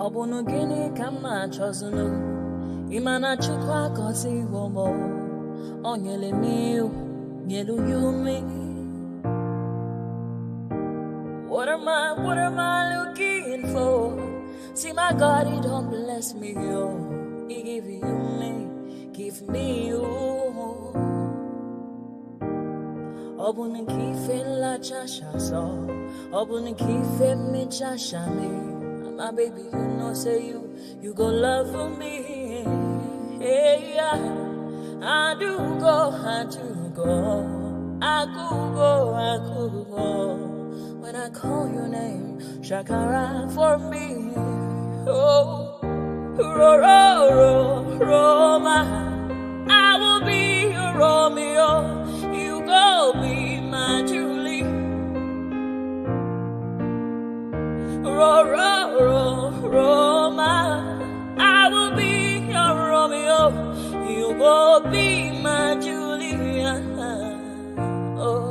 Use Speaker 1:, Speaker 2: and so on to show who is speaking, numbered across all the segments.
Speaker 1: Obunu gini kama chozunu Imana chukwa kosi womo Onyele miu Nyelu yumi What am I looking for? See my God, he don't bless me, yo. He give you me, give me you. Obunu kife la chasha so Obunu kife me chasha me my baby, you know, say you go love for me. Hey, yeah. I do go. I could go. When I call your name, Shakara for me. Oh, Roma. I will be your Romeo. You go be my Julie. Roma, I will be your Romeo. You will be my Julia. Oh,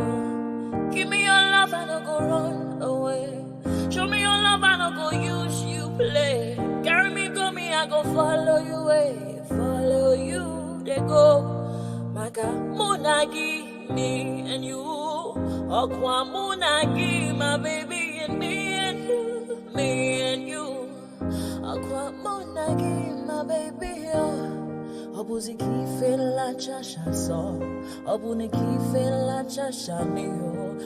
Speaker 1: give me your love and I'll go run away. Show me your love and I'll go use you play. Carry me, go me, I go follow you away. Follow you, they go. Maka Munagi, me and you. Okwa Munagi, my baby and me and you. Me and you, Aqua Monagi, my baby. Obuzi kife la chasha so, Obuni kife la chasha me.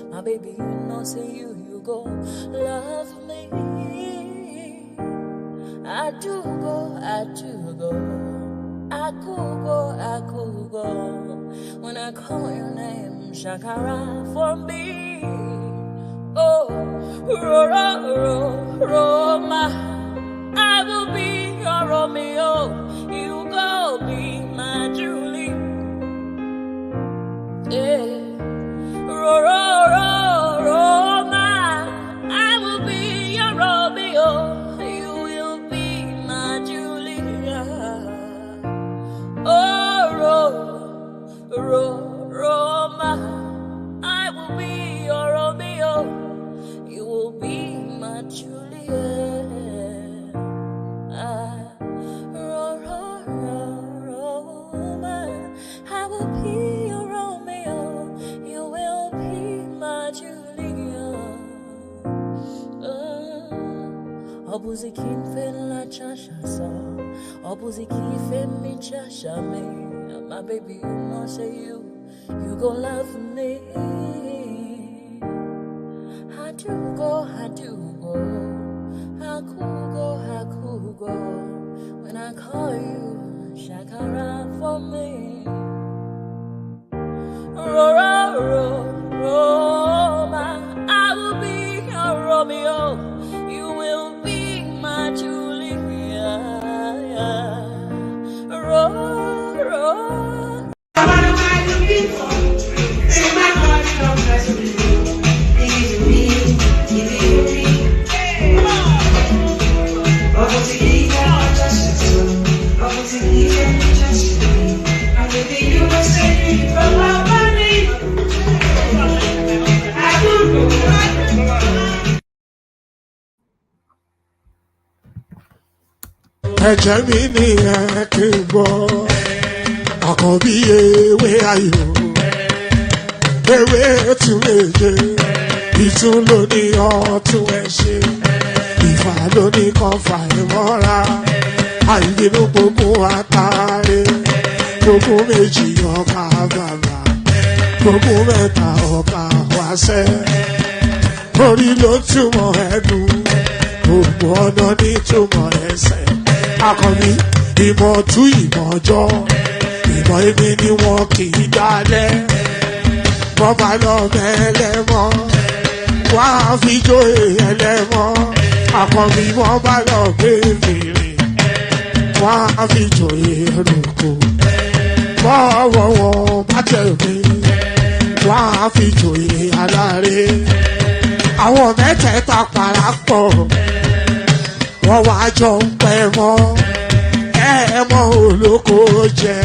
Speaker 1: My baby, you know, say you go love me. I do go. I could go. When I call your name, Shakara for me. Oh, Roma, I will be your Romeo. You go be my Julie. Yeah. Roma, I will be your Romeo. You will be my Julia. Oh, Roma, I will be your Romeo. You will be my Juliet. Roma, I will be your Romeo. You will be my Juliet. Obuzi kife la chasha so, Obuzi kife mi chasha me. My baby, you know, say you go love me. I do go. I could go. When I call you, Shakara for me. Roma, I will be your Romeo. You will be my Julia.
Speaker 2: Ẹ̀jẹ̀ mi ni ẹ kí n gbọ́, àkọ́bí ewé ayò, ewé tún méje, ìtún ló ní ọ̀tún ẹ̀ ṣe, ìfà ló ní kan fà ẹ̀ mọ́ra, àìbínú gbogbo àtàrẹ, gbogbo méjì ọkà bàbà, gbogbo mẹ́ta ọkà wáṣẹ́, orí ló túmọ̀ ẹnu, gbogbo ọ̀nà ní túmọ̀ ẹsẹ̀. Akọni ìmọ̀ tú ìmọ̀ ọjọ́, ìmọ̀ èmi ni wọn kì í dálẹ̀. Wọ́n bá lọ mẹ́lẹ́mọ́, wọ́n á fi jóye ẹlẹ́mọ́. Akọni wọ́n bá lọ gbé fèrè, wọ́n á fi jóye ẹlòkò. Bọ́ọ̀wọ̀ wọn bá tẹ̀lé, wọ́n á fi jóye aláre. Àwọn mẹ́tẹ̀ẹ̀ta parapọ̀. Wọ́n wá jọ ń pẹ́ mọ́, ẹ̀mọ́ olóko jẹ.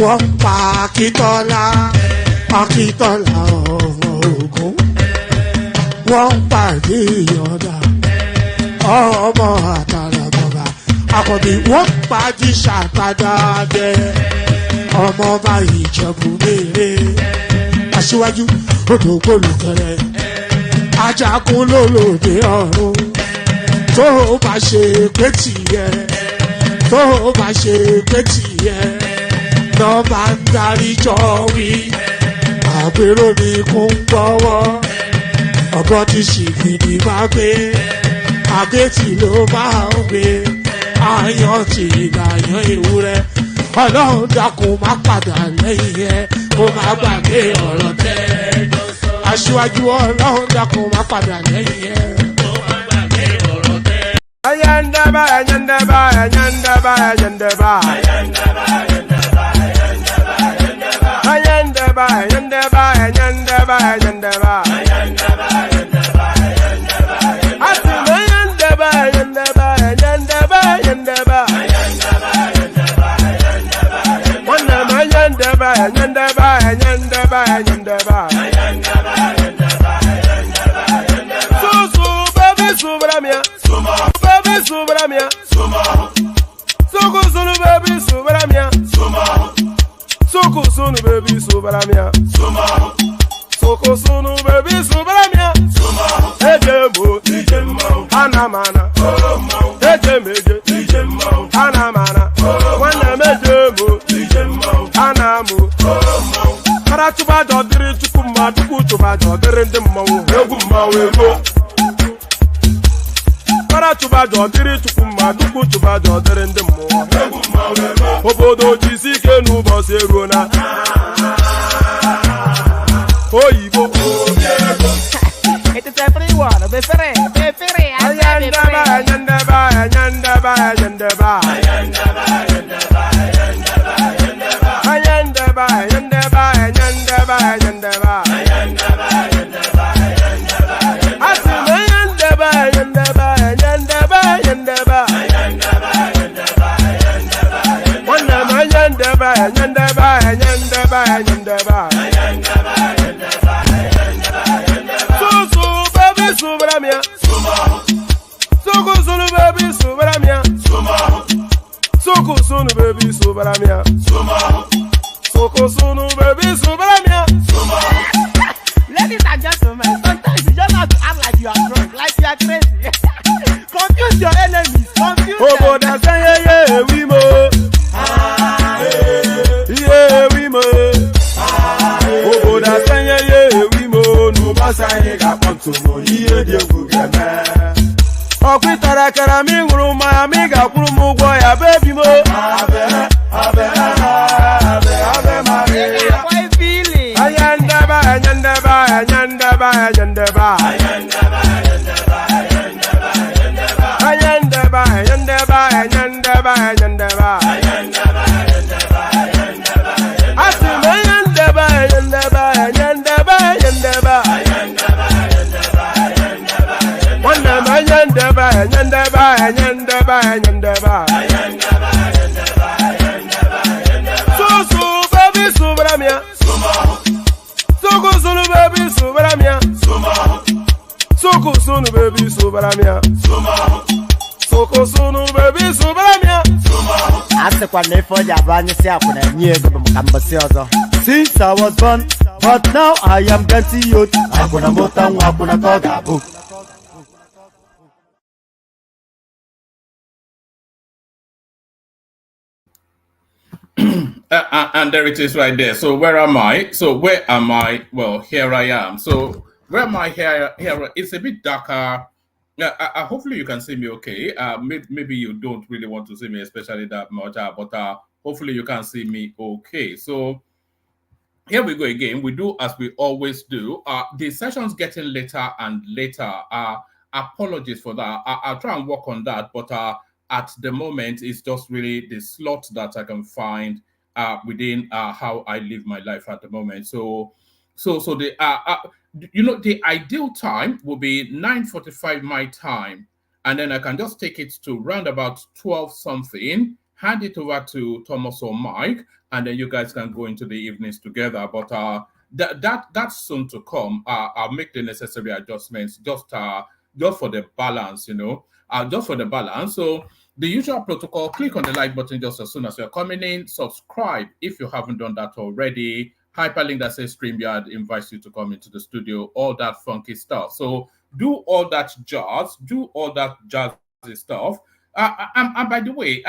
Speaker 2: Wọ́n pa Akíntọ́lá ọmọ Ògún. Wọ́n pàdé ìyọ̀dà ọmọ àtàràbọ̀bà àkọ́bí wọ́n pàdé ṣàtàdá jẹ́ ọmọ ọba ìjẹ̀bú mèrè aṣíwájú odò gbólùkẹrẹ ajagun lólòdì ọ̀run tó bá ṣe pé tìyẹ tó bá ṣe pé tìyẹ lọ́ bá ń darí jọ wí àpérò ní kún gbọ́wọ́ ọ̀gọ́ ti ṣìgìdì máa gbé àgẹ́tì ló máa ń gbé àyàn ti ìlàyàn ewúrẹ́ ọlọ́run dákun má padà lẹ́yìn ẹ kó má gbàgbé ọ̀rọ̀ tẹ́ aṣíwájú ọlọ́run dákun má padà lẹ́yìn ẹ kó má gbàgbé ọ̀rọ̀ tẹ́.
Speaker 3: Ayandaba, ayandaba, ayandaba, ayandaba. Ayandaba, ayandaba, ayandaba, ayandaba. Atima ayandaba, ayandaba, ayandaba, ayandaba. Wanama ayandaba, ayandaba, ayandaba, ayandaba. Susu, baby, subramia. Baby, subramia. Suku, sunu, baby, subramia. Soko sunu baby subramia. Soko sunu baby subramia. Ejemo, anamana. Ejemeje, anamana. Wana mejemo, anamu. Karachuba jodiri chukuma chukuchuba jodiri ndimo eguma wego. Karachuba jodiri chukuma chukuchuba jodiri ndimo eguma wego. Obodo jisike n'ụbọchị erona oyibo
Speaker 4: It is everyone. Be free.
Speaker 3: ayandaba ayandaba ayandaba ayandaba ayandaba ayandaba ayandaba ayandaba asima ayandaba ayandaba ayandaba ayandaba wanama ayandaba ayandaba ayandaba ayandaba susu baby subramia suku sunu baby subramia suku sunu baby subramia suku sunu baby subramia.
Speaker 4: Ladies and gentlemen, sometimes you just have to act like you are drunk, like you are crazy. Confuse your enemies. Confuse them.
Speaker 3: Oboda say yeah we mo. Yeah we mo. Oboda say yeah we mo. No basa he ga ponto mo. Iye de gugeme. Okwitara kara mi nguru ma mi ga kwuru mu gwo ya baby mo. Abe Maria.
Speaker 4: Boy feeling.
Speaker 3: Ayandaba ayandaba ayandaba ayandaba. Ayandaba ayandaba ayandaba. Asima ayandaba ayandaba ayandaba ayandaba. Wanama ayandaba ayandaba ayandaba ayandaba. Susu baby subramia. Suku sunu baby subramia. Suku sunu baby subramia. Soko sunu baby subramia.
Speaker 4: Asekwa nefo jabanye si akuna nyego bamkambasi ozo. Since I was born, but now I am getting youth. Akuna motangu akuna kogabu.
Speaker 5: And there it is right there. So where am I? So where am I? Well, here I am. So where am I? Here it's a bit darker. Hopefully you can see me okay. Maybe you don't really want to see me, especially that much. But hopefully you can see me okay. So here we go again. We do as we always do. The session's getting later and later. Apologies for that. I'll try and work on that. But at the moment, it's just really the slot that I can find within how I live my life at the moment. So the the ideal time will be 9:45 my time, and then I can just take it to round about 12 something, hand it over to Thomas or Mike, and then you guys can go into the evenings together. But that's soon to come. I'll make the necessary adjustments just for the balance, just for the balance. So the usual protocol, click on the like button just as soon as you're coming in. Subscribe if you haven't done that already. Hyperlink that says StreamYard invites you to come into the studio, all that funky stuff. So do all that jazz, do all that jazzy stuff. And by the way,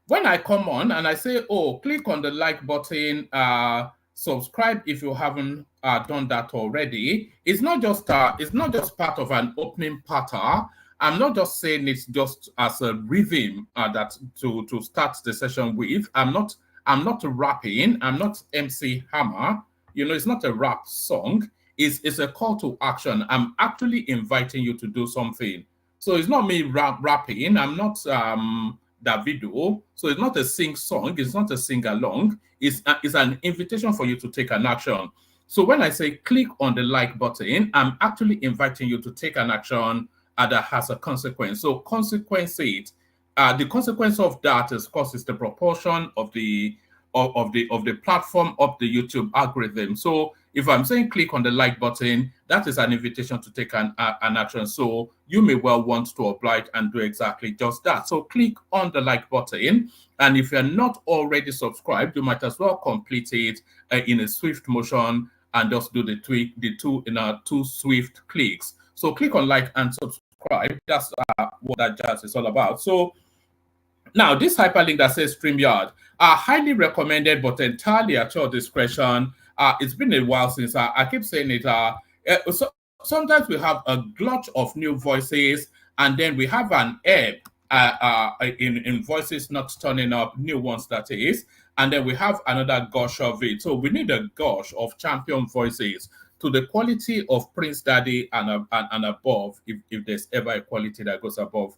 Speaker 5: when I come on and I say, oh, click on the like button, subscribe if you haven't done that already, it's not just part of an opening patter. I'm not just saying it's just as a rhythm that to start the session with. I'm not rapping. I'm not MC Hammer. It's not a rap song. It's a call to action. I'm actually inviting you to do something. So it's not me rapping. I'm not Davido. So it's not a sing song. It's not a sing along. It's an invitation for you to take an action. So when I say click on the like button, I'm actually inviting you to take an action that has a consequence. So consequence it. The consequence of that is, of course, is the proportion of the platform of the YouTube algorithm. So if I'm saying click on the like button, that is an invitation to take an action. So you may well want to oblige and do exactly just that. So click on the like button, and if you're not already subscribed, you might as well complete it in a swift motion and just do the two swift clicks. So click on like and subscribe. That's what that jazz is all about. So now this hyperlink that says StreamYard are highly recommended, but entirely at your discretion. It's been a while since I keep saying it. So sometimes we have a glut of new voices, and then we have an ebb in voices not turning up, new ones that is, and then we have another gush of it. So we need a gush of champion voices to the quality of Prince Daddy and above, if there's ever a quality that goes above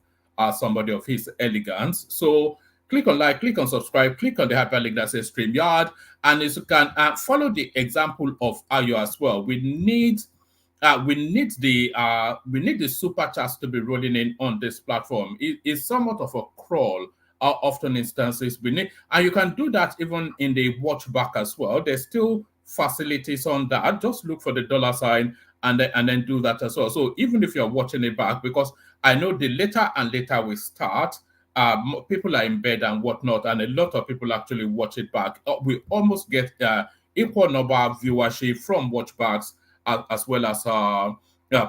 Speaker 5: somebody of his elegance. So click on like, click on subscribe, click on the hyperlink that says StreamYard, and as you can follow the example of Ayo as well. We need the super chats to be rolling in on this platform. It's somewhat of a crawl. Often instances we need, and you can do that even in the watch back as well. There's still facilities on that. Just look for the $ and then do that as well. So even if you're watching it back, because I know the later and later we start, people are in bed and whatnot, and a lot of people actually watch it back. We almost get equal number of viewership from watchbacks as well as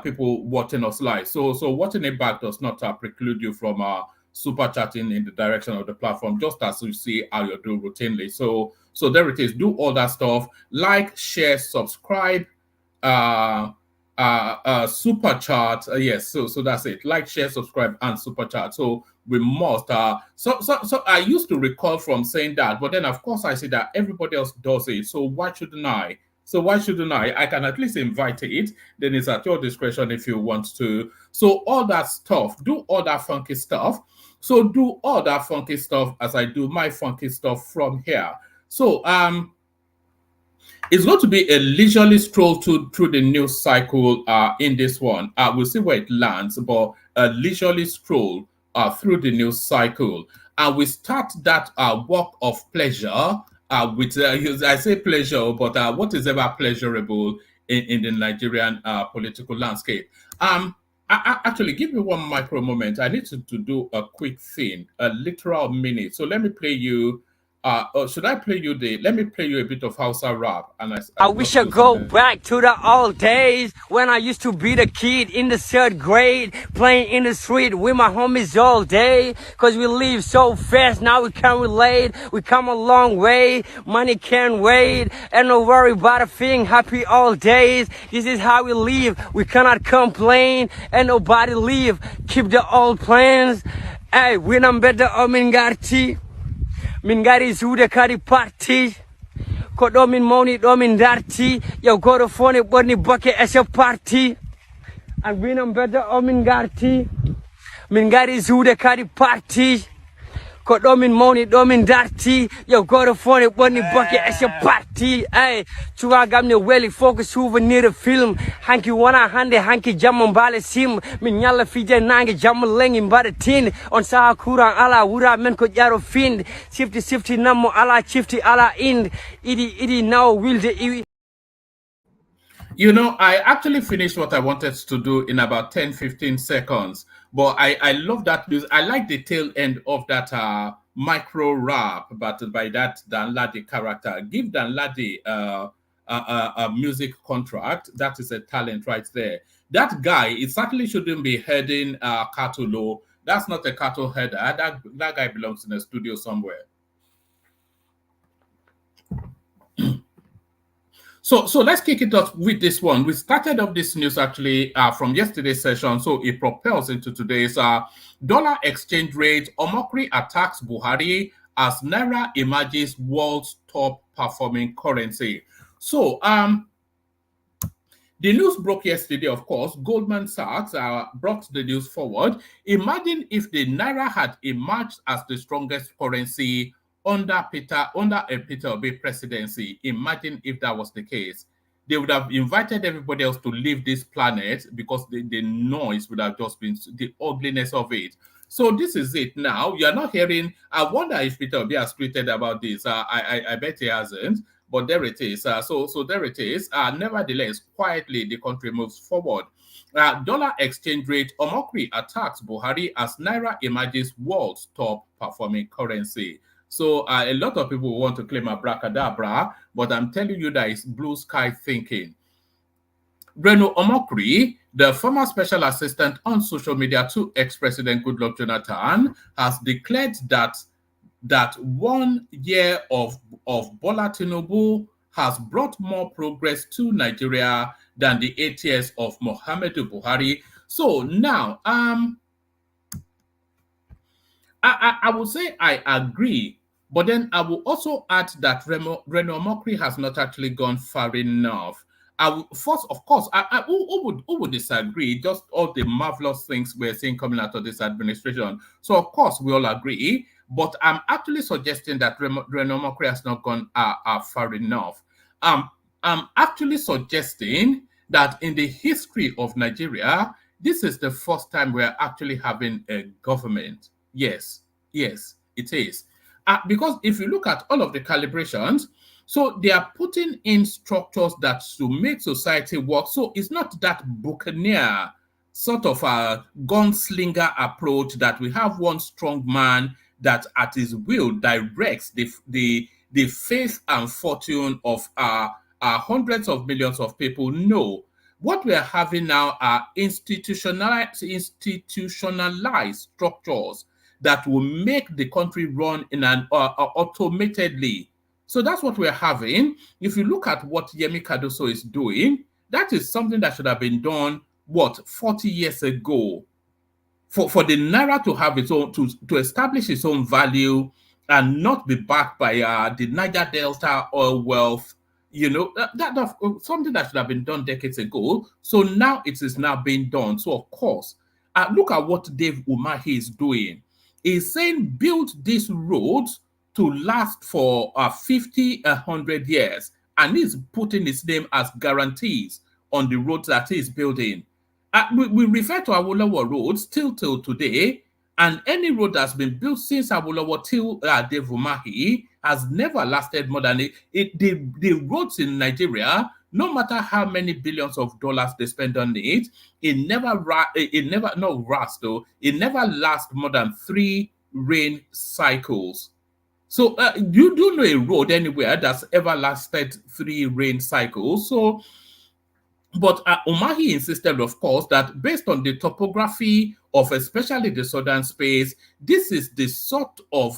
Speaker 5: people watching us live. So watching it back does not preclude you from super chatting in the direction of the platform, just as you see how you do routinely. So there it is. Do all that stuff. Like, share, subscribe, super chat. Yes, so that's it. Like, share, subscribe, and super chat. So we must so I used to recall from saying that, but then of course I see that everybody else does it. So why shouldn't I? I can at least invite it. Then it's at your discretion if you want to. So all that stuff, do all that funky stuff. So do all that funky stuff as I do my funky stuff from here. So it's going to be a leisurely stroll through the news cycle in this one. We'll see where it lands, but a leisurely stroll through the news cycle. And we start that walk of pleasure with, I say pleasure, but what is ever pleasurable in the Nigerian political landscape? Actually, give me one micro moment. I need to do a quick thing, a literal minute. So let me play you. Should I play you let me play you a bit of Hausa rap. And
Speaker 6: I wish I go back to the old days when I used to be the kid in the 3rd grade, playing in the street with my homies all day. Cause we live so fast, now we can't relate. We come a long way, money can't wait. And no worry about a thing, happy all days. This is how we live, we cannot complain. And nobody leave, keep the old plans. Hey, when I'm better, Mingarti. Mingari Zuda Kari Party. Kodo min money, do min darty. Yo go to phone it, bunny bucket as a party. And when I'm better, Mingarti. Mingari Zuda Kari Party. Kodo min money, do min darty. Yo go to phone it, bunny bucket as a party. Hey, Chua gamne welly focus souvenir the film. Hanky wana hande, hanky jamon bale sim. Minyala fije nange jamon lengin bada tin. On sa kurang ala wura men ko jaro find. Sifty namo ala chifty ala ind. Idi now will the.
Speaker 5: You know, I actually finished what I wanted to do in about 10-15 seconds. But I love that news. I like the tail end of that micro rap, but by that Danladi character. Give Danladi a music contract. That is a talent right there. That guy, it certainly shouldn't be heading cattle. That's not a cattle header. That guy belongs in a studio somewhere. So let's kick it off with this one. We started off this news actually from yesterday's session, so it propels into today's dollar exchange rate. Omokri attacks Buhari as Naira emerges world's top performing currency. So the news broke yesterday, of course. Goldman Sachs brought the news forward. Imagine if the Naira had emerged as the strongest currency under a Peter Obi presidency. Imagine if that was the case. They would have invited everybody else to leave this planet because the noise would have just been the ugliness of it. So this is it now. You are not hearing. I wonder if Peter Obi has tweeted about this. I bet he hasn't. But there it is. So there it is. Nevertheless, quietly, the country moves forward. Dollar exchange rate. Omokri attacks Buhari as Naira emerges world's top performing currency. So a lot of people want to claim abracadabra, but I'm telling you that it's blue sky thinking. Reno Omokri, the former special assistant on social media to ex-president Goodluck Jonathan, has declared that 1 year of Bola Tinubu has brought more progress to Nigeria than the 8 years of Muhammadu Buhari. So now, I would say I agree, but then I will also add that Reno Omokri has not actually gone far enough. First, of course, who would disagree? Just all the marvelous things we're seeing coming out of this administration. So, of course, we all agree. But I'm actually suggesting that Reno Omokri has not gone far enough. I'm actually suggesting that in the history of Nigeria, this is the first time we're actually having a government. Yes, it is. Because if you look at all of the calibrations, so they are putting in structures that to make society work. So it's not that buccaneer sort of a gunslinger approach that we have one strong man that at his will directs the faith and fortune of hundreds of millions of people. No. What we are having now are institutionalized structures that will make the country run in an automatedly. So that's what we're having. If you look at what Yemi Cardoso is doing, that is something that should have been done, 40 years ago. For the Naira to have its own, to establish its own value and not be backed by the Niger Delta oil wealth, that something that should have been done decades ago. So now it is now being done. So of course, look at what Dave Umahi is doing. He's saying build these roads to last for 50, 100 years, and he's putting his name as guarantees on the roads that he's building. We refer to Awolowo roads till today, and any road that's been built since Awolowo till Dave Umahi has never lasted more than the roads in Nigeria. No matter how many billions of dollars they spend on it, it never lasts more than 3 rain cycles. So you do know a road anywhere that's ever lasted 3 rain cycles. So, but Umahi insisted, of course, that based on the topography of especially the southern space, this is the sort of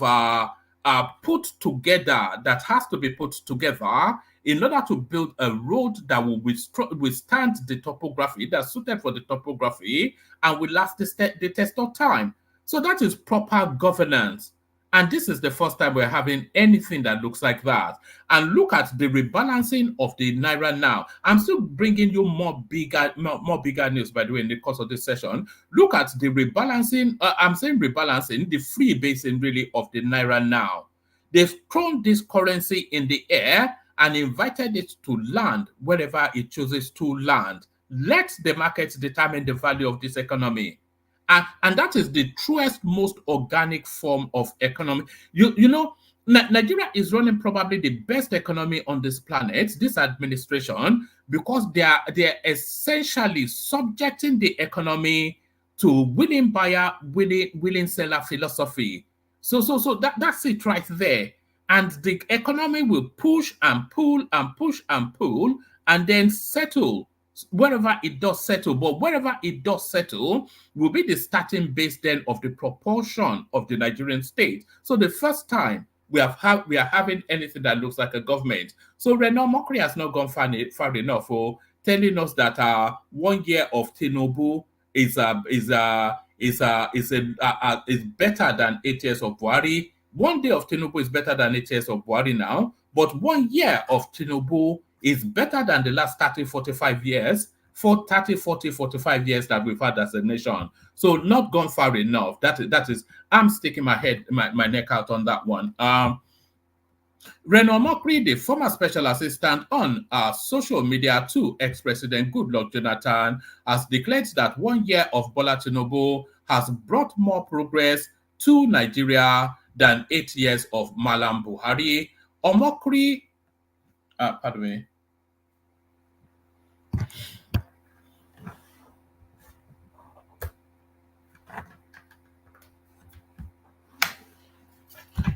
Speaker 5: put together that has to be put together in order to build a road that will withstand the topography, that's suited for the topography, and will last the test of time. So that is proper governance. And this is the first time we're having anything that looks like that. And look at the rebalancing of the Naira now. I'm still bringing you more bigger news, by the way, in the course of this session. Look at the rebalancing. I'm saying rebalancing, the free basing really of the Naira now. They've thrown this currency in the air and invited it to land wherever it chooses to land. Let the markets determine the value of this economy. And that is the truest, most organic form of economy. Nigeria is running probably the best economy on this planet, this administration, because they are essentially subjecting the economy to willing buyer, willing seller philosophy. So that's it right there. And the economy will push and pull and push and pull and then settle wherever it does settle. But wherever it does settle will be the starting base then of the proportion of the Nigerian state. So the first time we are having anything that looks like a government. So Renan Mokri has not gone far enough for telling us that 1 year of Tinubu is better than 8 years of Buhari. 1 day of Tinubu is better than 8 years of Buhari now, but 1 year of Tinubu is better than the last 30, 45 years, for 30, 40, 45 years that we've had as a nation. So not gone far enough. That is, I'm sticking my neck out on that one. Renan Mokri, the former special assistant on social media to ex-president Goodluck Jonathan, has declared that 1 year of Bola Tinubu has brought more progress to Nigeria than 8 years of Malam Buhari. Omokri, pardon me.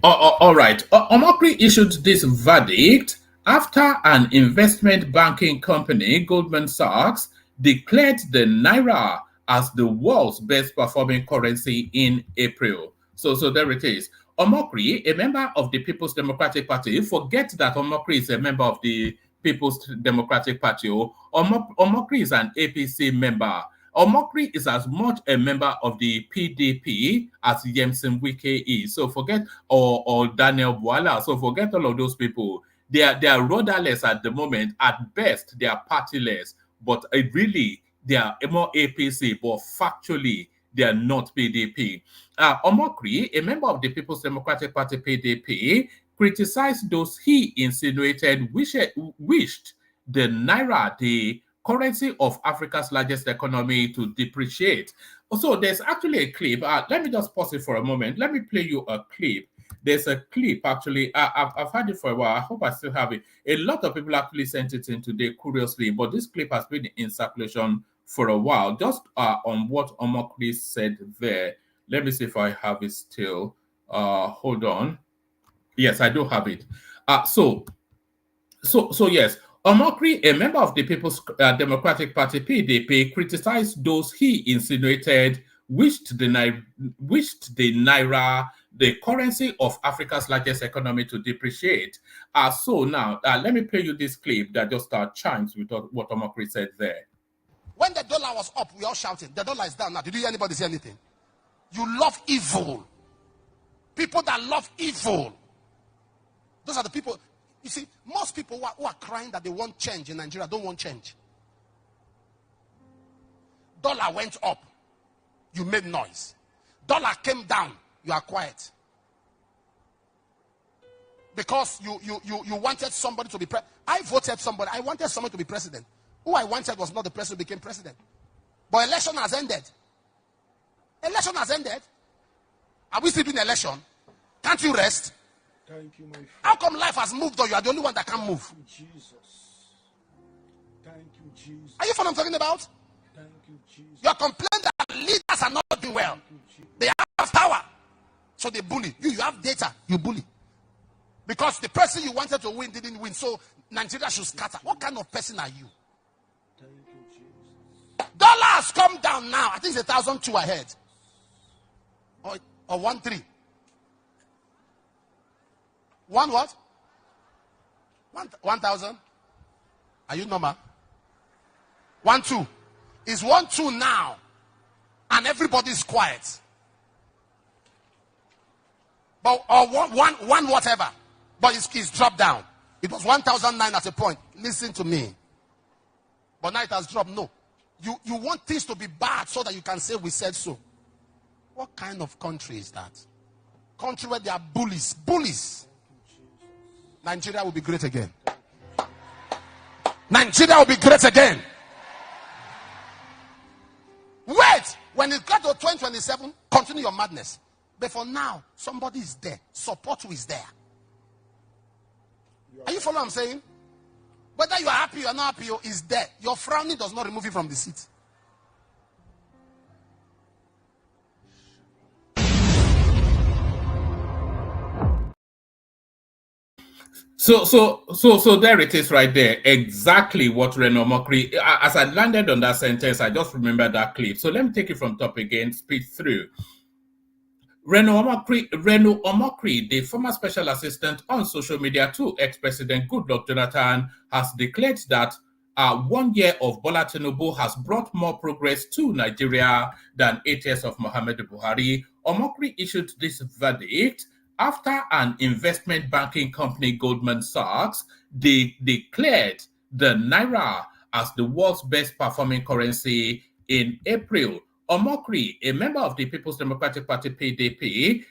Speaker 5: All right. Omokri issued this verdict after an investment banking company, Goldman Sachs, declared the Naira as the world's best performing currency in April. So there it is. Omokri, a member of the People's Democratic Party, forget that Omokri is a member of the People's Democratic Party. Omokri is an APC member. Omokri is as much a member of the PDP as Yemsin Wike is. So forget, or Daniel Bwala. So forget all of those people. They are rudderless at the moment. At best, they are partyless. But really, they are more APC. But factually, they are not PDP. Omokri, a member of the People's Democratic Party PDP, criticized those he insinuated wished the Naira, the currency of Africa's largest economy, to depreciate. So there's actually a clip. Let me just pause it for a moment. Let me play you a clip. There's a clip, actually. I've had it for a while. I hope I still have it. A lot of people actually sent it in today, curiously, but this clip has been in circulation for a while. Just on what Omokri said there. Let me see if I have it still. Hold on. Yes, I do have it. So yes. Omokri, a member of the People's Democratic Party (PDP), criticized those he insinuated wished the Naira, the currency of Africa's largest economy, to depreciate. So now, let me play you this clip that just chimes with what Omokri said there.
Speaker 7: When the dollar was up, we all shouting. The dollar is down now. Did you hear anybody say anything? You love evil. People that love evil. Those are the people. You see, most people who are crying that they want change in Nigeria don't want change. Dollar went up, you made noise. Dollar came down, you are quiet. Because you wanted somebody to be president. I voted somebody. I wanted somebody to be president. Who I wanted was not the person who became president. But election has ended. Election has ended. Are we still doing election? Can't you rest?
Speaker 2: Thank you, my friend.
Speaker 7: How come life has moved or you are the only one that can't move?
Speaker 2: Thank you, Jesus. Thank you, Jesus.
Speaker 7: Are you what I'm talking about?
Speaker 2: Thank you, Jesus.
Speaker 7: You are complaining that leaders are not doing well. They have power. So they bully. You have data, you bully. Because the person you wanted to win didn't win. So Nigeria should scatter. What kind of person are you?
Speaker 2: Thank you, Jesus.
Speaker 7: Dollar has come down now. I think it's 1,002 ahead. Or 1,3. One what? 1,000? Are you normal? 1,2. It's 1,2 now. And everybody's quiet. But or one whatever. But it's dropped down. It was 1,009 at a point. Listen to me. But now it has dropped. No. You want things to be bad so that you can say we said so. What kind of country is that? Country where there are bullies. Bullies. Nigeria will be great again. Nigeria will be great again. Wait. When it got to 2027, continue your madness. But for now, somebody is there. Support who is there. Are you following what I'm saying? Whether you are happy or not happy, is there. Your frowning does not remove you from the seat.
Speaker 5: So there it is right there. Exactly what Reno Mokri. As I landed on that sentence, I just remembered that clip. So let me take it from top again, speed through. Reno Omokri, the former special assistant on social media to ex-president Goodluck Jonathan, has declared that 1 year of Bola Tinubu has brought more progress to Nigeria than 8 years of Muhammadu Buhari. Omokri issued this verdict after an investment banking company, Goldman Sachs, declared the Naira as the world's best performing currency in April. Omokri, a member of the People's Democratic Party (PDP),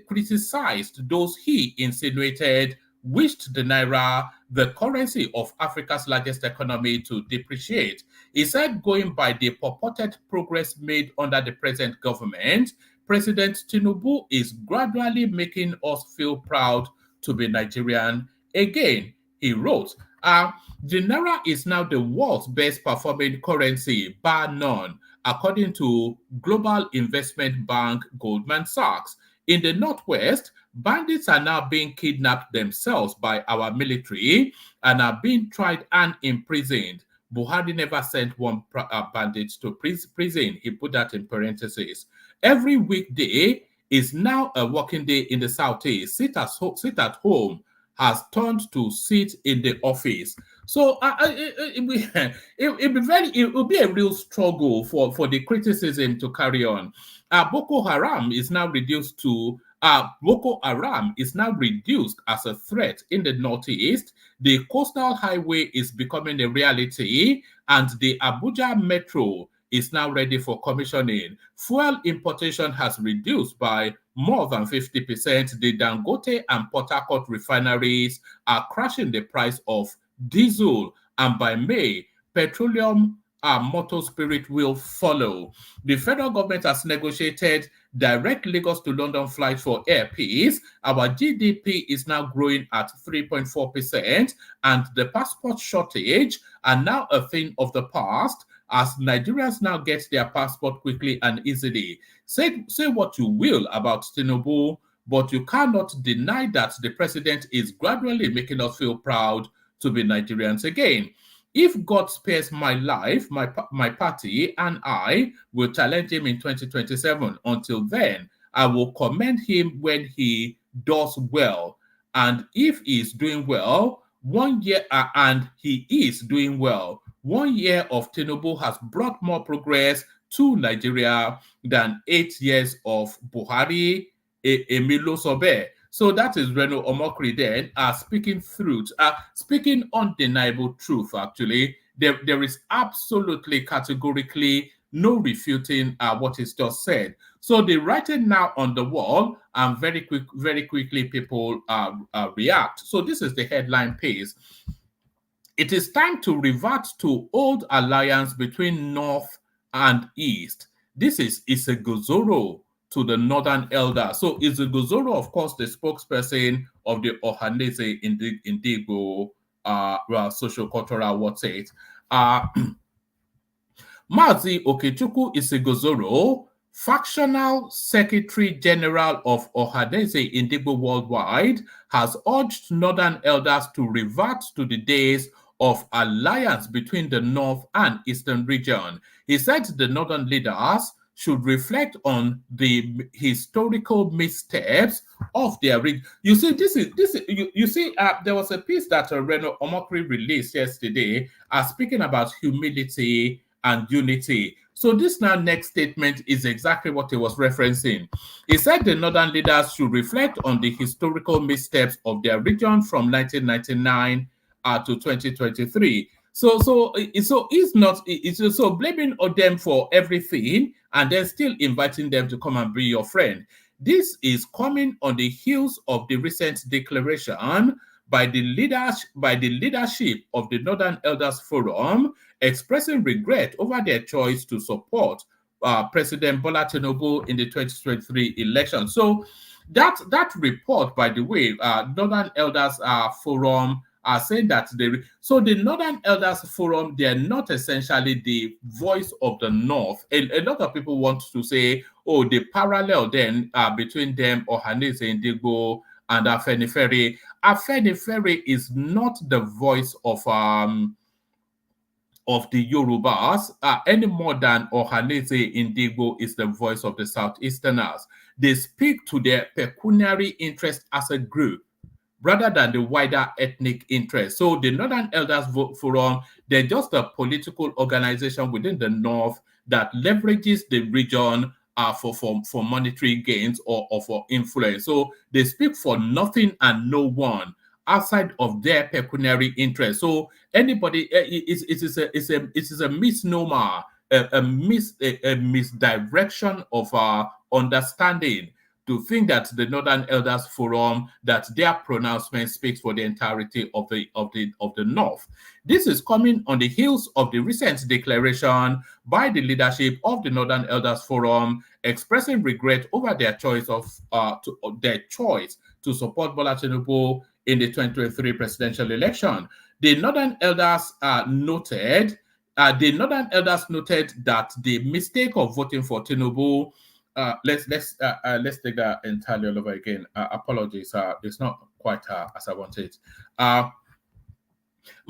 Speaker 5: criticized those he insinuated wished the Naira, the currency of Africa's largest economy, to depreciate. He said, going by the purported progress made under the present government, President Tinubu is gradually making us feel proud to be Nigerian again. He wrote, the Naira is now the world's best performing currency, bar none, according to global investment bank Goldman Sachs. In the Northwest, bandits are now being kidnapped themselves by our military and are being tried and imprisoned. Buhari never sent one bandit to prison. He put that in parentheses. Every weekday is now a working day in the Southeast. Sit at home has turned to sit in the office. So it will be a real struggle for the criticism to carry on. Boko Haram is now reduced as a threat in the Northeast. The coastal highway is becoming a reality, and the Abuja Metro is now ready for commissioning. Fuel importation has reduced by more than 50%. The Dangote and Port Harcourt refineries are crashing the price of diesel, and by May, petroleum motor spirit will follow. The federal government has negotiated direct Lagos to London flights for Air Peace. Our GDP is now growing at 3.4%, and the passport shortage are now a thing of the past, as Nigerians now get their passport quickly and easily. Say what you will about Tinubu, but you cannot deny that the president is gradually making us feel proud to be Nigerians again. If God spares my life, my party and I will challenge him in 2027. Until then, I will commend him when he does well. And if he is doing well, 1 year, and he is doing well, 1 year of Tinubu has brought more progress to Nigeria than 8 years of Buhari, Emilio Sobe. So that is Reno Omokri then speaking truth, speaking undeniable truth, actually. There is absolutely categorically no refuting what is just said. So the writing now on the wall, and very quickly people react. So this is the headline piece. It is time to revert to old alliance between North and East. This is Isegozoro to the Northern Elder. So Isegozoro, of course, the spokesperson of the Ohanaeze Indigo social cultural what's it. Mazi Okechukwu Isegozoro, factional Secretary General of Ohanaeze Indigo Worldwide, has urged Northern elders to revert to the days of alliance between the North and Eastern region. He said the Northern leaders should reflect on the historical missteps of their region. You see, there was a piece that Reno Omokri released yesterday, speaking about humility and unity. So this now next statement is exactly what he was referencing. He said the Northern leaders should reflect on the historical missteps of their region from 1999 to 2023. So blaming them for everything and then still inviting them to come and be your friend. This is coming on the heels of the recent declaration by the leadership of the Northern Elders Forum, expressing regret over their choice to support President Bola Tinubu in the 2023 election. So that report, by the way, Northern Elders Forum are saying that the Northern Elders Forum, they are not essentially the voice of the North. A lot of people want to say, oh, the parallel then between them, Ohanaeze Indigo, and Afenifere. Afenifere is not the voice of the Yorubas any more than Ohanaeze Indigbo is the voice of the Southeasterners. They speak to their pecuniary interest as a group rather than the wider ethnic interest. So the Northern Elders Forum, they're just a political organization within the North that leverages the region for monetary gains or for influence. So they speak for nothing and no one outside of their pecuniary interest. So anybody, it is a misnomer, a misdirection of our understanding to think that the Northern Elders Forum, that their pronouncement speaks for the entirety of the North. This is coming on the heels of the recent declaration by the leadership of the Northern Elders Forum expressing regret over their choice to support Bola Tinubu in the 2023 presidential election. The Northern Elders noted that the mistake of voting for Tinubu. Let's take that entirely all over again. Apologies, it's not quite as I wanted.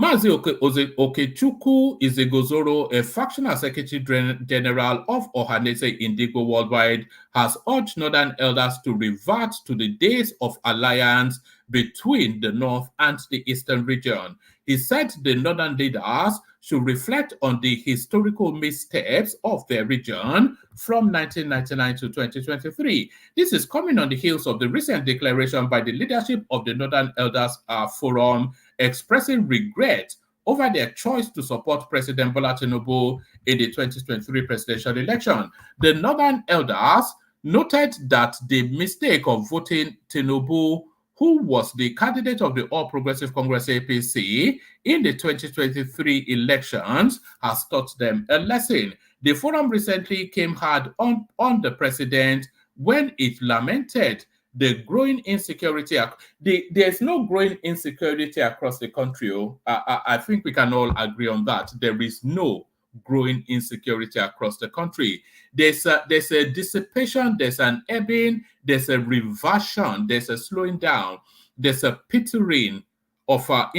Speaker 5: Mazi Okechukwu Izegozoro, a factional secretary general of Ohanaeze Indigbo Worldwide, has urged Northern elders to revert to the days of alliance between the North and the Eastern region. He said the Northern leaders should reflect on the historical missteps of their region from 1999 to 2023. This is coming on the heels of the recent declaration by the leadership of the Northern Elders Forum expressing regret over their choice to support President Bola Tinubu in the 2023 presidential election. The Northern Elders noted that the mistake of voting Tinubu, who was the candidate of the All Progressive Congress APC in the 2023 elections, has taught them a lesson. The forum recently came hard on the president when it lamented the growing insecurity. There's no growing insecurity across the country. I think we can all agree on that. There is no growing insecurity across the country. There's a dissipation, there's an ebbing, there's a reversion, there's a slowing down, there's a petering of how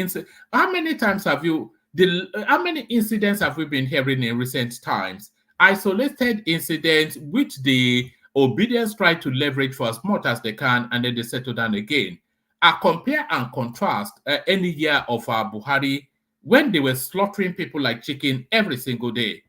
Speaker 5: many incidents have we been hearing in recent times? Isolated incidents which the obedience try to leverage for as much as they can, and then they settle down again. Compare and contrast any year of Buhari when they were slaughtering people like chicken every single day.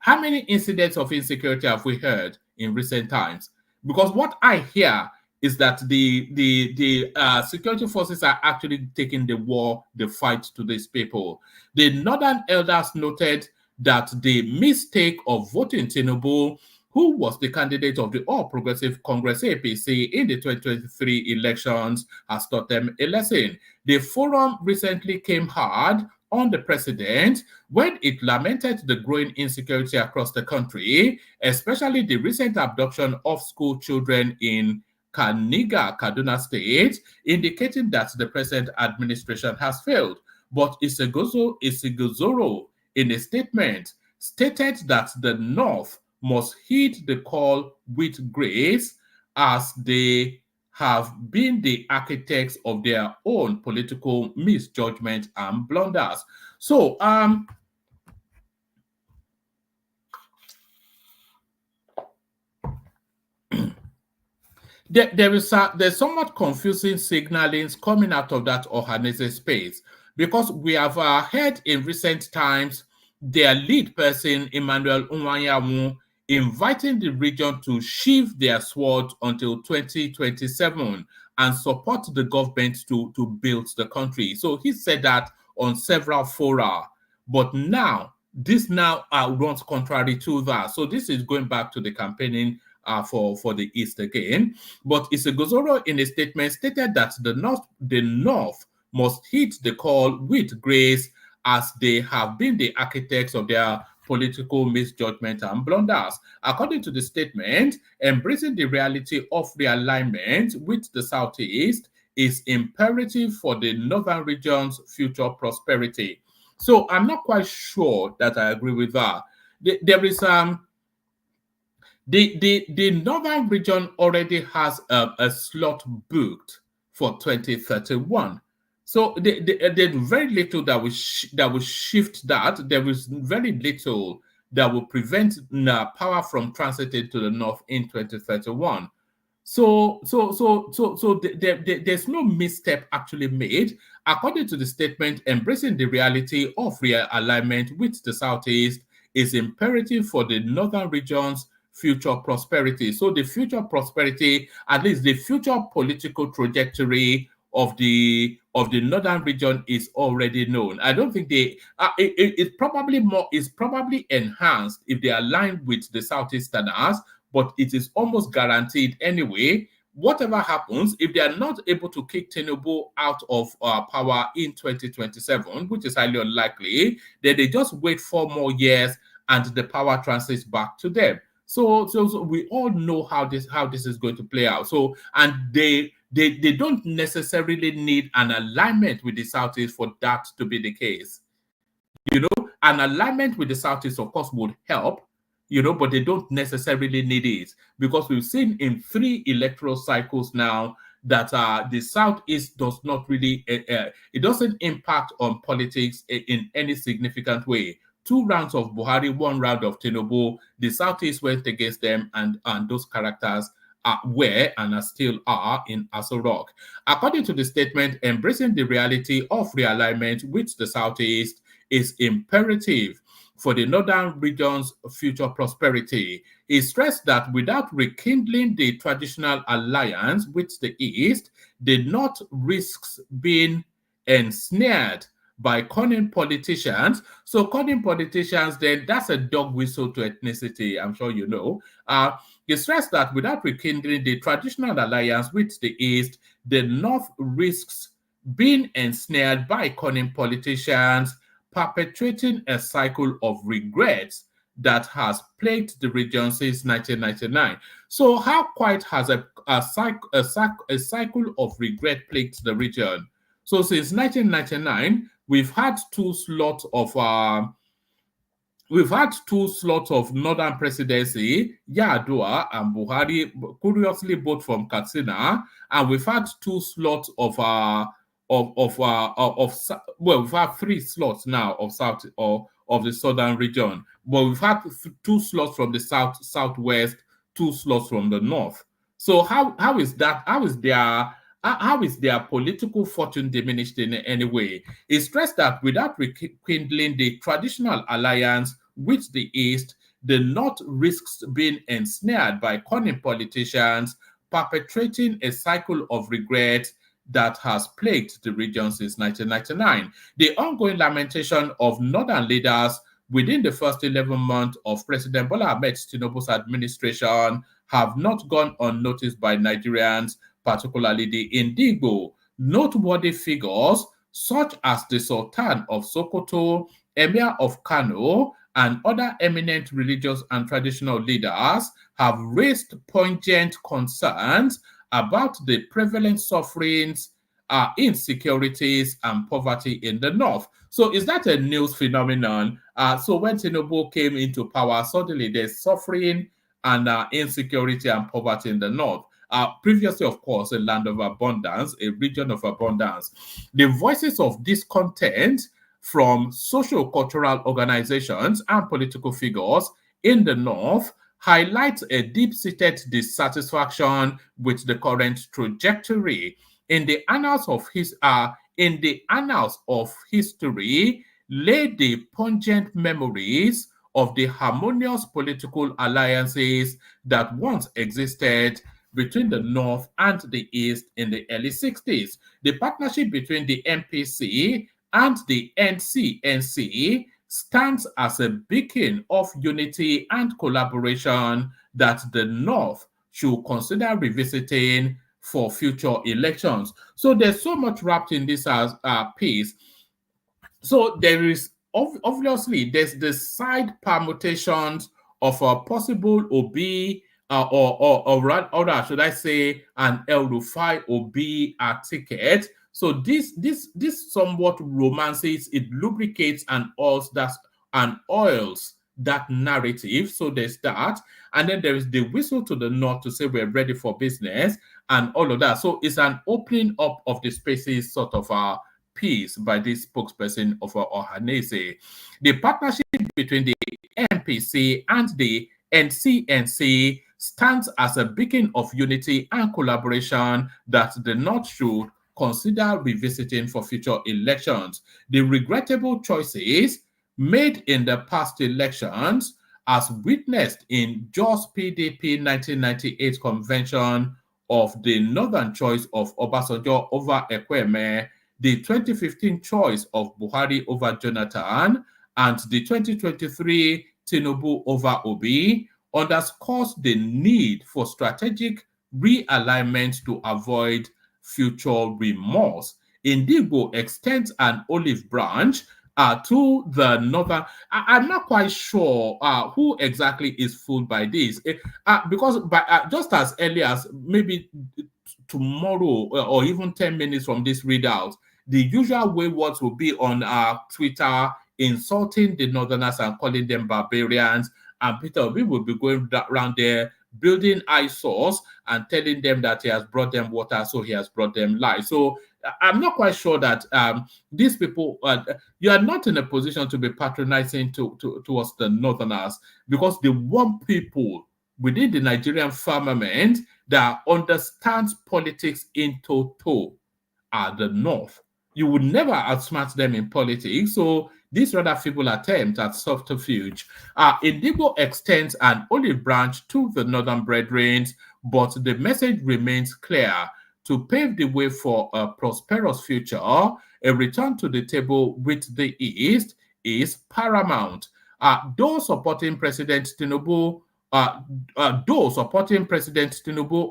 Speaker 5: How many incidents of insecurity have we heard in recent times? Because what I hear is that the security forces are actually taking the fight to these people. The Northern Elders noted that the mistake of voting Tinubu, who was the candidate of the All Progressive Congress APC in the 2023 elections, has taught them a lesson. The forum recently came hard on the president when it lamented the growing insecurity across the country, especially the recent abduction of school children in Kaniga, Kaduna State, indicating that the present administration has failed. But Isigozoro, in a statement, stated that the North must heed the call with grace, as they have been the architects of their own political misjudgment and blunders. So, there's somewhat confusing signalings coming out of that Ohanaeze space, because we have heard in recent times their lead person, Emmanuel Nwanyawu, inviting the region to sheathe their sword until 2027 and support the government to build the country. So he said that on several fora, but now this runs contrary to that. So this is going back to the campaigning for the East again. But Isigozoro in a statement stated that the North must heed the call with grace, as they have been the architects of their political misjudgment and blunders. According to the statement, embracing the reality of realignment with the Southeast is imperative for the Northern region's future prosperity. So I'm not quite sure that I agree with that. There is the Northern region already has a slot booked for 2031. So there's very little that will shift that. There is very little that will prevent power from transiting to the north in 2031. So there's no misstep actually made. According to the statement, embracing the reality of realignment with the Southeast is imperative for the northern region's future prosperity. So the future prosperity, at least the future political trajectory of the northern region, is already known. I don't think it's probably enhanced if they align with the Southeasterners, but it is almost guaranteed anyway. Whatever happens, if they are not able to kick Tinubu out of power in 2027, which is highly unlikely, then they just wait 4 more years and the power transits back to them. So we all know how this is going to play out. So, and they don't necessarily need an alignment with the Southeast for that to be the case. An alignment with the Southeast, of course, would help, but they don't necessarily need it, because we've seen in 3 electoral cycles now that the Southeast does not really, it doesn't impact on politics in any significant way. 2 rounds of Buhari, 1 round of Tinubu, the Southeast went against them, and those characters were and are still are in Aso Rock. According to the statement, embracing the reality of realignment with the Southeast is imperative for the northern region's future prosperity. He stressed that without rekindling the traditional alliance with the East, the North risks being ensnared by cunning politicians. So cunning politicians, then that's a dog whistle to ethnicity, I'm sure you know. He stressed that without rekindling the traditional alliance with the East, the North risks being ensnared by cunning politicians, perpetuating a cycle of regrets that has plagued the region since 1999. So how quite has a cycle of regret plagued the region? So since 1999, we've had 2 slots of northern presidency, Yar'Adua and Buhari, curiously both from Katsina, and we've had 2 slots of we've had 3 slots now of the southern region, but we've had 2 slots from the southwest, 2 slots from the north. So how is that? How is their political fortune diminished in any way? He stressed that without rekindling the traditional alliance with the East, the North risks being ensnared by cunning politicians, perpetrating a cycle of regret that has plagued the region since 1999. The ongoing lamentation of northern leaders within the first 11 months of President Bola Ahmed Tinubu's administration have not gone unnoticed by Nigerians, particularly the Indigbo. Noteworthy figures such as the Sultan of Sokoto, Emir of Kano, and other eminent religious and traditional leaders have raised poignant concerns about the prevalent sufferings, insecurities, and poverty in the north. So is that a news phenomenon? So when Tinubu came into power, suddenly there's suffering and insecurity and poverty in the north. Previously, of course, a land of abundance, a region of abundance. The voices of discontent from social-cultural organizations and political figures in the north highlights a deep-seated dissatisfaction with the current trajectory. In the annals of history, lay the pungent memories of the harmonious political alliances that once existed between the North and the East in the early 60s. The partnership between the MPC and the NCNC stands as a beacon of unity and collaboration that the North should consider revisiting for future elections. So there's so much wrapped in this piece. So there is obviously there's the side permutations of a possible Obi or rather, should I say, an El Rufai Obi ticket. So this somewhat romances, it lubricates and oils that narrative. So there's that. And then there is the whistle to the north to say we're ready for business and all of that. So it's an opening up of the spaces sort of piece by this spokesperson of Ohanaeze. The partnership between the MPC and the NCNC stands as a beacon of unity and collaboration that the North should consider revisiting for future elections. The regrettable choices made in the past elections, as witnessed in Jos PDP 1998 convention of the northern choice of Obasanjo over Ekweme, the 2015 choice of Buhari over Jonathan, and the 2023 Tinubu over Obi, underscores the need for strategic realignment to avoid future remorse. Indigo extends an olive branch to the northern. I'm not quite sure who exactly is fooled by this, because just as early as maybe tomorrow or even 10 minutes from this readout, the usual waywards will be on Twitter insulting the northerners and calling them barbarians, and Peter Obi will be going around there building eyesores and telling them that he has brought them water, so he has brought them life. So I'm not quite sure that these people, you are not in a position to be patronizing towards the northerners, because the one people within the Nigerian firmament that understands politics in toto are the North. You would never outsmart them in politics. So this rather feeble attempt at subterfuge. Indigo extends an olive branch to the northern brethren, but the message remains clear. To pave the way for a prosperous future, a return to the table with the East is paramount. Those supporting President Tinubu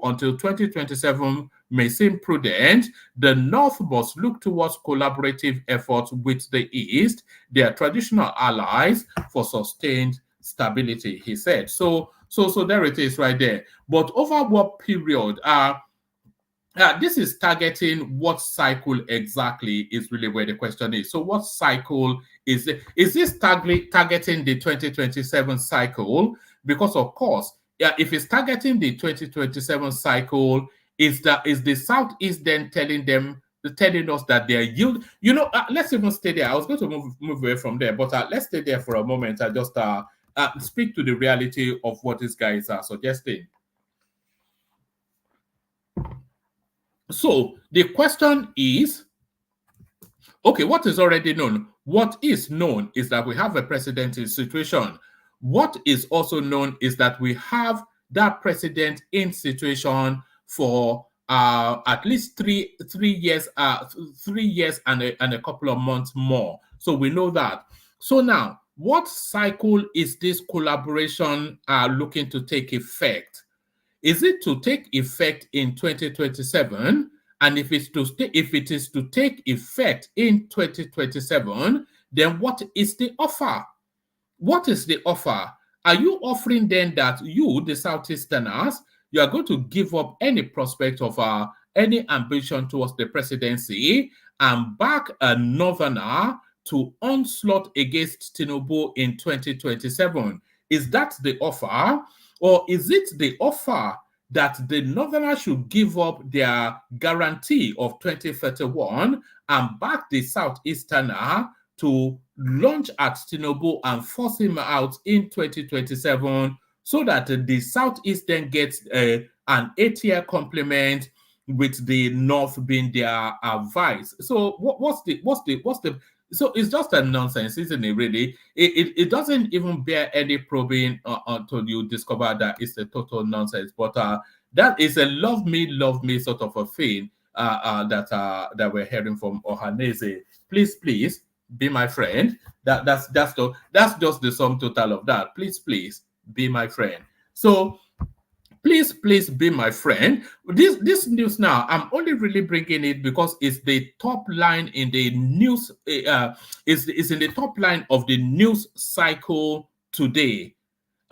Speaker 5: until 2027 may seem prudent. The North must look towards collaborative efforts with the East, their traditional allies, for sustained stability, he said. So there it is right there. But over what period? This is targeting what cycle exactly is really where the question is. So what cycle is it? Is this targeting the 2027 cycle? Because of course, if it's targeting the 2027 cycle, is the Southeast then telling us that they're yield? Let's even stay there. I was going to move away from there, but let's stay there for a moment and just speak to the reality of what these guys are suggesting. So the question is, okay, what is already known? What is known is that we have a president in situation. What is also known is that we have that president in situation for at least three years and a couple of months more. So we know that. So now, what cycle is this collaboration looking to take effect? Is it to take effect in 2027? And if it is to take effect in 2027, then what is the offer? What is the offer? Are you offering then that you, the Southeasterners, you are going to give up any prospect of any ambition towards the presidency and back a northerner to onslaught against Tinubu in 2027? Is that the offer? Or is it the offer that the northerners should give up their guarantee of 2031 and back the Southeasterner to launch at Tinubu and force him out in 2027, so that the Southeast then gets an 8-year complement, with the North being their vice? So what's the so it's just a nonsense, isn't it, really? It doesn't even bear any probing until you discover that it's a total nonsense. But that is a love me sort of a thing that we're hearing from Ohanaeze. Please be my friend. That's just the sum total of that. Please be my friend. So please be my friend. This news now, I'm only really bringing it because it's the top line in the news. It's in the top line of the news cycle today.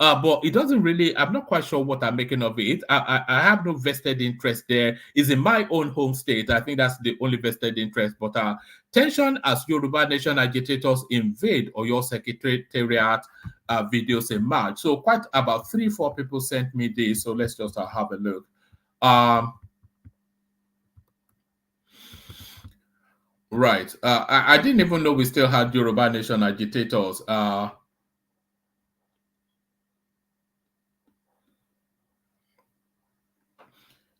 Speaker 5: But it doesn't really, I'm not quite sure what I'm making of it. I have no vested interest there. It's in my own home state. I think that's the only vested interest. But tension as Yoruba Nation agitators invade Oyo Secretariat videos emerge. So quite about 3-4 people sent me this. So let's just have a look. Right. I didn't even know we still had Yoruba Nation agitators.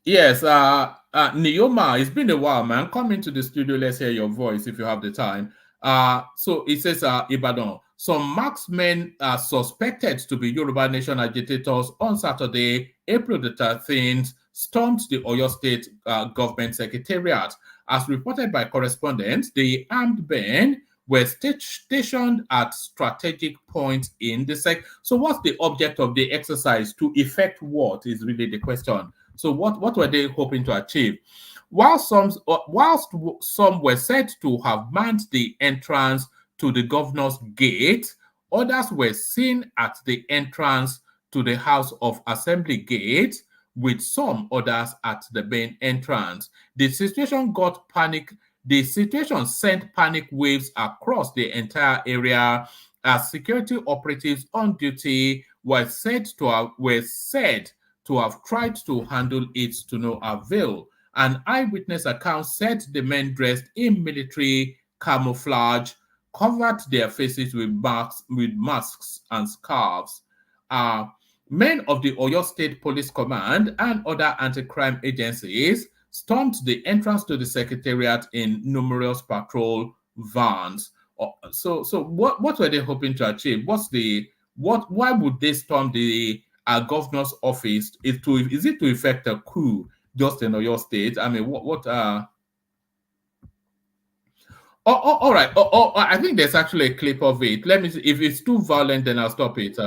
Speaker 5: Yes, Neoma, it's been a while, man. Come into the studio. Let's hear your voice if you have the time. So it says, Ibadan. Some marksmen are suspected to be Yoruba Nation agitators on Saturday, April the 13th, stormed the Oyo State Government Secretariat. As reported by correspondents, the armed men were stationed at strategic points in the sec. So, what's the object of the exercise? To effect what is really the question. So, what were they hoping to achieve? Whilst some were said to have manned the entrance to the governor's gate, others were seen at the entrance to the House of Assembly gate, with some others at the main entrance. The situation sent panic waves across the entire area as security operatives on duty were said to have tried to handle it to no avail. An eyewitness account said the men dressed in military camouflage covered their faces with masks and scarves. Men of the Oyo State Police Command and other anti-crime agencies stormed the entrance to the secretariat in numerous patrol vans. So what were they hoping to achieve? Why would they storm the governor's office? Is it to effect a coup just in Oyo State? I mean, all right. I think there's actually a clip of it. Let me see. If it's too violent, then I'll stop it.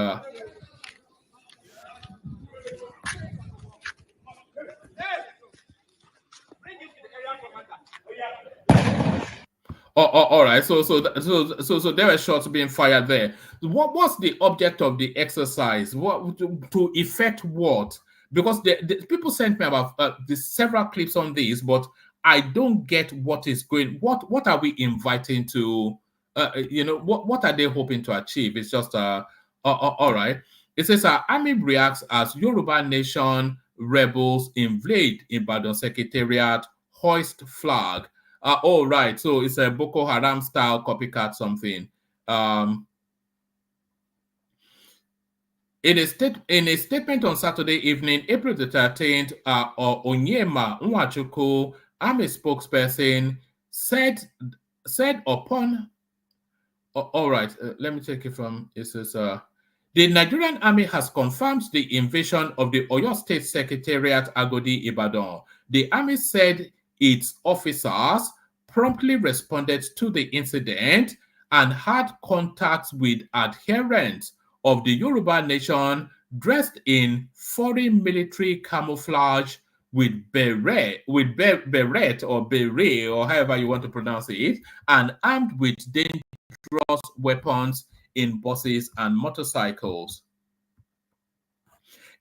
Speaker 5: all right. So there were shots being fired there. What's the object of the exercise? What to effect what? Because the people sent me about the several clips on this, but I don't get what is going. What are we inviting to? What are they hoping to achieve? It's just all right. It says army reacts as Yoruba Nation rebels invade Ibadan Secretariat, hoist flag. Oh, right. So it's a Boko Haram style copycat something. In a statement on Saturday evening, April the 13th, Onyema Nwachukwu, army spokesperson, said upon. All right, let me take it from. It says, the Nigerian army has confirmed the invasion of the Oyo State Secretariat Agodi Ibadan. The army said its officers promptly responded to the incident and had contacts with adherents of the Yoruba Nation dressed in foreign military camouflage with beret or beret or however you want to pronounce it, and armed with dangerous weapons in buses and motorcycles.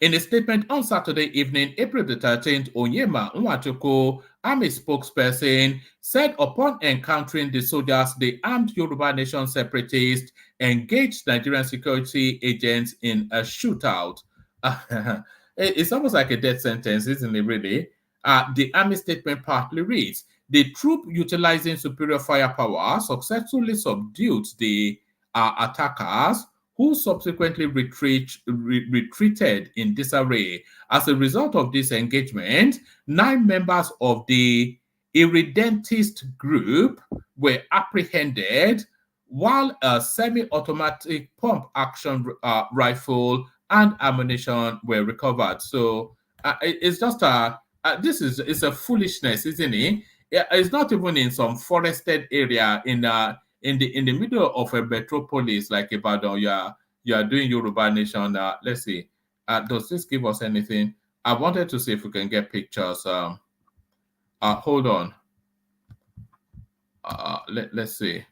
Speaker 5: In a statement on Saturday evening, April the 13th, Onyema Nwachukwu, army spokesperson, said upon encountering the soldiers, the armed Yoruba Nation separatists engaged Nigerian security agents in a shootout. It's almost like a death sentence, isn't it, really? The army statement partly reads, the troop utilizing superior firepower successfully subdued the attackers, who subsequently retreated in disarray. As a result of this engagement, 9 members of the irredentist group were apprehended, while a semi-automatic pump-action rifle and ammunition were recovered. So it's just it's a foolishness, isn't it? It's not even in some forested area in the middle of a metropolis like Ibadan. You are doing Yoruba Nation. Let's see. Does this give us anything? I wanted to see if we can get pictures. Hold on. Let's see.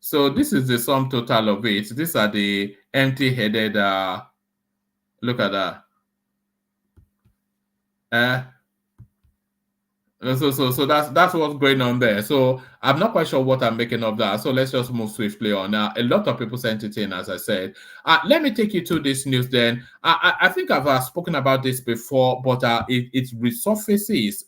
Speaker 5: So this is the sum total of it. These are the empty-headed. Look at that. So that's what's going on there. So I'm not quite sure what I'm making of that. So let's just move swiftly on. A lot of people sent it in, as I said. Let me take you to this news then. I think I've spoken about this before, but it resurfaces.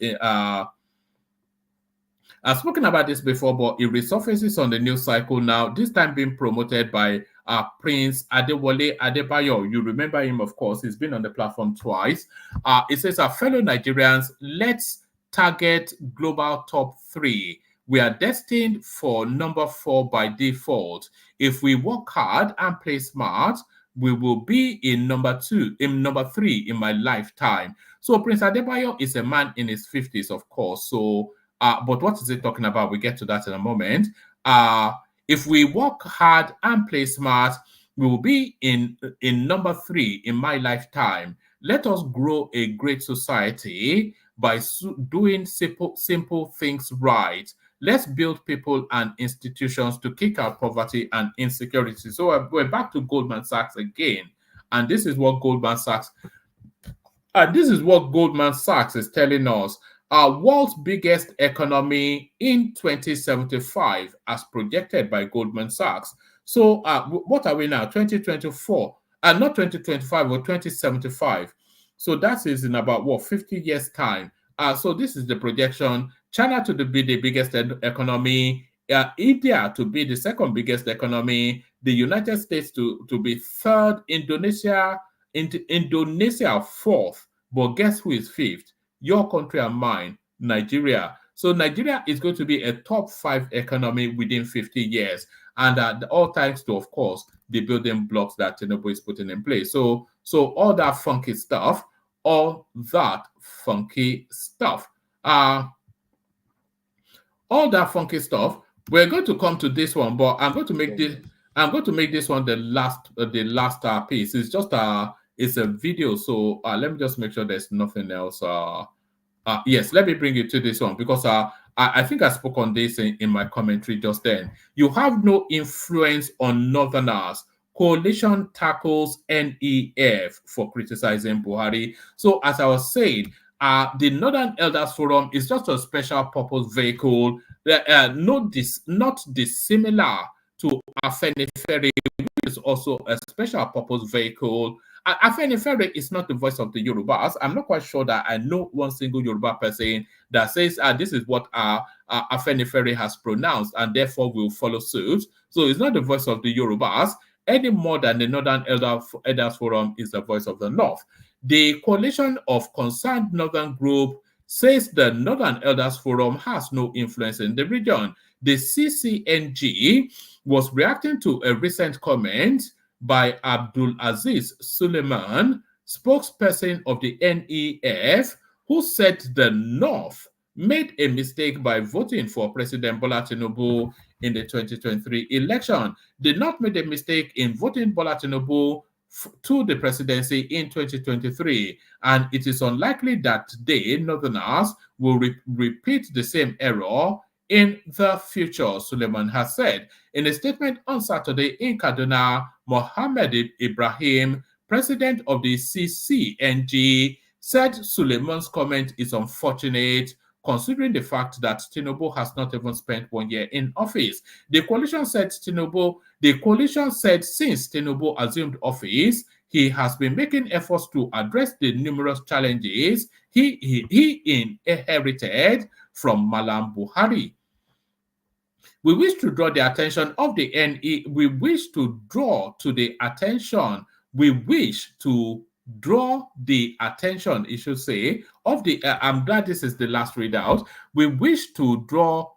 Speaker 5: I've spoken about this before, but it resurfaces on the news cycle now, this time being promoted by Prince Adewale Adebayo. You remember him, of course. He's been on the platform twice. It says, our fellow Nigerians, let's target global top 3. We are destined for number 4 by default. If we work hard and play smart, we will be in number 3 in my lifetime. So Prince Adebayo is a man in his 50s, of course. So but what is it talking about? We get to that in a moment. If we work hard and play smart, we will be in number 3 in my lifetime. Let us grow a great society by doing simple things right. Let's build people and institutions to kick out poverty and insecurity. So we're back to Goldman Sachs again. And this is what Goldman Sachs is telling us. Our world's biggest economy in 2075, as projected by Goldman Sachs. So, what are we now? 2024, not 2025 or 2075. So that is in about 50 years' time. So this is the projection. China to be the biggest economy, India to be the second biggest economy, the United States to be third, Indonesia fourth. But guess who is fifth? Your country and mine, Nigeria. So Nigeria is going to be a top 5 economy within 50 years. And all thanks to, of course, the building blocks that Tinubu is putting in place. So all that funky stuff, all that funky stuff. We're going to come to this one, but I'm going to make this one the last piece. It's just it's a video, so let me just make sure there's nothing else. Yes, let me bring you to this one because I think I spoke on this in my commentary just then. You have no influence on Northerners. Coalition tackles NEF for criticizing Buhari. So as I was saying, the Northern Elders Forum is just a special purpose vehicle, not dissimilar to Afenifere, which is also a special purpose vehicle. Afenifere is not the voice of the Yorubas. I'm not quite sure that I know one single Yoruba person that says this is what Afenifere has pronounced and therefore will follow suit. So it's not the voice of the Yorubas any more than the Northern Elders Forum is the voice of the North. The Coalition of Concerned Northern Group says the Northern Elders Forum has no influence in the region. The CCNG was reacting to a recent comment by Abdul Aziz Suleiman, spokesperson of the NEF, who said the North made a mistake by voting for President Bola Tinubu in the 2023 election. Did not make a mistake in voting Bola Tinubu to the presidency in 2023, and it is unlikely that they, Northerners, will repeat the same error in the future, Suleiman has said. In a statement on Saturday in Kaduna, Mohammed Ibrahim, president of the CCNG, said Suleiman's comment is unfortunate considering the fact that Tinubu has not even spent 1 year in office. The coalition said since Tinubu assumed office, he has been making efforts to address the numerous challenges he inherited from Malam Buhari. We wish to draw the attention of the it should say, of the, I'm glad this is the last readout. We wish to draw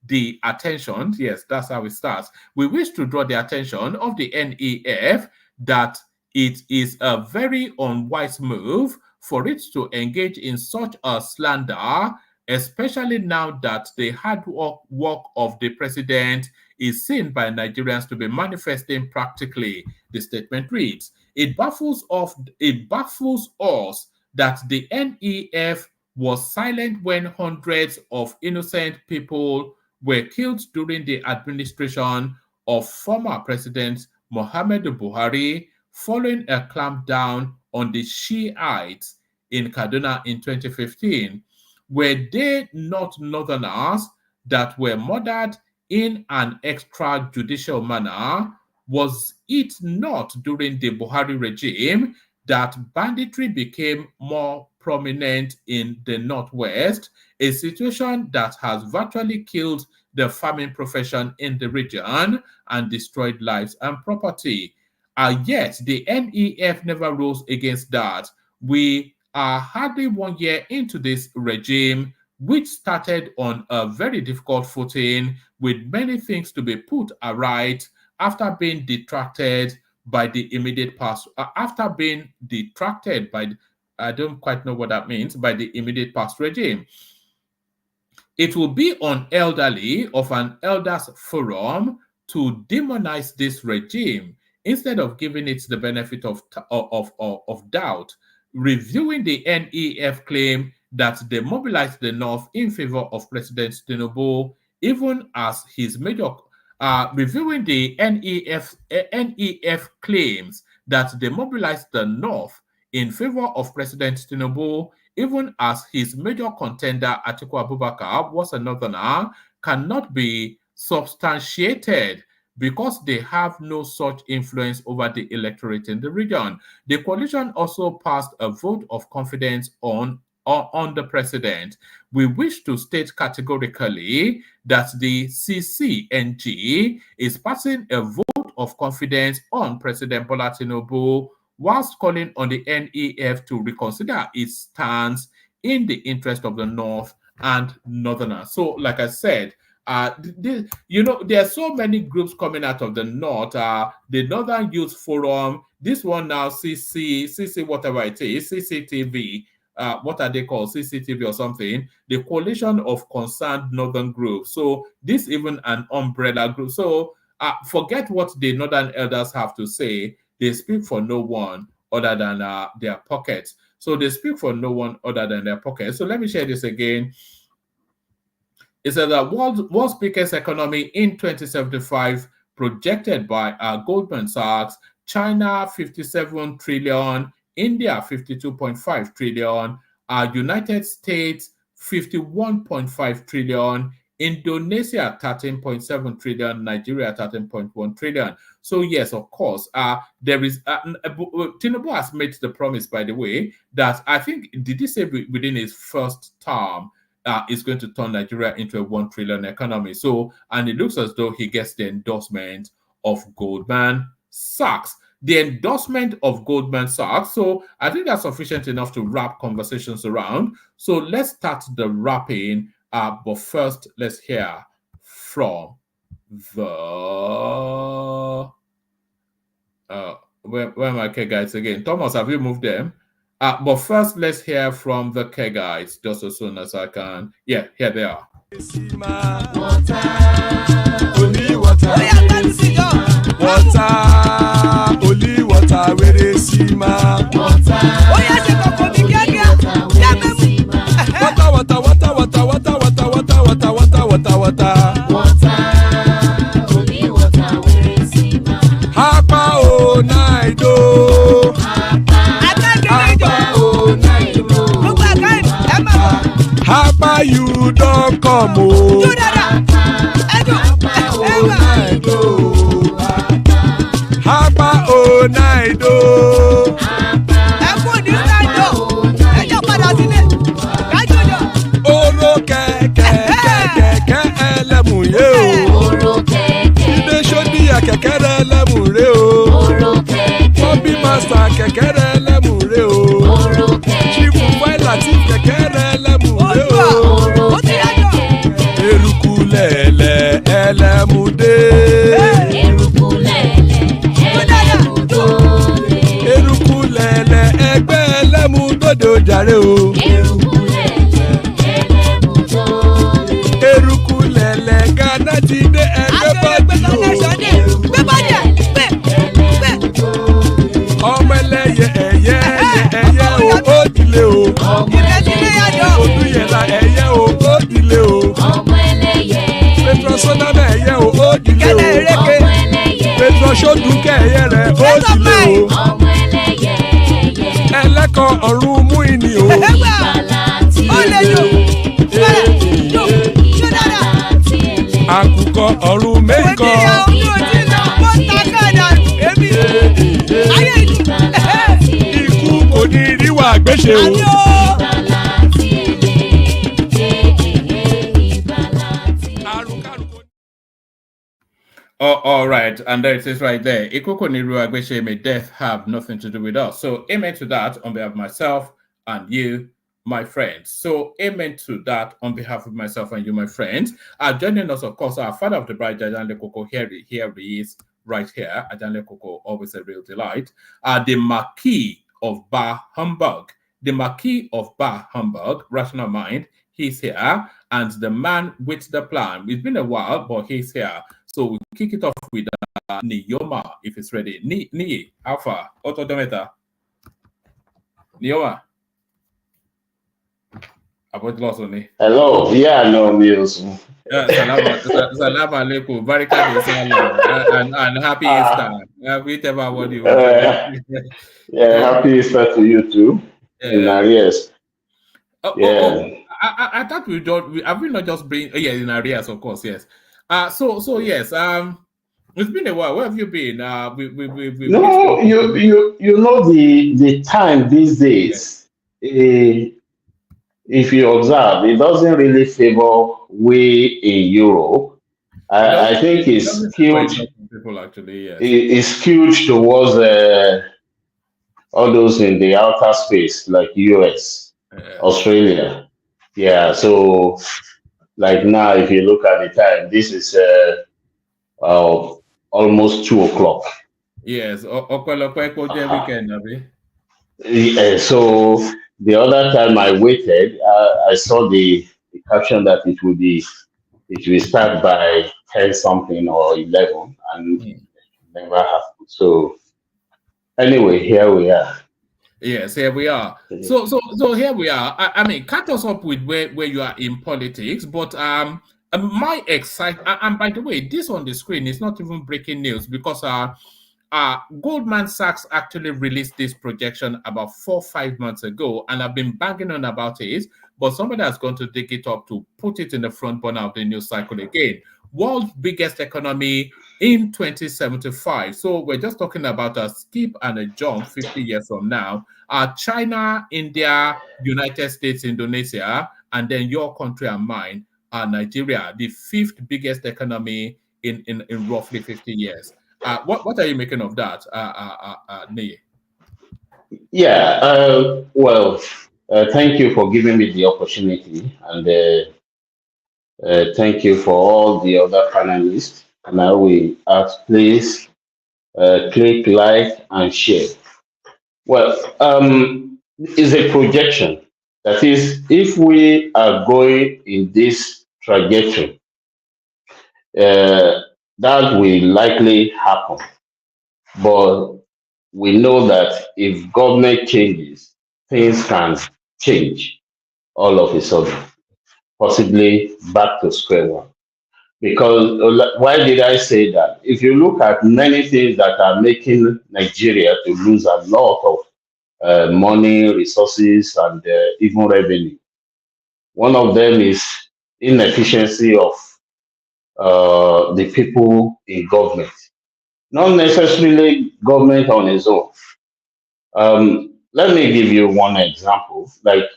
Speaker 5: the attention, yes, that's how it starts. We wish to draw the attention of the NEF that it is a very unwise move for it to engage in such a slander, especially now that the hard work of the president is seen by Nigerians to be manifesting practically. The statement reads, it baffles us that the NEF was silent when hundreds of innocent people were killed during the administration of former President Muhammadu Buhari following a clampdown on the Shiites in Kaduna in 2015. Were they not Northerners that were murdered in an extrajudicial manner? Was it not during the Buhari regime that banditry became more prominent in the Northwest, a situation that has virtually killed the farming profession in the region and destroyed lives and property? Yet the NEF never rose against that. We are hardly 1 year into this regime, which started on a very difficult footing with many things to be put aright after being detracted by the immediate past. After being detracted by, I don't quite know what that means, by the immediate past regime. It will be on elderly of an elders forum to demonize this regime instead of giving it the benefit of doubt, reviewing the NEF claim that they mobilized the North in favor of President Tinubu, even as his major, reviewing the NEF claims that they mobilized the North in favor of President Tinubu, even as his major contender, Atiku Abubakar, was a Northerner, cannot be substantiated because they have no such influence over the electorate in the region. The coalition also passed a vote of confidence on the president. We wish to state categorically that the CCNG is passing a vote of confidence on President Bola Tinubu, whilst calling on the NEF to reconsider its stance in the interest of the North and Northerners. So, like I said, there are so many groups coming out of the North. The Northern Youth Forum, this one now, CC, whatever it is, CCTV, what are they called? CCTV or something? The Coalition of Concerned Northern Groups. So, this even an umbrella group. So, forget what the Northern elders have to say. They speak for no one other than their pockets. So, they speak for no one other than their pockets. So, let me share this again. It says that world's biggest economy in 2075 projected by Goldman Sachs, China 57 trillion, India 52.5 trillion, United States 51.5 trillion, Indonesia 13.7 trillion, Nigeria 13.1 trillion. So yes, of course, there is Tinubu has made the promise, by the way, that I think, did he say within his first term, is going to turn Nigeria into a 1 trillion economy. So, and it looks as though he gets the endorsement of Goldman Sachs. The endorsement of Goldman Sachs. So, I think that's sufficient enough to wrap conversations around. So, let's start the wrapping. But first, let's hear from the... where are my K guys again? Thomas, have you moved them? But first, let's hear from the K guys just as soon as I can. Yeah, here they are.
Speaker 3: Water, only water, only water, where they see ma. Water, only water, where they see ma. Hapa o naido. Hapa you don't come o. Hapa o naido. Oro kẹ̀kẹ́ ẹlẹ́mù yé o. Ilé sọ́dí kẹ̀kẹ́ ẹlẹ́mù rẹ o. Bobby Master kẹ̀kẹ́ ẹlẹ́mù rẹ o. Chief Pilot kẹ̀kẹ́ ẹlẹ́mù rẹ o. Eruku lẹ̀lẹ̀ ẹlẹ́mùdé. Eruku lẹ̀lẹ̀ ẹgbẹ́ ẹlẹ́mùdóde ojàre o. Eruku lẹ̀lẹ̀ Ghana ti dé ẹgbẹ́ bọ́dì o. Ọmọ ẹlẹ́yẹ ẹ̀yẹ o ó dilé o. Odúyẹ̀lá ẹ̀yẹ o ó dilé o. ṣódùkẹ́ ẹ̀yẹ rẹ̀ ó sì lé o.
Speaker 1: ọmọ ẹlẹ́yẹ ẹyẹ.
Speaker 3: ẹlẹ́kọ̀ ọ̀run mú ìní o.
Speaker 1: ìgbàlà tí
Speaker 8: lè yọ.
Speaker 3: àkùkọ ọ̀run méjìkọ. ikú kò ní ríwà gbéṣe o.
Speaker 5: Oh, all right, and there it is right there. Ikoko Niru Agbeshe, may death have nothing to do with us. So amen to that on behalf of myself and you, my friends. So amen to that on behalf of myself and you, my friends. Joining us, of course, our father of the bride, Ajanle Koko. Here he is, right here. Ajanle Koko, always a real delight. The Marquis of Bar Humbug. The Marquis of Bar Humbug, Rational Mind, he's here. And the man with the plan. It's been a while, but he's here. So we'll kick it off with Nioma, if it's ready. Ni, Alpha, Autodometa. Nioma. About lost on me.
Speaker 9: Hello, yeah, no news.
Speaker 5: Salam alaikum. Barika and happy Easter. Whichever one you want.
Speaker 9: Yeah, happy Easter to you too. In Areas.
Speaker 5: I thought have we not just been in Areas, of course, yes. So yes, it's been a while. Where have you been?
Speaker 9: No, you know the time these days. If you observe, it doesn't really favor we in Europe. I think it's skewed.
Speaker 5: People actually, yes.
Speaker 9: It's skewed towards all those in the outer space, like US, Australia. Yeah, so. Like now, if you look at the time, this is almost 2 o'clock.
Speaker 5: Yes, weekend,
Speaker 9: so the other time I waited, I saw the caption that it will start by 10 something or 11, and it never happened. So anyway, here we are.
Speaker 5: Yes, here we are. So here we are. I mean, catch us up with where you are in politics. But my excitement, and by the way, this on the screen is not even breaking news because Goldman Sachs actually released this projection about 4 or 5 months ago, and I've been banging on about it. But somebody has gone to dig it up to put it in the front burner of the news cycle again. World's biggest economy in 2075. So we're just talking about a skip and a jump 50 years from now. China, India, United States, Indonesia, and then your country and mine, Nigeria, the 5th biggest economy in roughly 50 years. What are you making of that, Neye?
Speaker 9: Yeah, well, thank you for giving me the opportunity, and thank you for all the other panelists. And I will ask, please click like and share. Well, it's a projection. That is, if we are going in this trajectory, that will likely happen. But we know that if government changes, things can change all of a sudden, possibly back to square one. Because why did I say that? If you look at many things that are making Nigeria to lose a lot of money, resources, and even revenue, one of them is inefficiency of the people in government, not necessarily government on its own. Let me give you one example. Like,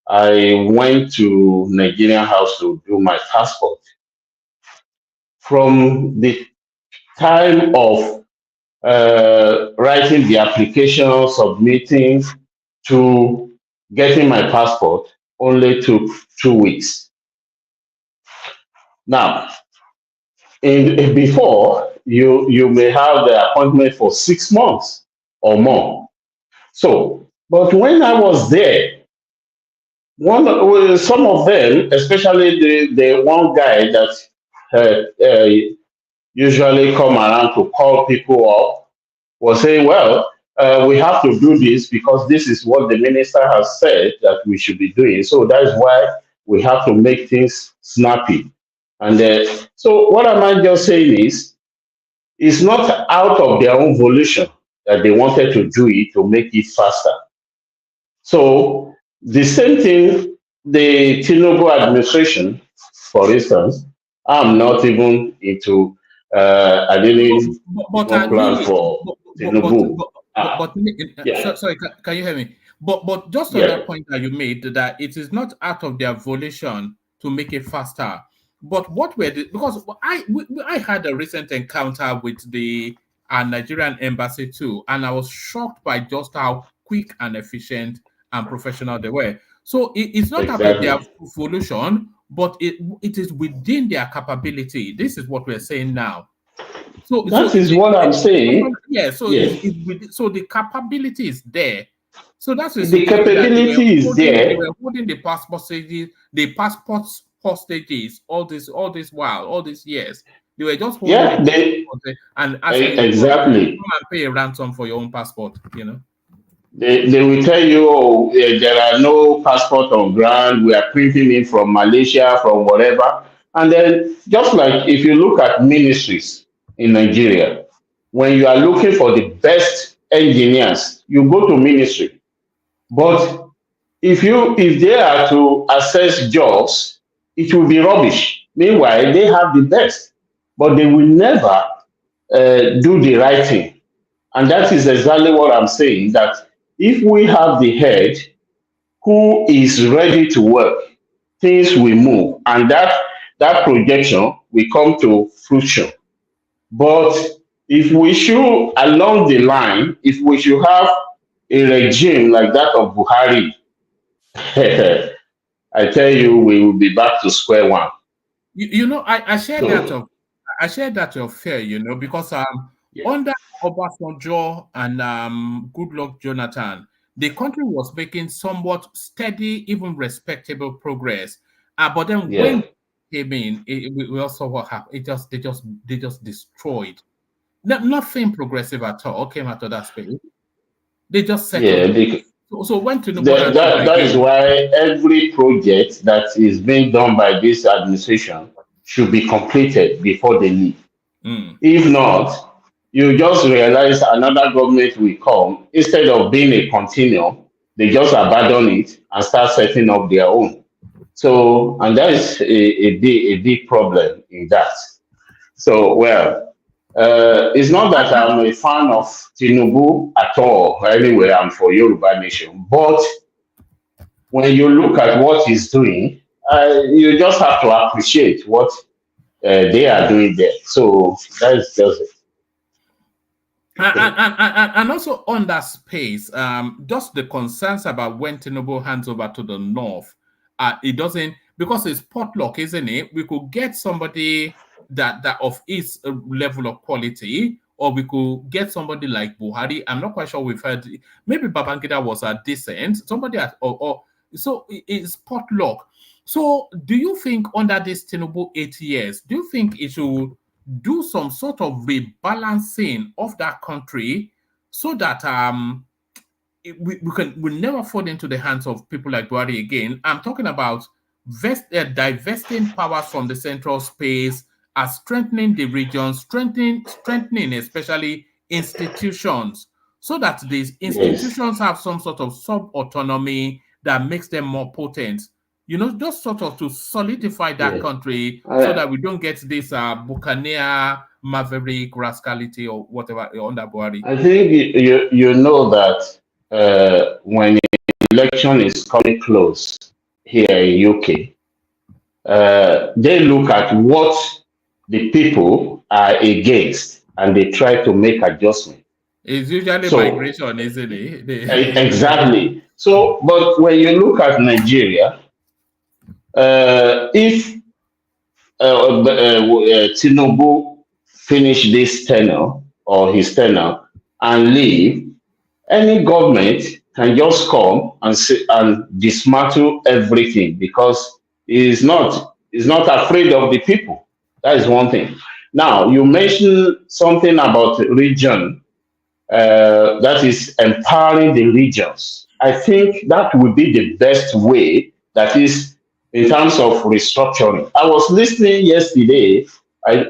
Speaker 9: I went to Nigerian House to do my passport. From the time of writing the application, submitting, to getting my passport, only took 2 weeks. Now, before, you may have the appointment for 6 months or more. So, but when I was there, some of them, especially the one guy that usually come around to call people up, was saying, well, we have to do this because this is what the minister has said that we should be doing. So that's why we have to make things snappy. And so what am I just saying is, It's not out of their own volition that they wanted to do it to make it faster. So the same thing, the Tinubu administration, for instance, I'm not even into, I didn't
Speaker 5: But
Speaker 9: even plan for Tinubu. Yeah,
Speaker 5: sorry, can you hear me? But just on
Speaker 9: yeah,
Speaker 5: that point that you made, that it is not out of their volition to make it faster. But what were the, because I had a recent encounter with the Nigerian embassy too, and I was shocked by just how quick and efficient and professional they were. So it's not out of their
Speaker 9: exactly.
Speaker 5: volition, but it is within their capability. This is what we're saying now. So
Speaker 9: That is what I'm saying.
Speaker 5: yeah. So
Speaker 9: Yes,
Speaker 5: so the capability is there. So that is
Speaker 9: the
Speaker 5: why that
Speaker 9: capability is
Speaker 5: they
Speaker 9: there.
Speaker 5: were holding the passports hostages all this while, all these years. They were just holding
Speaker 9: Yeah,
Speaker 5: the passport and asking you to come
Speaker 9: exactly.
Speaker 5: and pay a ransom for your own passport.
Speaker 9: They will tell you, oh, there are no passport on ground. We are printing it from Malaysia, from whatever. And then, just like if you look at ministries in Nigeria, when you are looking for the best engineers, you go to ministry. But if they are to assess jobs, it will be rubbish. Meanwhile, they have the best, but they will never do the right thing. And that is exactly what I'm saying, that if we have the head who is ready to work, things will move, and that projection will come to fruition. But if we should, along the line, if we should have a regime like that of Buhari, I tell you, we will be back to square one.
Speaker 5: I shared that
Speaker 9: So,
Speaker 5: of fear, because
Speaker 9: yeah,
Speaker 5: under Obasanjo and Goodluck Jonathan, the country was making somewhat steady, even respectable progress. But then when
Speaker 9: yeah,
Speaker 5: they came in, we also what happened. They just destroyed. Nothing progressive at all came out of that space. They just settled
Speaker 9: yeah.
Speaker 5: it. So when Tinubu
Speaker 9: That,
Speaker 5: hands over
Speaker 9: that is
Speaker 5: again,
Speaker 9: why every project that is being done by this administration should be completed before they leave. If not, you just realize another government will come. Instead of being a continuum, they just abandon it and start setting up their own. So, and that is a big problem in that. So, well, it's not that I'm a fan of Tinubu at all. Anyway, I'm for Yoruba Nation. But when you look at what he's doing, you just have to appreciate what they are doing there. So that's just it.
Speaker 5: and also on that space, just the concerns about when Tinubu hands over to the north, it doesn't, because it's potluck, isn't it? We could get somebody that of his level of quality, or we could get somebody like Buhari. I'm not quite sure we've heard. Maybe Babangida was a decent somebody or so it's potluck. So, do you think under this Tinubu 8 years, do you think it should do some sort of rebalancing of that country so that we never fall into the hands of people like Buhari again? I'm talking about divesting powers from the central space, strengthening the region, strengthening especially institutions, so that these
Speaker 9: Yes.
Speaker 5: institutions have some sort of sub-autonomy that makes them more potent. Just sort of to solidify that
Speaker 9: Yeah.
Speaker 5: country so that we don't get this buccaneer, maverick, rascality, or whatever under Buhari.
Speaker 9: I think you know that when election is coming close here in UK, they look at what the people are against and they try to make adjustments.
Speaker 5: It's usually
Speaker 9: So
Speaker 5: migration, isn't it?
Speaker 9: exactly. So, but when you look at Nigeria, if Tinubu finish this tenure or his tenure and leave, any government can just come and dismantle everything because he's not afraid of the people. That is one thing. Now you mentioned something about region, that is empowering the regions. I think that would be the best way. That is in terms of restructuring. I was listening yesterday.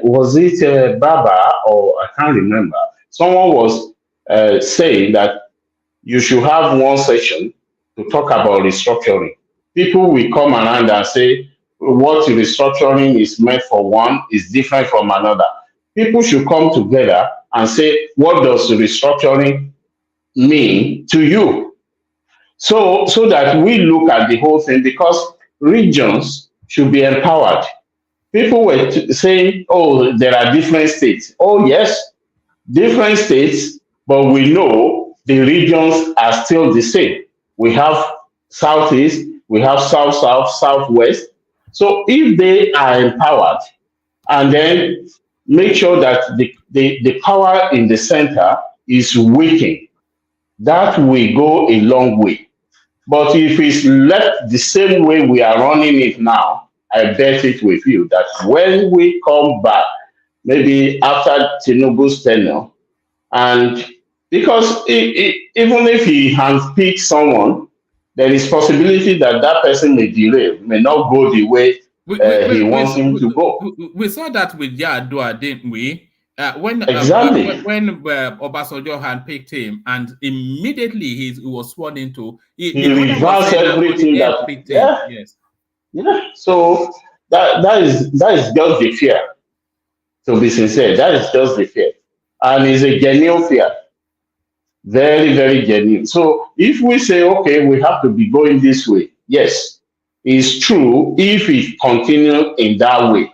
Speaker 9: Was it Baba or I can't remember. Someone was saying that you should have one session to talk about restructuring. People will come around and say what restructuring is meant for one is different from another. People should come together and say, what does restructuring mean to you? So that we look at the whole thing, because regions should be empowered. People were saying, oh, there are different states. Oh, yes, different states, but we know the regions are still the same. We have southeast, we have south, southwest. So if they are empowered and then make sure that the power in the center is weakened, that will go a long way. But if it's left the same way we are running it now, I bet it with you that when we come back, maybe after Tinubu's tenure, and because even if he handpicks someone, there is possibility that that person may derail, may not go the way he wants him to go.
Speaker 5: We saw that with Yadua, didn't we?
Speaker 9: Exactly.
Speaker 5: When Obasanjo had picked him, and immediately he was sworn into,
Speaker 9: he reversed everything that picked him.
Speaker 5: Yes.
Speaker 9: Yeah. So that is just the fear. To be sincere, that is just the fear, and it's a genuine fear, very very genuine. So if we say okay, we have to be going this way, yes, it's true. If it continues in that way,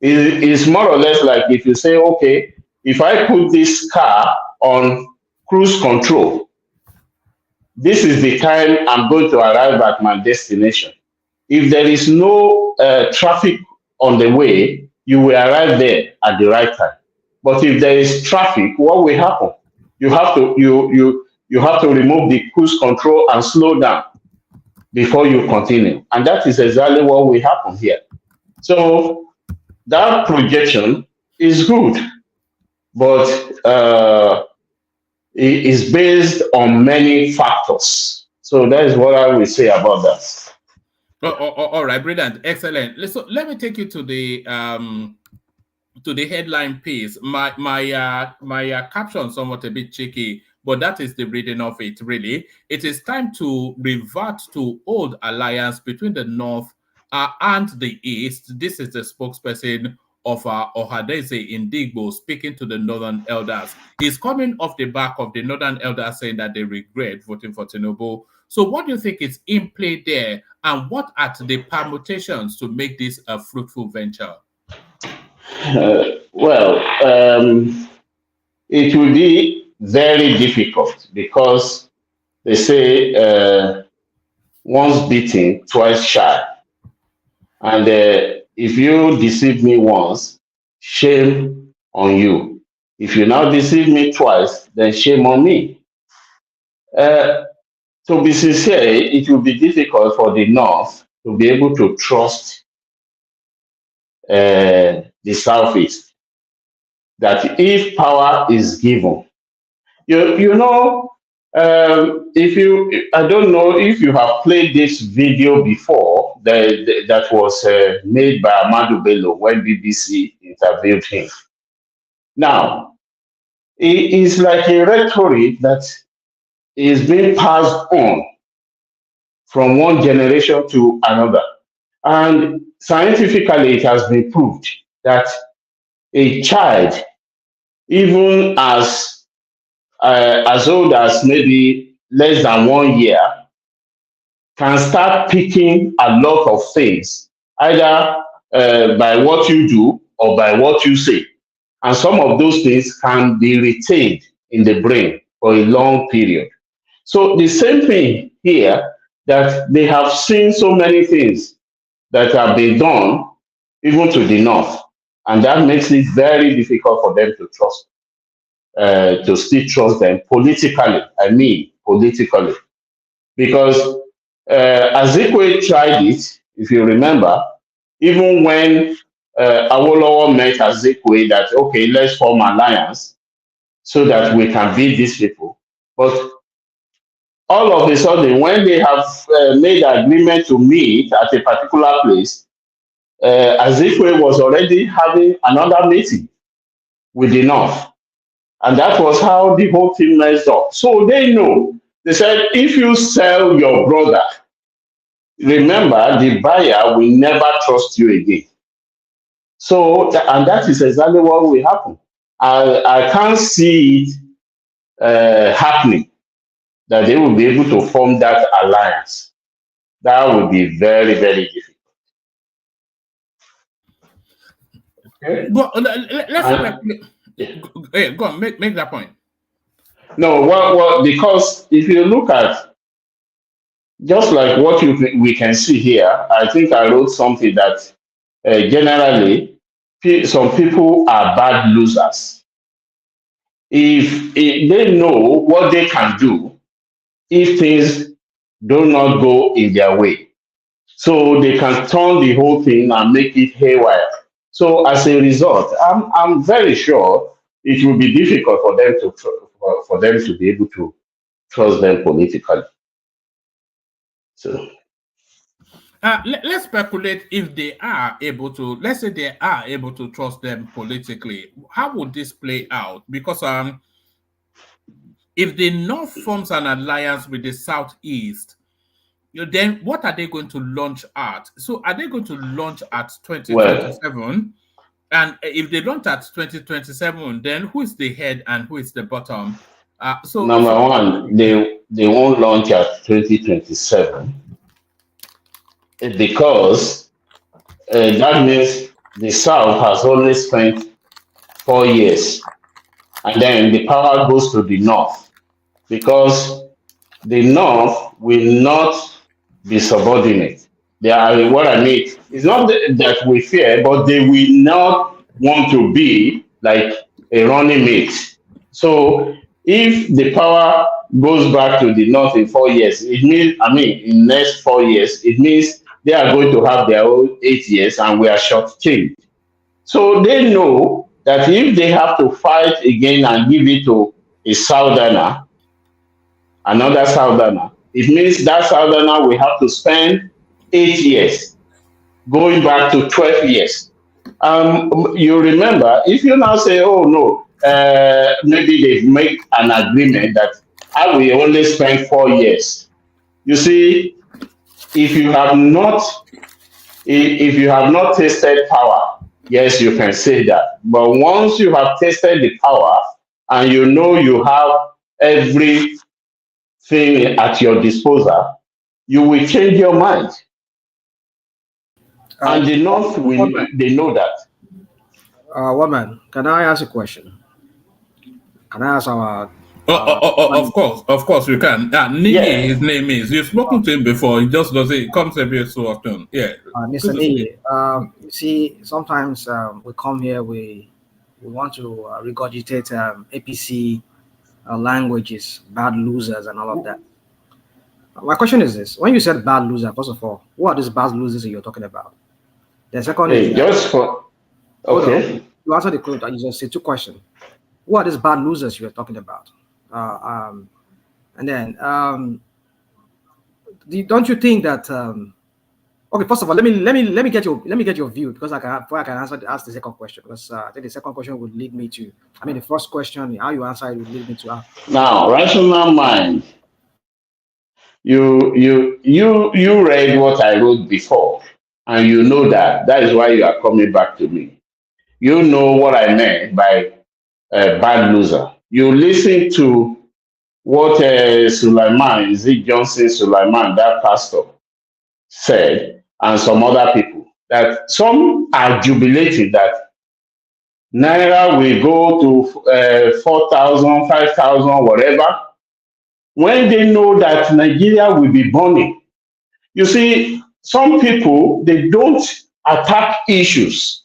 Speaker 9: it's more or less like if you say, okay, if I put this car on cruise control, this is the time I'm going to arrive at my destination. If there is no traffic on the way, you will arrive there at the right time. But if there is traffic, what will happen? You have to you have to remove the cruise control and slow down before you continue. And that is exactly what will happen here. So that projection is good, but it is based on many factors. So that is what I will say about that.
Speaker 5: All right, brilliant, excellent. So let me take you to the headline piece. My caption somewhat a bit cheeky, but that is the reading of it. Really, it is time to revert to old alliance between the North and the East. This is the spokesperson of Ohanaeze in Digbo speaking to the Northern Elders. He's coming off the back of the Northern Elders saying that they regret voting for Tinubu. So what do you think is in play there, and what are the permutations to make this a fruitful venture?
Speaker 9: It will be very difficult because they say once beaten, twice shy. And if you deceive me once, shame on you. If you now deceive me twice, then shame on me. To be sincere, it will be difficult for the North to be able to trust the Southeast. That if power is given, I don't know if you have played this video before that was made by Amadou Bello when BBC interviewed him. Now, it is like a rhetoric that is being passed on from one generation to another. And scientifically, it has been proved that a child, even as old as maybe less than 1 year, can start picking a lot of things, either by what you do or by what you say. And some of those things can be retained in the brain for a long period. So the same thing here, that they have seen so many things that have been done, even to the North. And that makes it very difficult for them to trust, to still trust them politically. I mean, politically. Because Azikwe tried it, if you remember, even when Awolowo met Azikwe that, okay, let's form alliance so that we can beat these people. But all of a sudden, when they have made agreement to meet at a particular place, Azikwe was already having another meeting with the North. And that was how the whole thing messed up. So they know. They said, if you sell your brother, remember the buyer will never trust you again. So, and that is exactly what will happen. I can't see it happening, that they will be able to form that alliance. That would be very, very difficult. Okay.
Speaker 5: But let's
Speaker 9: And, yeah.
Speaker 5: go on, make that point.
Speaker 9: No, well, because if you look at just like what we can see here, I think I wrote something that generally some people are bad losers. If they know what they can do if things do not go in their way, so they can turn the whole thing and make it haywire. So as a result, I'm very sure it will be difficult for them to be able to trust them politically. So
Speaker 5: Let's speculate if they are able to. Let's say they are able to trust them politically. How would this play out? Because if the North forms an alliance with the Southeast, then what are they going to launch at? So are they going to launch at
Speaker 9: well,
Speaker 5: 2027? And if they launch at 2027, then who is the head and who is the bottom?
Speaker 9: number one, they won't launch at 2027 because that means the South has only spent 4 years, and then the power goes to the North because the North will not be subordinate. They are what I mean. It's not that we fear, but they will not want to be like a running mate. So if the power goes back to the North in 4 years, it means, in next 4 years, it means they are going to have their own 8 years and we are short-changed. So they know that if they have to fight again and give it to a Southerner, another Southerner, it means that Southerner will have to spend 8 years, going back to 12 years. You remember, if you now say, oh no, maybe they've made an agreement that I will only spend 4 years. You see, if you have not tasted power, yes, you can say that. But once you have tasted the power and you know you have everything at your disposal, you will change your mind. And the North they know that.
Speaker 8: Woman, can I ask a question? Can I ask our
Speaker 5: of course you can. Nini,
Speaker 9: Yeah.
Speaker 5: his name is. You've spoken to him before. He just does it. He comes every so often. Yeah.
Speaker 8: Mr. Nini, you see, sometimes we come here, we want to regurgitate APC languages, bad losers, and all of that. My question is this: when you said bad loser, first of all, what are these bad losers that you're talking about? The second is
Speaker 9: Just for okay.
Speaker 8: You answer the question. You just say two questions. What are these bad losers you're talking about? And then, don't you think that? Okay, first of all, let me get your view because before I can ask the second question, because I think the second question would lead me to. The first question, how you answer it, would lead me to.
Speaker 9: Now, rational mind. You read what I wrote before, and you know that. That is why you are coming back to me. You know what I meant by bad loser. You listen to what Sulaiman, Sulaiman, that pastor, said, and some other people, that some are jubilating that Naira will go to 4,000, 5,000, whatever, when they know that Nigeria will be burning. You see, some people, they don't attack issues.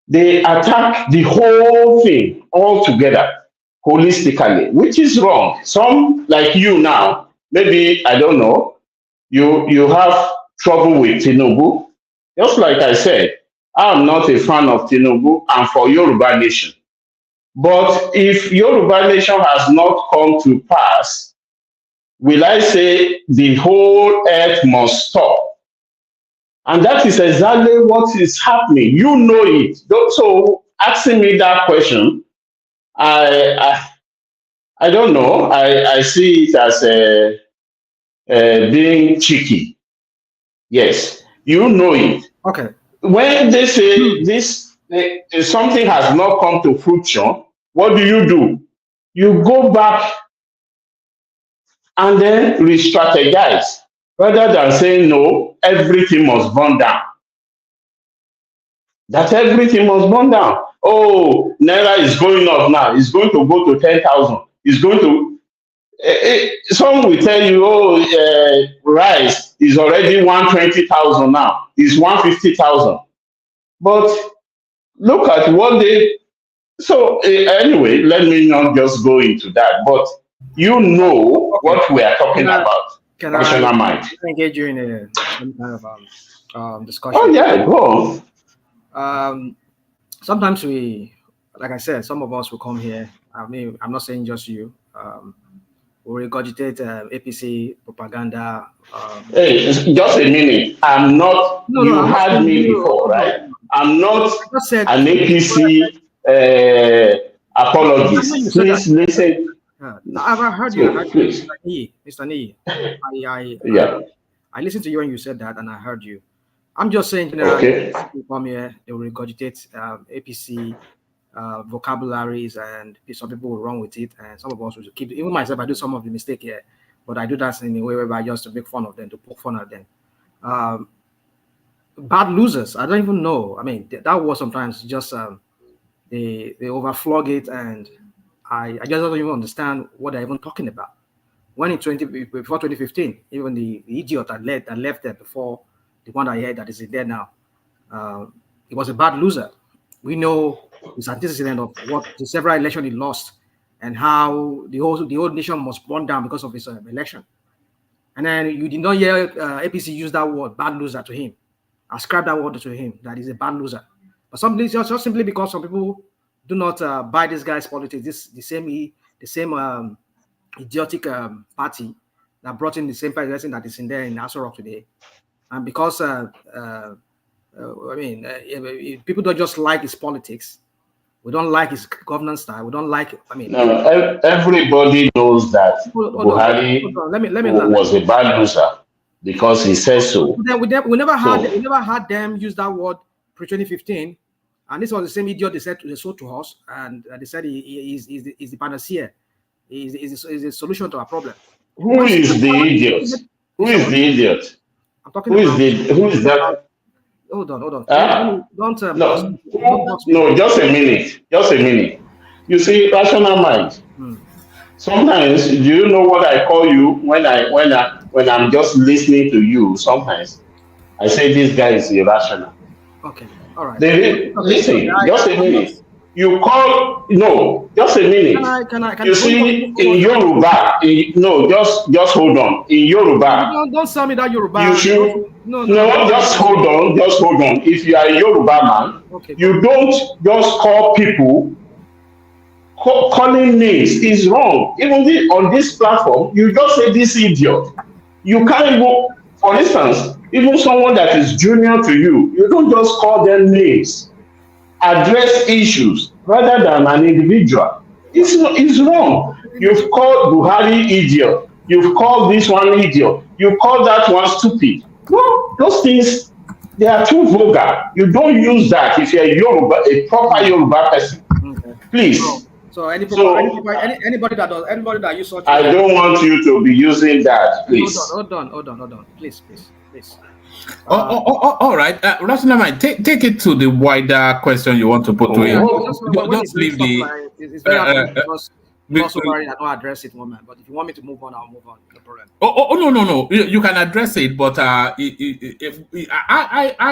Speaker 9: They attack the whole thing altogether, holistically, which is wrong. Some, like you now, maybe, I don't know, you have trouble with Tinubu. Just like I said, I'm not a fan of Tinubu and for Yoruba Nation. But if Yoruba Nation has not come to pass, will I say the whole earth must stop? And that is exactly what is happening. You know it. So asking me that question, I I don't know. I see it as being cheeky. Yes, you know it.
Speaker 8: Okay.
Speaker 9: When they say this, something has not come to fruition, what do? You go back and then re-strategize rather than saying no, everything must burn down. That everything must burn down. Oh, Naira is going up now. It's going to go to 10,000. It's going to. Some will tell you, oh, rice is already 120,000 now. It's 150,000. But look at what they. So anyway, let me not just go into that. But you know what we are talking about.
Speaker 8: Can
Speaker 9: Rational mind.
Speaker 8: I engage you in some kind of discussion?
Speaker 9: Oh yeah, go
Speaker 8: on. Sometimes we, like I said, some of us will come here. I mean, I'm not saying just you. We regurgitate APC propaganda.
Speaker 9: Hey, just a minute. I'm not. You had me before, right? I'm not an APC apologist. Please listen.
Speaker 8: I've heard you.
Speaker 9: Please.
Speaker 8: Mr. Nee,
Speaker 9: Yeah.
Speaker 8: I listened to you when you said that, and I heard you. I'm just saying, generally, people come here, they will regurgitate APC vocabularies, and some people will run with it, and some of us will keep. Even myself, I do some of the mistake here, but I do that in a way whereby just to make fun of them, to poke fun at them. Bad losers. I don't even know. I mean, that was sometimes just they overflog it, and I just don't even understand what they're even talking about. When before 2015, even the idiot that left there before the one I heard that is there now, it was a bad loser. We know it's antecedent of what the several elections he lost, and how the whole nation must burn down because of his election. And then you did not hear APC use that word "bad loser" to him, ascribe that word to him, that he's a bad loser. But just simply because some people do not buy this guy's politics, the same idiotic party that brought in the same person that is in there in Aso Rock today, and because people don't just like his politics. We don't like his governance style. We don't like.
Speaker 9: No, everybody knows that Buhari was a bad loser because he says so.
Speaker 8: We never had them use that word pre-2015, and this was the same idiot they sold to us, and they said he is the panacea. Is the solution to our problem.
Speaker 9: Who is the idiot? Who is the idiot?
Speaker 8: I'm talking about.
Speaker 9: Who is that?
Speaker 8: Hold on.
Speaker 9: No, just a minute. You see, rational mind. Sometimes, do you know what I call you when I'm just listening to you? Sometimes I say this guy is irrational.
Speaker 8: Okay, all right.
Speaker 9: Listen, just a minute. You call just a minute.
Speaker 8: Can I
Speaker 9: you see, in Yoruba, just hold on. In Yoruba,
Speaker 8: don't tell me that Yoruba.
Speaker 9: You should just hold on. If you are a Yoruba man, you don't just call people. Calling names is wrong. Even on this platform, you just say this idiot. You can't even, for instance, even someone that is junior to you, you don't just call them names. Address issues rather than an individual. It's wrong. You've called Buhari idiot. You've called this one idiot. You call that one stupid. No, those things, they are too vulgar. You don't use that if you're a proper Yoruba person. Please.
Speaker 8: So anybody that you saw.
Speaker 9: I don't want you to be using that, please.
Speaker 8: Hold on. Please.
Speaker 5: All right. Rational mind, take it to the wider question you want to put to him. Don't leave the.
Speaker 8: It's very because I don't address it, woman. But if you want me to move on, I'll move on. No problem.
Speaker 5: No. You can address it, but I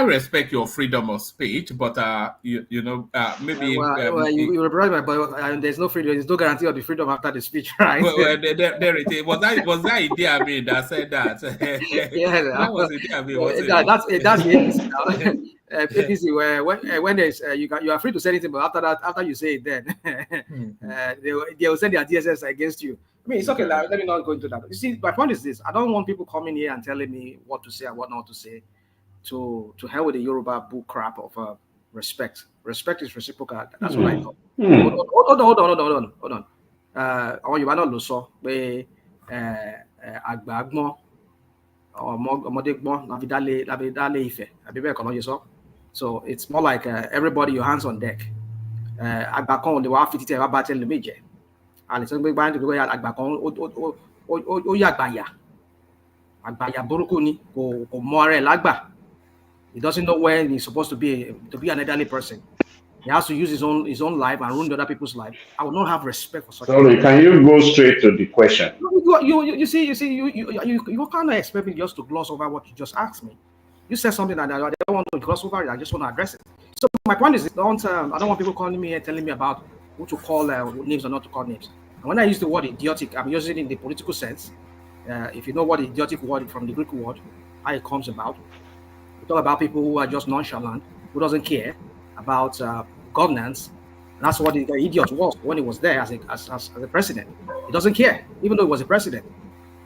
Speaker 5: respect your freedom of speech. But maybe
Speaker 8: you represent my boy. There's no freedom. There's no guarantee of the freedom after the speech, right?
Speaker 5: Well, there it is. Was that Idi Amin that said that?
Speaker 8: Yeah,
Speaker 5: that was Idi Amin.
Speaker 8: That's the APC now. APC where when there's you are free to say anything, but after you say it, then they will send their DSS against you. I mean, it's okay. Let me not go into that. You see, my point is this: I don't want people coming here and telling me what to say and what not to say. to hell with the Yoruba bull crap of respect. Respect is reciprocal. That's what I thought. Hold on. Àwọn Yorùbá náà ló sọ pé àgbà gbọ́n ọmọdé gbọ́n láfi dálé Ifẹ̀ àbí bẹ́ẹ̀ kọ́ ló yẹ sọ. So it's more like everybody your hands on deck. Àgbà kan ò lè wá fi títẹ̀ wá bá tẹ́lẹ̀ méje. Àlè sọ pé báyìí tó gbé àgbà kan ó yà àgbàyà. Àgbàyà burúkú ni kò mọ ara ẹ̀ lágbà. He doesn't know when he's supposed to be an elderly person. He has to use his own life and ruin other people's life. I would not have respect for such.
Speaker 9: Sorry, can you go straight to the question?
Speaker 8: You see, you kind of expect me just to gloss over what you just asked me. You said something that I don't want to gloss over it. I just want to address it. So my point is, I don't want people calling me and telling me about who to call names or not to call names. And when I use the word idiotic, I'm using it in the political sense. If you know what idiotic word from the Greek word, how it comes about. We talk about people who are just nonchalant, who doesn't care about governance. And that's what the idiot was when he was there as a president. He doesn't care, even though he was a president.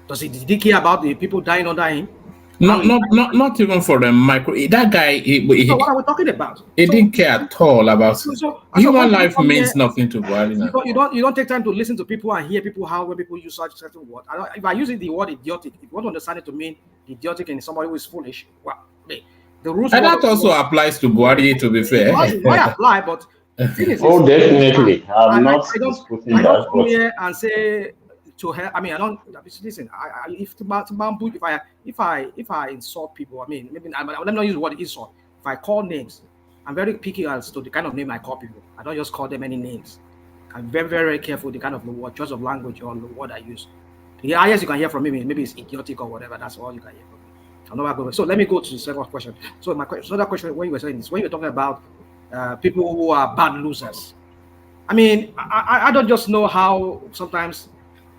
Speaker 8: Did he care about the people dying under him?
Speaker 5: Not even for the micro. That guy.
Speaker 8: So what are we talking about?
Speaker 5: He didn't care at all about human life means nothing to Buhari now.
Speaker 8: You don't take time to listen to people and hear people when people use such certain word. If I use the word idiotic, if you want to understand it to mean idiotic and somebody who is foolish, well, the rules.
Speaker 5: And that also applies to Buhari, to be fair.
Speaker 8: It might apply, but the thing is,
Speaker 9: definitely. I don't
Speaker 8: come here and say to her. I mean, I don't listen. If I insult people, I mean, maybe let me not use the word insult. If I call names, I'm very picky as to the kind of name I call people. I don't just call them any names. I'm very, very careful the kind of choice of language or the word I use. The highest you can hear from me, maybe it's idiotic or whatever. That's all you can hear from me. I'm not going. So let me go to the second question. So my other question, when you were saying this, when you were talking about people who are bad losers, I mean, I don't just know how sometimes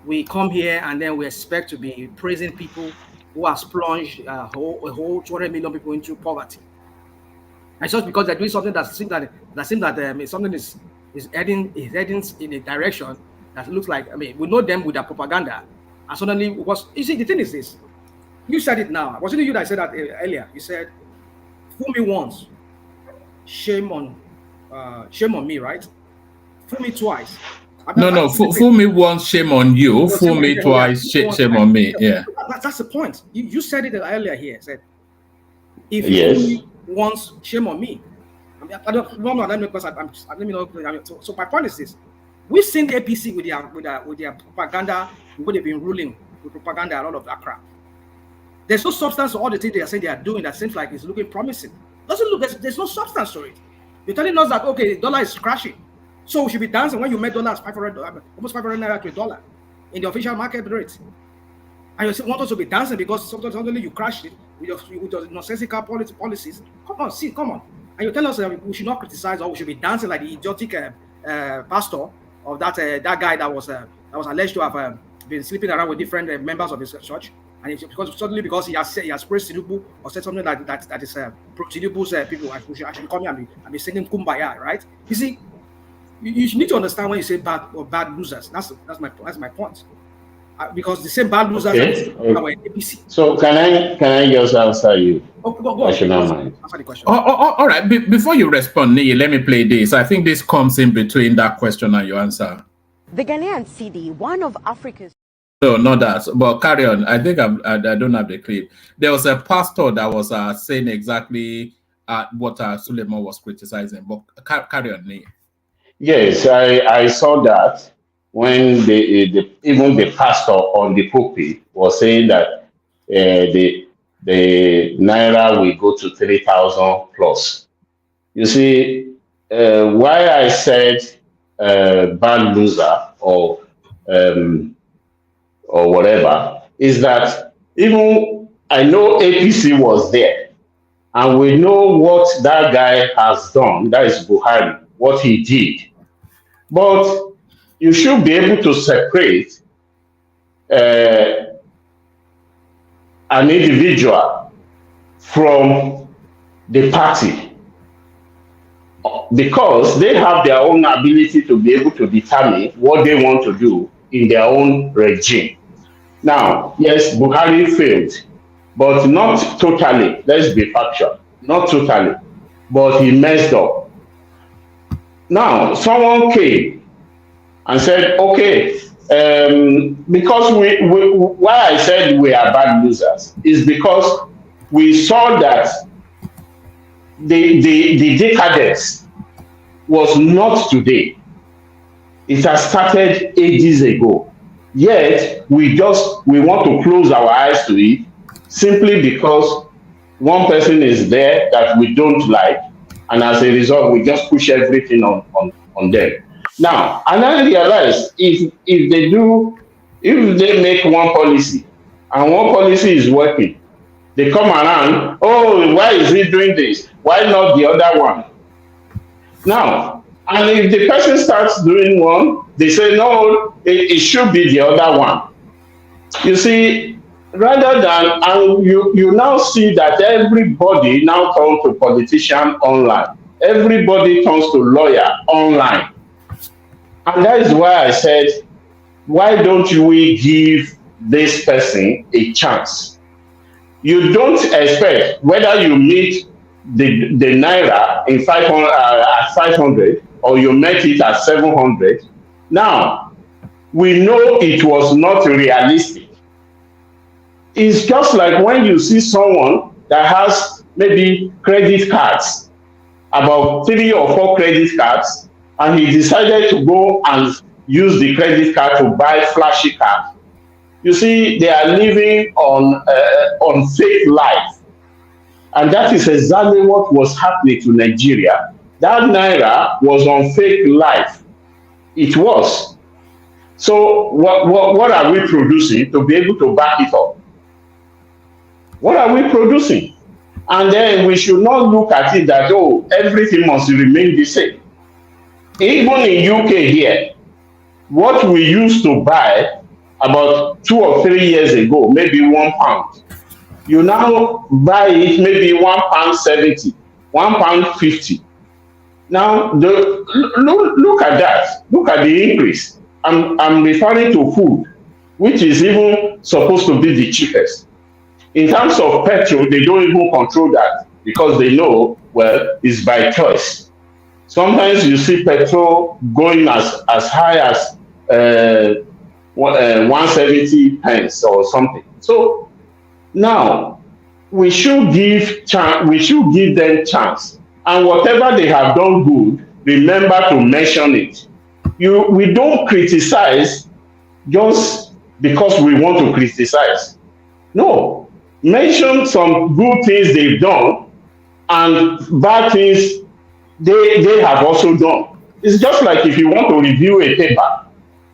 Speaker 8: we come here and then we expect to be praising people who have plunged a whole 200 million people into poverty. And just because they're doing something that seems that something is heading in a direction that looks like, I mean, we know them with their propaganda, and suddenly you see, the thing is this. You said it now. Wasn't it you that said that earlier? You said, "Fool me once, shame on me," right? Fool me twice.
Speaker 5: No. Fool me once, shame on you. Fool me twice, shame on me. Yeah.
Speaker 8: That's the point. You said it earlier here. Said, if you fool me once, shame on me. I mean, I don't know. Let me know. So my point is this: we've seen the APC with their propaganda, where they've been ruling with propaganda and all of that crap. There's no substance to all the things they are saying they are doing that seems like it's looking promising. Doesn't look. There's no substance to it. You're telling us that okay, the dollar is crashing, so we should be dancing when you make dollars almost 500 naira to a dollar in the official market rate, and you want us to be dancing because suddenly you crashed it with your nonsensical policies. Come on, and you tell us that we should not criticize or we should be dancing like the idiotic pastor of that guy that was alleged to have been sleeping around with different members of his church. And it's because he has praised Tinubu or said something that is pro Tinubu's people. I should come here and be singing Kumbaya, right? You see, you need to understand when you say bad losers. That's my point. Because the same bad losers are APC.
Speaker 9: So can I just answer you?
Speaker 8: Go
Speaker 9: I should not mind.
Speaker 8: Answer the question.
Speaker 5: All right. Before you respond, Nii, let me play this. I think this comes in between that question and your answer.
Speaker 10: The Ghanaian cedi, one of Africa's.
Speaker 5: No, not that. But carry on. I think I don't have the clip. There was a pastor that was saying exactly what Suleiman was criticizing. But carry on, Nii.
Speaker 9: Yes, I saw that when even the pastor on the pulpit was saying that the naira will go to 3,000 plus. You see, why I said bad loser or whatever is that even I know APC was there, and we know what that guy has done. That is Buhari, what he did. But you should be able to separate an individual from the party because they have their own ability to be able to determine what they want to do in their own regime. Now, yes, Buhari failed. but not totally. Let's be factual. Not totally, but he messed up. Now, someone came and said, okay, because why I said we are bad losers is because we saw that the decadence was not today. It has started ages ago. Yet we want to close our eyes to it simply because one person is there that we don't like, and as a result, we just push everything on them. Now, and I realize if they make one policy and one policy is working, they come around, oh, why is he doing this? Why not the other one? Now, and if the person starts doing one, they say, no, it should be the other one. You see, rather than, and you now see that everybody now turns to politician online. Everybody turns to lawyer online. And that is why I said, why don't we give this person a chance? You don't expect whether you meet the naira in 500 at 500 or you met it at 700. Now, we know it was not realistic. It's just like when you see someone that has maybe credit cards, about 3 or 4 credit cards, and he decided to go and use the credit card to buy flashy cars. You see, they are living on fake life. And that is exactly what was happening to Nigeria. That naira was on fake life. It was. So what are we producing to be able to back it up? What are we producing? And then we should not look at it that, oh, everything must remain the same. Even in UK here, what we used to buy about 2 or 3 years ago, maybe £1, you now buy it maybe £1.70, £1.50. Now, look at that. Look at the increase. I'm referring to food, which is even supposed to be the cheapest. In terms of petrol, they don't even control that because they know, well, it's by choice. Sometimes you see petrol going as high as 170 pence or something. So now we should give them chance, and whatever they have done good, remember to mention it. We don't criticize just because we want to criticize. No, mention some good things they've done and bad things they have also done. It's just like if you want to review a paper,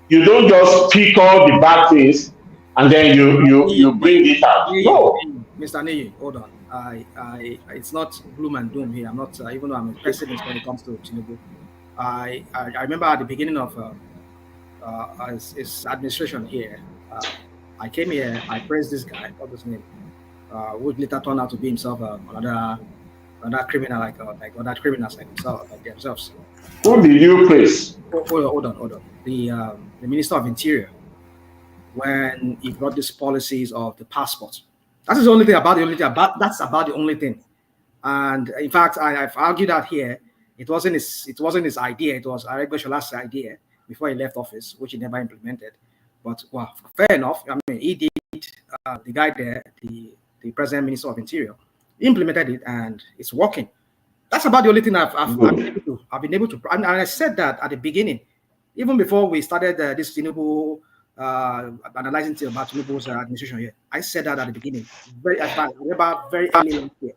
Speaker 9: you don't just pick all the bad things and then you bring it out. No.
Speaker 8: Mr. Neye, hold on. It's not gloom and doom here. I'm not, even though I'm a pessimist when it comes to Tinubu. I remember at the beginning of his administration here, I came here, I praised this guy, what was his name, who would later turn out to be himself another criminal like other criminals like himself, like themselves.
Speaker 9: Who did you praise?
Speaker 8: Hold on. The Minister of Interior, when he brought these policies of the passport. That is the only thing that's about the only thing. And in fact, I've argued that here, it wasn't his idea, it was Arewa's idea before he left office, which he never implemented. But well, fair enough. I mean, he did. The guy there, the President Minister of Interior, implemented it, and it's working. That's about the only thing I've been able to. And I said that at the beginning, even before we started this Tinubu analyzing about Tinubu's administration here. I said that at the beginning, very early last year.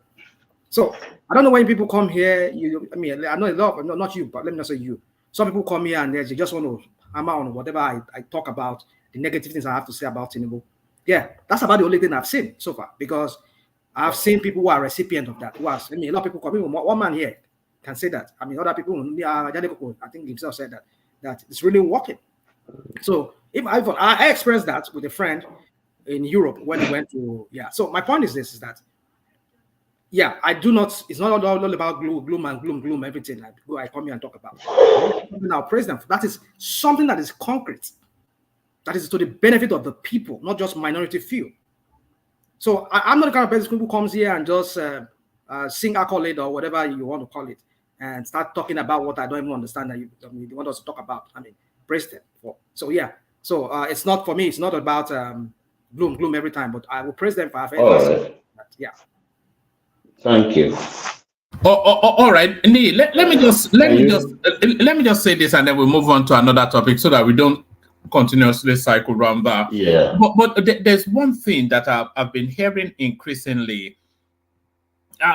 Speaker 8: So I don't know when people come here. I know a lot of, not you, but let me not say you. Some people come here and they just want to hammer on whatever I talk about, the negative things I have to say about Tinubu. Yeah, that's about the only thing I've seen so far, because I've seen people who are recipients of that. A lot of people come in. One man here can say that. Other people, I think himself said that it's really working. So if I experienced that with a friend in Europe when he went to, So my point is this: is that I do not. It's not all about gloom, everything I come here and talk about. I'll praise them. That is something that is concrete. That is to the benefit of the people, not just minority few. So I'm not the kind of person who comes here and just sing accolade or whatever you want to call it and start talking about what I don't even understand that you want us to talk about. I mean, praise them for. So yeah. So it's not for me. It's not about gloom every time, but I will praise them for having.
Speaker 9: All right.
Speaker 8: Yeah.
Speaker 9: Thank you.
Speaker 5: All right, Nee, let me just say this, and then we'll move on to another topic so that we don't continuously cycle around that.
Speaker 9: Yeah.
Speaker 5: But there's one thing that I've been hearing increasingly.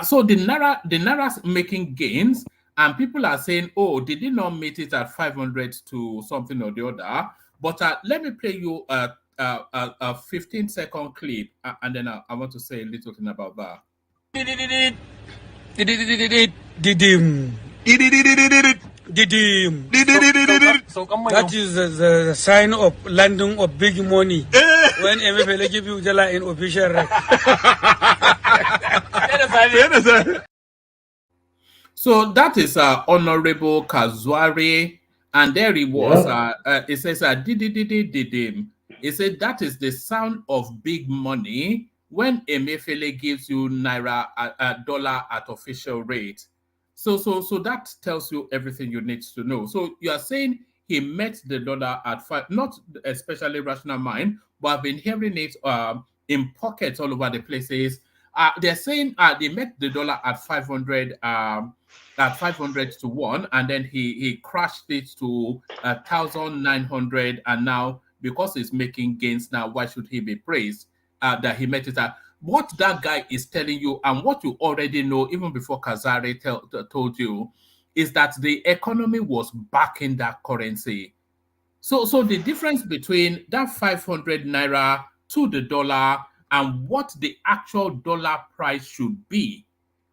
Speaker 5: So the Naira's making gains, and people are saying, "Oh, did they not meet it at 500 to something or the other?" But let me play you a 15-second clip, and then I want to say a little thing about that.
Speaker 11: That is the sign of landing of big money. When MFL give you Jala in official rank.
Speaker 5: So that is Honorable Kazuare, and there he was. It says It said that is the sound of big money when Emefiele gives you naira a dollar at official rate. So that tells you everything you need to know. So you are saying he met the dollar at 5, not especially Rational Mind, but I've been hearing it in pockets all over the places. They're saying they met the dollar at 500 to 1, and then he crashed it to 1,900, and now because he's making gains now, why should he be praised that he met it at? What that guy is telling you, and what you already know even before Kazare told you, is that the economy was backing that currency. So the difference between that 500 naira to the dollar and what the actual dollar price should be,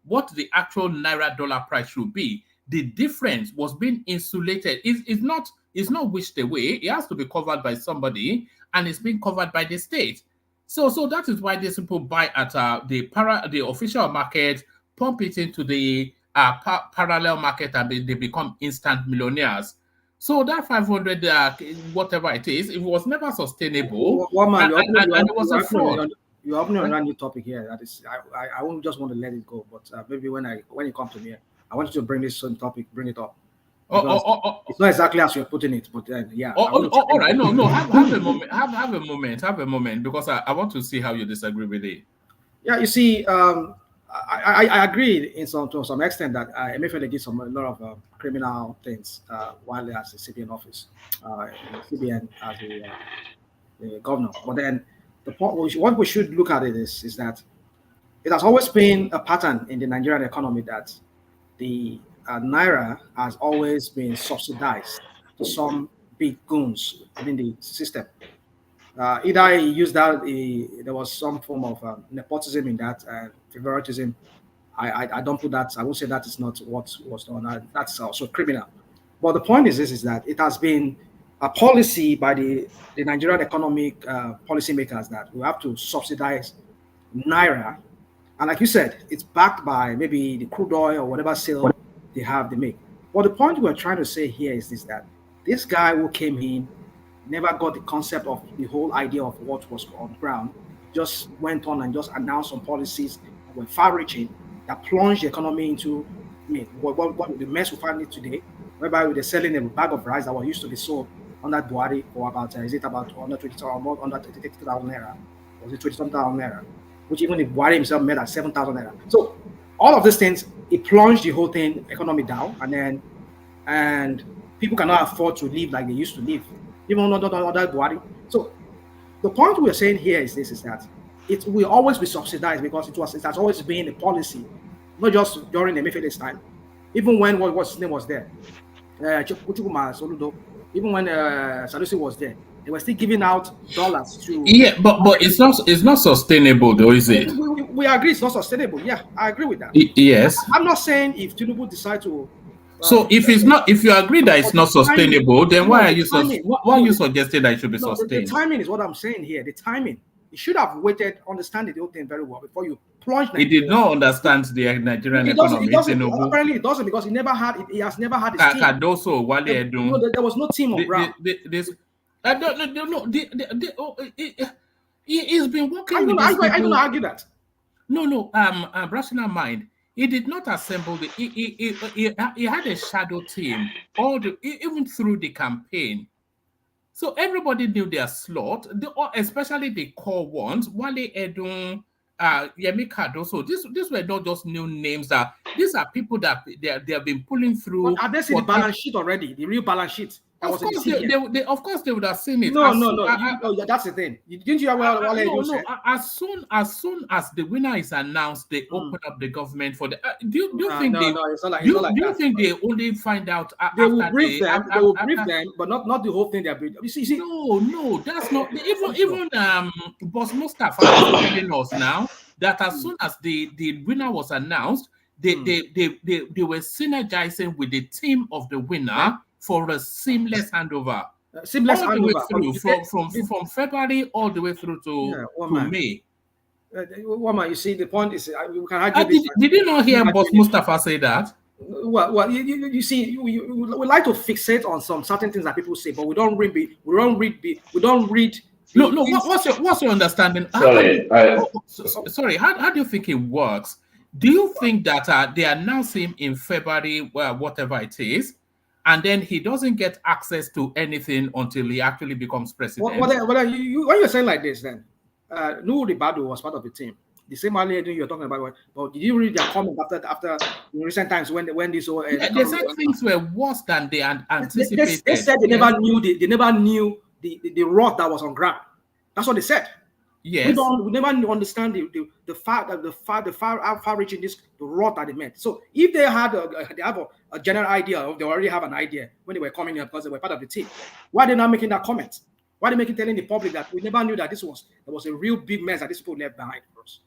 Speaker 5: what the actual naira dollar price should be, the difference was being insulated. It's not wished away. It has to be covered by somebody, and it's being covered by the state. So that is why these people buy at the official market, pump it into the parallel market, and they become instant millionaires. So that 500, whatever it is, it was never sustainable. And it was a fraud.
Speaker 8: You're opening on a new topic here. That is, I won't just want to let it go, but maybe when you come to me, I want you to bring this topic, bring it up. It's not exactly as you're putting it, but yeah.
Speaker 5: All right, no, have a moment, have a moment, because I want to see how you disagree with it.
Speaker 8: Yeah, you see, I agree to some extent that Emefiele did a lot of criminal things while he has the CBN office, CBN as the governor. But then the point, what we should look at it is that it has always been a pattern in the Nigerian economy that the naira has always been subsidized to some big goons within the system. Either he used that, there was some form of nepotism in that, favoritism. I don't put that. I would say that is not what was done. That's also criminal. But the point is this: is that it has been a policy by the Nigerian economic policymakers that we have to subsidize naira, and like you said, it's backed by maybe the crude oil or whatever sale they make. But the point we're trying to say here is this: that this guy who came in never got the concept of the whole idea of what was on the ground, just went on and just announced some policies that were far-reaching, that plunged the economy into what the mess we find it today, whereby they're selling a bag of rice that was used to be sold on that Buhari for about, is it about 120,000 or more, under 30,000 naira? Was it 20,000 naira? Which even if Buhari himself made at 7,000 naira. So all of these things, it plunged the whole thing, economy down, and people cannot afford to live like they used to live, even under Buhari. So the point we're saying here is this: is that it will always be subsidized because it has always been a policy, not just during Emefiele's time, even when what's his name was there, even when Sanusi was there, they were still giving out dollars to.
Speaker 5: Yeah, but it's not sustainable though, is it?
Speaker 8: We agree it's not sustainable. Yeah, I agree with that.
Speaker 5: Yes.
Speaker 8: I'm not saying if Tinubu decide to.
Speaker 5: So if you agree that it's not sustainable, then why are you suggesting that it should be sustained?
Speaker 8: The timing is what I'm saying here. The timing. You should have waited, understanding the whole thing very well before you plunge.
Speaker 5: He did not understand the Nigerian economy.
Speaker 8: Apparently, it doesn't, because he has never had his team. There was no team on ground.
Speaker 5: He's been working
Speaker 8: I'm
Speaker 5: with
Speaker 8: going
Speaker 5: these people.
Speaker 8: to argue that.
Speaker 5: No. Rational mind. He did not assemble the. He had a shadow team even through the campaign. So everybody knew their slot, especially the core ones. Wale Edun, Yemi Cardoso. These were not just new names. These are people that they have been pulling through.
Speaker 8: But have they seen the balance sheet already? The real balance sheet?
Speaker 5: Of course, they would have seen it.
Speaker 8: No. That's the thing. Didn't you hear what Wale Edun said?
Speaker 5: As soon as the winner is announced, they open up the government for the. Do you think they only find out?
Speaker 8: They will brief them. They will brief them, but not the whole thing. They're briefed. You see.
Speaker 5: No, that's not. Even Boss Mustafa is telling us now that as soon as the winner was announced, they were synergizing with the team of the winner for a seamless handover. From February all the way through to May.
Speaker 8: Wama, you see, the point is, we can argue.
Speaker 5: Did you not hear Boss Mustafa say that?
Speaker 8: Well, you see, we like to fixate on some certain things that people say, but we don't read.
Speaker 5: No. What's your understanding? Sorry. How do you think it works? Do you think that they announce him in February, whatever it is, and then he doesn't get access to anything until he actually becomes president?
Speaker 8: When you're saying like this, then Nuhu Ribadu was part of the team. The same earlier you're talking about, but did you read their comment after in recent times when this whole?
Speaker 5: They said things were worse than they anticipated.
Speaker 8: They said they never knew the rot that was on ground. That's what they said.
Speaker 5: Yes.
Speaker 8: We never understand the far-reaching the rot that they meant. So if they have a general idea, they already have an idea when they were coming here because they were part of the team, why are they not making that comment? Why are they telling the public that we never knew that there was a real big mess that these people left behind for us?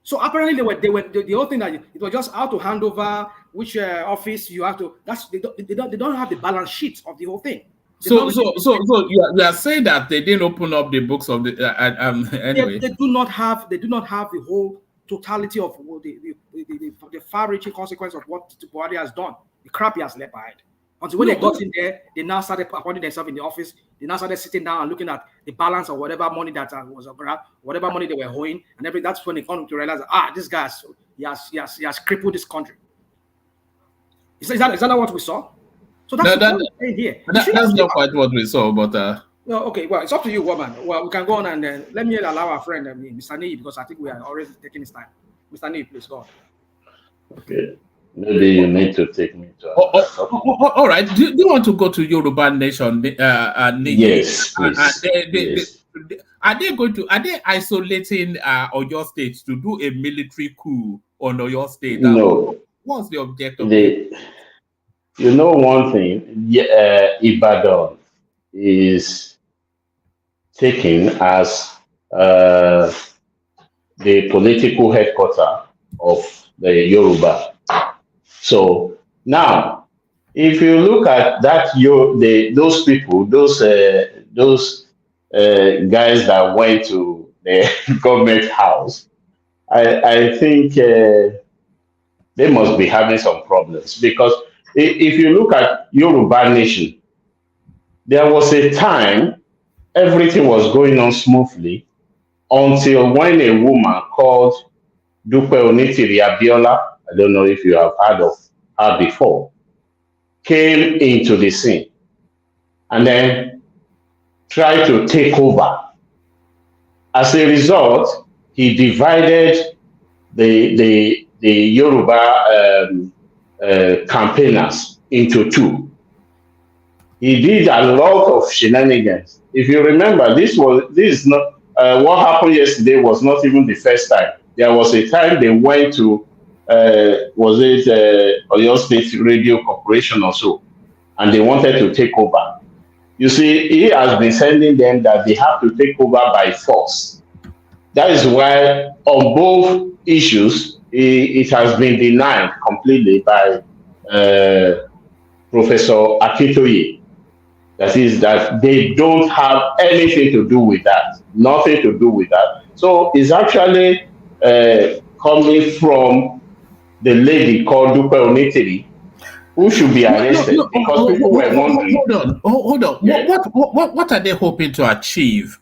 Speaker 8: So apparently the whole thing that it was just how to hand over which office you have to. They don't have the balance sheet of the whole thing.
Speaker 5: So you are saying that they didn't open up the books of the anyway.
Speaker 8: They do not have the whole totality of the far-reaching consequence of what Buhari has done, the crap he has left behind. Until when they got in there, they now started appointing themselves in the office. They now started sitting down and looking at the balance of whatever money that was around, whatever money they were owing, and everything. That's when they come to realize, this guy he has crippled this country. Is that not what we saw? So that's here.
Speaker 5: That's not quite what we saw, but
Speaker 8: no, okay. Well, it's up to you, woman. Well, we can go on and then let me allow our friend, Mr. Nee, because I think we are already taking his time. Mr. Nee, please go on.
Speaker 9: Okay. Maybe you need to take me to.
Speaker 5: All right. Do you want to go to Yoruba Nation?
Speaker 9: Yes, please.
Speaker 5: Are they isolating Oyo State to do a military coup on Oyo State?
Speaker 9: No.
Speaker 5: What's the objective?
Speaker 9: You know one thing, Ibadan is taken as the political headquarters of the Yoruba. So now, if you look at that, those people, those guys that went to the government house, I think they must be having some problems, because if you look at Yoruba Nation, there was a time everything was going on smoothly until when a woman called Dupe Onitiri Abiola, I don't know if you have heard of her before, came into the scene and then tried to take over. As a result, he divided the Yoruba campaigners into two. He did a lot of shenanigans. If you remember, this is not what happened yesterday was not even the first time. There was a time they went to Oyo State Radio Corporation or so, and they wanted to take over. You see, he has been sending them that they have to take over by force. That is why on both issues, it has been denied completely by Professor Akintoye. That is that they don't have anything to do with that. Nothing to do with that. So it's actually coming from the lady called Dupe Onitiri, who should be arrested because people were wondering.
Speaker 5: Hold on.
Speaker 9: Yeah.
Speaker 5: What are they hoping to achieve?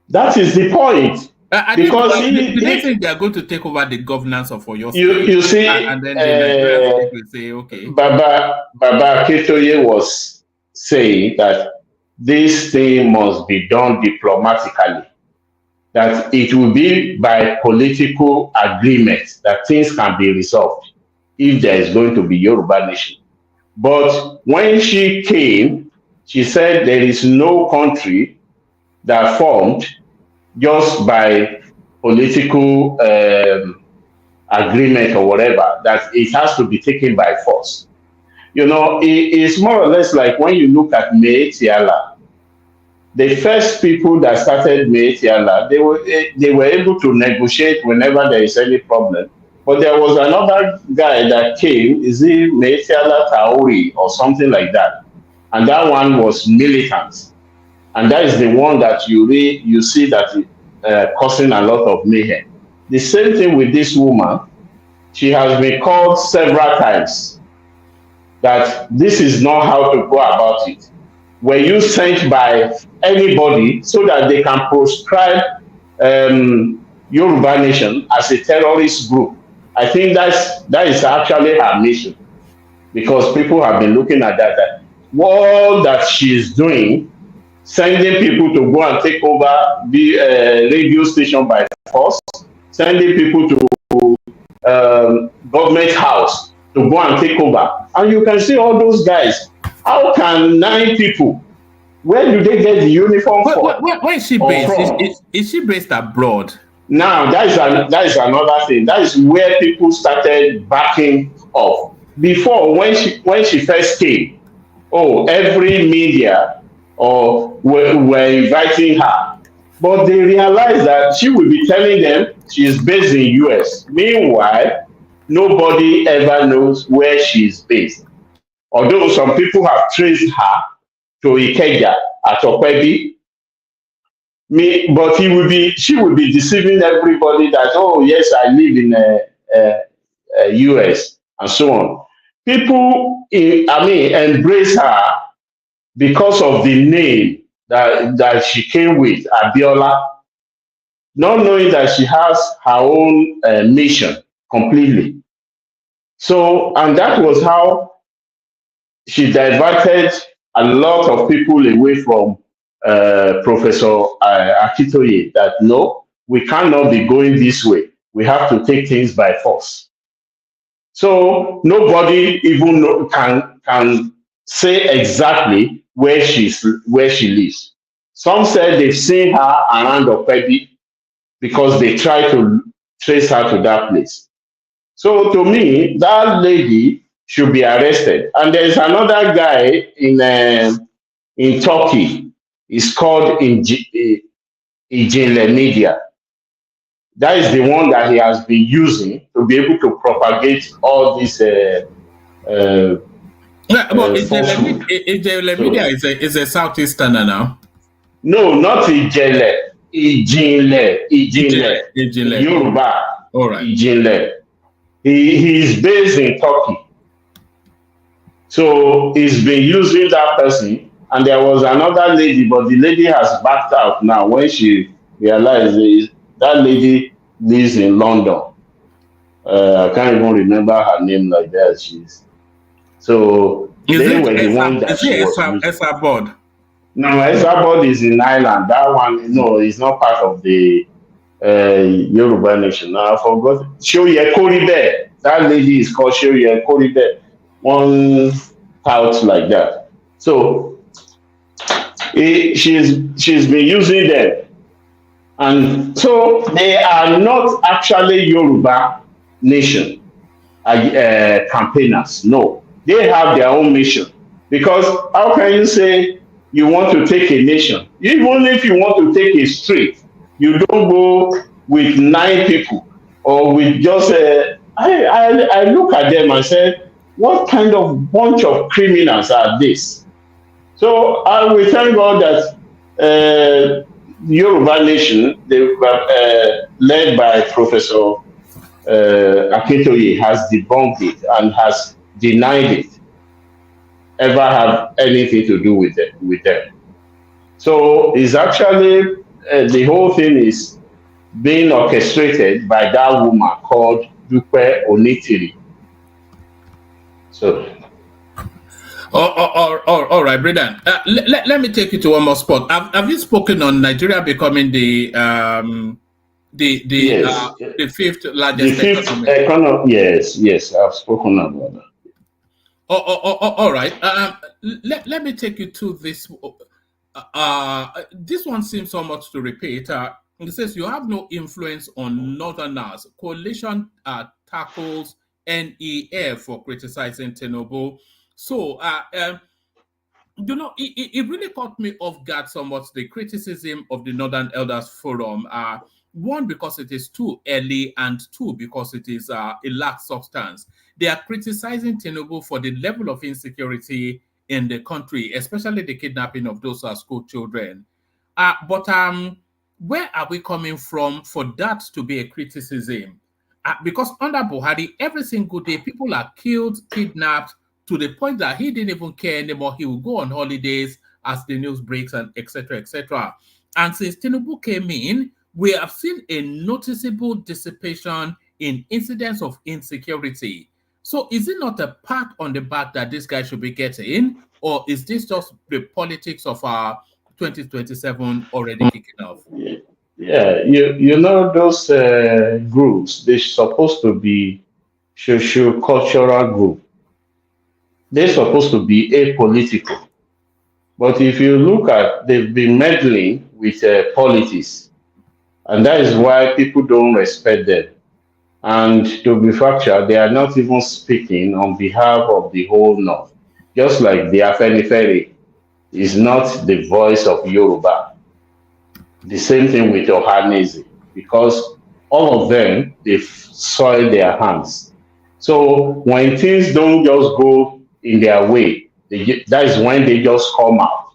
Speaker 9: That is the point. Because
Speaker 5: they think they are going to take over the governance of your state.
Speaker 9: You see,
Speaker 5: and then the Nigerian state will say, okay.
Speaker 9: Baba Akintoye was saying that this thing must be done diplomatically, that it will be by political agreement that things can be resolved if there is going to be Yoruba nation. But when she came, she said there is no country that formed just by political agreement or whatever, that it has to be taken by force. You know, it's more or less like when you look at Meetiala, the first people that started Meetiala, they were able to negotiate whenever there is any problem. But there was another guy that came, is it Meetiala Taori or something like that, and that one was militant, and that is the one that you see that causing a lot of mayhem. The same thing with this woman. She has been called several times that this is not how to go about it. Were you sent by anybody so that they can proscribe Yoruba Nation as a terrorist group? I think that is actually her mission, because people have been looking at that all that she is doing, sending people to go and take over the radio station by force, sending people to government house to go and take over. And you can see all those guys. How can 9 people, where do they get the uniform for?
Speaker 5: Where is she based? Is she based abroad?
Speaker 9: Now, that is another thing. That is where people started backing off. Before, when she first came, every media were inviting her. But they realized that she will be telling them she is based in US. Meanwhile, nobody ever knows where she is based. Although some people have traced her to Ikeja at Okwebi, but she will be deceiving everybody that, yes, I live in US and so on. People, embrace her because of the name that she came with, Abiola, not knowing that she has her own mission completely. So, and that was how she diverted a lot of people away from Professor Akintoye, that no, we cannot be going this way. We have to take things by force. So nobody even can say exactly where she lives. Some said they've seen her around Okwebi because they try to trace her to that place. So to me, that lady should be arrested. And there's another guy in Turkey. It's called Ijinle Media. That is the one that he has been using to be able to propagate all these
Speaker 5: Ijele Media is a Southeasterner now.
Speaker 9: No, not Ijele. Ijinle. Yoruba.
Speaker 5: All right.
Speaker 9: Ijinle. He is based in Turkey. So he's been using that person. And there was another lady, but the lady has backed out now when she realized that lady lives in London. I can't even remember her name like that. So they were the one that she was using.
Speaker 5: Esabod?
Speaker 9: No, Esabod is in Ireland. That one, no, is not part of the Yoruba nation. Now I forgot. Shoye Koribe. That lady is called Shoye Koribe. One out like that. So she's been using them. And so they are not actually Yoruba nation campaigners. No, they have their own mission. Because how can you say you want to take a nation? Even if you want to take a street, you don't go with 9 people or with just I look at them and say, what kind of bunch of criminals are this? So I will thank God that Yoruba nation, they were led by Professor Akintoye, has debunked it and has denied it ever have anything to do with them. So it's actually the whole thing is being orchestrated by that woman called Dupe Onitiri. So,
Speaker 5: all right, Bridan. Let me take you to one more spot. Have you spoken on Nigeria becoming the
Speaker 9: yes,
Speaker 5: fifth
Speaker 9: the
Speaker 5: largest
Speaker 9: fifth
Speaker 5: economy?
Speaker 9: economy. Yes, I've spoken about that.
Speaker 5: All right. Let me take you to this. This one seems so much to repeat. It says you have no influence on Northerners. Coalition tackles NEF for criticizing Tinubu. So, it really caught me off guard somewhat, the criticism of the Northern Elders Forum. One, because it is too early, and two, because it is it lacks substance. They are criticizing Tinubu for the level of insecurity in the country, especially the kidnapping of those school children. But where are we coming from for that to be a criticism? Because under Buhari, every single day, people are killed, kidnapped, to the point that he didn't even care anymore. He will go on holidays as the news breaks, and etc., etc. And since Tinubu came in, we have seen a noticeable dissipation in incidents of insecurity. So is it not a pat on the back that this guy should be getting, or is this just the politics of our 2027 already kicking off?
Speaker 9: Yeah, you know those groups. They're supposed to be socio-cultural group. They're supposed to be apolitical. But if you look at, they've been meddling with politics, and that is why people don't respect them. And to be factual, they are not even speaking on behalf of the whole North. Just like the Afenifere is not the voice of Yoruba. The same thing with Ohanaeze, because all of them, they've soiled their hands. So when things don't just go in their way, that is when they just come out.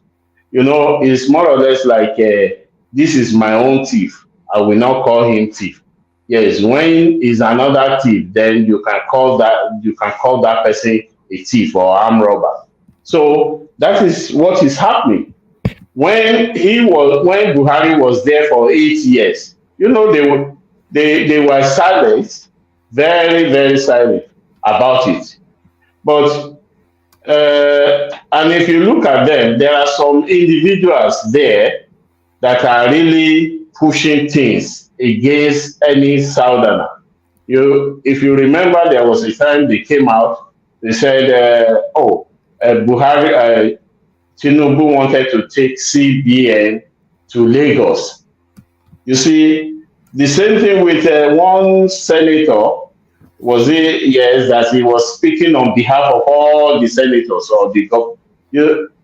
Speaker 9: You know, it's more or less like, this is my own thief. I will not call him thief. Yes, when is another thief, then you can call that person a thief or armed robber. So that is what is happening. When Buhari was there for 8 years, you know, they were silent, very, very silent about it. But and if you look at them, there are some individuals there that are really pushing things against any Southerner. If you remember, there was a time they came out, they said, Buhari, Tinubu wanted to take CBN to Lagos. You see, the same thing with one senator, was it? Yes, that he was speaking on behalf of all the senators or the government.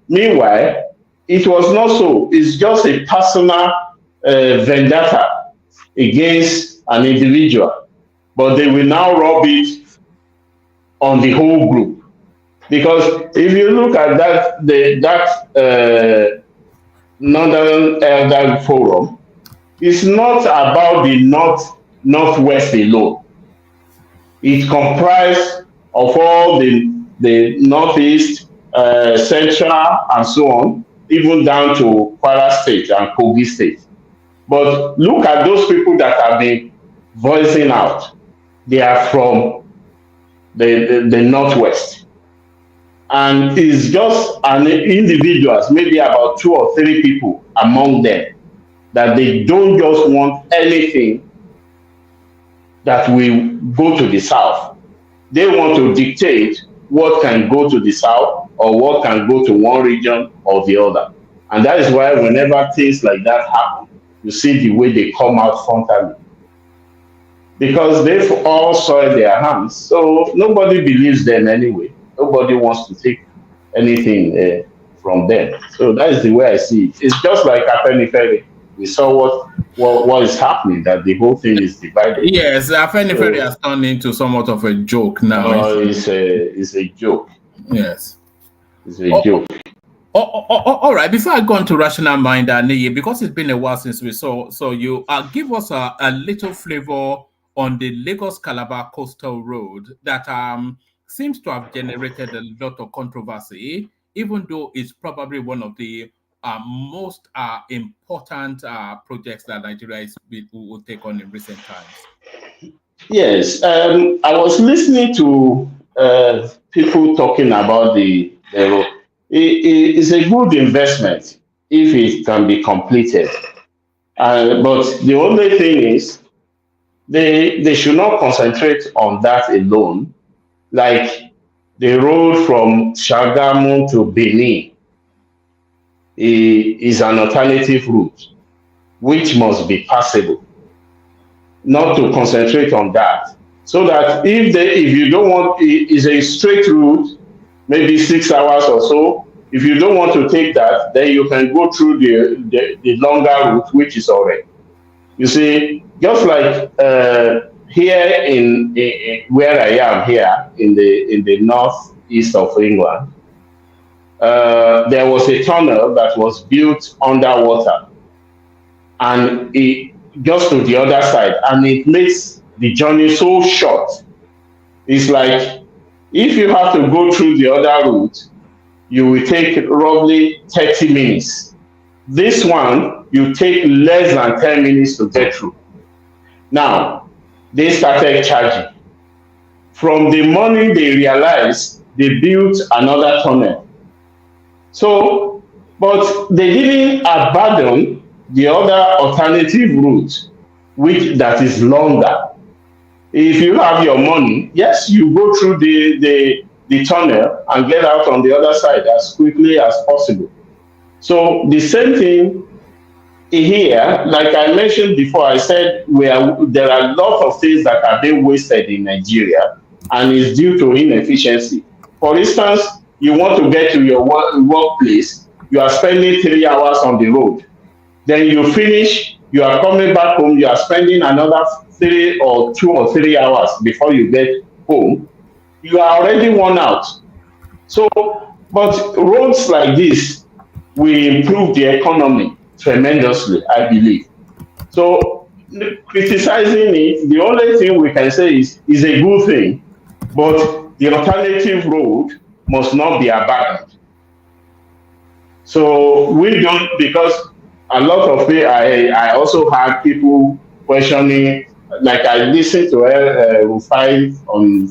Speaker 9: Meanwhile, it was not so. It's just a personal vendetta against an individual. But they will now rub it on the whole group. Because if you look at that Northern Elder Forum, it's not about the Northwest alone. It comprises of all the Northeast, Central, and so on, even down to Kwara State and Kogi State. But look at those people that have been voicing out. They are from the Northwest. And it's just an individuals, maybe about 2 or 3 people among them, that they don't just want anything that will go to the South. They want to dictate what can go to the South or what can go to one region or the other. And that is why whenever things like that happen, you see the way they come out frontally. Because they've all soiled their hands. So nobody believes them anyway. Nobody wants to take anything from them. So that is the way I see it. It's just like Afenifere. We saw what is happening, that the whole thing is divided.
Speaker 5: Yes, Afenifere has turned into somewhat of a joke now.
Speaker 9: It's a joke.
Speaker 5: Yes.
Speaker 9: It's a joke.
Speaker 5: All right. Before I go on to Rational Mind, Niyi, because it's been a while since we saw, so you give us a little flavor on the Lagos-Calabar coastal road that seems to have generated a lot of controversy, even though it's probably one of the most important projects that Nigeria will take on in recent times?
Speaker 9: Yes, I was listening to people talking about the road. It's a good investment if it can be completed. But the only thing is, they should not concentrate on that alone. Like the road from Shagamu to Benin is an alternative route which must be passable. Not to concentrate on that, so that if you don't want, it's a straight route, maybe 6 hours or so. If you don't want to take that, then you can go through the longer route, which is already. You see, just like here in where I am here in the northeast of England, there was a tunnel that was built underwater, and it just to the other side, and it makes the journey so short. It's like if you have to go through the other route, you will take roughly 30 minutes. This one, you take less than 10 minutes to get through. Now, they started charging. From the morning they realized, they built another tunnel. So, but they didn't abandon the other alternative route, that is longer. If you have your money, yes, you go through the tunnel and get out on the other side as quickly as possible. So the same thing here, like I mentioned before, I said there are lots of things that are being wasted in Nigeria, and it's due to inefficiency. For instance, you want to get to your workplace, you are spending 3 hours on the road. Then you finish, you are coming back home, you are spending another 2 or 3 hours before you get home. You are already worn out. So, but roads like this will improve the economy tremendously, I believe. So, criticizing it, the only thing we can say is a good thing, but the alternative road must not be abandoned. So we don't, because a lot of it, I also had people questioning, like I listened to Rufai on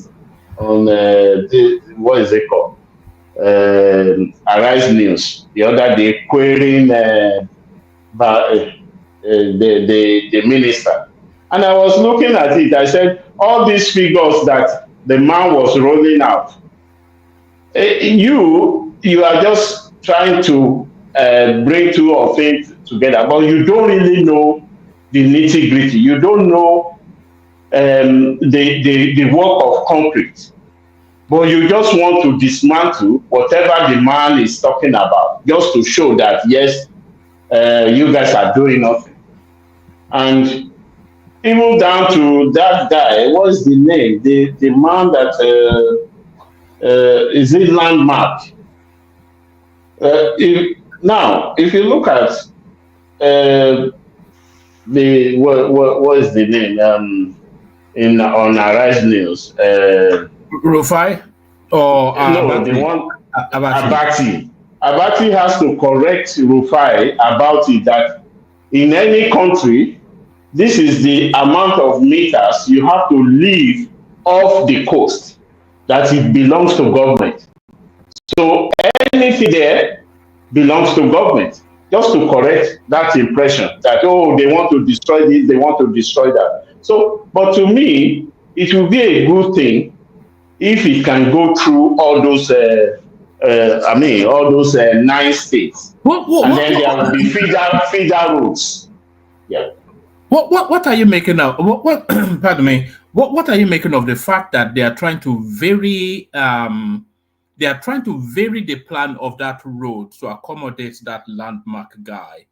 Speaker 9: what is it called? Arise News the other day, querying the minister. And I was looking at it, I said, all these figures that the man was rolling out, you are just trying to bring two of it together, but you don't really know the nitty gritty. You don't know the work of concrete, but you just want to dismantle whatever the man is talking about, just to show that yes, you guys are doing nothing. And even down to that guy, what's the name? The man that is it Landmark? If you look at what is the name on Arise News?
Speaker 5: Rufai or
Speaker 9: no, the one Abati. Abati has to correct Rufai about it, that in any country, this is the amount of meters you have to leave off the coast, that it belongs to government. So anything there belongs to government, just to correct that impression that, oh, they want to destroy this, they want to destroy that. So, but to me, it will be a good thing if it can go through all those, all those 9 states. And then there will be feeder roads. Yeah.
Speaker 5: What are you making of? Pardon me. What are you making of the fact that they are trying to vary? They are trying to vary the plan of that road to accommodate that Landmark guy.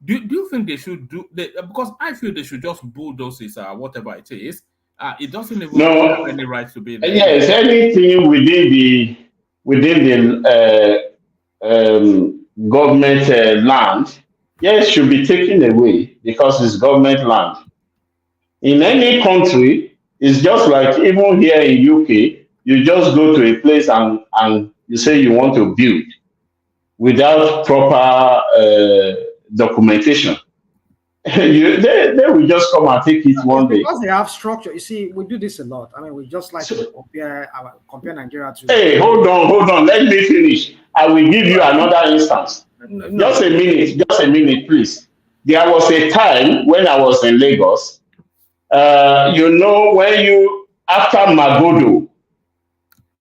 Speaker 5: Do you think they should do? Because I feel they should just bulldoze it, whatever it is. It doesn't even have any right to be there.
Speaker 9: Yes, anything within the government land, yes, should be taken away because it's government land. In any country, it's just like even here in UK, you just go to a place and you say you want to build. without proper documentation. They will just come and take it one day.
Speaker 8: Because they have structure. You see, we do this a lot. I mean, we just like to compare Nigeria to.
Speaker 9: Hey, hold on. Let me finish. I will give you another instance.
Speaker 8: No.
Speaker 9: Just a minute, please. There was a time when I was in Lagos. When you after Magodo,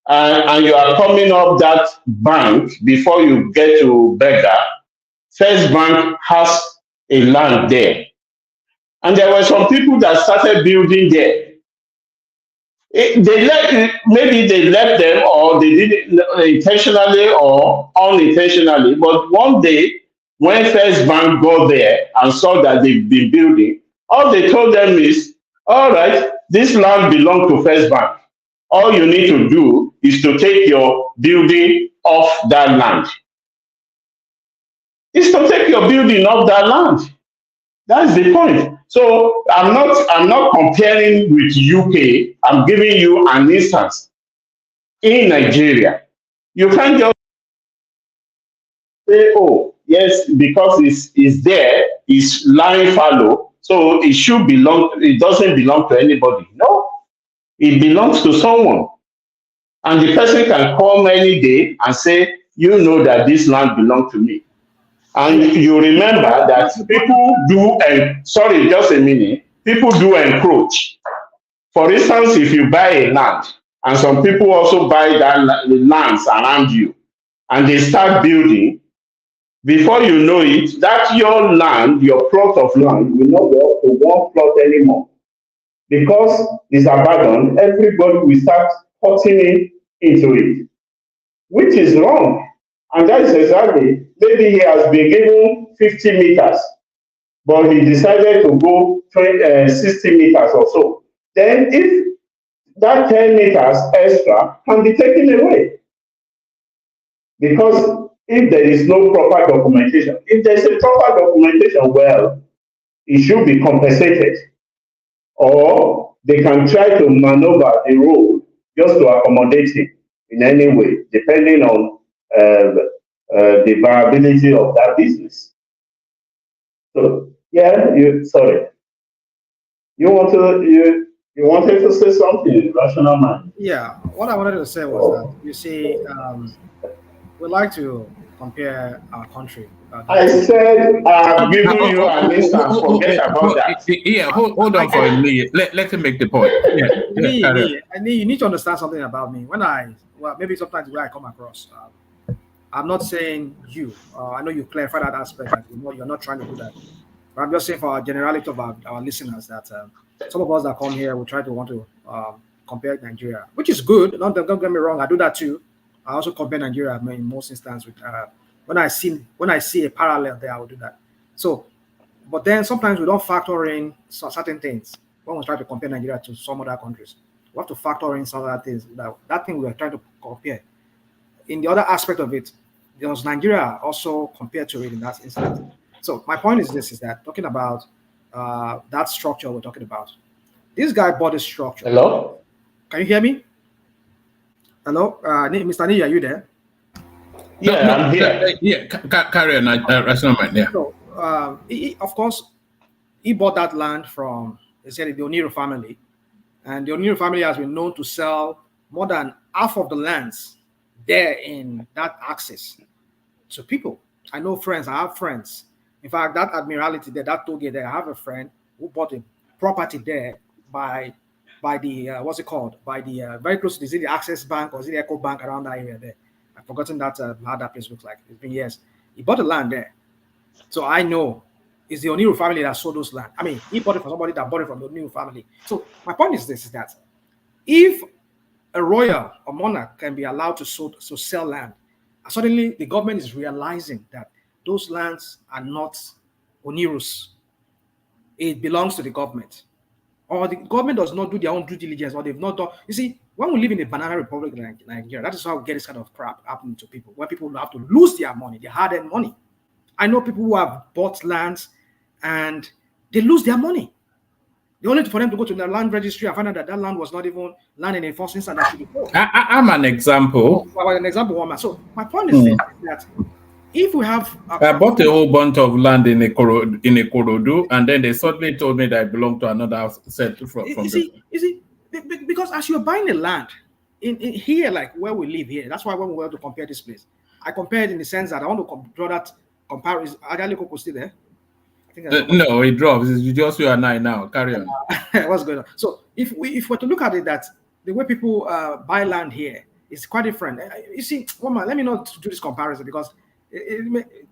Speaker 9: and you are coming up that bank before you get to Berger, First Bank has a land there. And there were some people that started building there. Maybe they left them, or they did it intentionally or unintentionally. But one day, when First Bank got there and saw that they've been building, all they told them is, all right, this land belongs to First Bank. All you need to do is to take your building off that land. It's to take your building off that land. That's the point. So I'm not comparing with UK. I'm giving you an instance. In Nigeria, you can't just say, oh, yes, because it's there, it's lying fallow, so it doesn't belong to anybody. No, it belongs to someone. And the person can come any day and say, you know that this land belongs to me. And you remember that people do encroach. For instance, if you buy a land, and some people also buy the lands around you, and they start building, before you know it, that your land, your plot of land, will not be up to one plot anymore. Because it's abandoned, everybody will start cutting into it, which is wrong. And that is exactly, maybe he has been given 50 meters, but he decided to go 60 meters or so. Then if that 10 meters extra can be taken away. Because if there is no proper documentation, if there is a proper documentation, well, it should be compensated. Or they can try to maneuver the road just to accommodate him in any way, depending on the viability of that business. So yeah, sorry. You wanted to say something, rational man.
Speaker 8: Yeah, what I wanted to say was that, you see, we like to compare our country.
Speaker 9: I said I'm giving you an instance. Forget about that.
Speaker 5: Yeah, hold on for a minute. Let him make the point.
Speaker 8: You need to understand something about me. Maybe sometimes the way I come across, I'm not saying you. I know you clarify that aspect that you're not trying to do that. But I'm just saying for our generality of our listeners that some of us that come here, we want to compare Nigeria, which is good. Don't get me wrong. I do that too. I also compare Nigeria in most instances with when I see a parallel there, I will do that. So, but then sometimes we don't factor in certain things when we try to compare Nigeria to some other countries. We have to factor in some other things. That thing we are trying to compare. In the other aspect of it, does Nigeria also compared to it in that instance? So my point is this: is that talking about that structure we're talking about. This guy bought this structure.
Speaker 9: Hello?
Speaker 8: Can you hear me? Hello, Mr. Ni, are you there?
Speaker 9: Yeah, I'm here.
Speaker 5: Yeah, carry on. Yeah.
Speaker 8: So, of course, he bought that land from, they said, the Oniru family. And the Oniru family has been known to sell more than half of the lands there in that access to people. I have friends. In fact, that Admiralty there, that toll gate there, I have a friend who bought a property there by the, what's it called? By the, very close to the Access Bank or the Echo Bank around that area there. I've forgotten how that place looks like. It's been years. He bought the land there. So I know it's the Oniru family that sold those land. I mean, he bought it from somebody that bought it from the Oniru family. So my point is this, is that if a royal or monarch can be allowed to sell land, suddenly the government is realizing that those lands are not Oniru's. It belongs to the government. Or the government does not do their own due diligence, or they've not done. You see, when we live in a banana republic like Nigeria, that is how we get this kind of crap happening to people, where people have to lose their money, their hard-earned money. I know people who have bought lands and they lose their money. The only for them to go to the land registry and find out that land was not even land in enforcement and that should be.
Speaker 5: I'm an example.
Speaker 8: An example, woman. So my point is that if we have
Speaker 5: I bought a whole bunch of land in Ikorodu, and then they suddenly told me that I belong to another set from the.
Speaker 8: you see, because as you're buying the land in here, like where we live here, that's why when we were to compare this place, I compared in the sense that I want to draw that comparison. Adali Koko still there? I think
Speaker 5: No, it drops. It's just you and I now. Carry on.
Speaker 8: What's going on? So if we were to look at it, that the way people buy land here is quite different. You see, woman, let me not do this comparison because,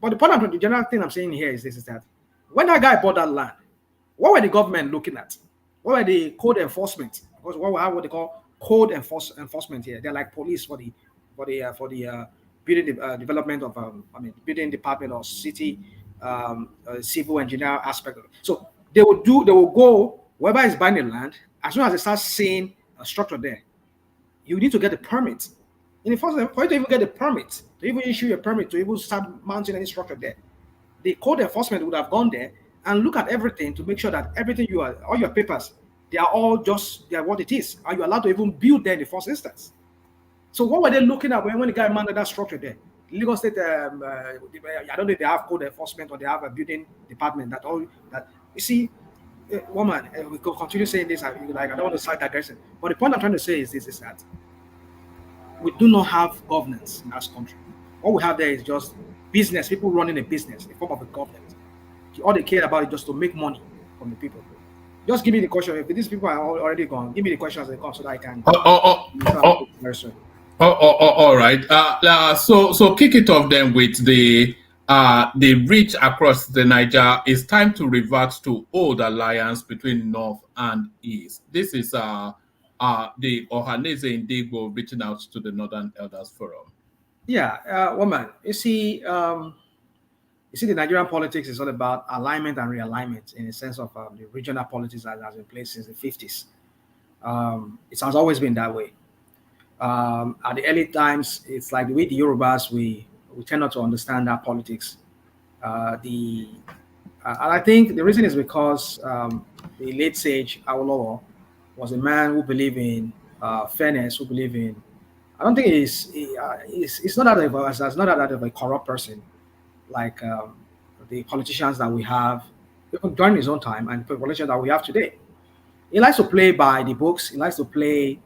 Speaker 8: but the point, the general thing I'm saying here is this: is that when that guy bought that land, what were the government looking at? What were the code enforcement? Because what we have what they call code enforcement here. They're like police for the building development of building department or city civil engineer aspect of it. So they will go whoever is buying the land, as soon as they start seeing a structure there, you need to get a permit. In the first, for you to even get a permit, to even issue a permit to even start mounting any structure there, the code enforcement would have gone there and look at everything to make sure that everything all your papers, they are all they are what it is. Are you allowed to even build there in the first instance? So what were they looking at when the guy mounted that structure there? Lagos State, I don't know if they have code enforcement or they have a building department that you see, woman, we could continue saying this. I don't want to start digressing, but the point I'm trying to say is this: is that we do not have governance in this country. What we have there is just business, people running a business in form of a government. All they care about is just to make money from the people. Just give me the question. If these people are already gone, give me the questions as they come so that I can.
Speaker 5: All right. So kick it off then with the reach across the Niger. It's time to revert to old alliance between North and East. This is the Ohanaeze Indigbo reaching out to the Northern Elders Forum.
Speaker 8: Yeah, woman. You see, the Nigerian politics is all about alignment and realignment in the sense of the regional politics that has been in place since the 50s. It has always been that way. At the early times, it's like the way the Yorubas, we tend not to understand that politics. And I think the reason is because the late sage Awolowo was a man who believed in fairness, who believed in. I don't think it's not that of a corrupt person like the politicians that we have during his own time and the politicians that we have today. He likes to play by the books. He likes to play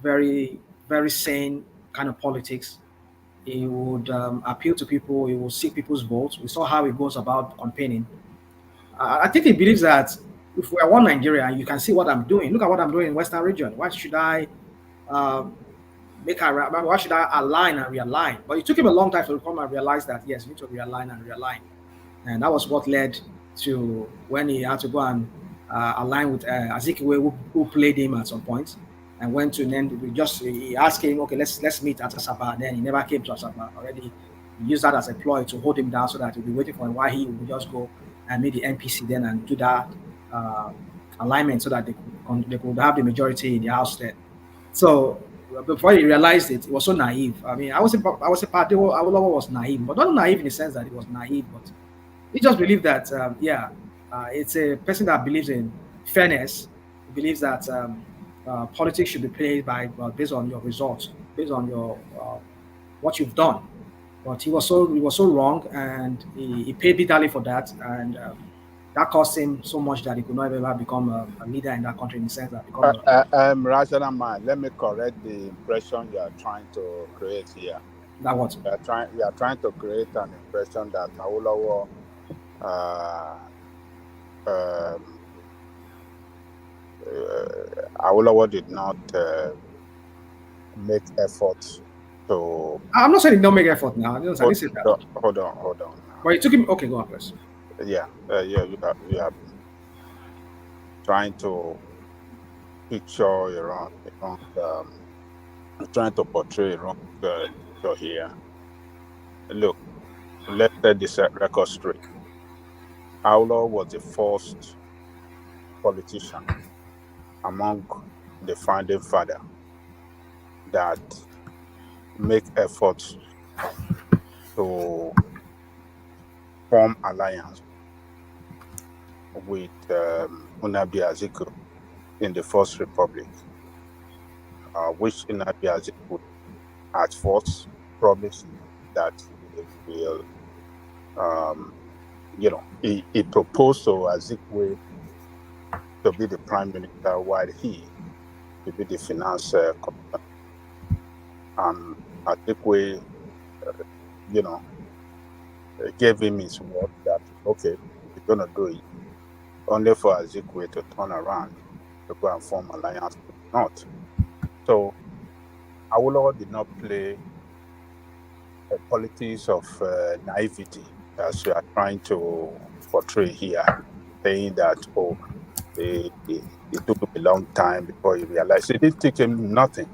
Speaker 8: very, very sane kind of politics. He would appeal to people. He would seek people's votes. We saw how he goes about campaigning. I think he believes that if we are one Nigeria, you can see what I'm doing. Look at what I'm doing in Western region. Why should I why should I align and realign? But it took him a long time to come and realize that, yes, you need to realign and realign. And that was what led to when he had to go and align with Azikiwe, who played him at some point, and went to, and then he asked him, okay, let's meet at Asaba. And then he never came to Asaba already. He used that as a ploy to hold him down so that he'll be waiting for him while he would just go and meet the NPC then and do that alignment so that they could have the majority in the house then. So before he realized it was so naive. I mean, I was a part Awolowo was naive, but not naive in the sense that he was naive, but he just believed that it's a person that believes in fairness. He believes that politics should be played based on your results, based on your what you've done. But he was so wrong, and he paid bitterly for that, and that cost him so much that he could not ever become a leader in that country in the sense that
Speaker 12: Rational man, let me correct the impression you are trying to create here.
Speaker 8: That what?
Speaker 12: You are trying to create an impression that Awolowo Awolowo did not make efforts to.
Speaker 8: I'm not saying he don't make effort now. I didn't say that.
Speaker 12: Hold on.
Speaker 8: But it took him. Okay, go on, please.
Speaker 12: Yeah, you are trying to picture your own trying to portray your own picture here. Look, let's set this record straight. Awolowo was the first politician among the founding father that make efforts to form alliance with Nnamdi Azikiwe in the First Republic, which Nnamdi Azikiwe at first promised that he will he proposed to Azikwe to be the prime minister while he to be the finance commissioner. And Azikwe, gave him his word that, okay, we're going to do it. Only for Azikwe to turn around to go and form alliance with the North. So Awolowo did not play a politics of naivety as you are trying to portray here, saying that, it took him a long time before he realized. It didn't take him nothing.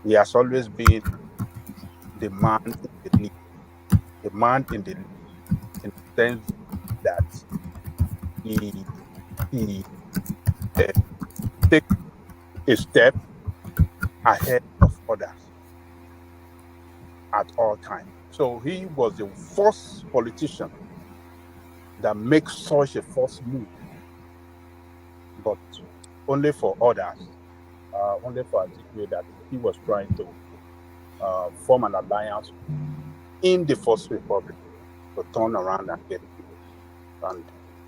Speaker 12: He has always been the man in the lead. The man in the sense that he takes a step ahead of others at all times. So he was the first politician that makes such a first move, but only for others, only for Azikwe, that he was trying to form an alliance in the First Republic to turn around and get it. And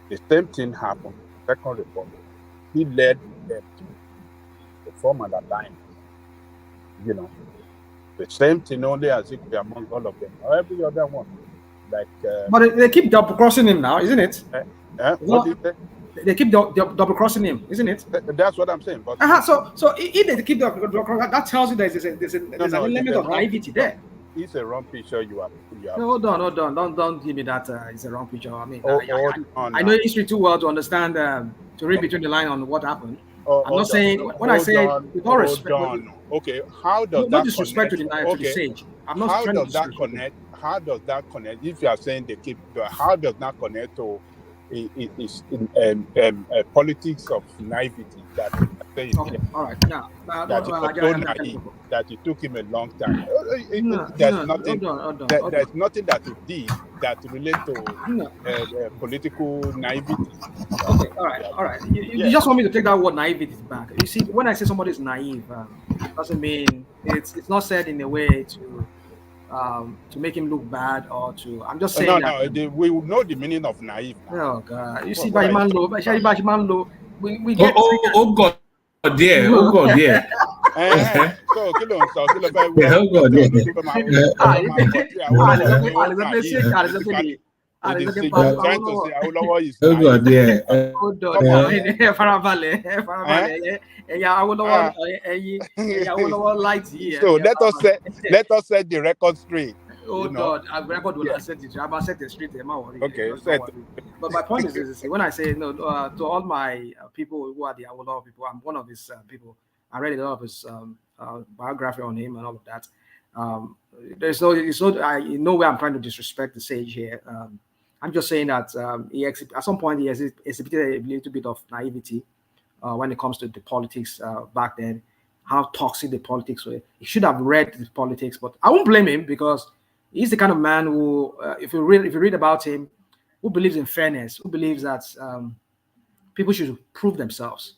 Speaker 12: the same thing happened in the Second Republic. He led them to form an alliance. The same thing, only Azikwe among all of them. Every other one, like.
Speaker 8: But they keep double crossing him now, isn't it?
Speaker 12: What do you say?
Speaker 8: They keep double crossing him, isn't it?
Speaker 12: That's what I'm saying. But
Speaker 8: so if they keep double crossing, that tells you there's an element of naivety there.
Speaker 12: It's a wrong picture you have.
Speaker 8: No, hold on, don't give me that. It's a wrong picture. I mean, I know history too well to understand, to read between the line on what happened. I'm not saying when I say with all respect.
Speaker 12: Okay, how does that
Speaker 8: no disrespect to the sage? I'm not
Speaker 12: how
Speaker 8: trying
Speaker 12: does
Speaker 8: to
Speaker 12: that connect? How does that connect? If you are saying they keep, how does that connect to politics of naivety that
Speaker 8: okay, all right, now
Speaker 12: that it took him a long time. There's nothing that he did that relates to political naivety.
Speaker 8: Okay, all right. You just want me to take that word naivety back. You see, when I say somebody is naive, it doesn't mean it's not said in a way to make him look bad or to. I'm just saying
Speaker 12: we will know the meaning of naive now.
Speaker 8: Oh God! You see, Bajiman we get.
Speaker 5: Oh God, dear! Oh God, dear!
Speaker 12: So let us set the record straight.
Speaker 8: Oh God, I record will set it. I set it straight.
Speaker 12: Okay,
Speaker 8: but my point is when I say no to all my people who are the Awolowo people, I'm one of his people. I read a lot of his biography on him and all of that. There's no way I'm trying to disrespect the sage here. I'm just saying that at some point he has exhibited a little bit of naivety when it comes to the politics back then, how toxic the politics were. He should have read the politics, but I won't blame him because he's the kind of man who, if you read about him, who believes in fairness, who believes that people should prove themselves.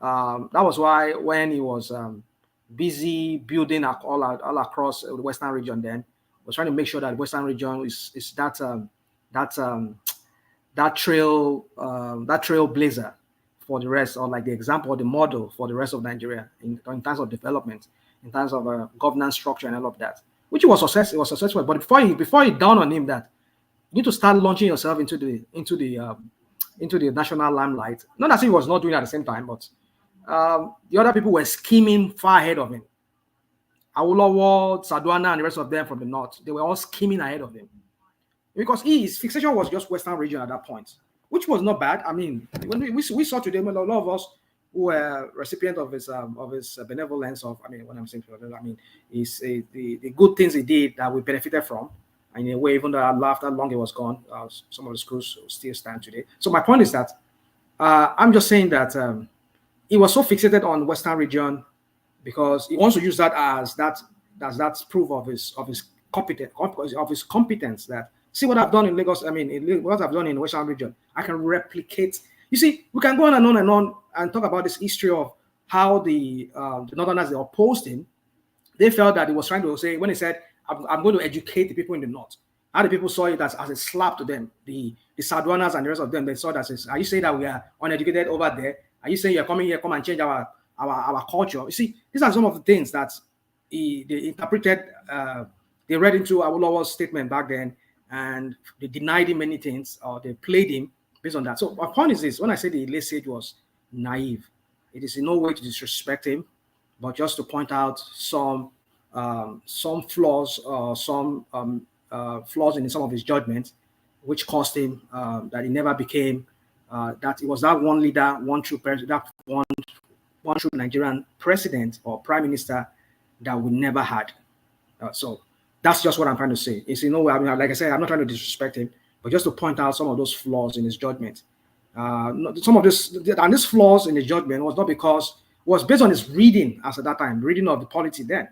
Speaker 8: That was why when he was busy building all across the Western region, then was trying to make sure that the Western region is that trailblazer for the rest, or like the example or the model for the rest of Nigeria in terms of development, in terms of governance structure and all of that, which was successful. But before it dawned on him that you need to start launching yourself into the national limelight. Not as if he was not doing it at the same time, but the other people were scheming far ahead of him. Awolowo, Sadwana, and the rest of them from the north, they were all scheming ahead of him. Because his fixation was just Western region at that point, which was not bad. I mean, when we saw today, a lot of us who were recipient of his benevolence, when I'm saying, the good things he did that we benefited from. And in a way, even though I laughed how long he was gone, some of the schools still stand today. So my point is that I'm just saying that he was so fixated on Western region because he wants to use that as that proof of his competence. That see what I've done in Lagos. What I've done in the Western region, I can replicate. You see, we can go on and talk about this history of how the Northerners, they opposed him. They felt that he was trying to say, when he said, I'm going to educate the people in the North. How the people saw it as a slap to them. The Sadwanas and the rest of them, they saw that as, are you saying that we are uneducated over there? Are you saying you're coming here, come and change our culture? You see, these are some of the things that they interpreted, they read into Awolowo's statement back then, and they denied him many things, or they played him based on that. So my point is this: when I say the late sage was naive, it is in no way to disrespect him, but just to point out some flaws, or some flaws in some of his judgments, which cost him that he never became, that it was that one leader, one true president, that one true Nigerian president or prime minister that we never had. So that's just what I'm trying to say. It's in no way, I mean, like I said, I'm not trying to disrespect him, but just to point out some of those flaws in his judgment. Some of this, and these flaws in his judgment was not because, was based on his reading as at that time, reading of the polity then.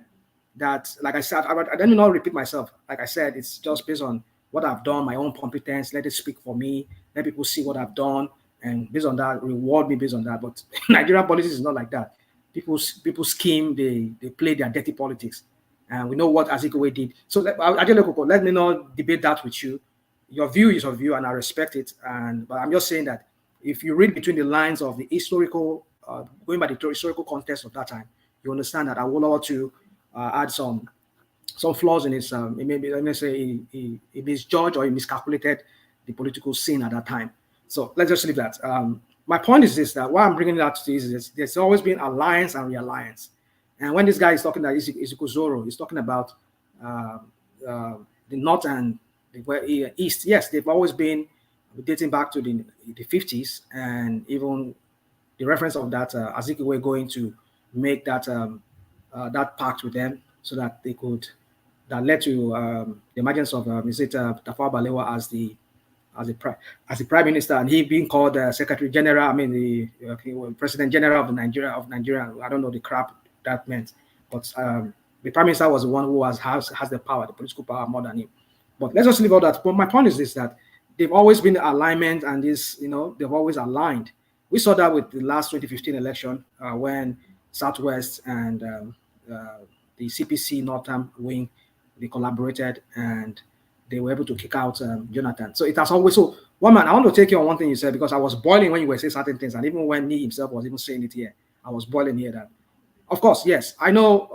Speaker 8: That, like I said, I don't not repeat myself. Like I said, it's just based on what I've done, my own competence. Let it speak for me. Let people see what I've done, and based on that, reward me based on that. But Nigerian politics is not like that. People scheme, they play their dirty politics, and we know what Azikiwe did. So let me not debate that with you. Your view is your view, and I respect it. But I'm just saying that if you read between the lines of the historical, going by the historical context of that time, you understand that Awolowo too had some flaws in his, maybe let me say he misjudged or he miscalculated the political scene at that time. So let's just leave that. My point is this: that why I'm bringing that to this is there's always been alliance and realliance. And when this guy is talking about Izukuzoro, he's talking about the north and the east. Yes, they've always been dating back to the 50s, and even the reference of that Azikiwe going to make that that pact with them, so that they could, that led to the emergence of Tafawa Balewa as the prime minister, and he being called Secretary General. I mean the President General of Nigeria. I don't know the crap that meant, but the prime minister was the one who has the power, the political power more than him. But let's just leave all that. But my point is this: that they've always been alignment, and this, they've always aligned. We saw that with the last 2015 election when Southwest and the CPC Northern wing, they collaborated and they were able to kick out Jonathan. So it has always, so one man, I want to take you on one thing you said, because I was boiling when you were saying certain things, and even when he himself was even saying it here, I was boiling here. That, of course, yes, I know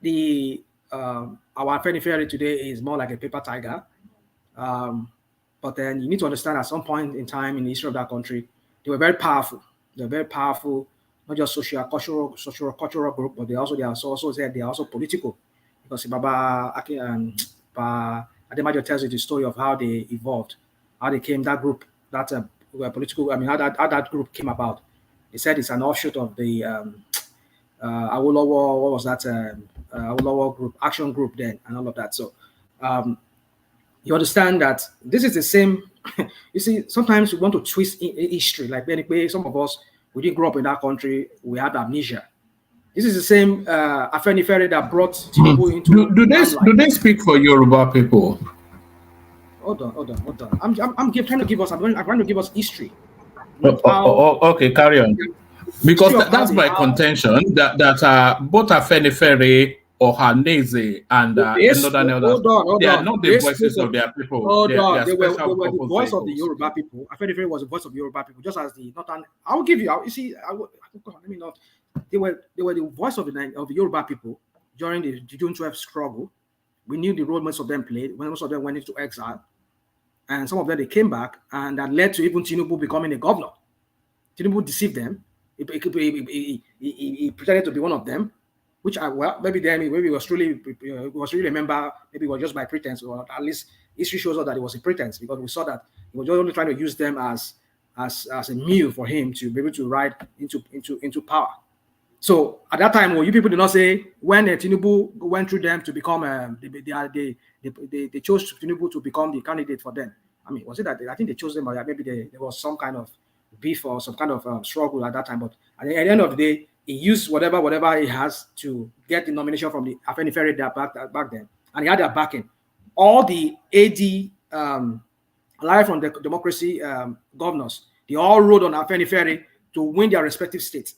Speaker 8: our Afenifere today is more like a paper tiger, but then you need to understand at some point in time in the history of that country, they were very powerful. They're very powerful, not just cultural group, but they are also political. Because Baba Ademajo tells you the story of how they evolved, how they came, that group, that political, I mean, how that group came about. He said it's an offshoot of the Awolowo, what was that, Awolowo group, action group then, and all of that. So you understand that this is the same. You see, sometimes we want to twist history, like some of us, we didn't grow up in that country, we had amnesia. This is the same Afenifere that brought Tinubu into.
Speaker 5: Do they speak for Yoruba people?
Speaker 8: Hold on. I'm trying to give us. I'm trying to give us history.
Speaker 5: Okay, carry on. Because that's my contention. That both Afenifere, Ohanaeze, and Northern Elders, they are not the voices of their people.
Speaker 8: They were the voice of the Yoruba people. Afenifere was the voice of the Yoruba people, just as the Northern. I will give you. You see, let me not. They were the voice of the Yoruba people during the June 12th struggle. We knew the role most of them played when most of them went into exile, and some of them they came back, and that led to even Tinubu becoming a governor. Tinubu deceived them. He pretended to be one of them, which maybe it was really a member. Maybe it was just by pretense, or at least history shows us that it was a pretense, because we saw that he was only trying to use them as a mule for him to be able to ride into power. So at that time, you people did not say when Tinubu went through them to become they chose Tinubu to become the candidate for them. I mean, was it that I think they chose them, or maybe there was some kind of beef or some kind of struggle at that time? But at the end of the day, he used whatever he has to get the nomination from the Afenifere back then, and he had their backing. All the AD Alliance from the Democracy governors, they all rode on Afenifere to win their respective states.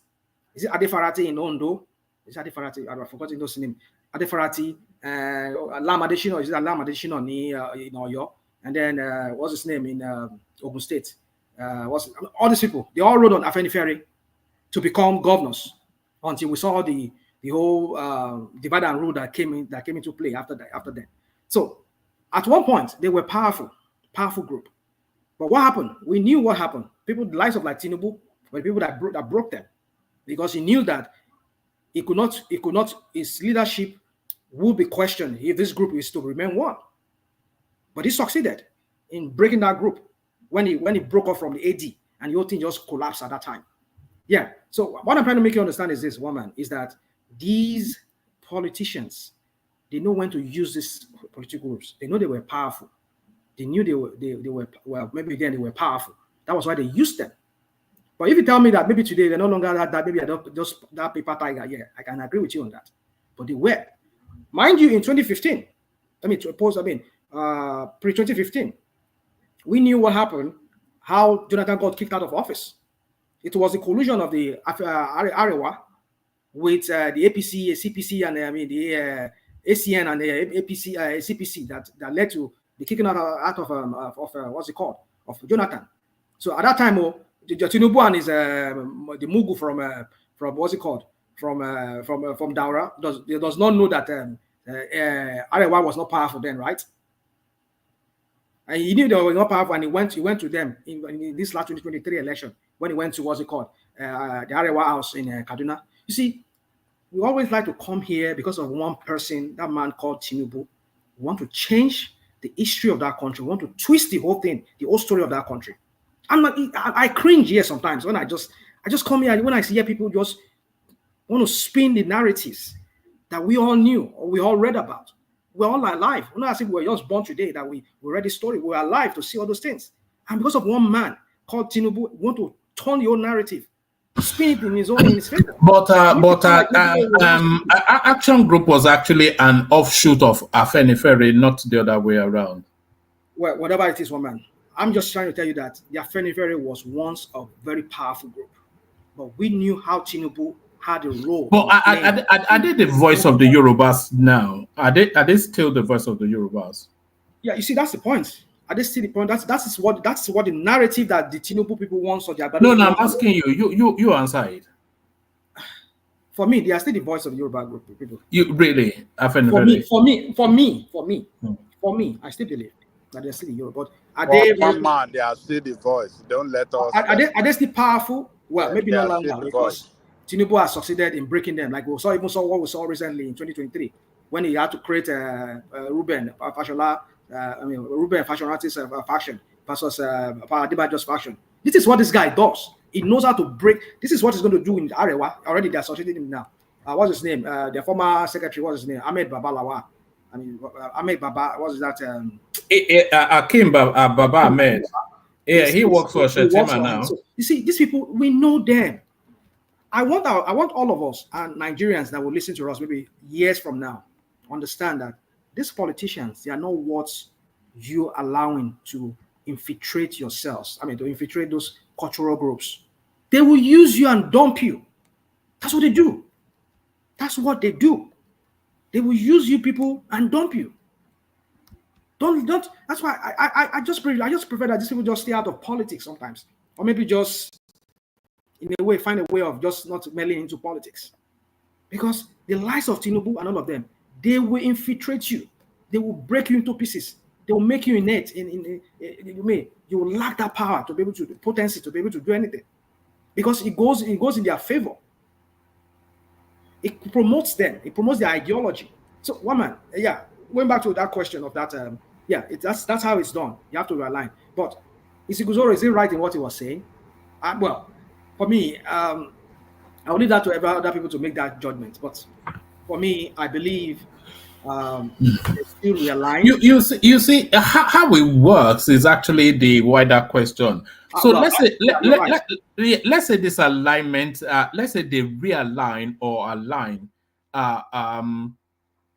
Speaker 8: Is it Adefarati in Ondo? It's Adefarati. I've forgotten those name. Adefarati, Lam Adesina, is it Lam Adesina in Oyo? And then what's his name in Ogun State? All these people? They all rode on Afenifere to become governors until we saw the whole divide and rule that came into play after that. So at one point they were powerful group. But what happened? We knew what happened. People, the likes of like Tinubu, were people that broke them, because he knew that he could not, his leadership would be questioned if this group is to remain one. But he succeeded in breaking that group when he broke off from the AD, and the whole thing just collapsed at that time. Yeah. So what I'm trying to make you understand is this, woman, is that these politicians, they know when to use these political groups. They know they were powerful. They knew they were well, maybe then they were powerful. That was why they used them. But if you tell me that maybe today they're no longer that maybe they're just that paper tiger, yeah, I can agree with you on that. But they were. Mind you, in 2015, pre-2015, we knew what happened, how Jonathan got kicked out of office. It was the collusion of the Arewa with the APC, CPC, and the ACN and the APC, CPC that led to the kicking out of what's it called, of Jonathan. So at that time, the Tinubu and his the Mugu from what's it called, from Daura does not know that Arewa was not powerful then, right? And he knew they were not powerful, and he went to them in this last 2023 election when he went to what's it called, the Arewa house in Kaduna. You see, we always like to come here because of one person, that man called Tinubu. We want to change the history of that country. We want to twist the whole thing, the whole story of that country. I cringe here sometimes when I just come here, when I see people just want to spin the narratives that we all knew or we all read about. We're all alive. We're not as if we were just born today that we read the story. We're alive to see all those things. And because of one man called Tinubu, we want to turn the whole narrative, spin it in his favor.
Speaker 5: But Action Group was actually an offshoot of Afenifere, not the other way around.
Speaker 8: Well, whatever it is, woman, I'm just trying to tell you that the Afenifere was once a very powerful group, but we knew how Tinubu had a role.
Speaker 5: But are they the voice of the Yorubas now? Are they still the voice of the Yorubas?
Speaker 8: Yeah, you see, that's the point. Are they still the point? That's what the narrative that the Tinubu people want. So
Speaker 5: no, I'm asking you. You answer it.
Speaker 8: For me, they are still the voice of the Yoruba group people.
Speaker 5: You really?
Speaker 8: For me, I still believe that they're still the Yoruba. But are they?
Speaker 12: One man, they are still the voice. Don't let us.
Speaker 8: Are they still powerful? Well,
Speaker 12: Yeah,
Speaker 8: maybe
Speaker 12: they
Speaker 8: not
Speaker 12: are
Speaker 8: long
Speaker 12: still
Speaker 8: now
Speaker 12: the
Speaker 8: because
Speaker 12: voice.
Speaker 8: Tinubu has succeeded in breaking them. Like we saw what we saw recently in 2023 when he had to create Ruben Fashola. Ruben Fashionati's faction versus Adibajo's faction. This is what this guy does. He knows how to break. This is what he's going to do in Arewa. Already they're associating him now. What's his name? Their former secretary, what's his name? Ahmed Babalawa. Ahmed Baba, what's that?
Speaker 5: Akim Baba Ahmed. Yeah, he works for Shetima now.
Speaker 8: So, you see, these people, we know them. I want all of us and Nigerians that will listen to us maybe years from now understand that these politicians, they are not what you allowing to infiltrate yourselves. To infiltrate those cultural groups. They will use you and dump you. That's what they do. That's what they do. They will use you people and dump you. Don't. That's why I just prefer that these people just stay out of politics sometimes, or maybe just in a way find a way of just not meddling into politics, because the likes of Tinubu and all of them, they will infiltrate you. They will break you into pieces. They will make you inept. You will lack that power to be able to potency to be able to do anything, because it goes in their favor. It promotes them. It promotes their ideology. So, woman, yeah, going back to that question of that, that's how it's done. You have to realign. But is it right in what he was saying? Well, for me, I will leave that to other people to make that judgment. But for me, I believe they still realign.
Speaker 5: You see how it works is actually the wider question. So let's say this alignment, let's say they realign or align.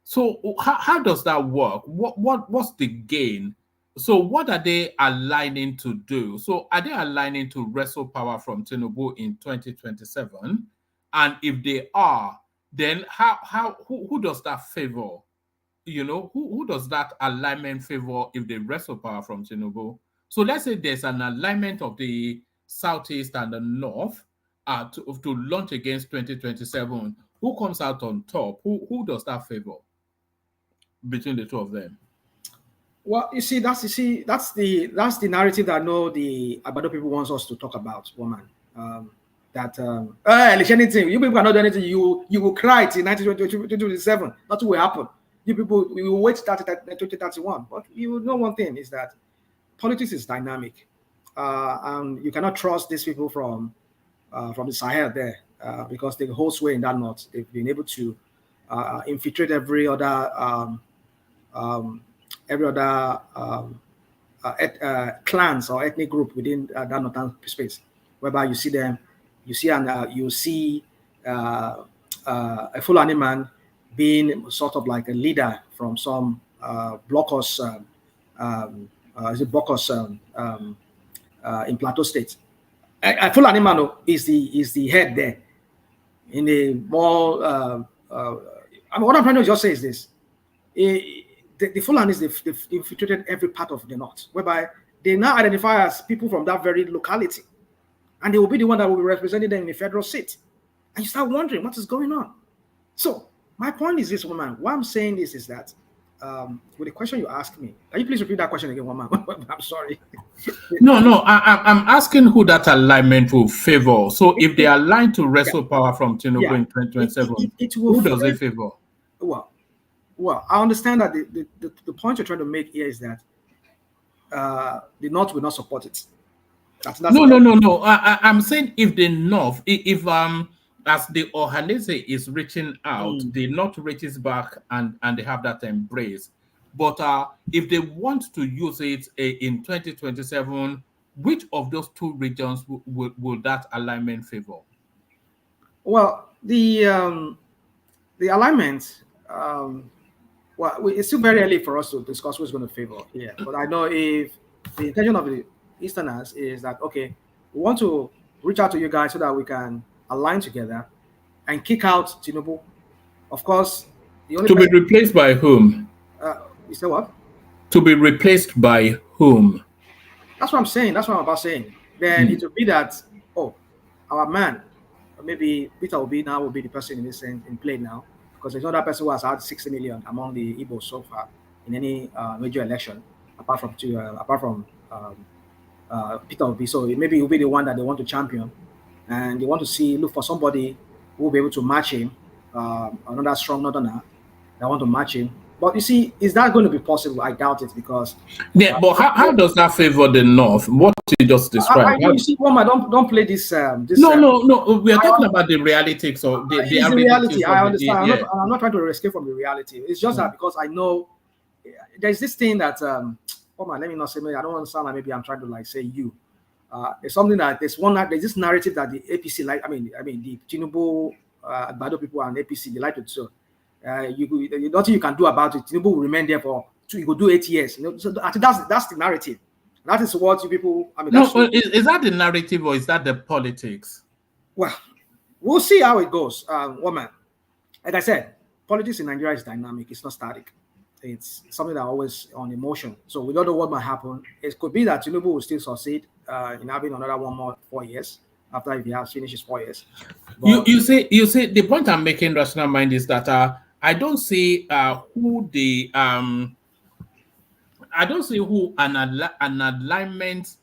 Speaker 5: So how does that work? What's the gain? So what are they aligning to do? So are they aligning to wrestle power from Tinubu in 2027? And if they are, then who does that favor? You know, who does that alignment favor if they wrestle power from Tinubu? So let's say there's an alignment of the Southeast and the North to launch against 2027. Who comes out on top? Who does that favor between the two of them?
Speaker 8: Well, that's the narrative that I know the Abado people wants us to talk about, woman. Anything you people cannot do anything. You will cry till 2027. Nothing will happen. You people, we will wait 2031. But you know one thing is that politics is dynamic, and you cannot trust these people from the Sahel there because they hold sway in that north. They've been able to infiltrate every other clans or ethnic group within that northern space, whereby you see them, you see a Fulani man being sort of like a leader from some blockers, in Plateau State. A Fulani man is the head there. In a more, what I'm trying to just say is this: the Fulanis, they've infiltrated every part of the north, whereby they now identify as people from that very locality, and they will be the one that will be representing them in the federal seat. And you start wondering what is going on. So my point is this, woman. What I'm saying is that with the question you asked me, can you please repeat that question again, woman? I'm sorry.
Speaker 5: No, I'm asking who that alignment will favor. So if they align to wrestle power from Tinubu in 2027, who does it favor?
Speaker 8: Well, I understand that the point you're trying to make here is that the North will not support it.
Speaker 5: No. I'm saying if the North, if as the Ohanaeze is reaching out, the North reaches back and they have that embrace. But if they want to use it in 2027, which of those two regions will that alignment favor?
Speaker 8: Well, the alignment, it's still very early for us to discuss who's going to favor here. But I know if the intention of the Easterners is that, okay, we want to reach out to you guys so that we can align together and kick out Tinubu. Of course,
Speaker 5: to be replaced by whom?
Speaker 8: You say what?
Speaker 5: To be replaced by whom?
Speaker 8: That's what I'm saying. That's what I'm about saying. Then it will be that, our man, maybe Peter Obi now will be the person in play now, because there's another person who has had 60 million among the Igbos so far in any major election, apart from Peter Obi. So maybe he'll be the one that they want to champion, and they want to look for somebody who will be able to match him, another strong northerner that want to match him. But you see, is that going to be possible? I doubt it, because
Speaker 5: but how does that favor the North? What you just described?
Speaker 8: You see, Woman, don't play this.
Speaker 5: No. We are talking about the reality. So the
Speaker 8: reality. I understand. I'm not trying to escape from the reality. It's just that because I know there's this thing that. Woman, let me not say. Maybe I don't want to sound like maybe I'm trying to say you. There's something that there's this narrative that the APC the Tinubu, Bado people and APC they like to do. Nothing you can do about it. Tinubu will remain there you go do 8 years. So I think that's the narrative. That is what you people.
Speaker 5: Is that the narrative or is that the politics?
Speaker 8: Well, we'll see how it goes. Woman, like I said, politics in Nigeria is dynamic. It's not static. It's something that always on emotion. So we don't know what might happen. It could be that Tinubu will still succeed in having another 4 years after he has finished his 4 years. But
Speaker 5: you say the point I'm making, rational mind, is that I don't see who an alignment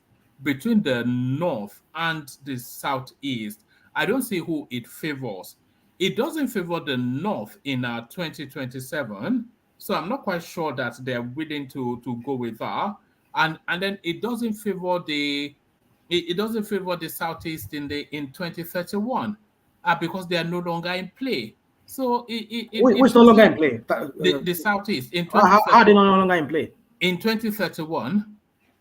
Speaker 5: between the North and the Southeast. I don't see who it favors. It doesn't favor the North in 2027. So I'm not quite sure that they're willing to go with that. And then it doesn't favor the Southeast in 2031 because they are no longer in play. So
Speaker 8: it's no longer in play.
Speaker 5: The Southeast in
Speaker 8: how are they no longer in play?
Speaker 5: In 2031.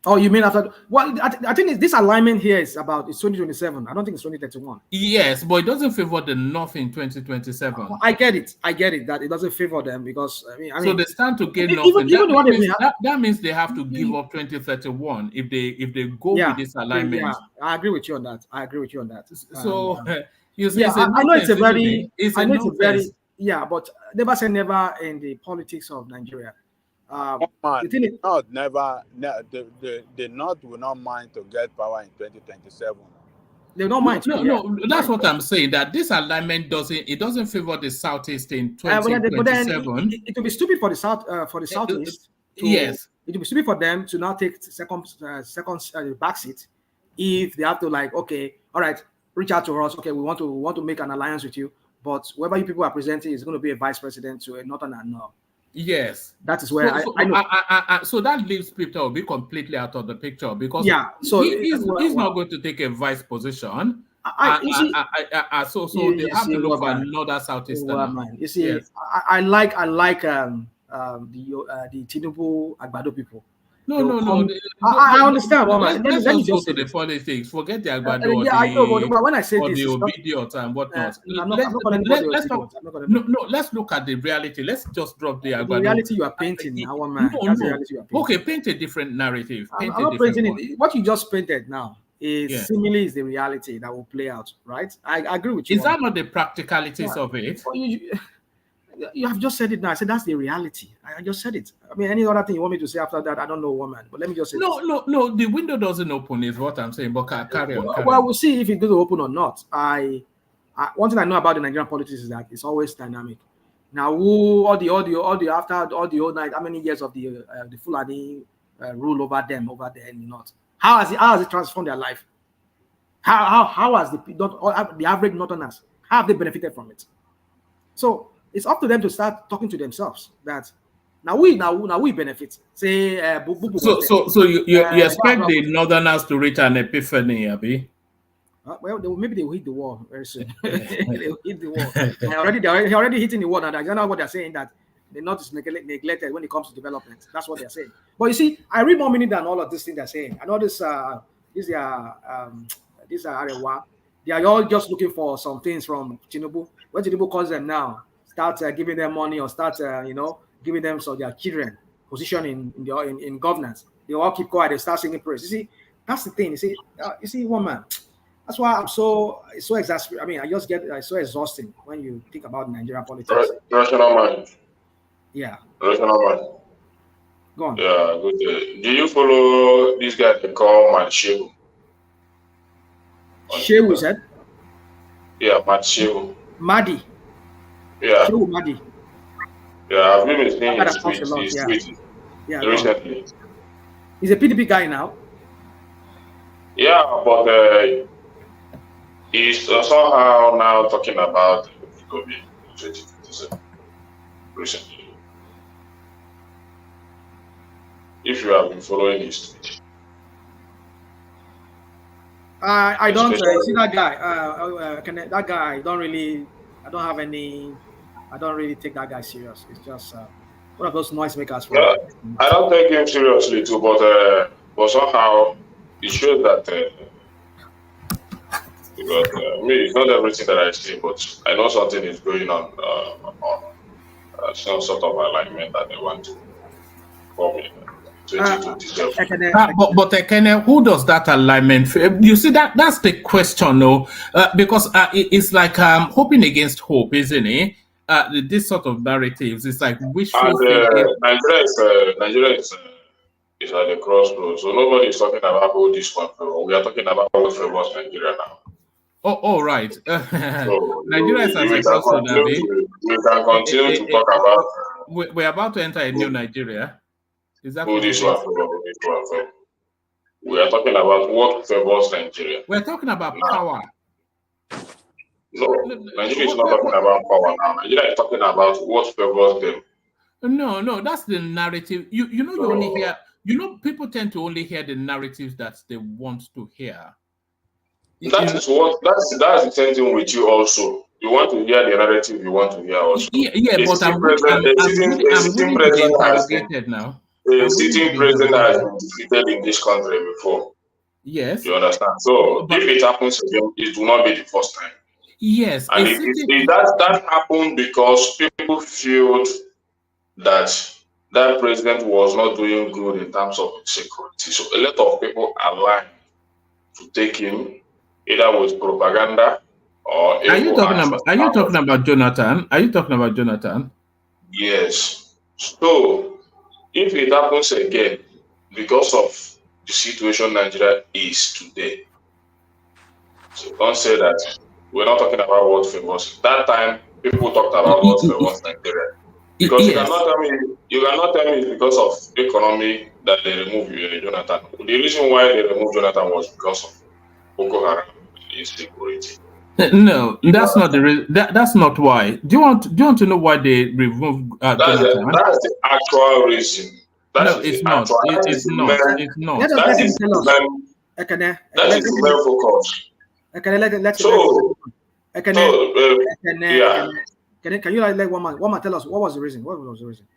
Speaker 8: Oh, you mean after? Well, I think this alignment here is about 2027. I don't think it's 2031.
Speaker 5: Yes, but it doesn't favor the North in 2027.
Speaker 8: I get it that it doesn't favor them because
Speaker 5: so they stand to gain nothing. That means they have to give up 2031 if they go with this alignment.
Speaker 8: I agree with you on that.
Speaker 5: You see,
Speaker 8: Yeah,
Speaker 5: it's a
Speaker 8: I know it's a
Speaker 5: nonsense, isn't
Speaker 8: very,
Speaker 5: it? It's
Speaker 8: I
Speaker 5: a
Speaker 8: know it's a very,
Speaker 5: nonsense.
Speaker 8: yeah, but never say never in the politics of Nigeria.
Speaker 12: Man,
Speaker 8: The thing is,
Speaker 12: North never, the North will not mind to get power in 2027.
Speaker 8: they don't
Speaker 5: No,
Speaker 8: mind.
Speaker 5: no,
Speaker 8: Yeah,
Speaker 5: no. That's what I'm saying. That this alignment doesn't favor the Southeast in
Speaker 8: but then
Speaker 5: 2027.
Speaker 8: it will be stupid for the southeast to.
Speaker 5: Yes,
Speaker 8: It will be stupid for them to now take second back seat if they have to, like, okay, all right, reach out to us. Okay, we want to make an alliance with you, but whoever you people are presenting is going to be a vice president to a northern and no.
Speaker 5: yes.
Speaker 8: That is where I know.
Speaker 5: So that leaves Peter Obi completely out of the picture because
Speaker 8: Yeah. So
Speaker 5: he's not going to take a vice position.
Speaker 8: you see,
Speaker 5: So
Speaker 8: you
Speaker 5: they have
Speaker 8: see
Speaker 5: to look
Speaker 8: what
Speaker 5: for
Speaker 8: man.
Speaker 5: another Southeasterner.
Speaker 8: Man. You see,
Speaker 5: Yes.
Speaker 8: I like the Tinubu Agbado people.
Speaker 5: No.
Speaker 8: I understand, what man.
Speaker 5: Let's
Speaker 8: Let me
Speaker 5: just go
Speaker 8: just say
Speaker 5: to the
Speaker 8: this.
Speaker 5: politics. Forget the Agbado or
Speaker 8: Yeah, I know, but when I say
Speaker 5: the
Speaker 8: this, it's not,
Speaker 5: obedience and whatnot.
Speaker 8: I'm not calling anybody
Speaker 5: Let's
Speaker 8: idiot.
Speaker 5: talk.
Speaker 8: I'm not calling
Speaker 5: No. Let's look at the reality. Let's just drop the
Speaker 8: the
Speaker 5: Agbado.
Speaker 8: reality you are painting now, one man. That's the reality you are painting.
Speaker 5: Okay, paint a different narrative.
Speaker 8: I'm
Speaker 5: Paint a
Speaker 8: not
Speaker 5: different
Speaker 8: painting
Speaker 5: one.
Speaker 8: it. What you just painted now is
Speaker 5: Yeah.
Speaker 8: seemingly is the reality that will play out, right? I agree with you.
Speaker 5: Is that not the practicalities of it?
Speaker 8: Well, you have just said it now. I said that's the reality. I just said it. I mean, any other thing you want me to say after that, I don't know, woman. But let me just say
Speaker 5: No. The window doesn't open, is what I'm saying. But carry on.
Speaker 8: Well, we'll see if it's going to open or not. One thing I know about the Nigerian politics is that it's always dynamic. Now, all the after all the old night, how many years of the Fulani rule over them over there in the north? How has it transformed their life? How has the average northerners, how have they benefited from it? So it's up to them to start talking to themselves that now we benefit. Say
Speaker 5: So you expect the northerners to reach an epiphany, Abi?
Speaker 8: Well, maybe they will hit the wall very soon. They will hit the wall. They're already hitting the wall now. I don't know what they're saying, that the North is neglected when it comes to development. That's what they're saying. But you see, I read more meaning than all of these things they're saying. I know these are Arewa. They are all just looking for some things from Tinubu. When Tinubu calls them now, start giving them money or start giving them so their children position in governance. They all keep quiet. They start singing praise. You see, that's the thing. You see, one man. That's why it's so exasperating. I mean, it's so exhausting when you think about Nigerian politics.
Speaker 13: Rational mind.
Speaker 8: Yeah.
Speaker 13: Rational mind.
Speaker 8: Go on.
Speaker 13: Yeah, good. Do you follow this guy they call Matt Shehu?
Speaker 8: Shehu, is that?
Speaker 13: Yeah, Matt Shehu.
Speaker 8: Madi.
Speaker 13: Yeah.
Speaker 8: Shehu Madi.
Speaker 13: Yeah, I've been seeing his tweet recently.
Speaker 8: He's a PDP guy now.
Speaker 13: Yeah, but he's somehow now talking about COVID 2027 recently. If you have been following his tweet.
Speaker 8: I don't see that guy. That guy, I don't really take that guy serious. It's just one of those noisemakers.
Speaker 13: Yeah, I don't take him seriously too, but somehow it shows that because it's not everything that I see, but I know something is going on some sort of alignment that they want to form in 2027.
Speaker 5: But Ekene, who does that alignment? You see, that's the question, though, because it's like hoping against hope, isn't it? This sort of narratives, it's like wishful thinking.
Speaker 13: Nigeria is at the crossroads, so nobody is talking about who this one favors. We are talking about what favors Nigeria now.
Speaker 5: Oh, right.
Speaker 13: So
Speaker 5: Nigeria is at the crossroads.
Speaker 13: We can continue to talk about.
Speaker 5: We're about to enter a new Nigeria. Is that
Speaker 13: who this one favors? We are talking about what favors Nigeria.
Speaker 5: We're talking about power.
Speaker 13: No, Nigeria is not talking about power now. Nigeria is talking about what favors them.
Speaker 5: No, that's the narrative. You only hear. People tend to only hear the narratives that they want to hear.
Speaker 13: That's the same thing with you also. You want to hear the narrative you want to hear also.
Speaker 5: Yeah, but I'm willing to be interrogated now.
Speaker 13: A sitting president has been defeated in this country before.
Speaker 5: Yes.
Speaker 13: You understand? So if it happens again, it will not be the first time.
Speaker 5: Yes.
Speaker 13: And that happened because people feel that president was not doing good in terms of security. So a lot of people aligned to take him either with propaganda or
Speaker 5: Are you
Speaker 13: able
Speaker 5: talking
Speaker 13: access
Speaker 5: about? Are you talking about Jonathan? Are you talking about Jonathan?
Speaker 13: Yes. So if it happens again, because of the situation Nigeria is today, so don't say that we're not talking about what favors. That time people talked about what favors Nigeria. Because
Speaker 5: Yes.
Speaker 13: you cannot tell me it's because of economy that they remove Jonathan. The reason why they removed Jonathan was because of Boko Haram insecurity.
Speaker 5: No, that's not the that's not why. Do you want to know why they removed Jonathan?
Speaker 13: That's the actual reason. That
Speaker 5: No,
Speaker 13: is
Speaker 5: it's
Speaker 13: the
Speaker 5: not.
Speaker 13: actual.
Speaker 5: It,
Speaker 13: That is
Speaker 5: it's
Speaker 13: the
Speaker 5: not.
Speaker 13: main.
Speaker 5: It's
Speaker 8: Let
Speaker 5: not.
Speaker 8: us let
Speaker 13: That
Speaker 8: him
Speaker 13: is
Speaker 8: tell
Speaker 13: the
Speaker 8: us.
Speaker 13: main.
Speaker 8: Ekene,
Speaker 13: That
Speaker 8: let
Speaker 13: is the
Speaker 8: him.
Speaker 13: main focus.
Speaker 8: Ekene, let
Speaker 13: So
Speaker 8: Ekene,
Speaker 13: so yeah.
Speaker 8: Can you let one man tell us what was the reason? What was the reason?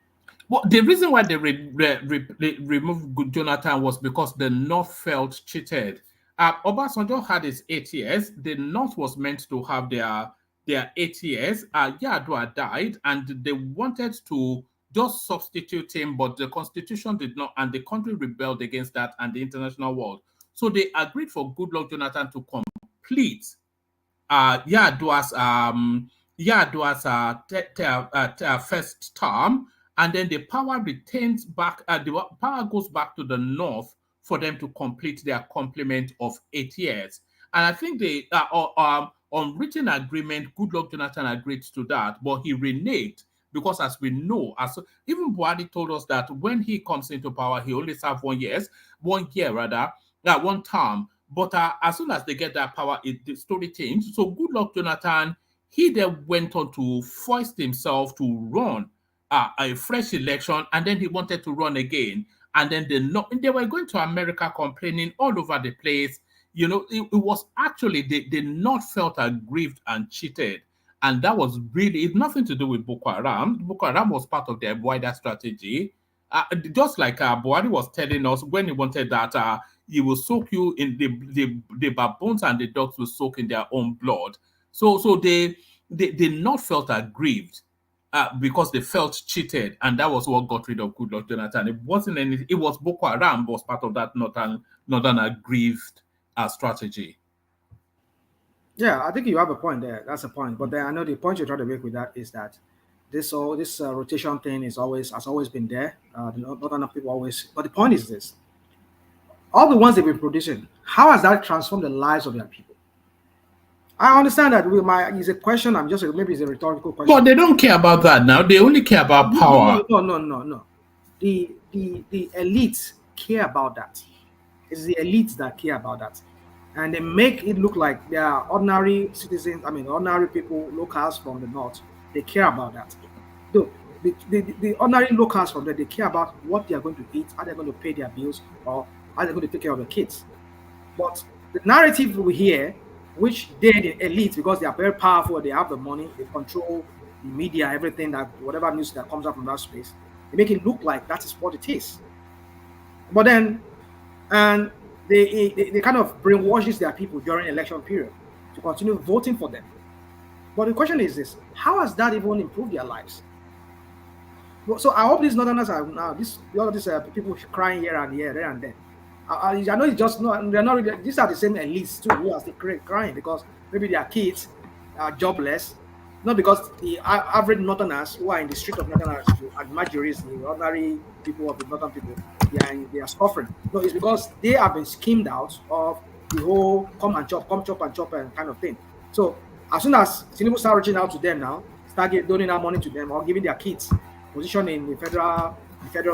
Speaker 5: Well, the reason why they removed Jonathan was because the North felt cheated. Obasanjo had his 8 years. The North was meant to have their 8 years. Yadua died, and they wanted to just substitute him, but the constitution did not, and the country rebelled against that and the international world. So they agreed for Goodluck Jonathan to complete Yadua's first term, and then the power retains back. The power goes back to the North for them to complete their complement of 8 years. And I think they on written agreement, Goodluck Jonathan agreed to that, but he reneged because, as we know, as even Buhari told us that when he comes into power, he only served 1 year rather, one term. But as soon as they get that power, the story changed. So Goodluck Jonathan, he then went on to foist himself to run a fresh election, and then he wanted to run again. And then they were going to America complaining all over the place. You know, it was actually, they not felt aggrieved and cheated. And that was really, it's nothing to do with Boko Haram. Boko Haram was part of their wider strategy. Just like Buhari was telling us when he wanted that he will soak you in the baboons, and the dogs will soak in their own blood. So they not felt aggrieved because they felt cheated, and that was what got rid of Goodluck Jonathan. It wasn't any. It was Boko Haram was part of that northern aggrieved strategy.
Speaker 8: Yeah, I think you have a point there. That's a point. But then I know the point you're trying to make with that is that this rotation thing has always been there. Not enough people always. But the point is this: all the ones they've been producing, how has that transformed the lives of their people? I understand that is a question. Maybe it's a rhetorical question.
Speaker 5: But they don't care about that now. They only care about power.
Speaker 8: No. The elites care about that. It's the elites that care about that. And they make it look like they are ordinary citizens, ordinary people, locals from the north. They care about that. So the ordinary locals from there, they care about what they are going to eat, how they're going to pay their bills, or how they're going to take care of their kids. But the narrative we hear, which they're the elites, because they are very powerful, they have the money, they control the media, everything, that whatever news that comes out from that space, they make it look like that is what it is. But then, and they kind of brainwashes their people during election period to continue voting for them. But the question is this: how has that even improved their lives? So I hope these northerners are now all of these people crying here and there. I know it's just not. They're not really. These are the same elites too who are still crying because maybe their kids are jobless. Not because the average northerners who are in the street of northerners, and majorities, the ordinary people of the northern people, they are suffering. No, it's because they have been schemed out of the whole come chop and kind of thing. So as soon as Tinubu start reaching out to them now, start donating our money to them or giving their kids position in the federal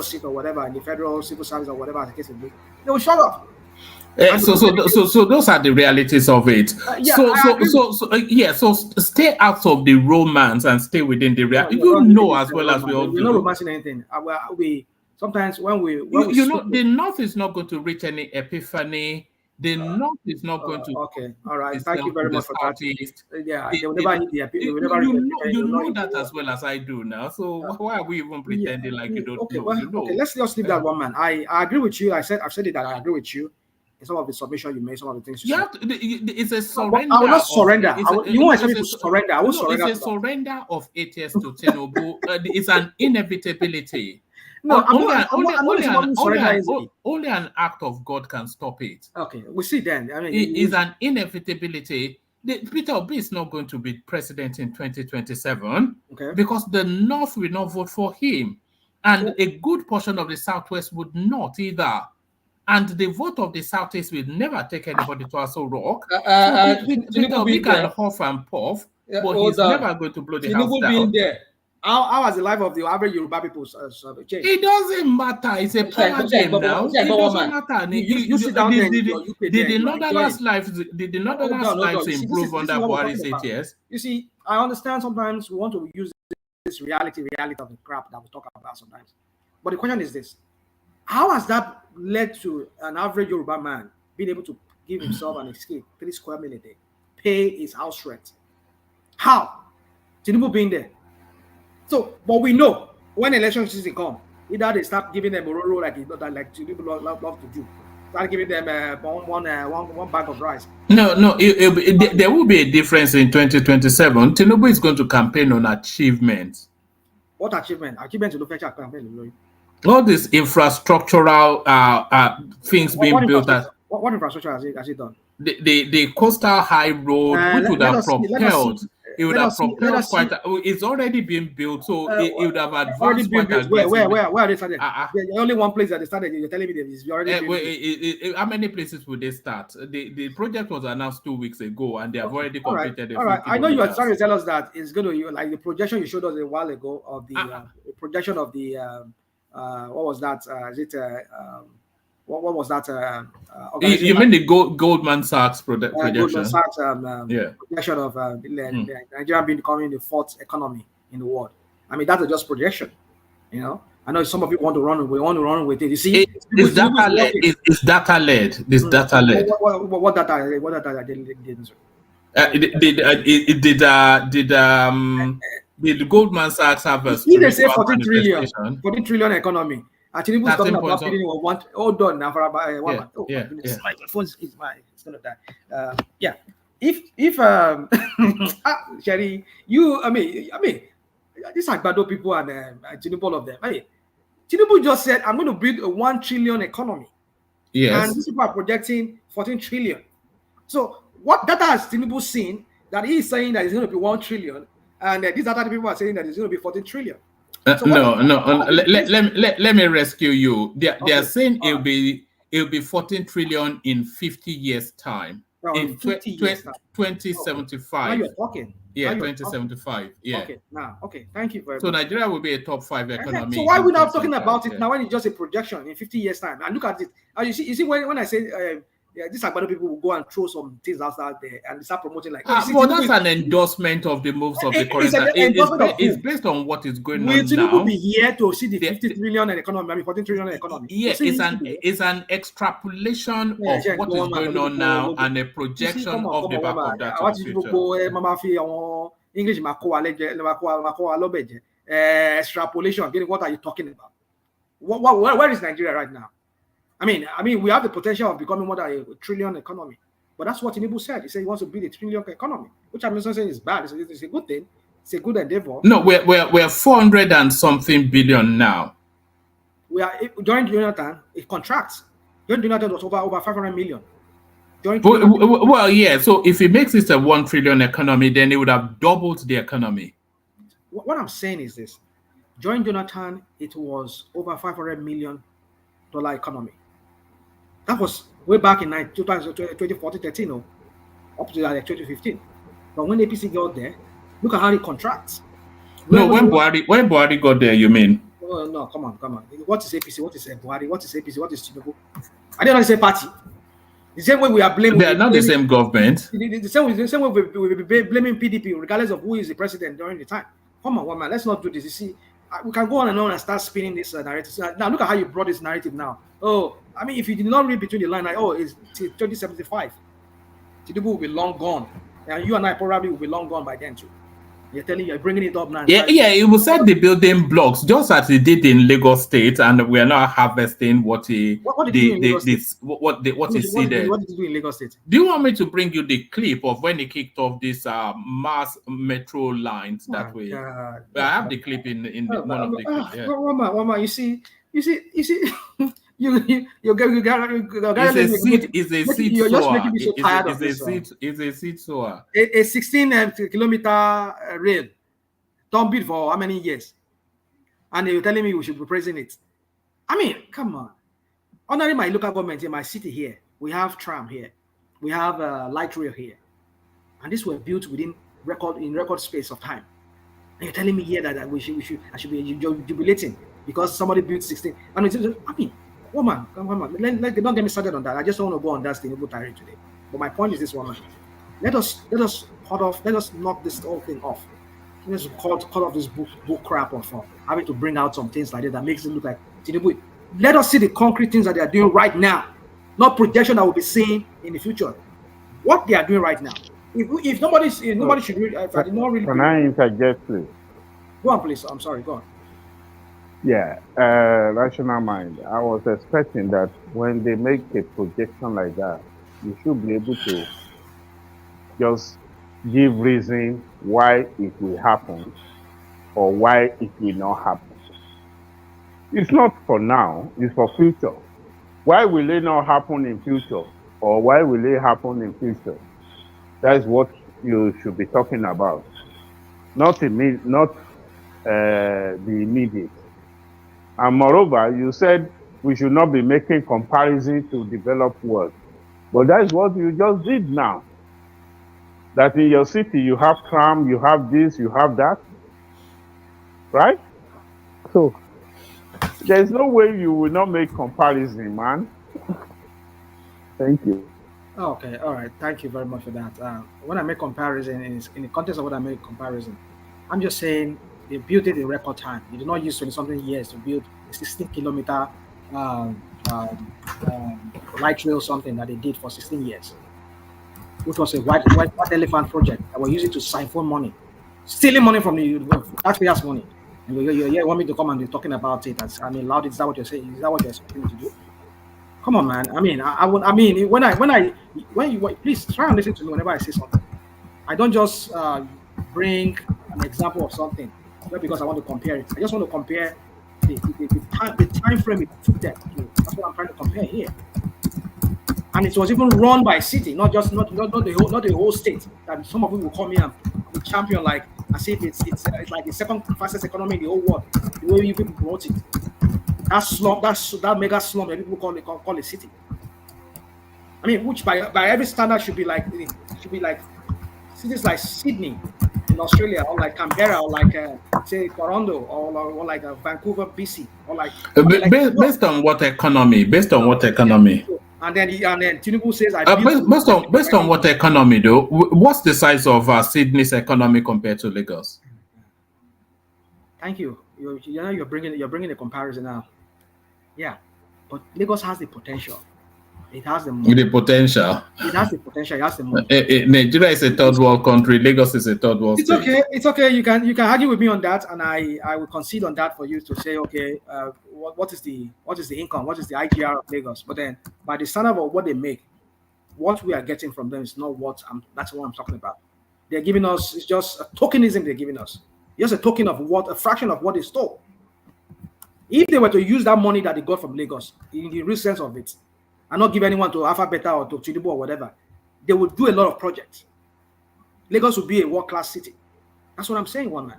Speaker 8: seat or whatever, in the federal civil service or whatever the case may be, they will shut up.
Speaker 5: So those are the realities of it. So stay out of the romance and stay within the reality. As well as we all do.
Speaker 8: We're not romancing anything. We sometimes when we
Speaker 5: the North is not going to reach any epiphany. The North is not going to.
Speaker 8: Okay, all right. Thank you very much for that. Yeah, they will
Speaker 5: never
Speaker 8: need the.
Speaker 5: You know that as well as I do now. So why are we even pretending like you don't know?
Speaker 8: Okay, let's just leave that one, man. I agree with you. I've said it that I agree with you. In some of the submission you made, some of the things you said.
Speaker 5: It's a surrender.
Speaker 8: I will not surrender. You won't expect me to surrender. I will surrender.
Speaker 5: It's a surrender of 8 years to Tinubu. It's an inevitability.
Speaker 8: No,
Speaker 5: only an act of God can stop it.
Speaker 8: Okay, we see then.
Speaker 5: It is an inevitability. Peter Obi is not going to be president in 2027
Speaker 8: Okay.
Speaker 5: because the North will not vote for him. And a good portion of the Southwest would not either. And the vote of the Southeast will never take anybody to Aso Rock. Peter Obi can huff and puff, but he's never going to blow the house down.
Speaker 8: There. How has the life of the average Yoruba people changed?
Speaker 5: It doesn't matter. It's a power game now. It doesn't matter.
Speaker 8: You sit down there.
Speaker 5: Did the Northerners' lives improve under Buhari's 8 years?
Speaker 8: You see, I understand sometimes we want to use this reality of the crap that we talk about sometimes. But the question is this: how has that led to an average Yoruba man being able to give himself an escape 3 square meals a day, pay his house rent? How? Tinubu being there. So, but we know when election season come, either they start giving them a roll like Tinubu love to do. Start giving them one bag of rice.
Speaker 5: No, there will be a difference in 2027. Tinubu is going to campaign on achievements.
Speaker 8: What achievement? Achievement to the campaign.
Speaker 5: All these infrastructural things being built.
Speaker 8: What infrastructure has he done?
Speaker 5: The coastal high road, which would have propelled. It would have propelled quite. It's already been built, so it would have advanced quite a bit.
Speaker 8: Where are they started? There's only one place that they started. You're telling me it's already.
Speaker 5: How many places would they start? The project was announced 2 weeks ago, and they have already completed.
Speaker 8: All right. I know you are trying to tell us that it's going to like the projection you showed us a while ago of the projection of the what was that? What was that?
Speaker 5: You mean the Goldman Sachs projection?
Speaker 8: Goldman Sachs projection of Nigeria becoming the 4th economy in the world. I mean, that's just projection. You know, I know some of you want to run with it. You see,
Speaker 5: it's data led. It's data led. This data led.
Speaker 8: What data? What data did?
Speaker 5: Did Goldman Sachs have a?
Speaker 8: They say 14 trillion economy. Actually, was talking about feeling of one. Hold on now for about 1 month. Oh, my goodness, my phone is it's gonna die. If Sherry, I mean, these Agbado people and Tinubu, all of them. I mean, Tinubu just said, "I'm going to build a 1 trillion economy."
Speaker 5: Yes,
Speaker 8: and these people are projecting 14 trillion. So, what data has Tinubu seen that he is saying that it's going to be 1 trillion, and these other people are saying that it's going to be 14 trillion?
Speaker 5: So let me rescue you. They are saying it'll be 14 trillion in 50 years time. In 2075.
Speaker 8: Now you're talking.
Speaker 5: Yeah, 2075. Yeah.
Speaker 8: Okay. Thank you very much.
Speaker 5: So Nigeria will be a top 5 economy.
Speaker 8: So why are we not talking about it now when it's just a projection in 50 years time? And look at it. You see when I say these Agbado people will go and throw some things out there and start promoting like.
Speaker 5: Well, that's an endorsement of the moves of the current. It's based on what is going on now.
Speaker 8: Tinubu be here to see the 50 trillion economy, I mean 14 trillion economy.
Speaker 5: Yeah, it's an extrapolation of what is going on now and a projection of the back of that
Speaker 8: English extrapolation. What are you talking about? Where is Nigeria right now? I mean, we have the potential of becoming more than a trillion economy, but that's what Tinubu said. He said he wants to build a trillion economy, which I'm not saying is bad. It's a good thing. It's a good endeavor.
Speaker 5: No, we're 400 and something billion now.
Speaker 8: We are during Jonathan. It contracts. During Jonathan was over 500 million.
Speaker 5: Well, yeah. So if it makes it a 1 trillion economy, then it would have doubled the economy.
Speaker 8: What I'm saying is this: during Jonathan, it was over $500 million economy. That was way back in 2014-13, up to like 2015. But when APC got there, look at how it contracts.
Speaker 5: No, when Buhari got there, you mean?
Speaker 8: No, come on. What is APC? What is Buhari? What is APC? What is Tinubu? I don't know the same party. The same way we are blaming.
Speaker 5: They are not the same government.
Speaker 8: The same way we will be blaming PDP, regardless of who is the president during the time. Come on, man. Let's not do this. You see, we can go on and start spinning this narrative. Now, look at how you brought this narrative now. Oh, I mean, if you did not read between the lines, like, it's 2075. Tinubu will be long gone. And you and I probably will be long gone by then, too. You're bringing it up now.
Speaker 5: Yeah, it will set the building blocks, just as he did in Lagos State, and we are now harvesting what he seeded.
Speaker 8: What did he do in Lagos State?
Speaker 5: Do you want me to bring you the clip of when he kicked off these mass metro lines that way? I have the clip in one of the clips. Yeah.
Speaker 8: Roma, you see,
Speaker 5: It's a seed. It's a seed
Speaker 8: you're just making
Speaker 5: sower.
Speaker 8: me so tired of this.
Speaker 5: It's a seed sower.
Speaker 8: A 16 kilometer rail, don't build for how many years? And you're telling me we should be praising it. I mean, come on. Honoring my local government in my city here, we have tram here, we have light rail here, and these were built within record space of time. And you're telling me here that I should be jubilating because somebody built 16. I mean, woman, don't get me started on that. I just don't want to go on that thing today. But my point is this, woman. Let us knock this whole thing off. Let's cut off this book crap of having to bring out some things like that makes it look like Tinubu. Let us see the concrete things that they are doing right now, not projection that we'll be seeing in the future. What they are doing right now. If nobody should read, if I did not really.
Speaker 14: Can I interject, please?
Speaker 8: Go on, please. I'm sorry. Go on.
Speaker 14: Yeah, rational mind. I was expecting that when they make a projection like that, you should be able to just give reason why it will happen or why it will not happen. It's not for now, it's for future. Why will it not happen in future? Or why will it happen in future? That is what you should be talking about. Not the immediate. And moreover, you said we should not be making comparison to developed world. But that is what you just did now. That in your city, you have tram, you have this, you have that. Right? So, there's no way you will not make comparison, man. Thank you.
Speaker 8: Okay, all right. Thank you very much for that. When I make comparison, in the context of what I make comparison, I'm just saying they built it in record time. You did not use 20-something years to build a 16-kilometer light rail, something that they did for 16 years, which was a white elephant project that were using to siphon money, stealing money from the taxpayers' money. And you want me to come and be talking about it? Loud. Is that what you're saying? Is that what you're expecting me to do? Come on, man. Please try and listen to me whenever I say something. I don't just bring an example of something just because I want to compare it. I just want to compare the time frame it took them. That's what I'm trying to compare here. And it was even run by a city, not the whole state. That some of you will come here and be champion like as if it's like the second fastest economy in the whole world. The way you people promote it. That slum, that mega slum that people call a city. I mean, which by every standard should be like cities like Sydney in Australia, or like Canberra, or like say Toronto, or like Vancouver, BC, or like
Speaker 5: based on what economy? Based on what economy?
Speaker 8: And then Tinubu says,
Speaker 5: based on what economy though? What's the size of Sydney's economy compared to Lagos?
Speaker 8: Thank you. You're bringing a comparison now. Yeah, but Lagos has the potential. It has the money.
Speaker 5: The potential.
Speaker 8: It has the potential. It has the money.
Speaker 5: Nigeria is a third world country. Lagos is a third world state.
Speaker 8: Okay. It's okay. You can argue with me on that, and I will concede on that for you to say, okay, what is the income? What is the IGR of Lagos? But then, by the standard of what they make, what we are getting from them is not that's what I'm talking about. They're giving us, it's just a tokenism they're giving us. Just a token of a fraction of what they stole. If they were to use that money that they got from Lagos, in the real sense of it, and not give anyone to Alpha Beta or to Tinubu or whatever, they would do a lot of projects. Lagos would be a world-class city. That's what I'm saying, one man.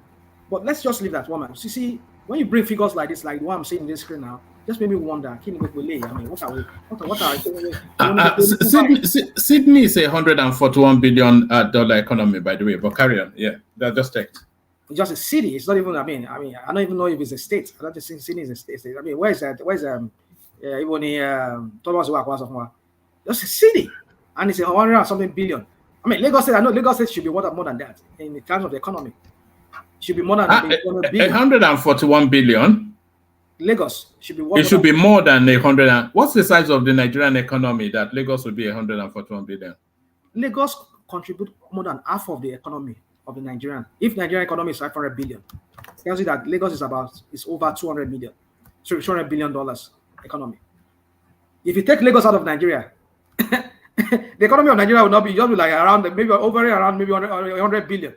Speaker 8: But let's just leave that, one man. See, when you bring figures like this, like the one I'm seeing in this screen now, just made me wonder, what are we?
Speaker 5: Sydney is $141 billion economy, by the way, but carry on. Yeah, that just checked.
Speaker 8: It's just a city. It's not even, I don't even know if it's a state. I don't think Sydney is a state. I mean, where's even just a city, and it's 100-something billion. I mean, Lagos State. I know Lagos State should be worth more than that in terms of the economy. Should be more than
Speaker 5: 141 billion.
Speaker 8: Lagos should be. It
Speaker 5: should be more than 100. What's the size of the Nigerian economy that Lagos would be 141 billion?
Speaker 8: Lagos contribute more than half of the economy of the Nigerian. If Nigerian economy is 500 billion, it tells you that Lagos is over 200 million. So $200 billion economy. If you take Lagos out of Nigeria, the economy of Nigeria will not be just like around maybe 100 billion.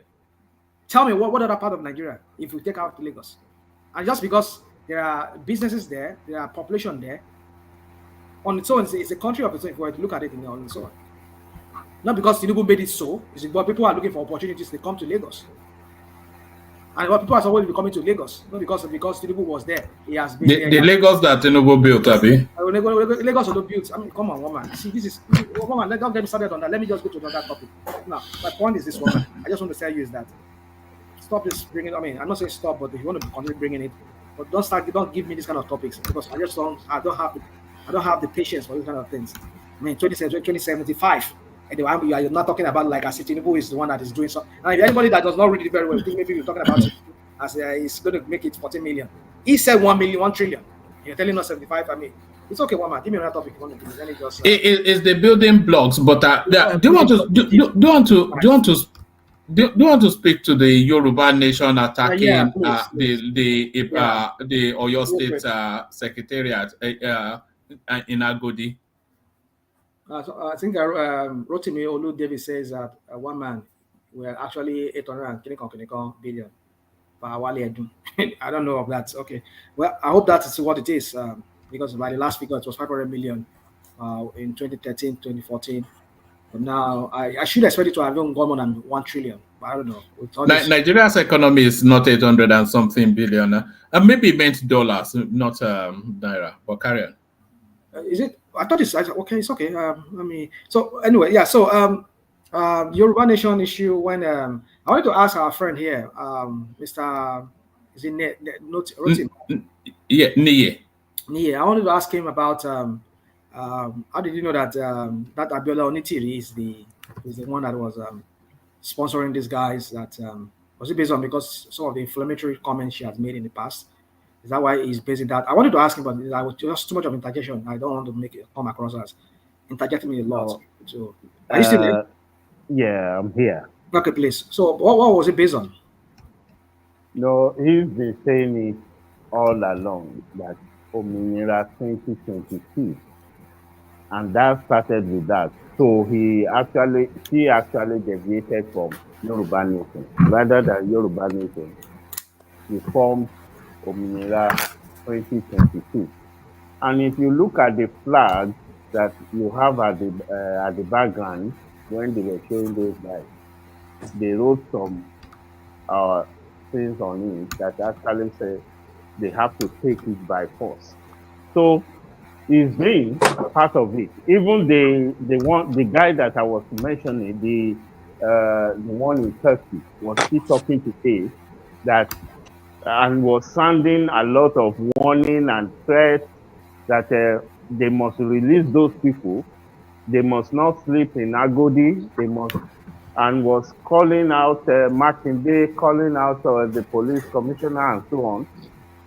Speaker 8: Tell me what other part of Nigeria if we take out Lagos? And just because there are businesses there, there are population there, on its own, it's a country of its own. If we were to look at it on its own, not because Tinubu made it so, it's because people are looking for opportunities. They come to Lagos, and what people are always be coming to Lagos, not because Tinubu was there. He has been there.
Speaker 5: The Lagos that Tinubu built, Abi.
Speaker 8: Lagos was not built. I mean, come on, woman. See, this is woman. Don't get me started on that. Let me just go to another topic. Now, my point is this, woman. I just want to tell you is that stop this bringing. I mean, I'm not saying stop, but if you want to continue bringing it, but don't give me this kind of topics because I don't have the patience for these kind of things. I mean, 2075, and you're not talking about like as Tinubu is the one that is doing something. And if anybody that does not read it very well, think maybe you're talking about it as he's going to make it 14 million. He said 1 trillion. You're telling us 75. I mean, it's okay, woman. Give me another topic. Let me just.
Speaker 5: It's the building blocks, but do you want to speak to the Yoruba nation attacking the Oyo State Secretariat in Agodi?
Speaker 8: I think Rotimi Olu Davis says that one man were actually 800 billion. I don't know of that. Okay, well, I hope that is what it is because by the last figure it was 500 million in 2013, 2014. But now I should expect it to have even gone more than 1 trillion. But I don't know.
Speaker 5: Nigeria's economy is not 800 and something billion. Maybe it meant dollars, not naira. But carry on.
Speaker 8: Is it? I thought it's okay. It's okay. So anyway, yeah. So Yoruba Nation issue. When I wanted to ask our friend here, Mr. Is it Niye? I wanted to ask him about how did you know that that Abiola Onitiri is the one that was sponsoring these guys? That was it based on because some of the inflammatory comments she has made in the past? Is that why he's basing that? I wanted to ask him, but I was just too much of interjection. I don't want to make it come across as interjecting me a lot. So, are you still there?
Speaker 14: Yeah, I'm here.
Speaker 8: Okay, please. So, what was it based on?
Speaker 14: No, he's been saying it all along that Ominira 2022, and that started with that. So he actually deviated from Yoruba Nation rather than Yoruba Nation. He formed Ominira 2022, and if you look at the flag that you have at the background when they were showing those guys, they wrote some things on it that actually say they have to take it by force. So he's being part of it. Even the guy that I was mentioning, the one in Turkey, was still talking today that and was sounding a lot of warning and threats that they must release those people. They must not sleep in Agodi. They must, and was calling out Makinde, calling out the police commissioner and so on.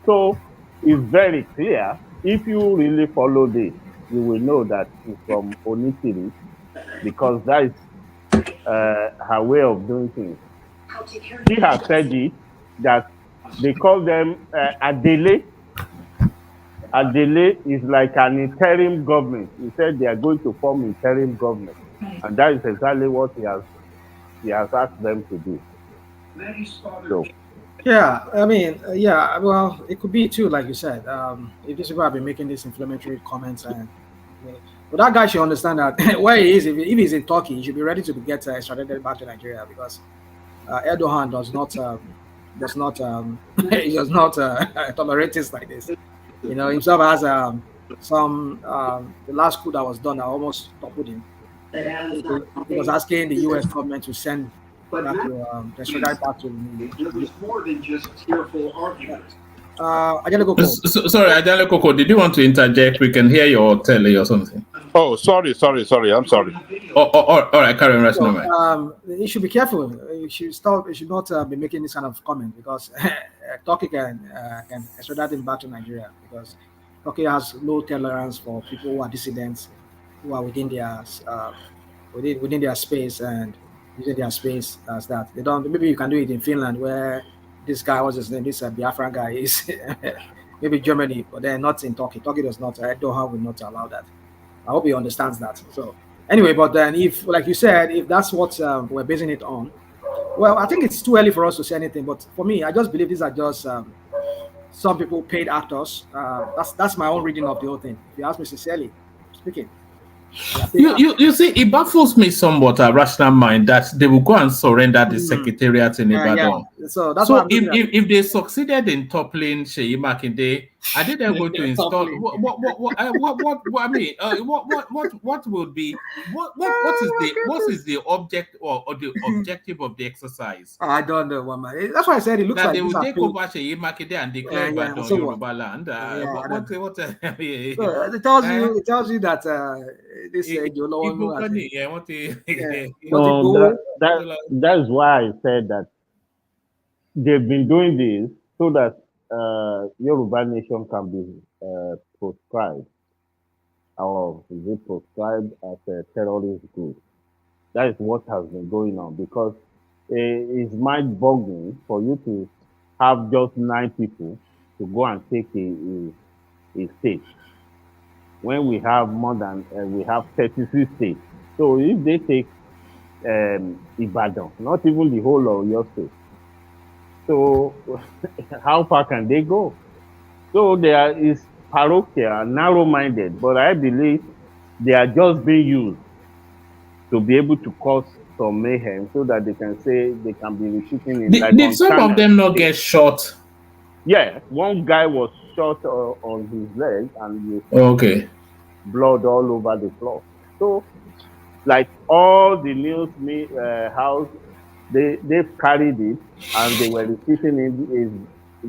Speaker 14: So it's very clear. If you really follow this, you will know that it's from Onitiri because that is her way of doing things. She has said it that they call them Adele. Adele is like an interim government. He said they are going to form interim government, and that is exactly what he has asked them to do. So,
Speaker 8: yeah, I mean, yeah, well, it could be too, like you said. If these people have been making these inflammatory comments, and but that guy should understand that where he is, if he's in Turkey, he should be ready to get extradited back to Nigeria because Erdogan does not he does not tolerate things like this. You know, himself has the last coup that was done, I almost toppled him. He was asking the U.S. government to send back to extradite back to.
Speaker 15: It was more than just tearful arguments.
Speaker 5: Sorry, Ajale Koko, did you want to interject? We can hear your telly or something.
Speaker 12: Oh, sorry. I'm sorry.
Speaker 5: All right, carry on.
Speaker 8: You should be careful. You should stop. You should not be making this kind of comment because Turkey can extradite him back to Nigeria because Turkey has low tolerance for people who are dissidents, who are within their space and using their space as that. They don't. Maybe you can do it in Finland where this guy, what's his name? This Biafran guy is maybe Germany, but then not in Turkey. Turkey does not. Erdogan will not allow that. I hope he understands that. So anyway, but then if, like you said, if that's what we're basing it on, well, I think it's too early for us to say anything. But for me, I just believe these are just some people paid actors. That's my own reading of the whole thing. If you ask me sincerely, speaking.
Speaker 5: You see, it baffles me somewhat, a rational mind, that they will go and surrender the secretariat in Ibadan.
Speaker 8: So that's what I'm
Speaker 5: if they succeeded in toppling Sheyi Makinde, are they then going to install what I mean? What will be what is the object or the objective of the exercise?
Speaker 8: I don't know, man. That's why I said it looks
Speaker 5: that
Speaker 8: like
Speaker 5: they will take over Sheyi Makinde and declare Ibadan
Speaker 8: so
Speaker 5: Yoruba land.
Speaker 8: It tells you that this
Speaker 14: no, that's why I said that they've been doing this so that Yoruba nation can be proscribed, or is it proscribed as a terrorist group. That is what has been going on, because it's mind-boggling for you to have just 9 people to go and take a state when we have more than we have 36 states. So if they take Ibadan, not even the whole of your state, so how far can they go? So there is parochial, narrow-minded, but I believe they are just being used to be able to cause some mayhem so that they can say they can be repeating it.
Speaker 5: Did some of them not get shot?
Speaker 14: Yeah, one guy was shot on his leg and blood all over the floor. So, like all the news house, they've carried it and they were repeating it.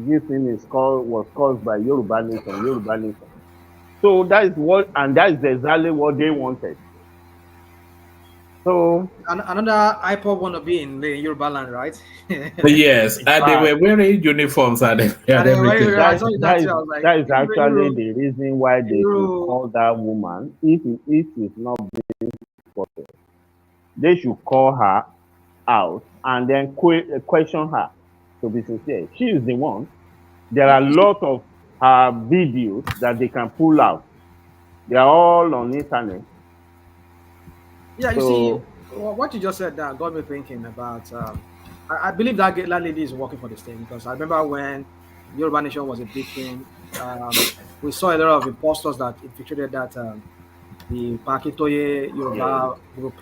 Speaker 14: This thing was caused by Yoruba Nation. So that is exactly what they wanted. So
Speaker 8: another IPOB want to be in the Yoruba land, right?
Speaker 5: Yes, and they were wearing uniforms and everything.
Speaker 14: That is actually the reason why they should call that woman. If it's not being supported, they should call her out and then question her to be sincere. She is the one. There are a lot of her videos that they can pull out. They are all on the internet.
Speaker 8: Yeah, you see, what you just said that got me thinking about. I believe that lady is working for the state, because I remember when Yoruba Nation was a big thing, we saw a lot of imposters that infiltrated that the Pakitoye Yoruba group,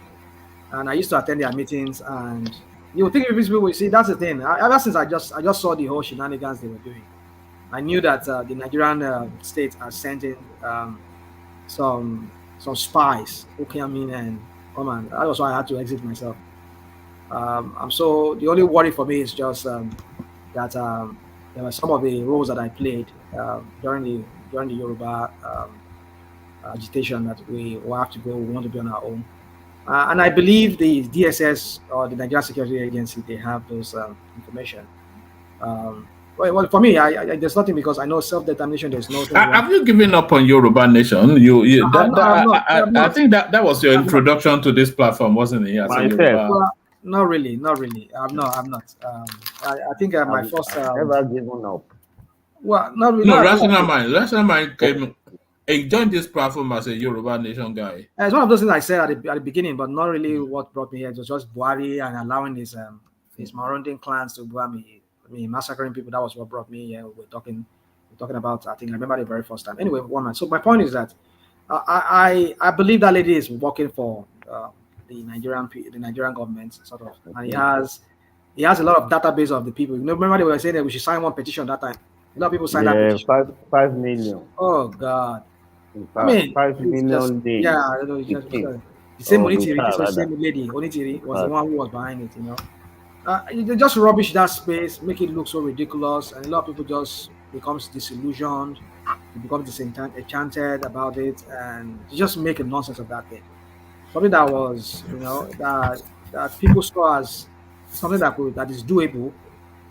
Speaker 8: and I used to attend their meetings. And you would think these people will see. That's the thing. Ever since I just saw the whole shenanigans they were doing, I knew that the Nigerian state are sending some spies who came in and come on. That was why I had to exit myself. So the only worry for me is just that there were some of the roles that I played during the Yoruba agitation that we will have to go. We want to be on our own, and I believe the DSS or the Nigerian Security Agency, they have those information. Well, for me, I there's nothing, because I know self-determination. There's no.
Speaker 5: Have you given up on Yoruba Nation? I think that was your introduction to this platform, wasn't it?
Speaker 8: Not really. I'm not. I think my first.
Speaker 14: Never given up.
Speaker 8: Well, not really.
Speaker 5: No, Rational Mind came. He joined this platform as a Yoruba Nation guy.
Speaker 8: It's one of those things I said at the beginning, but not really what brought me here. It was just Buhari and allowing his Maronding clans to go massacring people. That was what brought me here. We're talking about. I think I remember the very first time. Anyway, one man. So my point is that I believe that lady is working for the Nigerian government, sort of, and he has a lot of database of the people. Remember they were saying that we should sign one petition that time. A lot of people signed that petition.
Speaker 14: 5 million.
Speaker 8: Oh God.
Speaker 14: 5 million days.
Speaker 8: Yeah, the same Onitiri, the same lady. Onitiri was the one who was behind it. They just rubbish that space, make it look so ridiculous, and a lot of people just becomes disillusioned, become disenchanted about it, and just make a nonsense of that thing. Something that was, that people saw as something that is doable,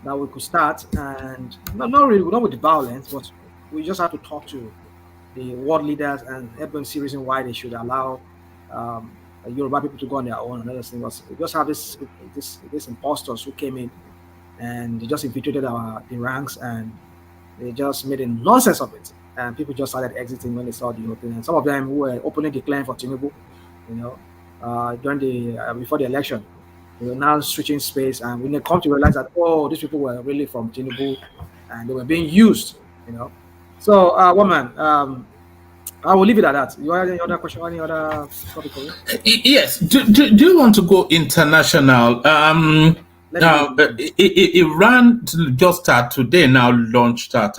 Speaker 8: that we could start, and not with the violence, but we just have to talk to the world leaders and help them see reason why they should allow Yoruba people to go on their own. Another thing was we just have this imposters who came in and they just infiltrated the ranks, and they just made a nonsense of it, and people just started exiting when they saw the opening. And some of them who were openly declaring for Tinubu, during before the election, they were now switching space, and when they come to realize that these people were really from Tinubu and they were being used, So woman, I will leave it at that. You have any other question? Any other topic for me?
Speaker 5: Yes. Do you want to go international? Iran just today now launched at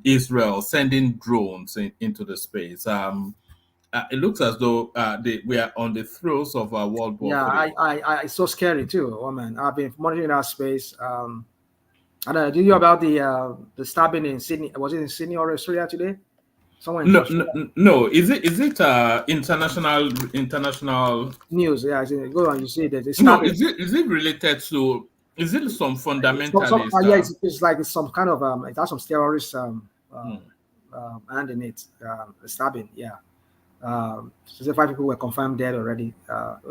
Speaker 5: Israel, sending drones into the space. It looks as though we are on the throes of World War
Speaker 8: Yeah,
Speaker 5: III.
Speaker 8: it's so scary too. Oh man, I've been monitoring that space. I don't know. Did you hear about the stabbing in Sydney? Was it in Sydney or Australia today? Somewhere in Australia.
Speaker 5: No. Is it international
Speaker 8: News? Yeah, go on. You see that it's
Speaker 5: no?
Speaker 8: stabbing.
Speaker 5: Is it related to? Is it some fundamentalist?
Speaker 8: Yeah, it's like it's some kind of it has some terrorist hand in it. Stabbing. Yeah. 5 people were confirmed dead already.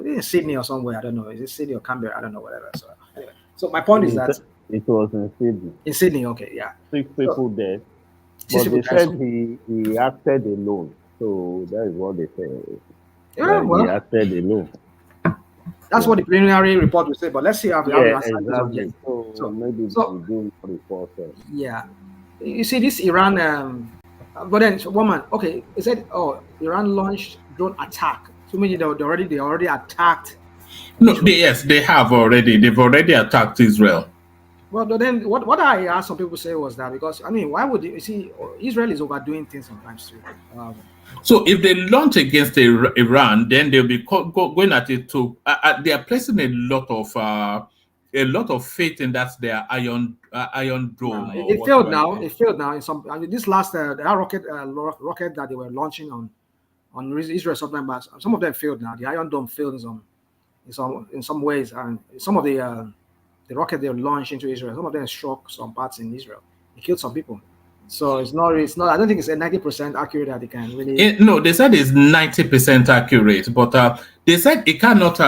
Speaker 8: In Sydney or somewhere. I don't know. Is it Sydney or Canberra? I don't know. Whatever. So anyway, so my point is that
Speaker 14: it was in Sydney.
Speaker 8: In Sydney, okay, yeah.
Speaker 14: 6 people dead. But they said he acted alone. So that is what they said.
Speaker 8: Yeah, well,
Speaker 14: he acted alone.
Speaker 8: That's what the preliminary report will say. But let's see how
Speaker 14: exactly. So maybe we'll do report.
Speaker 8: Yeah. You see this Iran. But then woman, okay, it said, Iran launched drone attack. So meaning they already attacked.
Speaker 5: No, they have already. They've already attacked Israel.
Speaker 8: Well, then what I asked some people say was that because why would you see Israel is overdoing things sometimes too.
Speaker 5: So if they launch against Iran, then they'll be going at it too. They are placing a lot of faith in their iron dome.
Speaker 8: It failed now. It failed now. In some this last rocket that they were launching on Israel sometimes, some of them failed now. The Iron Dome failed in some ways, and some of the rocket they launched into Israel, some of them struck some parts in Israel. It killed some people. So it's not. I don't think it's a 90% accurate that they can really.
Speaker 5: No, they said it's 90% accurate, but they said it cannot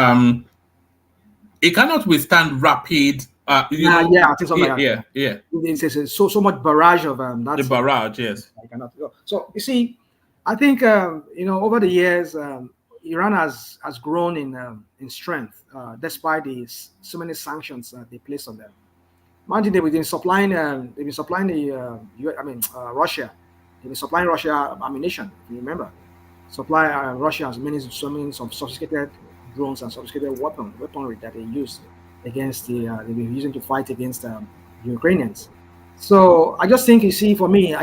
Speaker 5: withstand rapid.
Speaker 8: I think something like
Speaker 5: that. Yeah.
Speaker 8: It's so much barrage of
Speaker 5: the barrage. Yes.
Speaker 8: I cannot go. So you see, I think over the years, Iran has grown in strength despite so many sanctions they placed on them. Imagine they've been supplying Russia. They've been supplying Russia ammunition. If you remember, Russia has some sophisticated drones and sophisticated weaponry that they use against they've been using to fight against the Ukrainians. So I just think Benjamin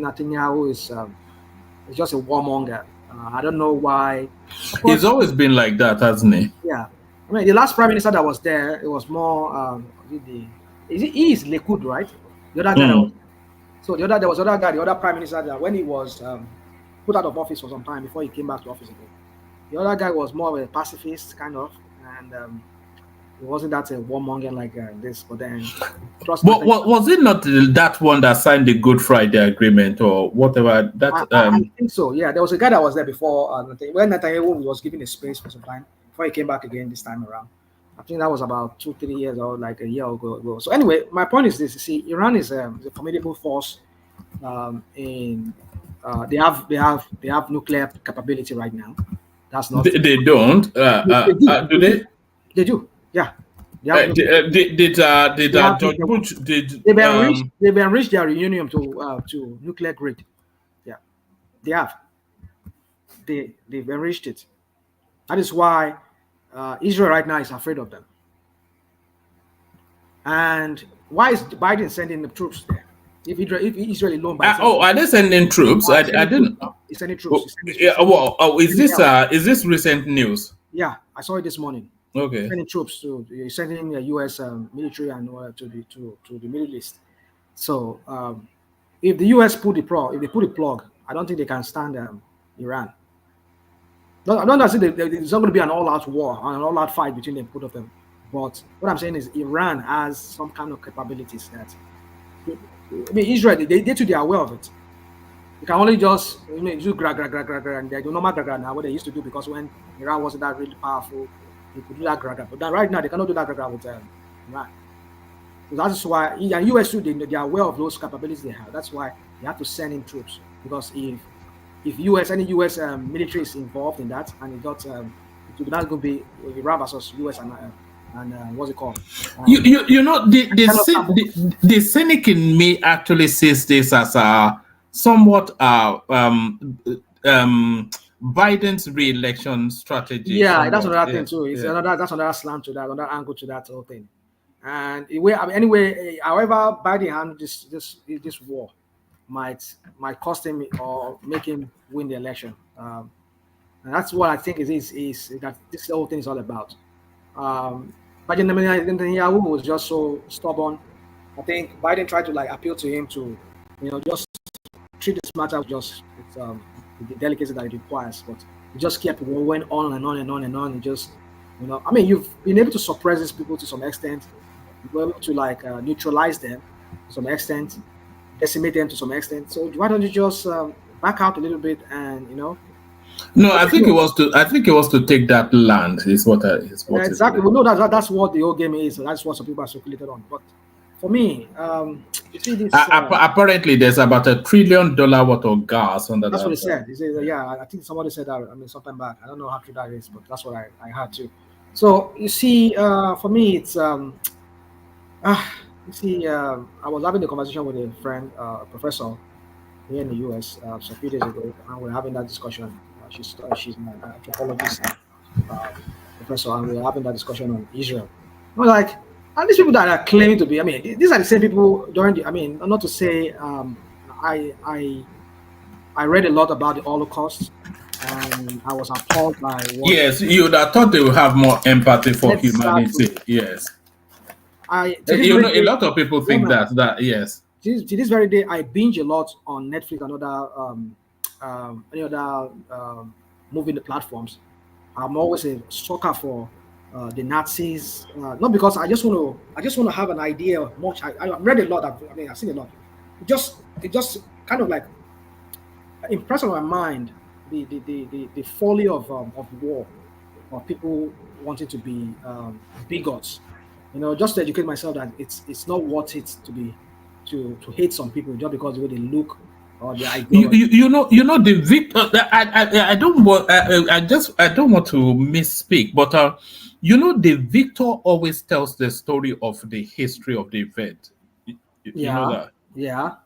Speaker 8: Netanyahu is just a warmonger. I don't know why.
Speaker 5: He's always been like that, hasn't he?
Speaker 8: Yeah. The last prime minister that was there, it was more he is Likud, right? The other guy there was other guy, the other prime minister that when he was put out of office for some time before he came back to office again. The other guy was more of a pacifist kind of, and it wasn't that a warmonger like this. But then,
Speaker 5: was it not that one that signed the Good Friday Agreement or whatever?
Speaker 8: I think so. Yeah, there was a guy that was there before when Netanyahu was given a space for some time before he came back again this time around. I think that was about 2-3 years or like a year ago. So anyway, my point is this: you see, Iran is a formidable force. They have nuclear capability right now. That's not.
Speaker 5: They don't. Do they?
Speaker 8: They do. Yeah.
Speaker 5: Did George Bush
Speaker 8: they've enriched their uranium to nuclear grade. Yeah, they have. They've enriched it. That is why Israel right now is afraid of them. And why is Biden sending the troops there? If Israel alone by
Speaker 5: are they sending troops? I didn't.
Speaker 8: He's sending troops.
Speaker 5: Is this recent news?
Speaker 8: Yeah, I saw it this morning.
Speaker 5: Okay.
Speaker 8: Sending troops sending the U.S. military and to the Middle East. So if the U.S. put the plug, I don't think they can stand Iran. I'm not saying there's not going to be an all-out war, an all-out fight between the both of them. But what I'm saying is Iran has some kind of capabilities that. Israel, they too, they are aware of it. You can only just do gra, and they do normal gra now, what they used to do, because when Iran wasn't that really powerful, they could do that gra. But right now, they cannot do that gra with Iran. So that's why, and US too, they are aware of those capabilities they have. That's why they have to send in troops. Because if any US military is involved in that, and it got, it would not going to be Iran versus US and what's it called?
Speaker 5: The cynic in me actually sees this as somewhat Biden's re-election strategy.
Speaker 8: Yeah, that's
Speaker 5: somewhat.
Speaker 8: another thing too. It's another that's another slant to that, another angle to that whole thing. And anyway, however Biden handled this war might cost him or make him win the election. And that's what I think is that this whole thing is all about. Biden Netanyahu was just so stubborn. I think Biden tried to like appeal to him to, just treat this matter with the delicacy that it requires, but it just kept going on and on and on and on. And just, you've been able to suppress these people to some extent. You were able to like neutralize them to some extent, decimate them to some extent. So why don't you just back out a little bit and
Speaker 5: No, I think it was to take that land. Is what
Speaker 8: exactly. Well, no, that's what the whole game is. So that's what some people are speculated on. But for me, you see this.
Speaker 5: Apparently, there's about $1 trillion worth of gas under.
Speaker 8: That's what he said. He said, yeah, I think somebody said that. Sometime back. I don't know how true that is, but that's what I heard too. So you see, for me, it's you see, I was having a conversation with a friend, professor here in the U.S. A few days ago, and we are having that discussion. She's my anthropologist professor, and we are having that discussion on Israel. We're like, and these people that are claiming to be, these are the same people during the, not to say, I read a lot about the Holocaust, and I was appalled by what.
Speaker 5: Yes, you would have thought they would have more empathy for humanity. Yes. A lot of people think that yes.
Speaker 8: To this very day, I binge a lot on Netflix and any other movie platforms. I'm always a sucker for the Nazis, not because I just want to have an idea of much. I read a lot. I've seen a lot. It just kind of like impressed on my mind the folly of war, or people wanting to be bigots. Just to educate myself that it's not worth it to hate some people just because the way they look or the idea.
Speaker 5: The victor. I don't want. I don't want to misspeak, but the victor always tells the story of the history of the event. You know that.
Speaker 8: Yeah.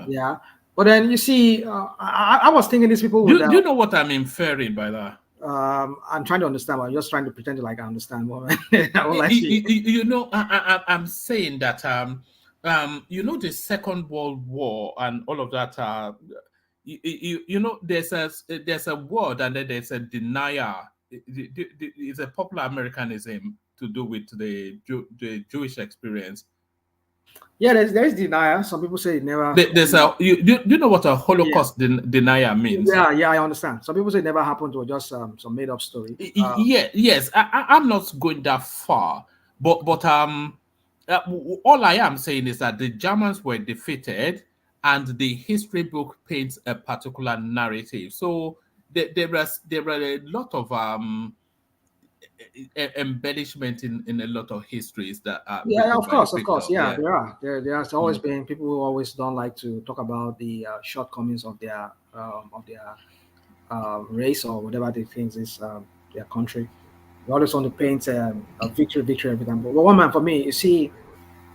Speaker 8: Yeah. But then you see, I was thinking these people.
Speaker 5: Do you know what I'm inferring by that?
Speaker 8: I'm trying to understand. I'm just trying to pretend like I understand more.
Speaker 5: I'm saying that the Second World War and all of that. There's a word and then there's a denier. It's a popular Americanism to do with the Jewish experience.
Speaker 8: Yeah, there's denier. Some people say it never.
Speaker 5: There's a you know what a Holocaust denier means?
Speaker 8: Yeah, I understand. Some people say it never happened or just some made up story.
Speaker 5: Yes, I'm not going that far, but all I am saying is that the Germans were defeated, and the history book paints a particular narrative. So there were a lot of embellishment in a lot of histories that are
Speaker 8: of course yeah. There's always been people who always don't like to talk about the shortcomings of their race or whatever they think is their country. They always want to paint a victory every time. But one man, for me, you see,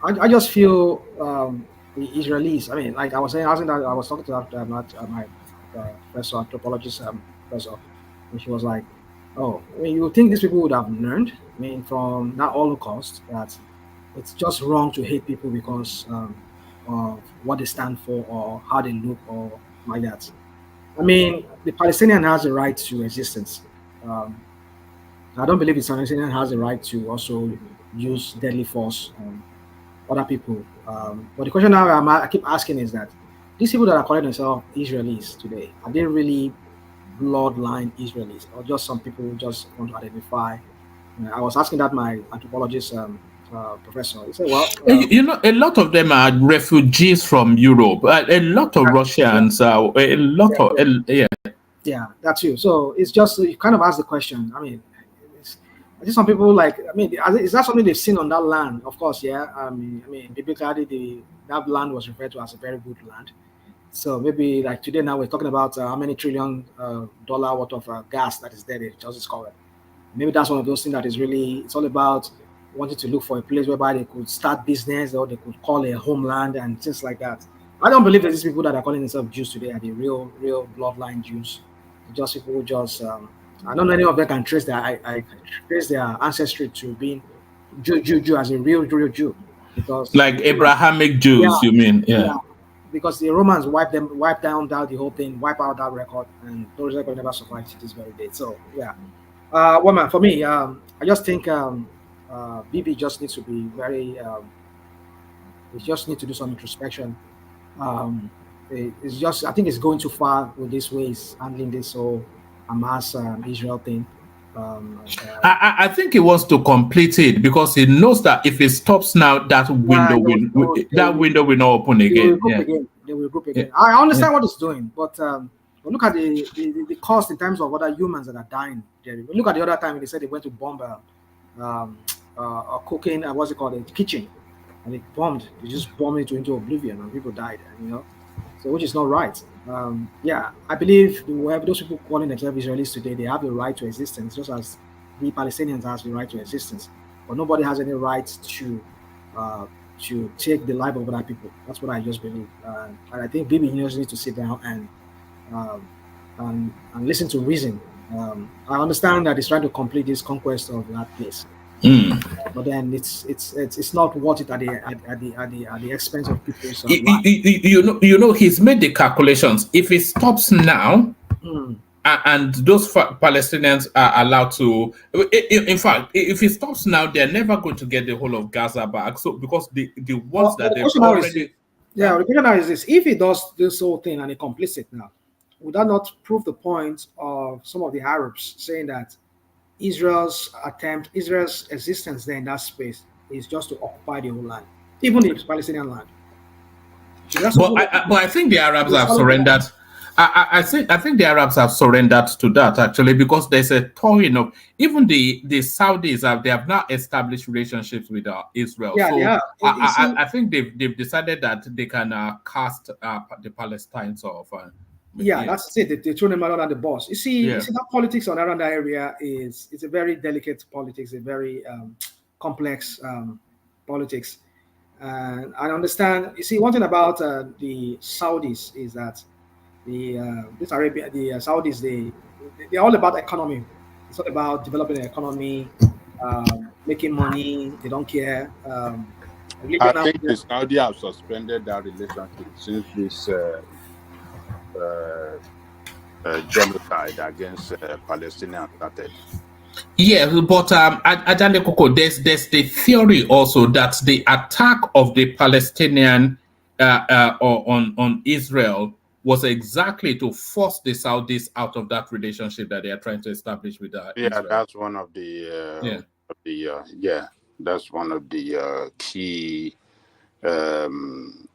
Speaker 8: I just feel the Israelis. Like I was saying, I was talking to my professor, anthropologist professor, and she was like, "Oh, you think these people would have learned? From that Holocaust, that it's just wrong to hate people because of what they stand for or how they look or like that. The Palestinian has a right to existence. I don't believe the Palestinian has a right to also use deadly force on other people. But the question now I keep asking is that these people that are calling themselves Israelis today, are they really bloodline Israelis, or just some people who just want to identify? I was asking that my anthropologist professor. He said, "Well,
Speaker 5: a lot of them are refugees from Europe. A lot of Russians.
Speaker 8: Yeah, that's you. So it's just you kind of ask the question. I think some people is that something they've seen on that land? Of course, yeah. Biblically, that land was referred to as a very good land. So maybe like today now we're talking about how many $1 trillion worth of gas that is there. They just discovered. Maybe that's one of those things that is really, it's all about wanting to look for a place whereby they could start business or they could call a homeland and things like that. I don't believe that these people that are calling themselves Jews today are the real bloodline Jews. Just people who just I don't know any of them can trace their I trace their ancestry to being Jew as a real Jew because
Speaker 5: Like Abrahamic
Speaker 8: yeah,
Speaker 5: Jews, you mean?
Speaker 8: yeah,
Speaker 5: Yeah.
Speaker 8: because the Romans wiped down the whole thing, wipe out that record, and those records never survived to this very day. So yeah, woman, for me, I just think BB just needs to be very, he just need to do some introspection. It's just, I think it's going too far with this way he's handling this whole Hamas Israel thing.
Speaker 5: I think he wants to complete it because he knows that if he stops now, that window will not open
Speaker 8: They will
Speaker 5: again.
Speaker 8: group
Speaker 5: Yeah.
Speaker 8: again. They will group
Speaker 5: Yeah.
Speaker 8: again. I understand what he's doing, but look at the cost in terms of other humans that are dying. Jerry. Look at the other time they said they went to bomb a cooking, what's it called, a kitchen, and they bombed. They just bombed it into oblivion, and people died. So which is not right. Yeah, I believe those people calling themselves Israelis today, they have the right to existence, just as the Palestinians have the right to existence. But nobody has any right uh, to take the life of other people. That's what I just believe. And I think Bibi just needs to sit down um, and listen to reason. I understand that he's trying to complete this conquest of that place, but then it's not worth it at the expense of people's lives.
Speaker 5: You know, he's made the calculations. If he stops now,
Speaker 8: Mm.
Speaker 5: and those Palestinians are allowed to, in fact, if he stops now, they're never going to get the whole of Gaza back. So because the ones that
Speaker 8: The
Speaker 5: they've
Speaker 8: question now is,
Speaker 5: already,
Speaker 8: yeah, the question now is this: if he does this whole thing and he completes it now, would that not prove the point of some of the Arabs saying that Israel's existence there in that space is just to occupy the whole land, even the Palestinian land? So that's
Speaker 5: but I think the Arabs have surrendered. I think the Arabs have surrendered to that actually because there's a toying of even the Saudis they have now established relationships with Israel.
Speaker 8: Yeah,
Speaker 5: So
Speaker 8: yeah.
Speaker 5: I think they've decided that they can cast the Palestinians off.
Speaker 8: Yeah, that's it. They throw them around the boss. You
Speaker 5: Yeah.
Speaker 8: see that politics around that area it's a very delicate politics, a very complex politics. And I understand. You see, one thing about the Saudis is that the Saudis, they're all about economy. It's all about developing the economy, making money. They don't care.
Speaker 12: I
Speaker 8: Religion out
Speaker 12: think
Speaker 8: there.
Speaker 12: the Saudi have suspended that relationship since this genocide against Palestinians started.
Speaker 5: Yeah, but Ajane Koko, there's the theory also that the attack of the Palestinian on Israel was exactly to force the Saudis out of that relationship that they are trying to establish with Israel.
Speaker 12: That's one of the that's one of the key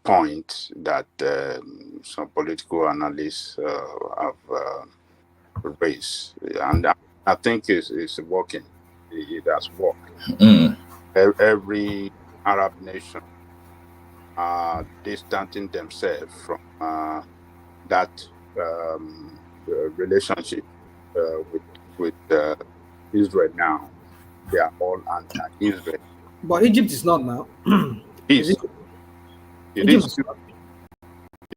Speaker 12: points that some political analysts have raised, and I think it's working. It has worked. Every Arab nation are distancing themselves from that relationship with Israel now. They are all anti-Israel.
Speaker 8: But Egypt is not now.
Speaker 12: It is.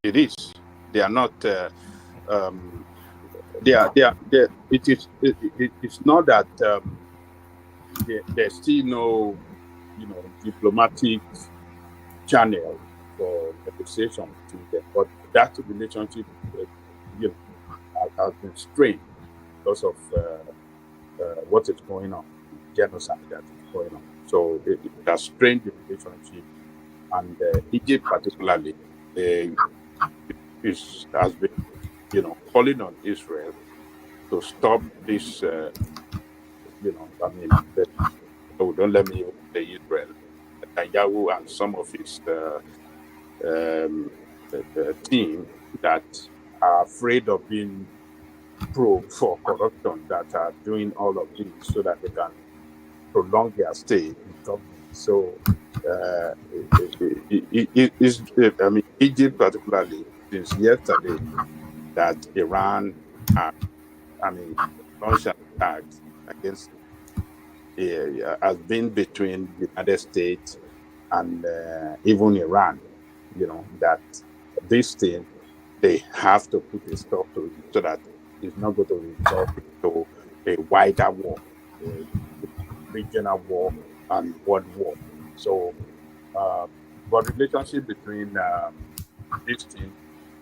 Speaker 12: It is. They are not. They are. It's not that there's still no, diplomatic channel for negotiation between them. But that relationship, has been strained because of what is going on, genocide that is going on. So it has strained the relationship, and Egypt particularly has been, calling on Israel to stop this. Don't let me say Israel. Netanyahu and some of his team that are afraid of being probed for corruption, that are doing all of this so that they can prolong their stay in government. So, Egypt particularly, since yesterday, that Iran launched attacks against has been between the United States and even Iran, that this thing, they have to put a stop to it so that it's not going to result into a wider war, a regional war, and world war. So, but relationship between this thing,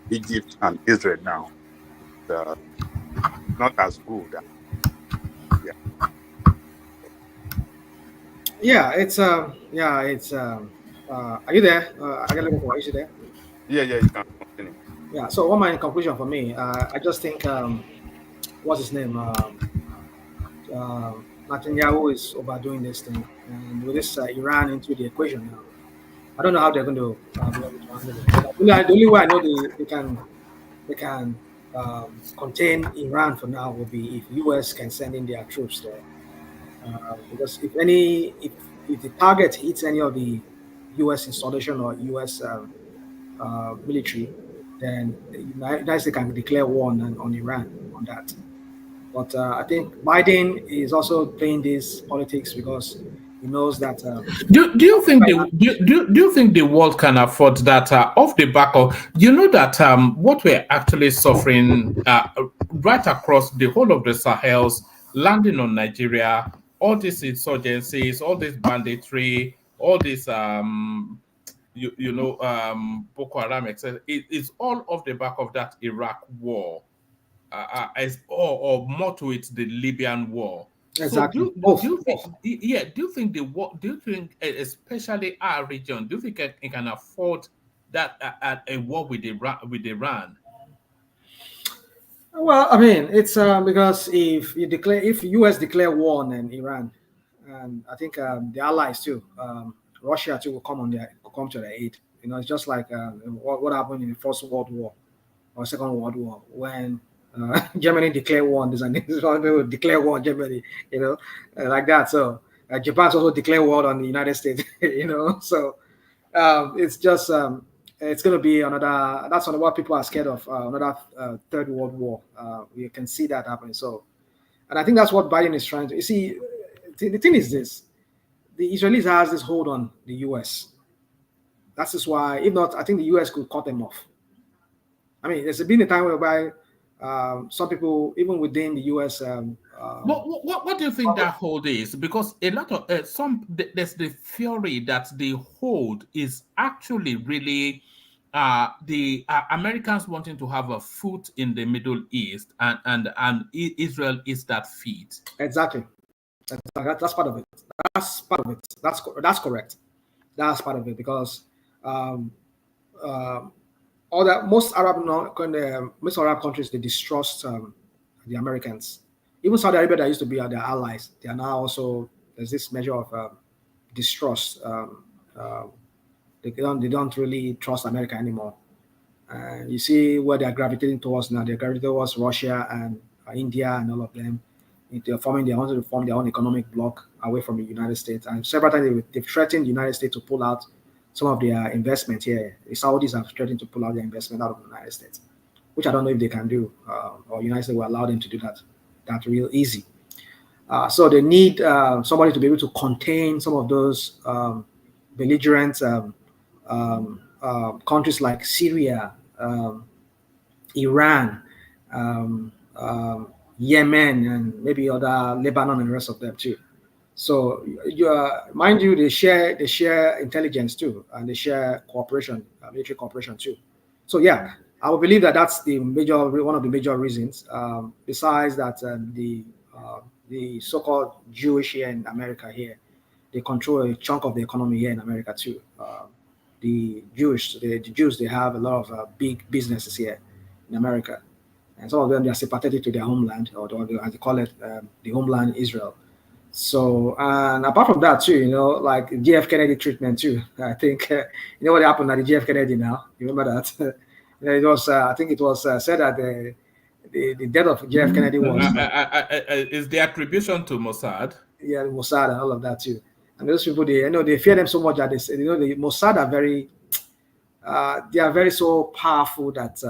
Speaker 12: Egypt and Israel now, not as good. Yeah.
Speaker 8: Yeah, it's are you there? I got a little voice there.
Speaker 12: Yeah, you can continue.
Speaker 8: Yeah. So, what my conclusion for me? I just think what's his name? Netanyahu is overdoing this thing, and with this Iran into the equation now, I don't know how they're going to be able to handle it. But the only way I know they can contain Iran for now will be if US can send in their troops there, because if the target hits any of the US installation or US military, then the United States can declare war on Iran on that. But I think Biden is also playing this politics because he knows that.
Speaker 5: Do you think do you think the world can afford that off the back of that what we're actually suffering right across the whole of the Sahels, landing on Nigeria, all these insurgencies, all this banditry, all this Boko Haram, etc. It's all off the back of that Iraq war, or more to it, the Libyan war. So
Speaker 8: Exactly.
Speaker 5: do you think, do you think the war, do you think especially our region, do you think it can afford that a war with Iran?
Speaker 8: Well, I mean, it's because if US declare war on Iran, and I think the allies too, Russia too will come to their aid. It's just like what happened in the First World War or Second World War when Germany declared war on this and this one will declare war on Germany, like that. So Japan also declared war on the United States, So it's just it's going to be another. That's what people are scared of. Another third world war. We can see that happening. So, and I think that's what Biden is trying to. You see, the thing is this: the Israelis has this hold on the U.S. That's just why, if not, I think the U.S. could cut them off. I mean, there's been a time whereby some people, even within the U.S.
Speaker 5: What do you think that hold is? Because a lot of there's the theory that the hold is actually really the Americans wanting to have a foot in the Middle East, and Israel is that feet.
Speaker 8: Exactly. That's part of it. That's part of it. That's correct. That's part of it because most Arab countries, they distrust the Americans. Even Saudi Arabia, that used to be their allies, they are now also, there's this measure of distrust. They don't really trust America anymore. You see where they are gravitating towards now. They're gravitating towards Russia and India and all of them. They wanted to form their own economic bloc away from the United States. And several times they've threatened the United States to pull out some of their investment here. The Saudis have threatened to pull out their investment out of the United States, which I don't know if they can do, or United States will allow them to do that real easy. So they need somebody to be able to contain some of those belligerent countries like Syria, Iran, Yemen, and maybe other Lebanon and the rest of them too. So, mind you, they share intelligence too, and they share cooperation, military cooperation too. So, yeah, I would believe that that's one of the major reasons. Besides that, the so-called Jewish here in America here, they control a chunk of the economy here in America too. The Jews, they have a lot of big businesses here in America, and some of them, they are sympathetic to their homeland, or as they call it, the homeland Israel. So, and apart from that too, like JF Kennedy treatment too. I think what happened at the JF Kennedy now. You remember that? It was I think it was said that the death of JF Kennedy was
Speaker 5: is the attribution to Mossad.
Speaker 8: Yeah, Mossad and all of that too. And those people, they fear them so much that the Mossad are very they are very so powerful that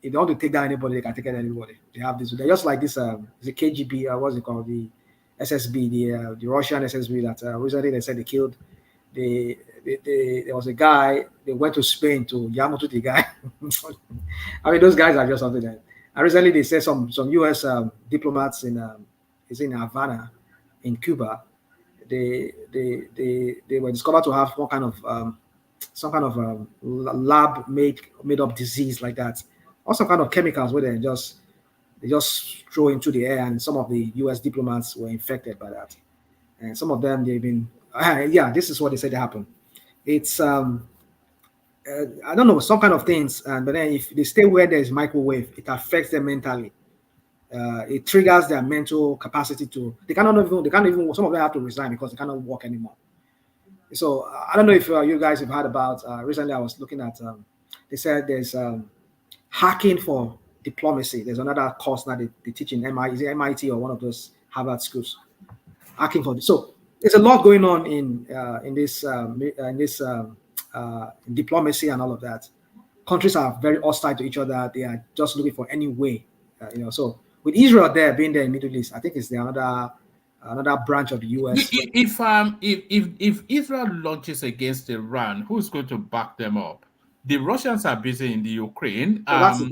Speaker 8: if they want to take down anybody, they can take down anybody. They have this. They're just like this. The KGB, what's it called? The SSB, the Russian SSB that recently they said they killed the there was a guy. They went to Spain to Yamato the guy. I mean, those guys are just something. And recently they said some U.S. Diplomats is in Havana, in Cuba. They were discovered to have one kind of some kind of lab made up disease like that, or some kind of chemicals where they just throw into the air, and some of the U.S. diplomats were infected by that, and some of them they've been yeah, this is what they said happened. It's I don't know, some kind of things, but then if they stay where there's microwave, it affects them mentally. It triggers their mental capacity to. They can't even. Some of them have to resign because they cannot work anymore. So I don't know if you guys have heard about. Recently, I was looking at. They said there's hacking for diplomacy. There's another course now they teach in MIT or one of those Harvard schools. Hacking for so there's a lot going on in this diplomacy and all of that. Countries are very hostile to each other. They are just looking for any way, So with Israel being there in Middle East, I think it's another branch of the U.S.
Speaker 5: If Israel launches against Iran, who's going to back them up? The Russians are busy in the Ukraine. China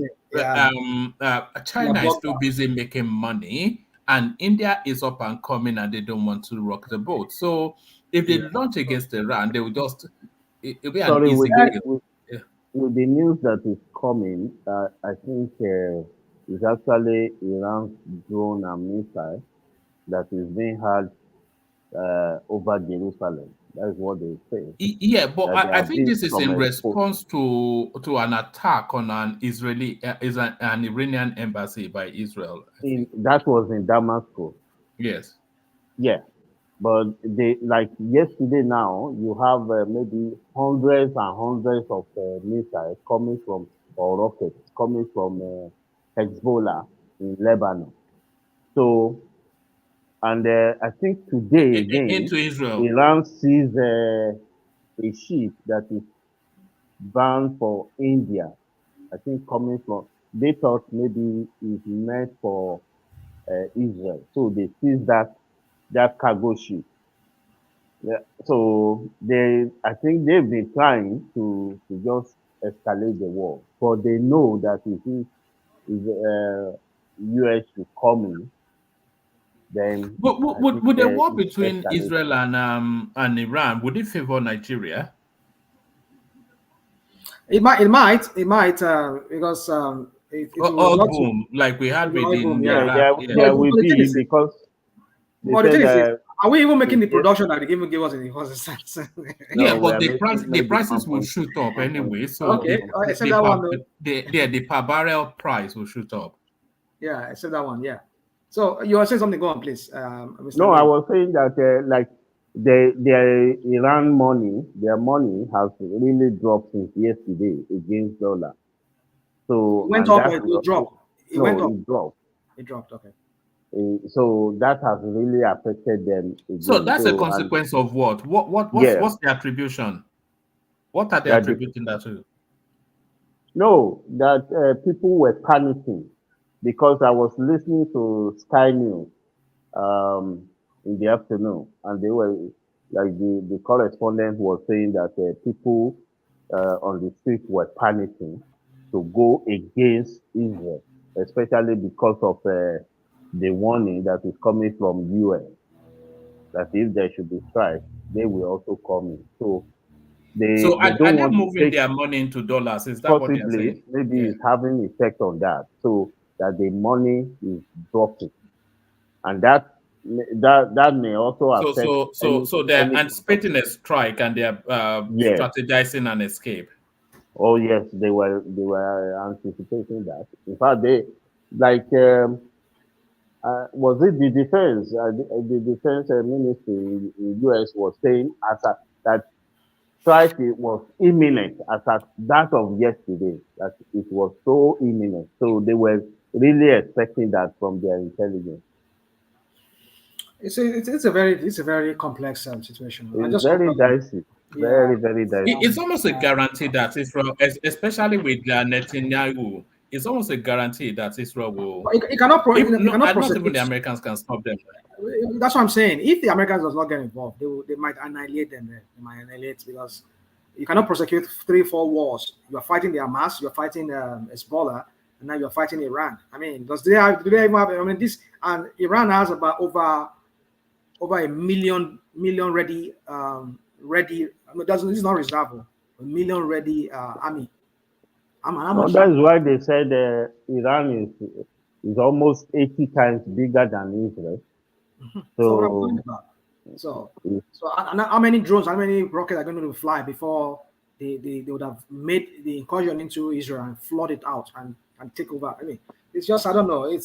Speaker 5: is too busy making money, and India is up and coming, and they don't want to rock the boat. So if they launch against Iran, they will just it'll be an easy game.
Speaker 14: With the news that is coming, I think it's actually Iran's drone and missile that is being had over Jerusalem. That is what they say.
Speaker 5: Yeah, but I think this is in response to an attack on an Iranian embassy by Israel.
Speaker 14: That was in Damascus.
Speaker 5: Yes.
Speaker 14: Yeah. But like yesterday now, you have maybe hundreds and hundreds of missiles coming from, or rockets coming from Hezbollah in Lebanon. So, and I think today again,
Speaker 5: into Israel,
Speaker 14: Iran sees a ship that is bound for India. I think coming from, they thought maybe it's meant for Israel. So they seized that cargo ship. Yeah, so I think they've been trying to just escalate the war, but they know that if US should come in, then.
Speaker 5: But would the war between Israel and Iran, would it favor Nigeria?
Speaker 8: It might because
Speaker 5: boom, like we had within
Speaker 14: there will be because.
Speaker 8: Well, the thing is, are we even making the production that they even give us in the first sense?
Speaker 5: Yeah, but the prices will shoot up anyway. So
Speaker 8: okay, except that one.
Speaker 5: The per barrel price will shoot up.
Speaker 8: Yeah, except that one. Yeah. So you were saying something. Go on, please.
Speaker 14: Mr. No, I was saying that like their Iran money, their money has really dropped since yesterday against dollar. So
Speaker 8: it went up or it dropped? It went up.
Speaker 14: It dropped.
Speaker 8: It dropped. Okay.
Speaker 14: So that has really affected them. Again.
Speaker 5: So that's a consequence of what? What's the attribution? What are they attributing that to?
Speaker 14: No, that people were panicking because I was listening to Sky News in the afternoon, and they were like the correspondent was saying that people on the street were panicking to go against Israel, especially because of the warning that is coming from US that if there should be strike, they will also come in. So
Speaker 5: are they moving their money into dollars? Is that
Speaker 14: possibly,
Speaker 5: what they're saying?
Speaker 14: Maybe it's having effect on that. So that the money is dropping, and that may also affect.
Speaker 5: So they're anticipating a strike and they're strategizing an escape.
Speaker 14: Oh yes, they were anticipating that. In fact, they was it the defense? The defense ministry in US was saying that strike was imminent as at that of yesterday. That it was so imminent. So they were really expecting that from their intelligence.
Speaker 8: It's a very complex situation.
Speaker 14: It's very dicey. Very dicey.
Speaker 5: It's almost a guarantee that Israel, especially with Netanyahu. It's almost a guarantee that Israel will.
Speaker 8: It cannot.
Speaker 5: Not even the Americans can stop them.
Speaker 8: That's what I'm saying. If the Americans does not get involved, they might annihilate them. They might annihilate because you cannot prosecute 3-4 wars. You are fighting the Hamas, you are fighting Hezbollah, and now you are fighting Iran. I mean, do they even have? I mean, this and Iran has about over a million ready. I mean, this is not reserve. A million ready army.
Speaker 14: No, that is why they said Iran is almost 80 times bigger than Israel.
Speaker 8: So what I'm talking about. So how many drones, how many rockets are going to fly before they would have made the incursion into Israel and flood it out and take over? I mean, it's just, I don't know. I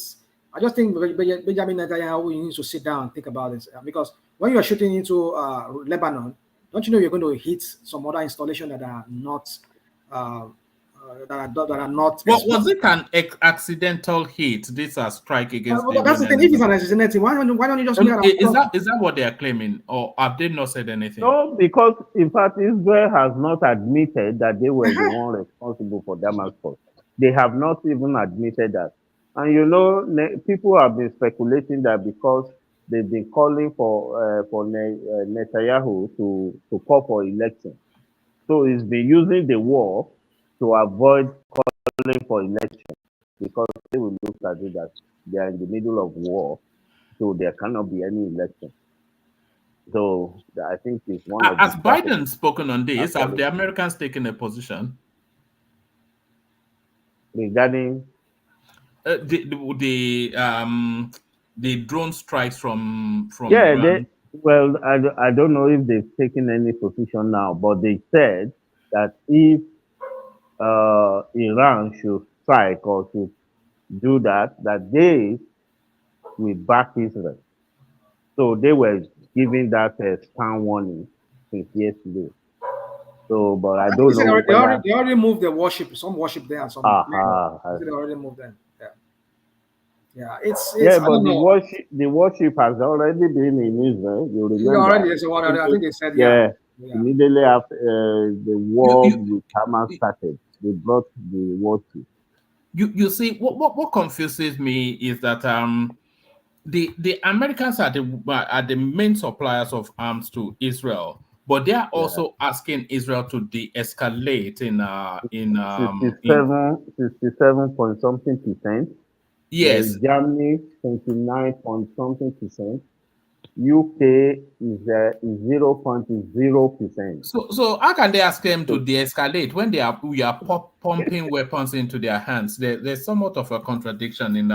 Speaker 8: just think Benjamin Netanyahu needs to sit down and think about this because when you are shooting into Lebanon, don't you know you're going to hit some other installation that are not that are not.
Speaker 5: Well, was it an accidental hit? This a strike against.
Speaker 8: That's the thing. If it's an accidental, why don't you just?
Speaker 5: Is that what they are claiming, or have they not said anything?
Speaker 14: No, because in fact Israel has not admitted that they were the one responsible for Damascus. They have not even admitted that. And you know, people have been speculating that because they've been calling for Netanyahu to call for election, so he's been using the war to avoid calling for election because they will look at it that they are in the middle of war, so there cannot be any election. So I think it's one of.
Speaker 5: Has Biden spoken on this? Have the Americans taken a position
Speaker 14: regarding
Speaker 5: the drone strikes from?
Speaker 14: Yeah, well, I don't know if they've taken any position now, but they said that if Iran should strike or should do that they will back Israel. So they were giving that stand warning since yesterday. So, but I don't know.
Speaker 8: They already moved the warship, some warship there, and some. They already moved them. Yeah, it's
Speaker 14: but the warship has already been in Israel. You remember?
Speaker 8: I think they said
Speaker 14: immediately after the war with Hamas started, they brought the warship.
Speaker 5: You see, what confuses me is that the Americans are the main suppliers of arms to Israel, but they are also asking Israel to de-escalate in
Speaker 14: 67 point something percent.
Speaker 5: Yes.
Speaker 14: Germany 29 point something percent. UK is 0.0%.
Speaker 5: So how can they ask them to de-escalate when we are pumping weapons into their hands? There's somewhat of a contradiction in.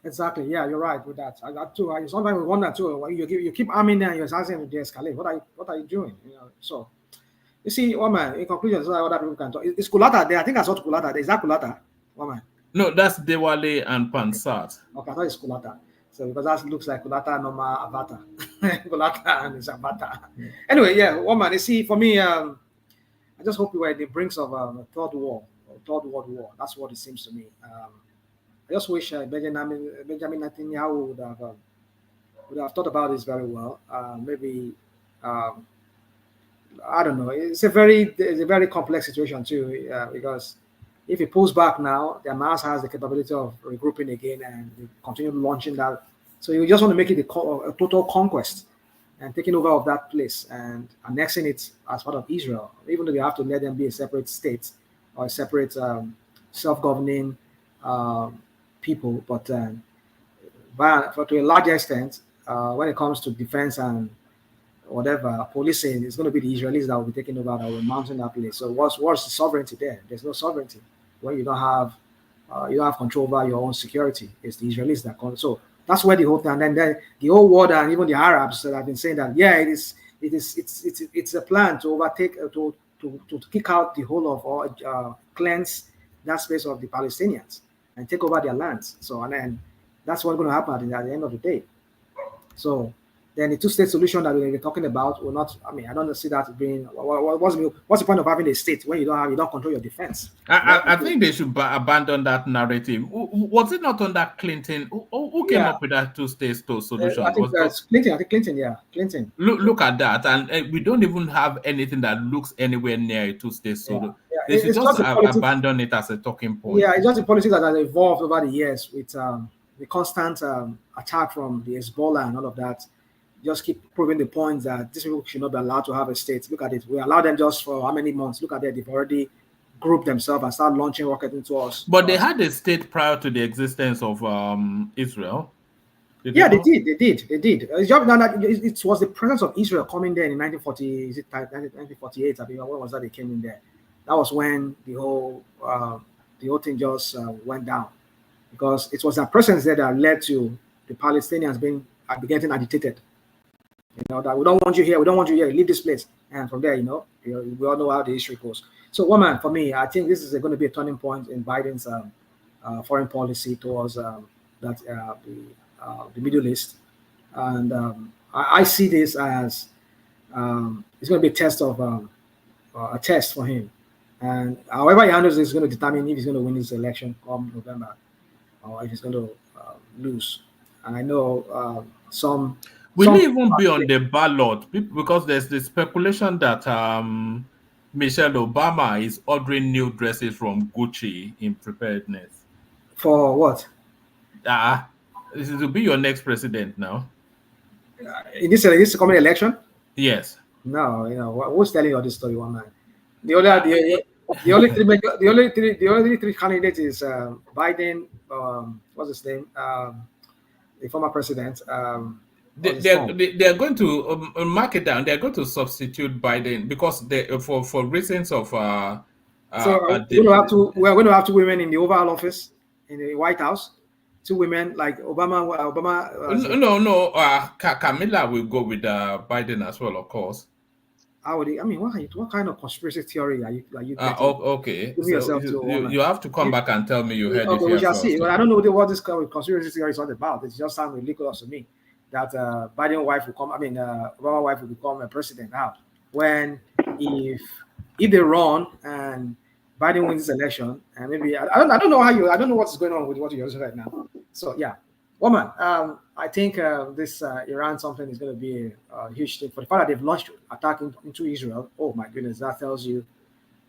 Speaker 8: Exactly. Yeah, you're right with that. Too. Sometimes we wonder too. When you keep arming them, you're asking them to de-escalate. What are you doing? You know. So you see, woman. In conclusion, so other people can talk. Is Kulata there? I think I saw Kulata. Is that Kulata, woman?
Speaker 5: No, that's Dewale and Pansat.
Speaker 8: Okay, I thought it's Kulata. So because that looks like Kulata normal avatar. Kulata and his avatar. Anyway, yeah, woman. You see, for me, I just hope we were at the brinks of a third world war. That's what it seems to me. I just wish Benjamin Netanyahu would have thought about this very well. Maybe I don't know. It's a very complex situation too, because if he pulls back now, the Hamas has the capability of regrouping again and they continue launching that. So you just want to make it a total conquest and taking over of that place and annexing it as part of Israel, even though they have to let them be a separate state or a separate self-governing people. But to a large extent, when it comes to defense and whatever policing, it's going to be the Israelis that will be taking over, that will mountain that place. So what's the sovereignty there? There's no sovereignty when you don't have control over your own security. It's the Israelis that control. So that's where the whole thing. And then the whole world and even the Arabs that have been saying that it's a plan to overtake to kick out the whole of or cleanse that space of the Palestinians and take over their lands. So and then that's what's going to happen at the end of the day. So then the two-state solution that we're talking about will not. I mean, I don't see that being. What's the point of having a state when you don't control your defense?
Speaker 5: I think they should abandon that narrative. Was it not under Clinton? Who came up with that two-state solution?
Speaker 8: I think that's Clinton. I think Clinton. Yeah, Clinton.
Speaker 5: Look at that, and we don't even have anything that looks anywhere near a two-state solution. Yeah. They should just abandon it as a talking point.
Speaker 8: Yeah, it's just a policy that has evolved over the years with the constant attack from the Hezbollah and all of that just keep proving the point that these people should not be allowed to have a state. Look at it. We allow them just for how many months? Look at that. They've already grouped themselves and start launching rockets into us.
Speaker 5: But they had a state prior to the existence of Israel.
Speaker 8: Yeah, they did. It was the presence of Israel coming there in 1940. Is it 1948? I mean, when was that they came in there? That was when the whole thing just went down, because it was that presence there that led to the Palestinians being getting agitated. You know, that we don't want you here. We don't want you here. Leave this place. And from there, we all know how the history goes. So, woman, for me, I think this is going to be a turning point in Biden's foreign policy towards the Middle East, and I see this as it's going to be a test for him, and however he handles it is going to determine if he's going to win his election come November, or if he's going to lose. And I know some
Speaker 5: will even be on the ballot, because there's the speculation that Michelle Obama is ordering new dresses from Gucci in preparedness.
Speaker 8: For what?
Speaker 5: This will be your next president now.
Speaker 8: In this coming election?
Speaker 5: Yes.
Speaker 8: No, who's telling you all this story, one man? The only three candidates is Biden. What's his name? The former president.
Speaker 5: They're going to mark it down. They're going to substitute Biden because for reasons of.
Speaker 8: So we're going to have two women in the Oval Office in the White House. Two women like Obama.
Speaker 5: No. Camilla will go with Biden as well, of course.
Speaker 8: How would he? I mean, what kind of conspiracy theory are you?
Speaker 5: Okay. So you have to come back and tell me you heard it here.
Speaker 8: We shall see. Well, I don't know what this conspiracy theory is all about. It just sounds ridiculous to me that Biden wife will come. I mean, Obama wife will become a president now. When if they run and Biden wins this election, and maybe I don't know I don't know what's going on with what you're saying right now. So yeah, woman, I think this Iran something is going to be a huge thing for the fact that they've launched attack into Israel. Oh my goodness, that tells you,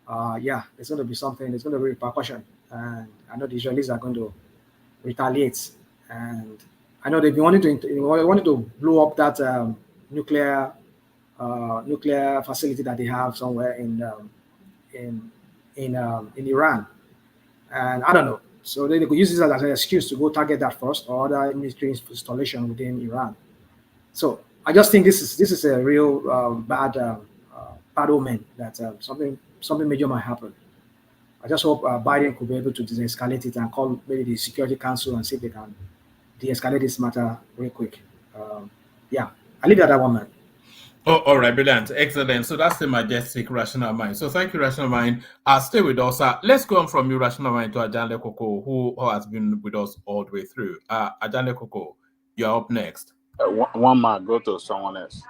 Speaker 8: it's going to be something. It's going to be repercussion, and I know the Israelis are going to retaliate, and I know they've been wanting to blow up that nuclear facility that they have somewhere in Iran, and I don't know. So they could use this as an excuse to go target that first, or other military installation within Iran. So I just think this is a real bad omen that something major might happen. I just hope Biden could be able to de-escalate it and call maybe the Security Council and see if they can de-escalate this matter real quick. I leave it at that one, man.
Speaker 5: Oh, all right, brilliant, excellent. So that's the majestic Rational Mind. So thank you, Rational Mind. Stay with us. Let's go on from you, Rational Mind, to Ajanle Koko, who has been with us all the way through. Ajanle Koko, you're up next.
Speaker 12: One man, go to someone else.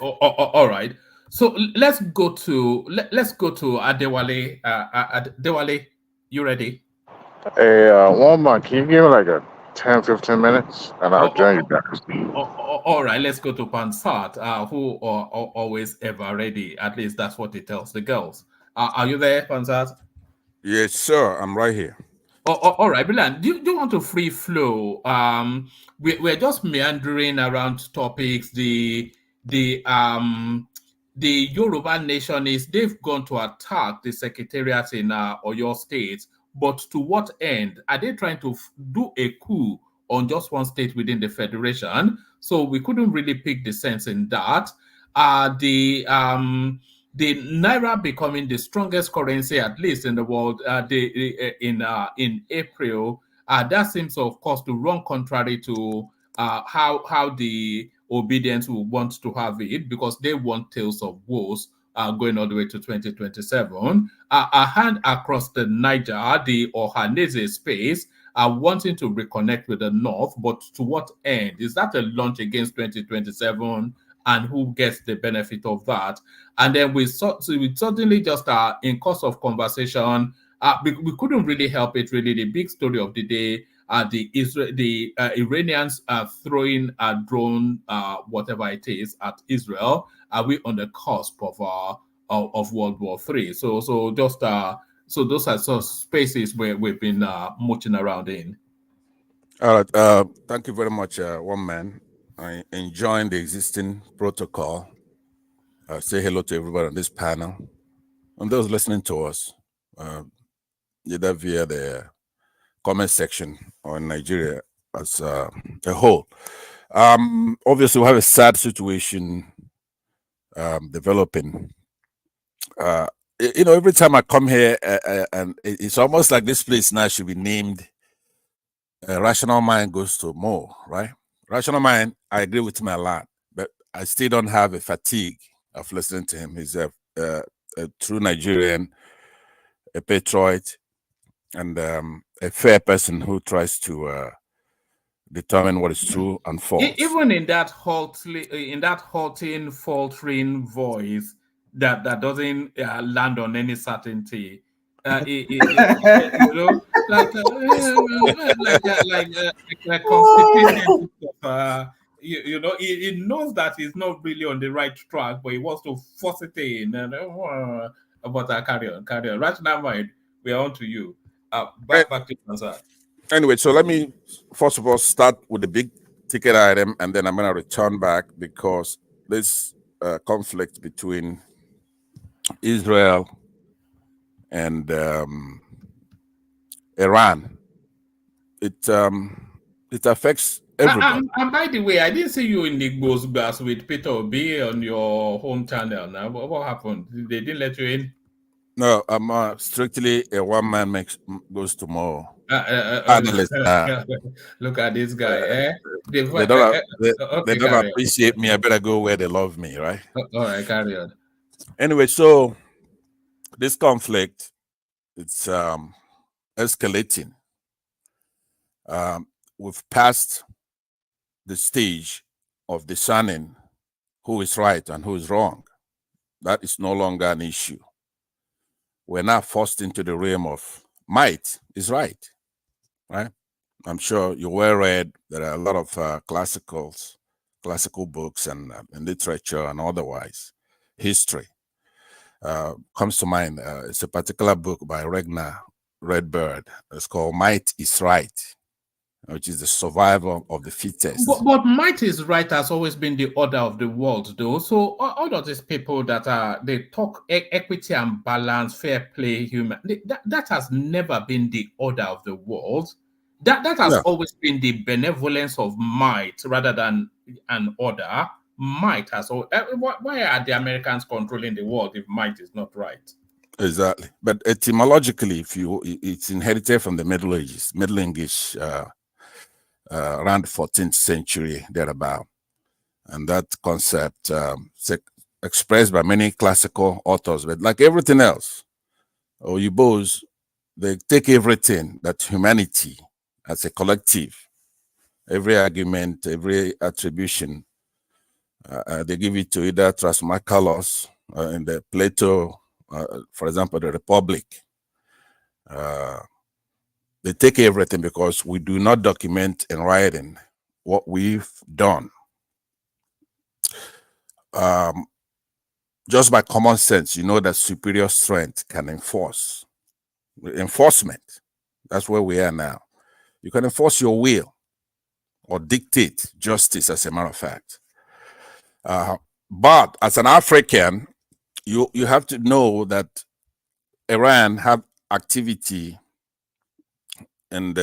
Speaker 5: All right. So let's go to Adewale. Adewale, you ready?
Speaker 16: Hey, one man, can you give me like a 10, 15 minutes, and I'll join you back.
Speaker 5: All right, let's go to Pansat, who are always ever ready. At least that's what he tells the girls. Are you there, Pansat?
Speaker 17: Yes, sir. I'm right here.
Speaker 5: All right, Bilan, do you want to free flow? We're just meandering around topics. The Yoruba nationists, they've gone to attack the secretariat in Oyo State. But to what end? Are they trying to do a coup on just one state within the federation? So we couldn't really pick the sense in that. The Naira becoming the strongest currency, at least in the world, in April, that seems, of course, to run contrary to how the obedience will want to have it, because they want tales of woes going all the way to 2027. A hand across the Niger, the Ohanaeze space, are wanting to reconnect with the North, but to what end? Is that a launch against 2027? And who gets the benefit of that? And then we suddenly just in course of conversation, we couldn't really help it. Really, the big story of the day, the Iranians are throwing a drone, whatever it is, at Israel. Are we on the cusp of World War III? So those are sort of spaces where we've been mooching around in.
Speaker 17: All right. Thank you very much, one man. I enjoying the existing protocol. Say hello to everybody on this panel and those listening to us, either via the comment section or in Nigeria as a whole. Obviously, we have a sad situation developing. Every time I come here, and it's almost like this place now should be named Rational Mind Goes to More, right? Rational Mind, I agree with him a lot, but I still don't have a fatigue of listening to him. He's a true Nigerian, a patriot, and a fair person who tries to determine what is true and false.
Speaker 5: Even in that halting, faltering voice that doesn't land on any certainty, like constipated. He knows that he's not really on the right track, but he wants to force it in. But carry on. Right now, mind, we are on to you. Back to answer.
Speaker 17: Anyway, so let me first of all start with the big ticket item, and then I'm going to return back because this conflict between Israel and Iran, it affects everybody.
Speaker 5: And by the way, I didn't see you in the Ghost Bus with Peter Obi on your home channel. Now, what happened? They didn't let you in?
Speaker 17: No, I'm strictly a one-man goes to more.
Speaker 5: Look at this guy.
Speaker 17: They don't appreciate me. I better go where they love me, right?
Speaker 5: All right, carry on.
Speaker 17: Anyway, so this conflict, it's escalating. We've passed the stage of discerning who is right and who is wrong. That is no longer an issue. We're now forced into the realm of might is right, right? I'm sure you're well read. There are a lot of classical books and literature and otherwise. History comes to mind. It's a particular book by Ragnar Redbird. It's called Might is Right, which is the survival of the fittest.
Speaker 5: But might is right has always been the order of the world, though. So all of these people that they talk equity and balance, fair play, human, that has never been the order of the world. That has always been the benevolence of might rather than an order. Might has always, why are the Americans controlling the world if might is not right?
Speaker 17: Exactly. But etymologically, it's inherited from the Middle Ages, Middle English. Around the 14th century, thereabout. And that concept expressed by many classical authors, but like everything else, Oyibos, they take everything that humanity as a collective, every argument, every attribution, they give it to either Thrasmachalos in the Plato, for example, the Republic. They take everything because we do not document in writing what we've done. Just by common sense, you know that superior strength can enforce. Enforcement, that's where we are now. You can enforce your will or dictate justice, as a matter of fact. But as an African, you have to know that Iran have activity in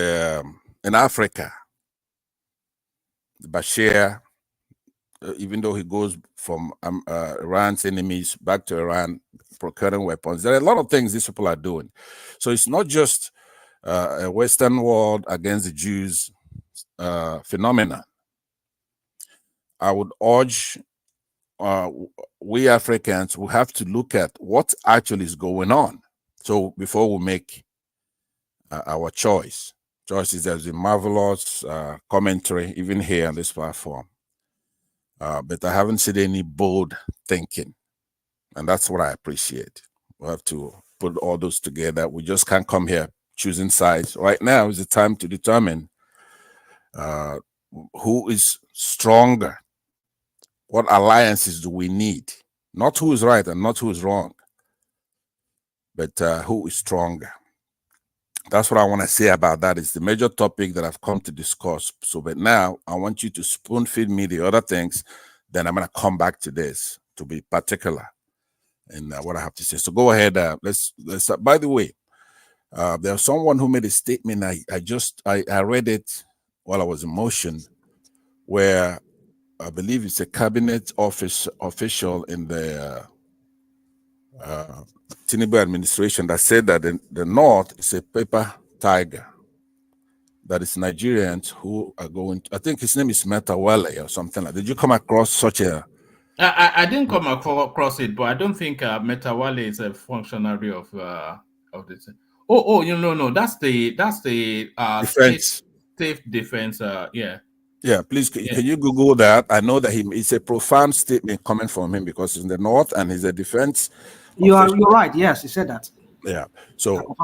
Speaker 17: Africa. Bashir, even though he goes from Iran's enemies back to Iran, procuring weapons, there are a lot of things these people are doing. So it's not just a Western world against the Jews phenomenon. I would urge we Africans who have to look at what actually is going on. So before we make our choice. There's a marvelous commentary even here on this platform. But I haven't seen any bold thinking. And that's what I appreciate. We have to put all those together. We just can't come here choosing sides. Right now is the time to determine who is stronger. What alliances do we need? Not who is right and not who is wrong, but who is stronger. That's what I want to say about that. It's the major topic that I've come to discuss. So, but now I want you to spoon feed me the other things. Then I'm going to come back to this to be particular in what I have to say. So go ahead. Let's start. By the way, there's someone who made a statement. I read it while I was in motion, where I believe it's a cabinet official in the Tinubu administration that said that the North is a paper tiger. That is Nigerians who are going to, I think his name is Metawale or something like that. Did you come across such a...
Speaker 5: I didn't come across it, but I don't think Metawale is a functionary of this. Oh, no, that's the
Speaker 17: defense.
Speaker 5: state defense. Yeah.
Speaker 17: Yeah, please, can you Google that? I know that it's a profound statement coming from him because he's in the North and he's a defense.
Speaker 8: You're right. Yes, he said that.
Speaker 17: Yeah. So,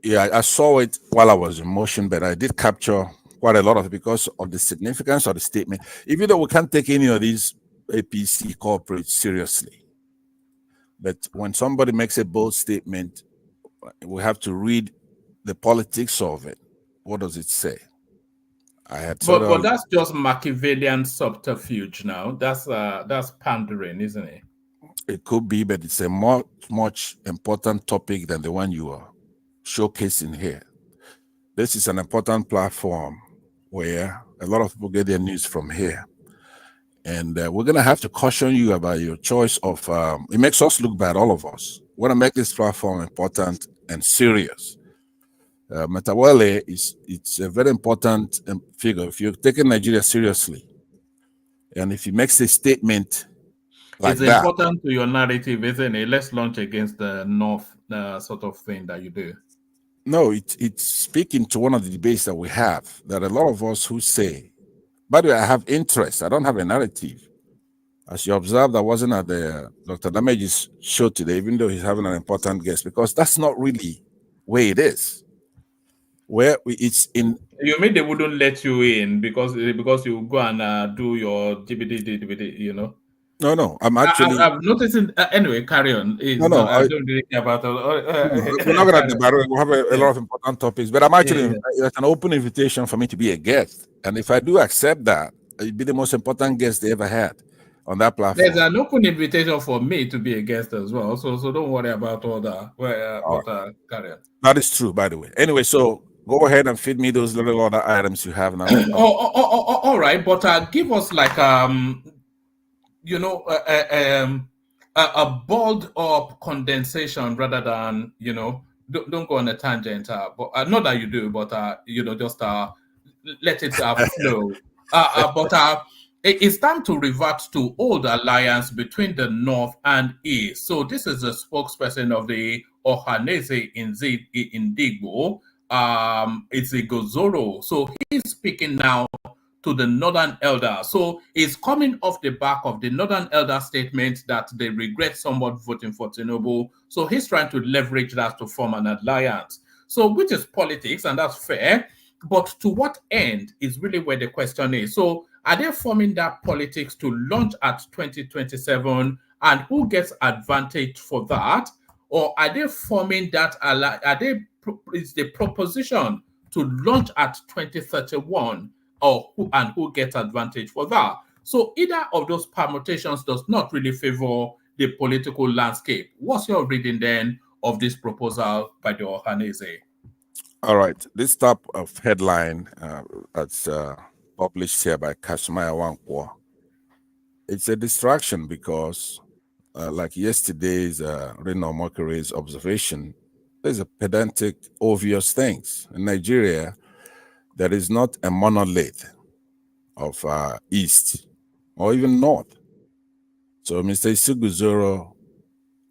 Speaker 17: I saw it while I was in motion, but I did capture quite a lot of it because of the significance of the statement. Even though we can't take any of these APC corporates seriously, but when somebody makes a bold statement, we have to read the politics of it. What does it say?
Speaker 5: But that's just Machiavellian subterfuge now. That's pandering, isn't it?
Speaker 17: It could be, but it's a much important topic than the one you are showcasing here. This is an important platform where a lot of people get their news from here. And we're going to have to caution you about your choice of, it makes us look bad, all of us. We want to make this platform important and serious. Metawale it's a very important figure. If you're taking Nigeria seriously, and if he makes a statement like
Speaker 5: it's
Speaker 17: that,
Speaker 5: important to your narrative, isn't it? Let's launch against the North sort of thing that you do.
Speaker 17: No, it's speaking to one of the debates that we have. That a lot of us who say, by the way, I have interest. I don't have a narrative. As you observed, I wasn't at the Dr. Damage's show today, even though he's having an important guest, because that's not really where it is. Where it's in.
Speaker 5: You mean they wouldn't let you in because you go and do your DVD, you know?
Speaker 17: No. I'm actually.
Speaker 5: I'm noticing. Anyway, carry on.
Speaker 17: I
Speaker 5: don't really care about.
Speaker 17: We're not going to debate. We have a lot of important topics, but I'm actually. It's an open invitation for me to be a guest, and if I do accept that, it'd be the most important guest they ever had on that platform.
Speaker 5: There's an open invitation for me to be a guest as well, so don't worry about all that. Carry on.
Speaker 17: That is true, by the way. Anyway, so go ahead and feed me those little other items you have now.
Speaker 5: All right, but give us like a boiled up condensation rather than don't go on a tangent. But not that you do, but just let it flow. But it's time to revert to old alliance between the North and East. So this is a spokesperson of the Ohanaeze Ndigbo. It's a Gozoro. So he's speaking now to the Northern Elder. So it's coming off the back of the Northern Elder statement that they regret somewhat voting for Tinubu. So he's trying to leverage that to form an alliance. So which is politics, and that's fair. But to what end is really where the question is. So are they forming that politics to launch at 2027, and who gets advantage for that? Or are they forming that, is the proposition to launch at 2031, or who gets advantage for that? So either of those permutations does not really favor the political landscape. What's your reading then of this proposal by the Ohanaeze?
Speaker 17: All right, this type of headline that's published here by Kashmaya Wankwo, it's a distraction because like yesterday's Reno Mokere's observation, there's a pedantic, obvious things. In Nigeria, there is not a monolith of East or even North. So Mr. Isuguzoro,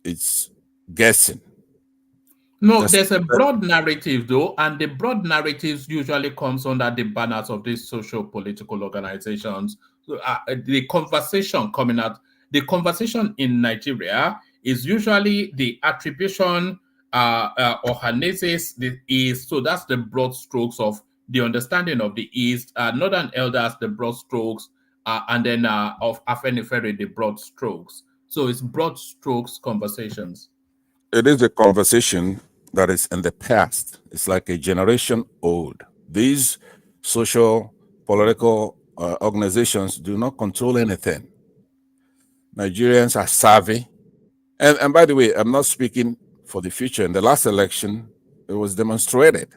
Speaker 17: it's guessing.
Speaker 5: No, there's a broad narrative though, and the broad narratives usually comes under the banners of these social political organizations. So, the conversation coming out, the conversation in Nigeria is usually the attribution Ohanaeze's the East. So that's the broad strokes of the understanding of the East. Northern Elders, the broad strokes, and then of Afenifere, the broad strokes. So it's broad strokes conversations.
Speaker 17: It is a conversation, that is in the past. It's like a generation old. These social, political organizations do not control anything. Nigerians are savvy. And by the way, I'm not speaking for the future. In the last election, it was demonstrated.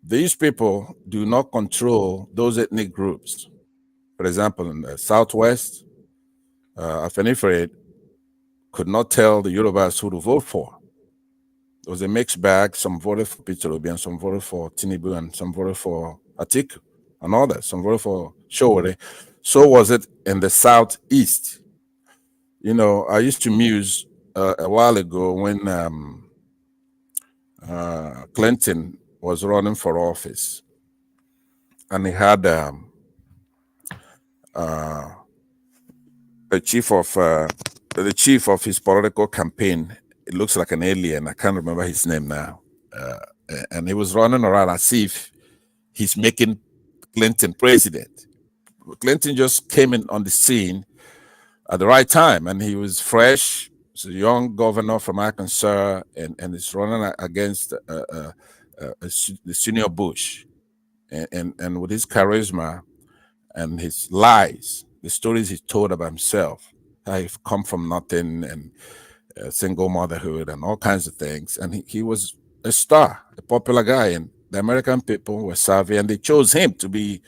Speaker 17: These people do not control those ethnic groups. For example, in the Southwest, Afenifere could not tell the Yorubas who to vote for. It was a mixed bag. Some voted for Peter Obi and some voted for Tinubu and some voted for Atiku and others. Some voted for Showore. So was it in the Southeast. You know, I used to muse a while ago when Clinton was running for office, and he had the chief of his political campaign. It looks like an alien. I can't remember his name now. And he was running around as if he's making Clinton president. Clinton just came in on the scene at the right time, and he was fresh. He's a young governor from Arkansas, and he's running against the senior Bush. And with his charisma and his lies, the stories he told about himself, how he's come from nothing and single motherhood and all kinds of things. And he was a star, a popular guy, and the American people were savvy, and they chose him to be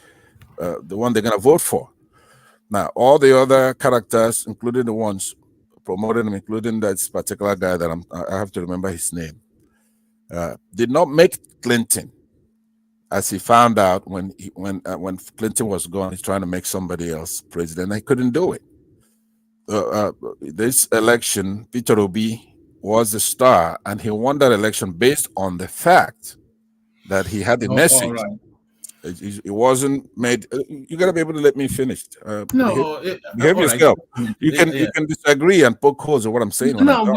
Speaker 17: the one they're going to vote for. Now, all the other characters, including the ones promoting him, including that particular guy that I have to remember his name, did not make Clinton. As he found out when Clinton was gone, he's trying to make somebody else president. He couldn't do it. This election, Peter Obi was the star, and he won that election based on the fact that he had the message.
Speaker 5: All right.
Speaker 17: It wasn't made. You got to be able to let me finish.
Speaker 5: No,
Speaker 17: behave yourself.
Speaker 5: Right.
Speaker 17: You can disagree and poke holes at what I'm saying.
Speaker 5: No,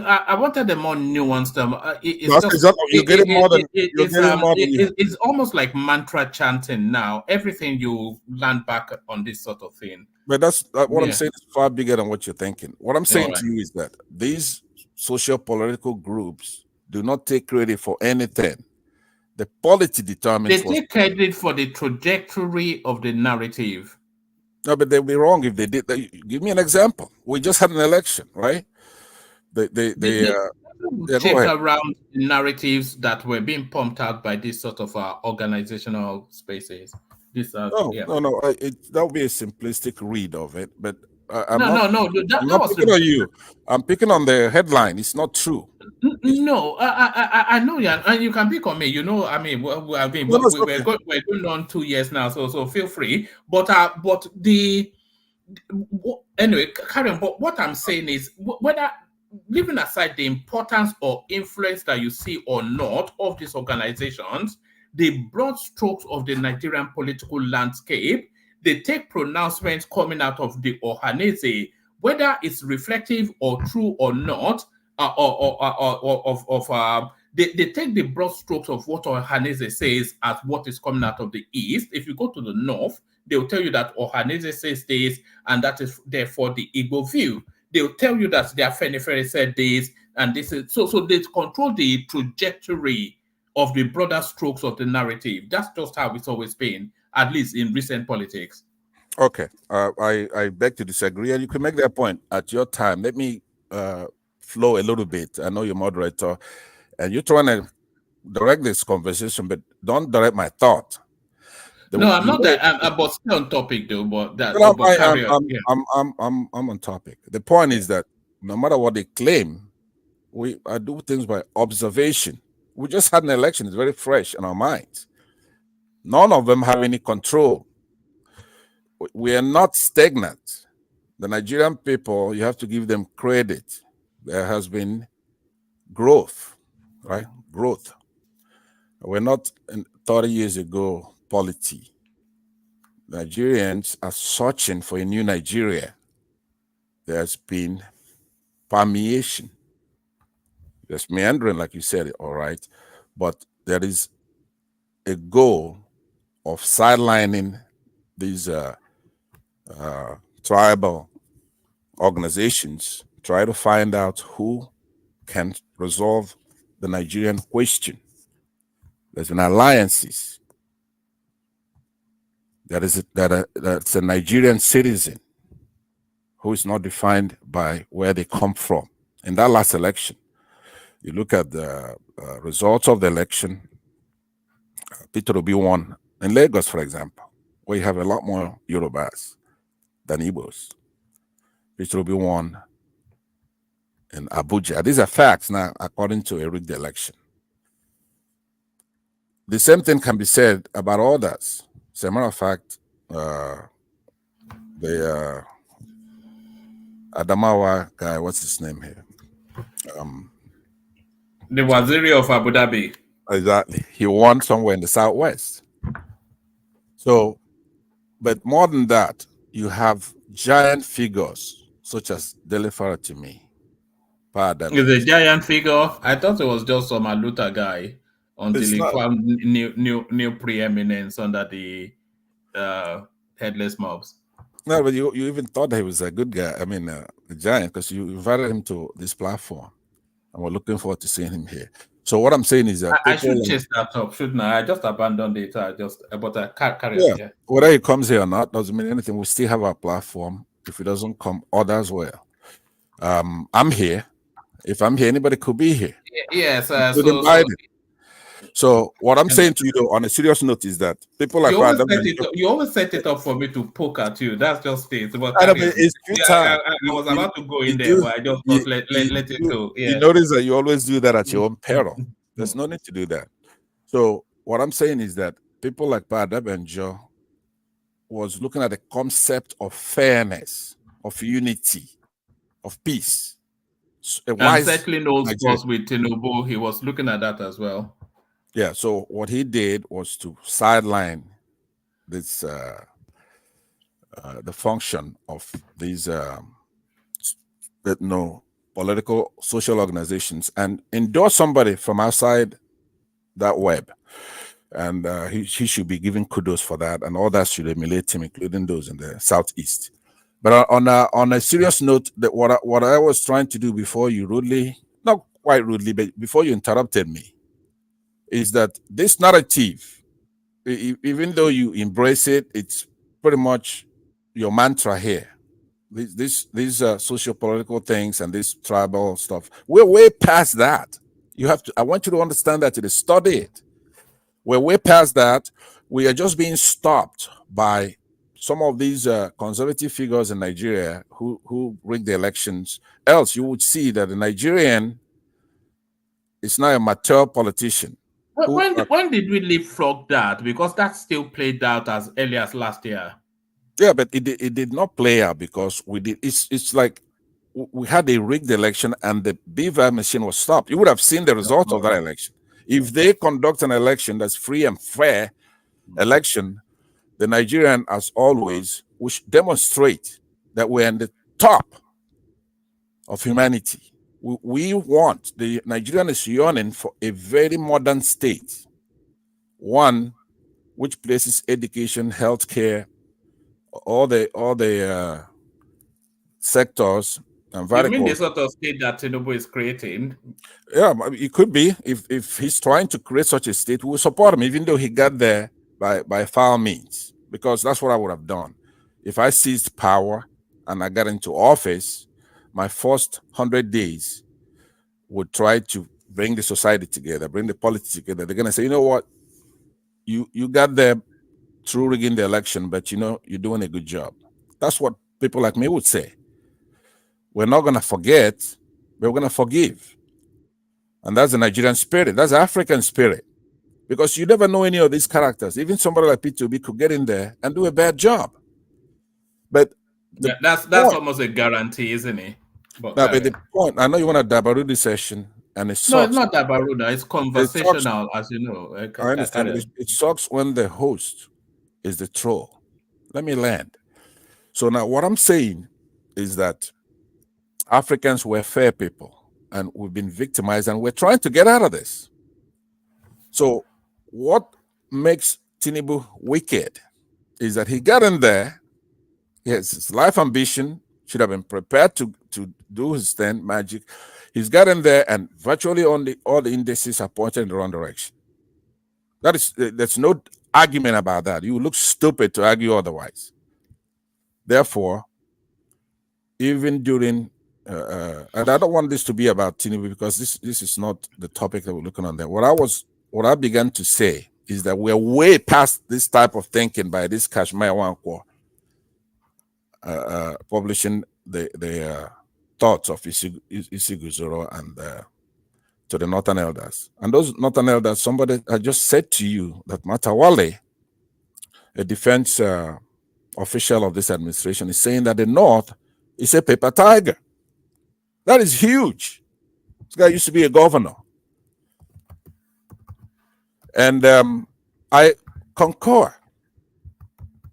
Speaker 5: I wanted the more nuanced. It's almost like mantra chanting now. Everything you land back on this sort of thing.
Speaker 17: But that's what I'm saying is far bigger than what you're thinking. What I'm saying to you is that these social political groups do not take credit for anything. The polity determines.
Speaker 5: They take credit for the trajectory of the narrative.
Speaker 17: No, but they'd be wrong if they did. Give me an example. We just had an election, right? They
Speaker 5: take around narratives that were being pumped out by this sort of organizational spaces.
Speaker 17: No. That would be a simplistic read of it. But I'm
Speaker 5: not
Speaker 17: picking on you. I'm picking on the headline. It's not true.
Speaker 5: No, I know, and you can pick on me. You know, I mean, we're going on 2 years now, so feel free. But anyway, Karen. But what I'm saying is, whether leaving aside the importance or influence that you see or not of these organizations, the broad strokes of the Nigerian political landscape, they take pronouncements coming out of the Ohanaeze, whether it's reflective or true or not. They take the broad strokes of what Ohanaeze says as what is coming out of the East. If you go to the North, they'll tell you that Ohanaeze says this, and that is therefore the Igbo view. They'll tell you that the Afenifere said this, and this is so they control the trajectory of the broader strokes of the narrative. That's just how it's always been, at least in recent politics.
Speaker 17: Okay, I beg to disagree, and you can make that point at your time. Let me flow a little bit. I know you're moderator, and you're trying to direct this conversation, but don't direct my thought.
Speaker 5: I'm not that. I'm but still on topic though. But that.
Speaker 17: I'm on topic. The point is that no matter what they claim, I do things by observation. We just had an election; it's very fresh in our minds. None of them have any control. We are not stagnant. The Nigerian people, you have to give them credit. There has been growth, right? Growth. We're not 30 years ago polity. Nigerians are searching for a new Nigeria. There's been permeation. There's meandering, like you said, all right. But there is a goal of sidelining these tribal organizations, try to find out who can resolve the Nigerian question. There's been alliances. That's a Nigerian citizen who is not defined by where they come from. In that last election, you look at the results of the election, Peter Obi won in Lagos, for example, where you have a lot more Yorubas than Igbos. Peter Obi won in Abuja. These are facts now, according to a rigged election. The same thing can be said about others. As a matter of fact, the Adamawa guy, what's his name here?
Speaker 5: The Waziri of Abu Dhabi.
Speaker 17: Exactly. He won somewhere in the southwest. So, but more than that, you have giant figures such as Dele Faratimi.
Speaker 5: Is a giant figure. I thought it was just some Aluta guy until he found new preeminence under the headless mobs.
Speaker 17: No, but you even thought that he was a good guy. I mean, a giant, because you invited him to this platform, and we're looking forward to seeing him here. So what I'm saying is that
Speaker 5: I should chase that up, shouldn't I? I just abandoned it. But I can't carry on here.
Speaker 17: Whether he comes here or not doesn't mean anything. We still have our platform. If he doesn't come, others will. I'm here. If I'm here, anybody could be here.
Speaker 5: Yes.
Speaker 17: So what I'm saying to you, though, on a serious note, is that people like
Speaker 5: you always set it up for me to poke at you. That's just it. But
Speaker 17: I
Speaker 5: was about to go in there, but I just thought let it go. Yeah.
Speaker 17: You notice that you always do that at your own peril. There's no need to do that. So what I'm saying is that people like Padab and Joe was looking at the concept of fairness, of unity, of peace.
Speaker 5: And settling those scores with Tinubu, he was looking at that as well.
Speaker 17: Yeah, so what he did was to sideline this the function of these political social organizations and endorse somebody from outside that web. And he should be given kudos for that, and others should emulate him, including those in the Southeast. But on a serious note, that what I was trying to do before you rudely, not quite rudely, but before you interrupted me, is that this narrative, even though you embrace it, it's pretty much your mantra here. These socio-political things and this tribal stuff, we're way past that. I want you to understand that, to study it. We're way past that. We are just being stopped by some of these conservative figures in Nigeria who rig the elections. Else you would see that the Nigerian is now a mature politician.
Speaker 5: When did we leapfrog that? Because that still played out as early as last year.
Speaker 17: Yeah, but it did not play out because we did. It's like we had a rigged election and the BVI machine was stopped. You would have seen the result of that election. If they conduct an election that's free and fair election, the Nigerian, as always, will demonstrate that we're in the top of humanity. We want, the Nigerian is yearning for a very modern state, one which places education, healthcare, all the sectors and verticals.
Speaker 5: You mean the sort of state that Tinubu is creating?
Speaker 17: Yeah, it could be. If he's trying to create such a state, we will support him, even though he got there by foul means, because that's what I would have done. If I seized power and I got into office, my first 100 days would try to bring the society together, bring the politics together. They're going to say, you know what? You got there through rigging the election, but you're doing a good job. That's what people like me would say. We're not going to forget, but we're going to forgive. And that's the Nigerian spirit. That's the African spirit. Because you never know any of these characters. Even somebody like P2B could get in there and do a bad job. But
Speaker 5: that's almost a guarantee, isn't it?
Speaker 17: But the point, I know you want to dabaru this session, and it sucks.
Speaker 5: No, it's not dabaruda. It's conversational, as you know.
Speaker 17: I understand. It sucks when the host is the troll. Let me land. So now what I'm saying is that Africans were fair people, and we've been victimized, and we're trying to get out of this. So what makes Tinubu wicked is that he got in there. He has his life ambition, should have been prepared to do his stand magic. He's gotten there, and virtually all the indices are pointing in the wrong direction. There's no argument about that. You look stupid to argue otherwise. Therefore, even during and I don't want this to be about Tinubu, because this is not the topic that we're looking on there. What I began to say is that we're way past this type of thinking by this Kashmir Wankwo publishing the thoughts of Isiguzoro and to the Northern Elders. And those Northern Elders, somebody had just said to you that Matawale, a defense official of this administration, is saying that the North is a paper tiger. That is huge. This guy used to be a governor. And I concur.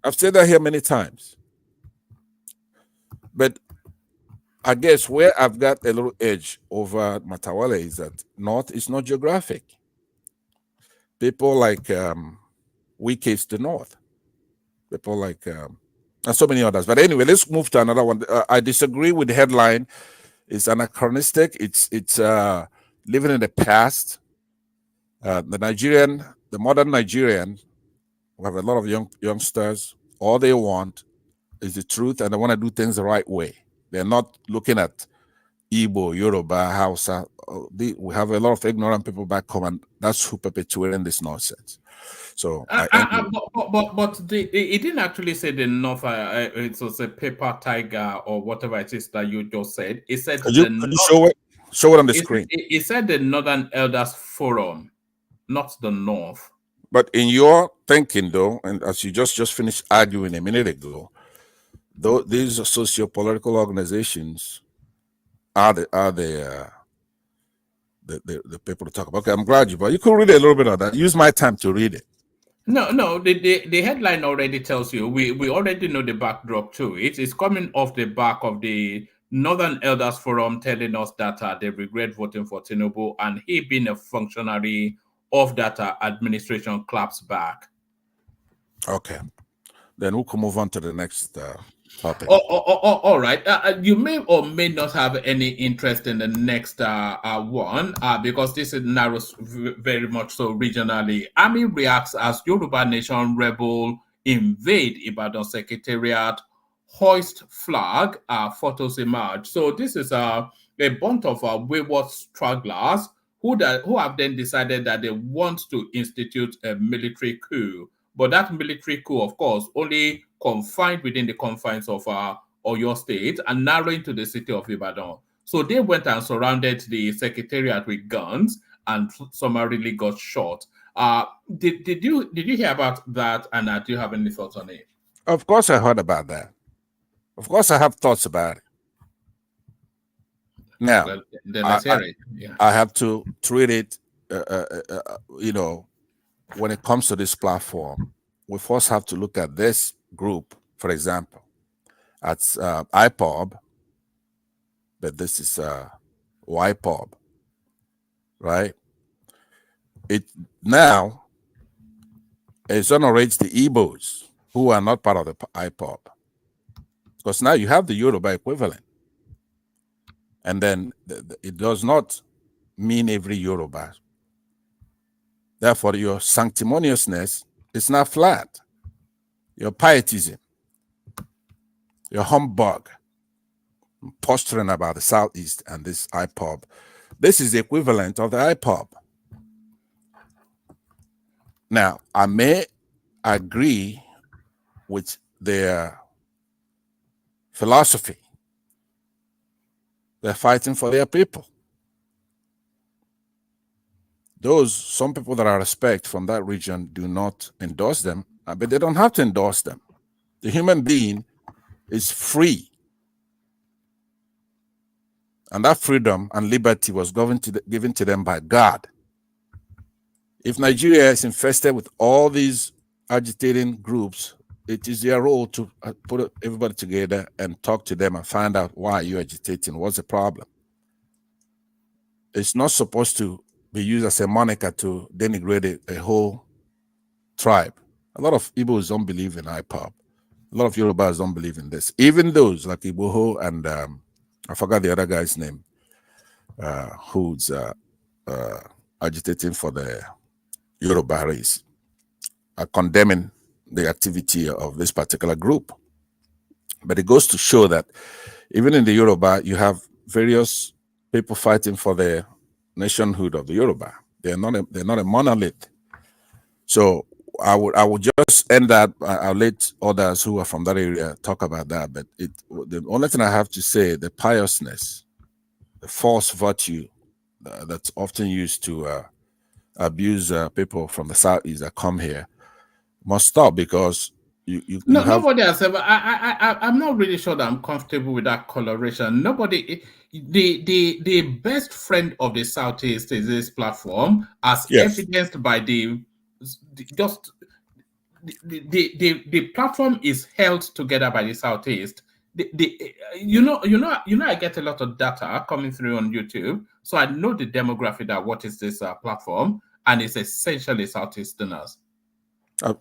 Speaker 17: I've said that here many times. But I guess where I've got a little edge over Matawale is that North is not geographic. People like Wike is the North. People like, and so many others. But anyway, let's move to another one. I disagree with the headline. It's anachronistic. It's living in the past. The modern Nigerian, we have a lot of youngsters. All they want is the truth, and they want to do things the right way. They're not looking at Igbo, Yoruba, Hausa. We have a lot of ignorant people back home, and that's who perpetuating this nonsense. So,
Speaker 5: but it didn't actually say the North. It was a paper tiger or whatever it is that you just said. It said
Speaker 17: could you show it on the screen.
Speaker 5: It said the Northern Elders Forum, not the North.
Speaker 17: But in your thinking, though, and as you just finished arguing a minute ago, though these socio-political organizations are the people to talk about. Okay, I'm glad but you could read a little bit of that. Use my time to read it.
Speaker 5: No, the headline already tells you. We already know the backdrop to it. It's coming off the back of the Northern Elders Forum telling us that they regret voting for Tinubu, and he, being a functionary of that administration, claps back.
Speaker 17: Okay, then we can move on to the next topic.
Speaker 5: All right. You may or may not have any interest in the next one because this narrows very much so regionally. Army reacts as Yoruba Nation rebel invade Ibadan Secretariat, hoist flag, photos emerge. So this is a bunch of wayward stragglers who have then decided that they want to institute a military coup. But that military coup, of course, only confined within the confines of Oyo State and narrowing to the city of Ibadan. So they went and surrounded the secretariat with guns and summarily got shot. Did you hear about that? And do you have any thoughts on it?
Speaker 17: Of course, I heard about that. Of course, I have thoughts about it. Now,
Speaker 5: well, then let's hear it. Yeah.
Speaker 17: I have to treat it. When it comes to this platform, we first have to look at this group, for example, at IPOB, but this is YPOB, right? It now exonerates the Igbos who are not part of the IPOB, because now you have the Yoruba equivalent, and then it does not mean every Yoruba. Therefore, your sanctimoniousness is not flat. Your pietism, your humbug, posturing about the Southeast and this IPOB. This is the equivalent of the IPOB. Now, I may agree with their philosophy. They're fighting for their people. Some people that I respect from that region do not endorse them, but they don't have to endorse them. The human being is free. And that freedom and liberty was given to them by God. If Nigeria is infested with all these agitating groups, it is their role to put everybody together and talk to them and find out why you're agitating. What's the problem? It's not supposed to be used as a moniker to denigrate a whole tribe. A lot of Igbos don't believe in IPOB. A lot of Yorubas don't believe in this. Even those like Igboho and I forgot the other guy's name. who's agitating for the Yoruba race, condemning the activity of this particular group. But it goes to show that even in the Yoruba, you have various people fighting for the nationhood of the Yoruba. They're not a monolith. So I would just end that. I'll let others who are from that area talk about that. But the only thing I have to say, the piousness, the false virtue that's often used to abuse people from the Southeast that come here must stop, because you have
Speaker 5: nobody has ever. I'm not really sure that I'm comfortable with that coloration. Nobody. The best friend of the Southeast is this platform, as evidenced by the platform is held together by the Southeast. I get a lot of data coming through on YouTube, so I know the demographic that what is this platform, and it's essentially Southeasterners.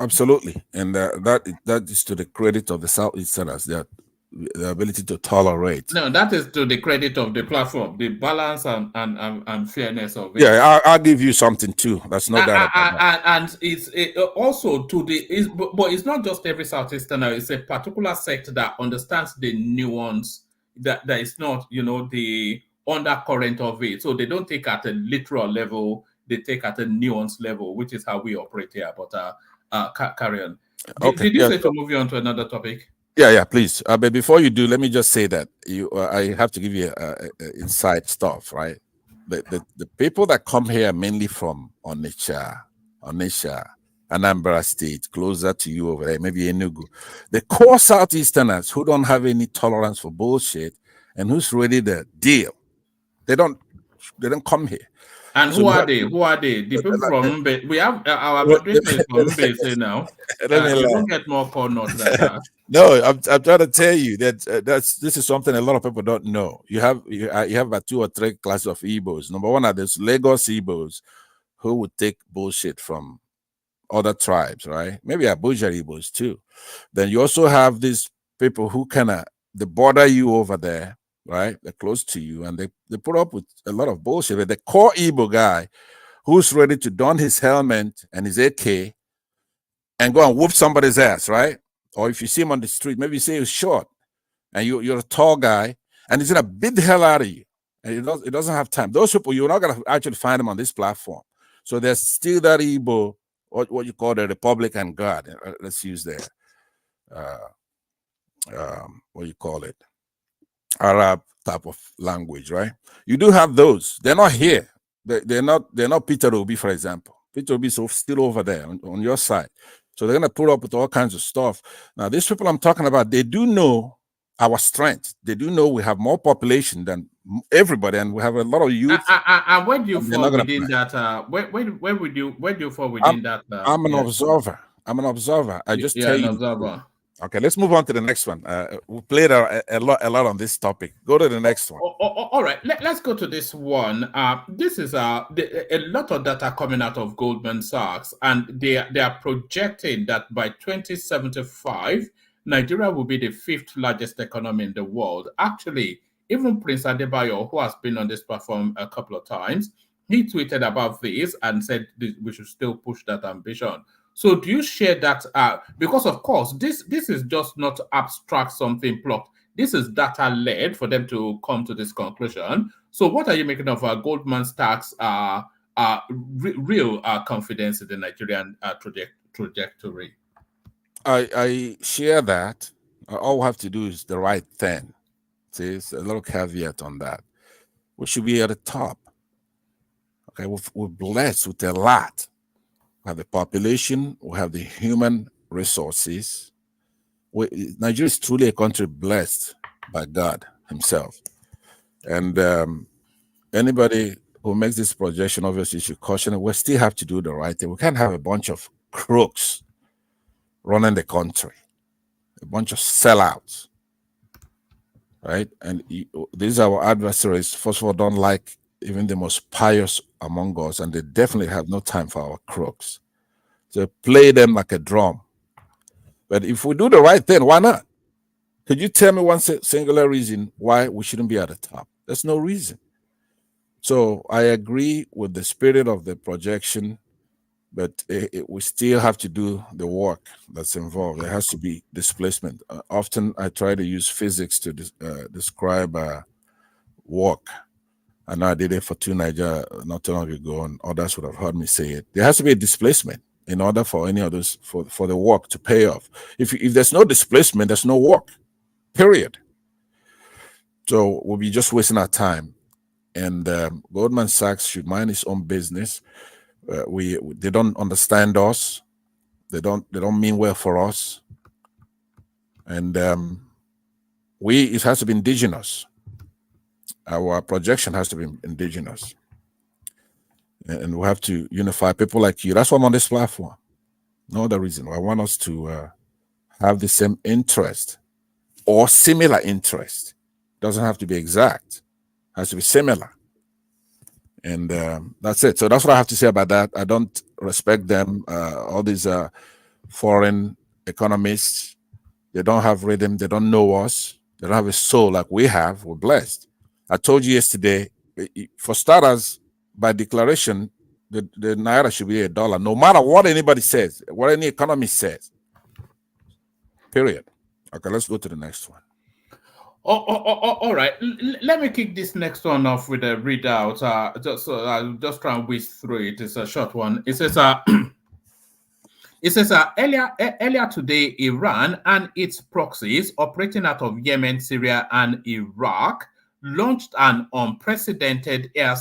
Speaker 17: Absolutely, and that is to the credit of the Southeasterners, that the ability to tolerate.
Speaker 5: No, that is to the credit of the platform, the balance and fairness of it.
Speaker 17: Yeah, I'll give you something too. That's no doubt about that.
Speaker 5: And it's also but it's not just every Southeasterner. It's a particular sect that understands the nuance that is not, the undercurrent of it. So they don't take at a literal level. They take at a nuance level, which is how we operate here. But carry on. Did you say to move you on to another topic?
Speaker 17: Yeah, please. But before you do, let me just say that I have to give you inside stuff, right? The people that come here mainly from Onitsha, Anambra State, closer to you over there, maybe Enugu. The core Southeasterners who don't have any tolerance for bullshit and who's ready to deal, they don't come here.
Speaker 5: And who are they? Who are they? The people from Mbe. We have our moderators from Mbe now. You don't get more corn nuts than that.
Speaker 17: No, I'm trying to tell you that this is something a lot of people don't know. You have about 2 or 3 classes of Igbos. Number one are those Lagos Igbos who would take bullshit from other tribes, right? Maybe Abuja Igbos too. Then you also have these people who they border you over there, right? They're close to you, and they put up with a lot of bullshit. But the core Igbo guy who's ready to don his helmet and his AK and go and whoop somebody's ass, right? Or if you see him on the street, maybe you say he's short and you're a tall guy and he's gonna beat the hell out of you, and it doesn't have time. Those people, you're not gonna actually find them on this platform. So there's still that Igbo, what you call the Republican Guard. Let's use their what you call it, Arab type of language, right? You do have those. They're not here. They're not Peter Obi, for example. Peter Obi is still over there on your side. So they're gonna put up with all kinds of stuff. Now, these people I'm talking about, they do know our strength. They do know we have more population than everybody, and we have a lot of youth.
Speaker 5: And where do you fall within that? Where do you fall within that?
Speaker 17: I'm an observer. I'm an observer. I just tell you.
Speaker 5: Observer.
Speaker 17: Okay, let's move on to the next one. We played a lot on this topic. Go to the next one.
Speaker 5: All right, let's go to this one. This is a lot of data coming out of Goldman Sachs, and they are projecting that by 2075, Nigeria will be the 5th largest economy in the world. Actually, even Prince Adebayo, who has been on this platform a couple of times, he tweeted about this and said we should still push that ambition. So do you share that? Because of course, this is just not abstract something plucked. This is data led for them to come to this conclusion. So what are you making of Goldman Sachs' real confidence in the Nigerian trajectory?
Speaker 17: I share that. All we have to do is the right thing. See, it's a little caveat on that. We should be at the top. Okay, we're blessed with a lot. We have the population, we have the human resources. Nigeria is truly a country blessed by God himself. And anybody who makes this projection obviously should caution it. We still have to do the right thing. We can't have a bunch of crooks running the country, a bunch of sellouts, right? And these are our adversaries. First of all, don't like even the most pious among us, and they definitely have no time for our crooks. So play them like a drum. But if we do the right thing, why not? Could you tell me one singular reason why we shouldn't be at the top? There's no reason. So I agree with the spirit of the projection, but we still have to do the work that's involved. There has to be displacement. Often I try to use physics to describe work. And I did it for Nigeria not too long ago, and others would have heard me say it. There has to be a displacement in order for any of those, for the work to pay off. If there's no displacement, there's no work, period. So we'll be just wasting our time. And Goldman Sachs should mind its own business. They don't understand us. They don't mean well for us. And it has to be indigenous. Our projection has to be indigenous. And we have to unify people like you. That's why I'm on this platform. No other reason. I want us to have the same interest or similar interest. Doesn't have to be exact. It has to be similar. And that's it. So that's what I have to say about that. I don't respect them. All these foreign economists, they don't have rhythm. They don't know us. They don't have a soul like we have. We're blessed. I told you yesterday, for starters, by declaration, the Naira should be $1, no matter what anybody says, what any economist says. Period. Okay, let's go to the next one.
Speaker 5: All right. Let me kick this next one off with a readout. I'll just try and whiz through it. It's a short one. It says, earlier today, Iran and its proxies operating out of Yemen, Syria, and Iraq launched an unprecedented air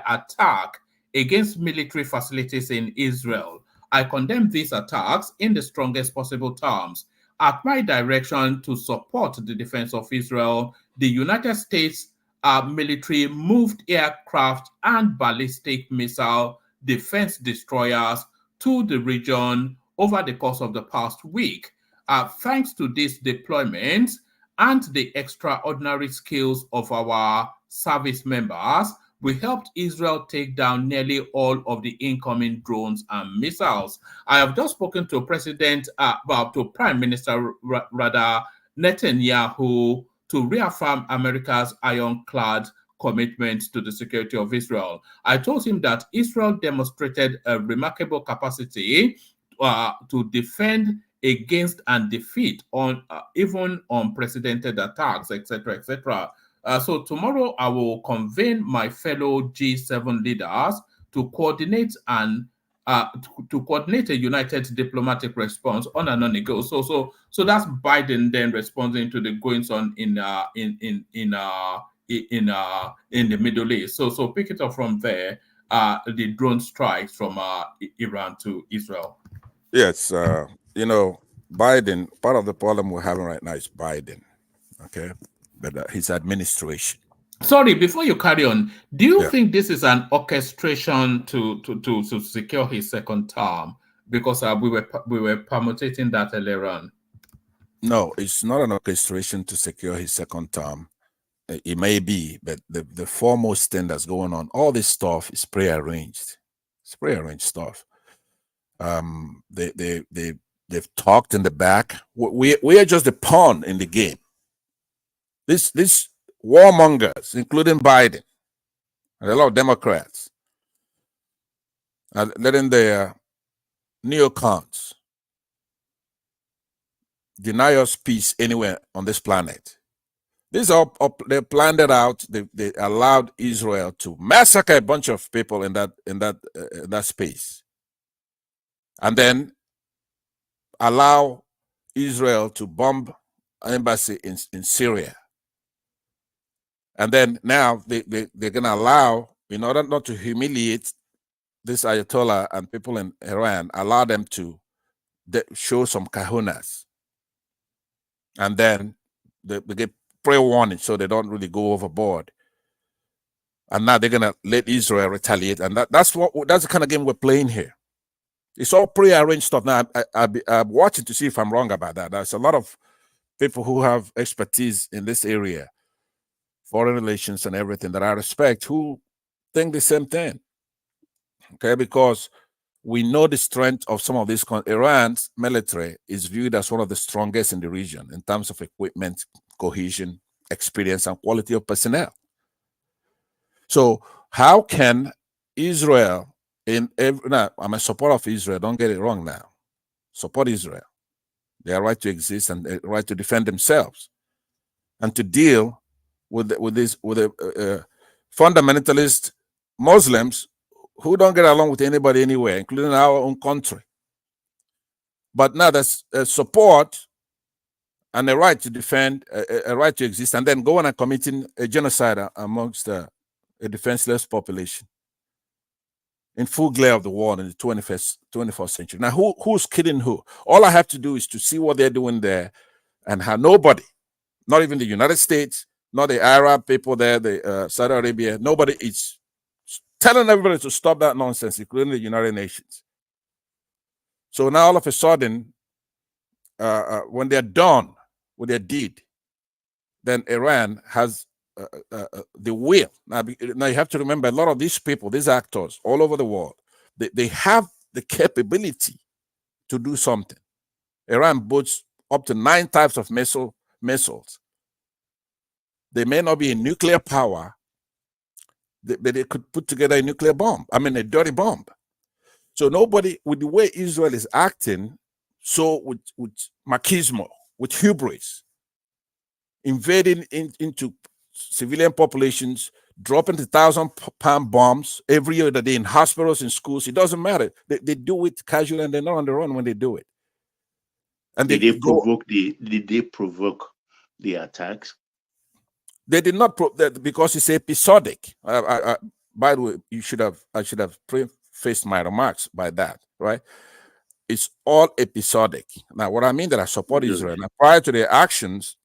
Speaker 5: attack against military facilities in Israel. I condemn these attacks in the strongest possible terms. At my direction to support the defense of Israel, the United States military moved aircraft and ballistic missile defense destroyers to the region over the course of the past week. Thanks to these deployments and the extraordinary skills of our service members, we helped Israel take down nearly all of the incoming drones and missiles. I have just spoken to to Prime Minister Netanyahu to reaffirm America's ironclad commitment to the security of Israel. I told him that Israel demonstrated a remarkable capacity to defend against and defeat on even unprecedented attacks, etc., etc. So tomorrow I will convene my fellow G7 leaders to coordinate to coordinate a united diplomatic response on and on it goes. So that's Biden then responding to the goings on in the Middle East. So pick it up from there. The drone strikes from Iran to Israel.
Speaker 17: Yes, Biden, part of the problem we're having right now is Biden, okay? But his administration.
Speaker 5: Sorry, before you carry on, do you think this is an orchestration to secure his second term? Because we were permutating that earlier on.
Speaker 17: No, it's not an orchestration to secure his second term. It may be, but the foremost thing that's going on, all this stuff is prearranged. It's prearranged stuff. They've talked in the back. We are just a pawn in the game. This warmongers, including Biden and a lot of Democrats, are letting their neocons deny us peace anywhere on this planet. These are they planned it out. They allowed Israel to massacre a bunch of people in that space, and then allow Israel to bomb an embassy in Syria. And then now they're going to allow, in order not to humiliate this Ayatollah and people in Iran, allow them to show some kahunas. And then they get pre-warning so they don't really go overboard. And now they're going to let Israel retaliate. And that's the kind of game we're playing here. It's all pre-arranged stuff. Now, I'm watching to see if I'm wrong about that. There's a lot of people who have expertise in this area, foreign relations and everything, that I respect, who think the same thing. Okay, because we know the strength of some of these. Iran's military is viewed as one of the strongest in the region in terms of equipment, cohesion, experience, and quality of personnel. So How can Israel now, I'm a supporter of Israel, don't get it wrong now. Support Israel. They have right to exist and the right to defend themselves and to deal with the fundamentalist Muslims who don't get along with anybody anywhere, including our own country. But now there's support and a right to defend, a right to exist, and then go on and committing a genocide amongst a defenseless population in full glare of the war in the 21st century. Now, who's kidding who? All I have to do is to see what they're doing there and how nobody, not even the United States, not the Arab people there, the Saudi Arabia, nobody is telling everybody to stop that nonsense, including the United Nations. So now all of a sudden, when they're done with their deed, then Iran has the will. Now you have to remember, a lot of these people, these actors all over the world, they have the capability to do something. Iran boasts up to 9 types of missiles. They may not be a nuclear power, but they could put together a nuclear bomb. I mean, a dirty bomb. So nobody, with the way Israel is acting, so with machismo, with hubris, invading into civilian populations, dropping the 1,000-pound bombs every other day in hospitals, in schools, it doesn't matter. They do it casually and they're not on the run when they do it. And
Speaker 18: did they provoke the attacks?
Speaker 17: They did not because it's episodic. By the way, I should have prefaced my remarks by that, right? It's all episodic. Now, what I mean that I support Israel. Now, prior to their actions,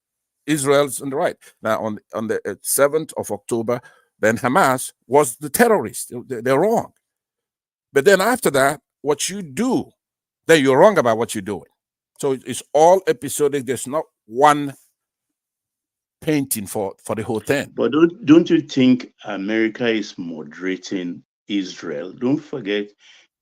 Speaker 17: Israel's on the right. Now, on the 7th of October, then Hamas was the terrorist. They're wrong. But then after that, what you do, then you're wrong about what you're doing. So it's all episodic. There's not one painting for the whole thing.
Speaker 18: But don't you think America is moderating Israel? Don't forget,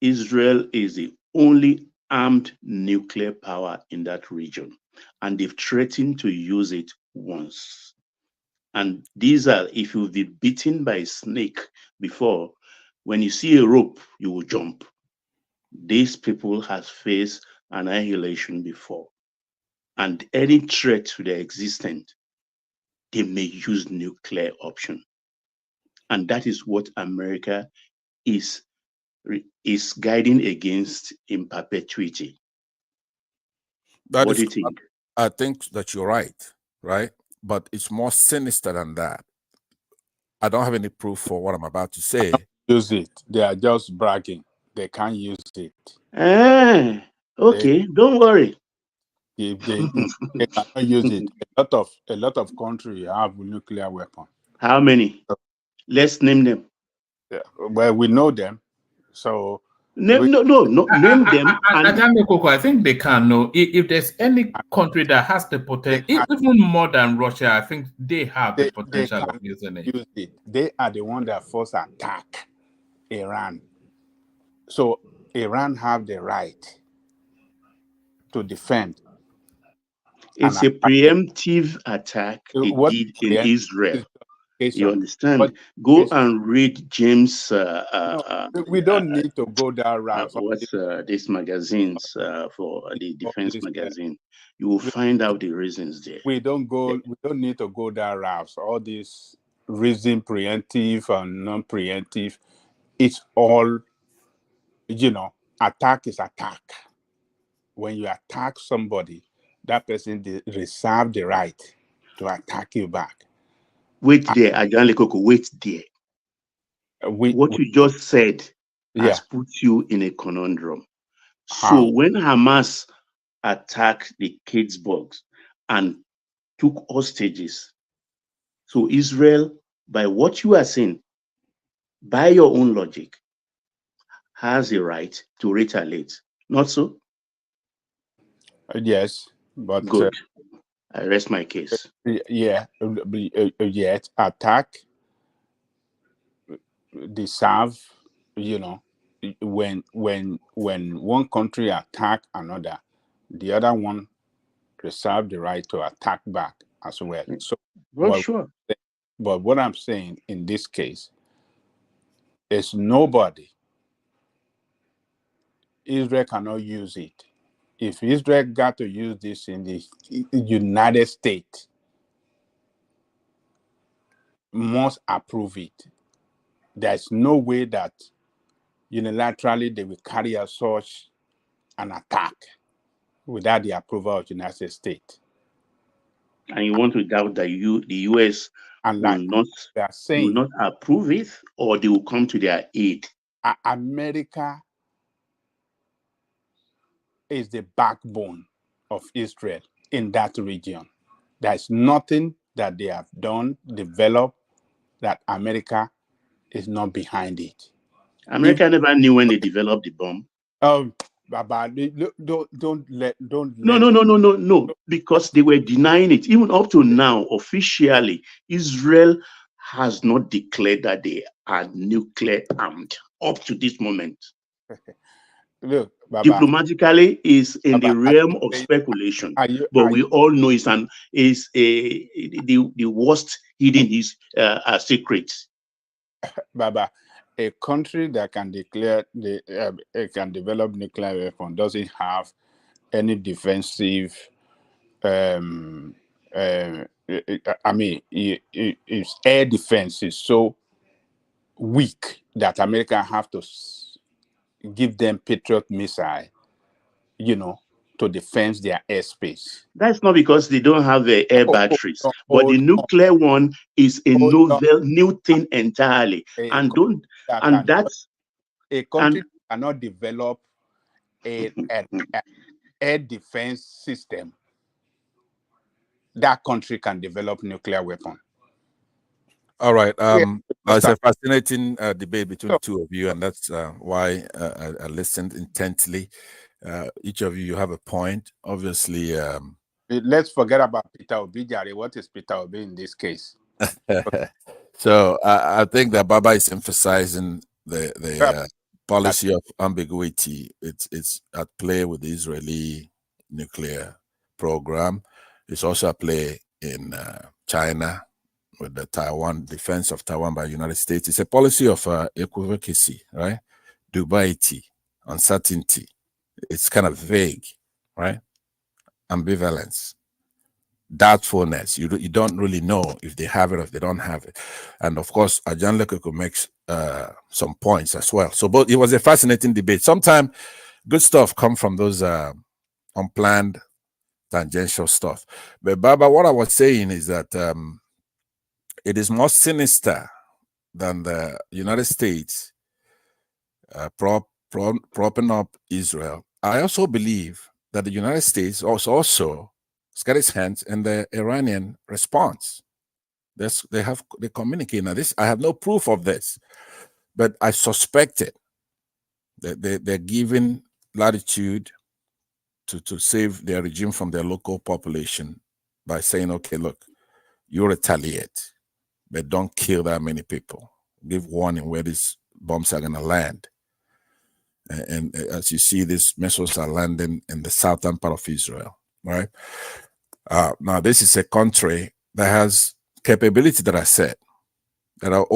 Speaker 18: Israel is the only armed nuclear power in that region, and they've threatened to use it once. And these are, if you've been bitten by a snake before, when you see a rope, you will jump. These people have faced annihilation before, and any threat to their existence, they may use nuclear option. And that is what America is guiding against in perpetuity. What do you think?
Speaker 17: I think that you're right? But it's more sinister than that. I don't have any proof for what I'm about to say.
Speaker 12: Use it. They are just bragging. They can't use it.
Speaker 18: Okay, don't worry.
Speaker 12: If they cannot use it. A lot of countries have nuclear weapons.
Speaker 18: How many? Let's name them.
Speaker 12: Yeah. Well, we know them. So
Speaker 18: name them.
Speaker 5: I think they can know if there's any country that has the potential, even more than Russia. I think they have the potential of using it.
Speaker 12: They are the one that first attack Iran. So Iran have the right to defend.
Speaker 18: It's a preemptive attack they did in Israel. You understand? Go and read James.
Speaker 12: We don't need to go that route.
Speaker 18: What's these magazines for the defense magazine? You will find out the reasons there.
Speaker 12: We don't need to go that route. All this reason preemptive and non-preemptive, it's all, attack is attack. When you attack somebody, that person reserve the right to attack you back.
Speaker 18: Wait there, Ajan Lekoko, wait there. What you just said has put you in a conundrum. So when Hamas attacked the Kidsburgs and took hostages, so Israel, by what you are saying, by your own logic, has a right to retaliate. Not so?
Speaker 12: Yes, but
Speaker 18: good. I rest my case.
Speaker 12: Yet attack, deserve, when one country attack another, the other one reserve the right to attack back as well. So,
Speaker 18: sure.
Speaker 12: But what I'm saying in this case, It's nobody. Israel cannot use it. If Israel got to use this in the United States, must approve it. There's no way that unilaterally they will carry out such an attack without the approval of the United States.
Speaker 18: And you want to doubt that the US
Speaker 12: And
Speaker 18: will
Speaker 12: like
Speaker 18: not
Speaker 12: they are saying,
Speaker 18: will not approve it, or they will come to their aid?
Speaker 12: America is the backbone of Israel in that region. There's nothing that they have done, developed, that America is not behind it.
Speaker 18: America never knew when they developed the bomb.
Speaker 12: Oh, Baba, don't let.
Speaker 18: No. Because they were denying it. Even up to now, officially, Israel has not declared that they are nuclear armed up to this moment.
Speaker 12: Look, Baba,
Speaker 18: diplomatically is in the realm of speculation, but we all know the worst hidden is secrets.
Speaker 12: Baba, a country that can declare can develop nuclear weapon doesn't have any defensive. I mean, its air defense is so weak that America have to give them Patriot missile, to defend their airspace.
Speaker 18: That's not because they don't have the air batteries, but the nuclear one is a new thing entirely. That's
Speaker 12: a country cannot develop an air defense system. That country can develop nuclear weapon.
Speaker 17: All right. It's a fascinating debate between the two of you, and that's why I listened intently. Each of you have a point. Obviously,
Speaker 12: let's forget about Peter Obi. What is Peter Obi in this case?
Speaker 17: So I think that Baba is emphasizing the policy of ambiguity. It's at play with the Israeli nuclear program. It's also at play in China with the Taiwan defense of Taiwan by the United States. It's a policy of equivocacy, right? Dubiety, uncertainty. It's kind of vague, right? Ambivalence, doubtfulness. You don't really know if they have it or if they don't have it. And of course, Ajan Lekoko makes some points as well. So it was a fascinating debate. Sometimes good stuff come from those unplanned tangential stuff. But Baba, what I was saying is that it is more sinister than the United States propping up Israel. I also believe that the United States also got its hands in the Iranian response. They communicate. Now, this I have no proof of this, but I suspect it. They're giving latitude to save their regime from their local population by saying, okay, look, you retaliate, but don't kill that many people. Give warning where these bombs are going to land. And as you see, these missiles are landing in the southern part of Israel, right? Now, this is a country that has capability that I said, that are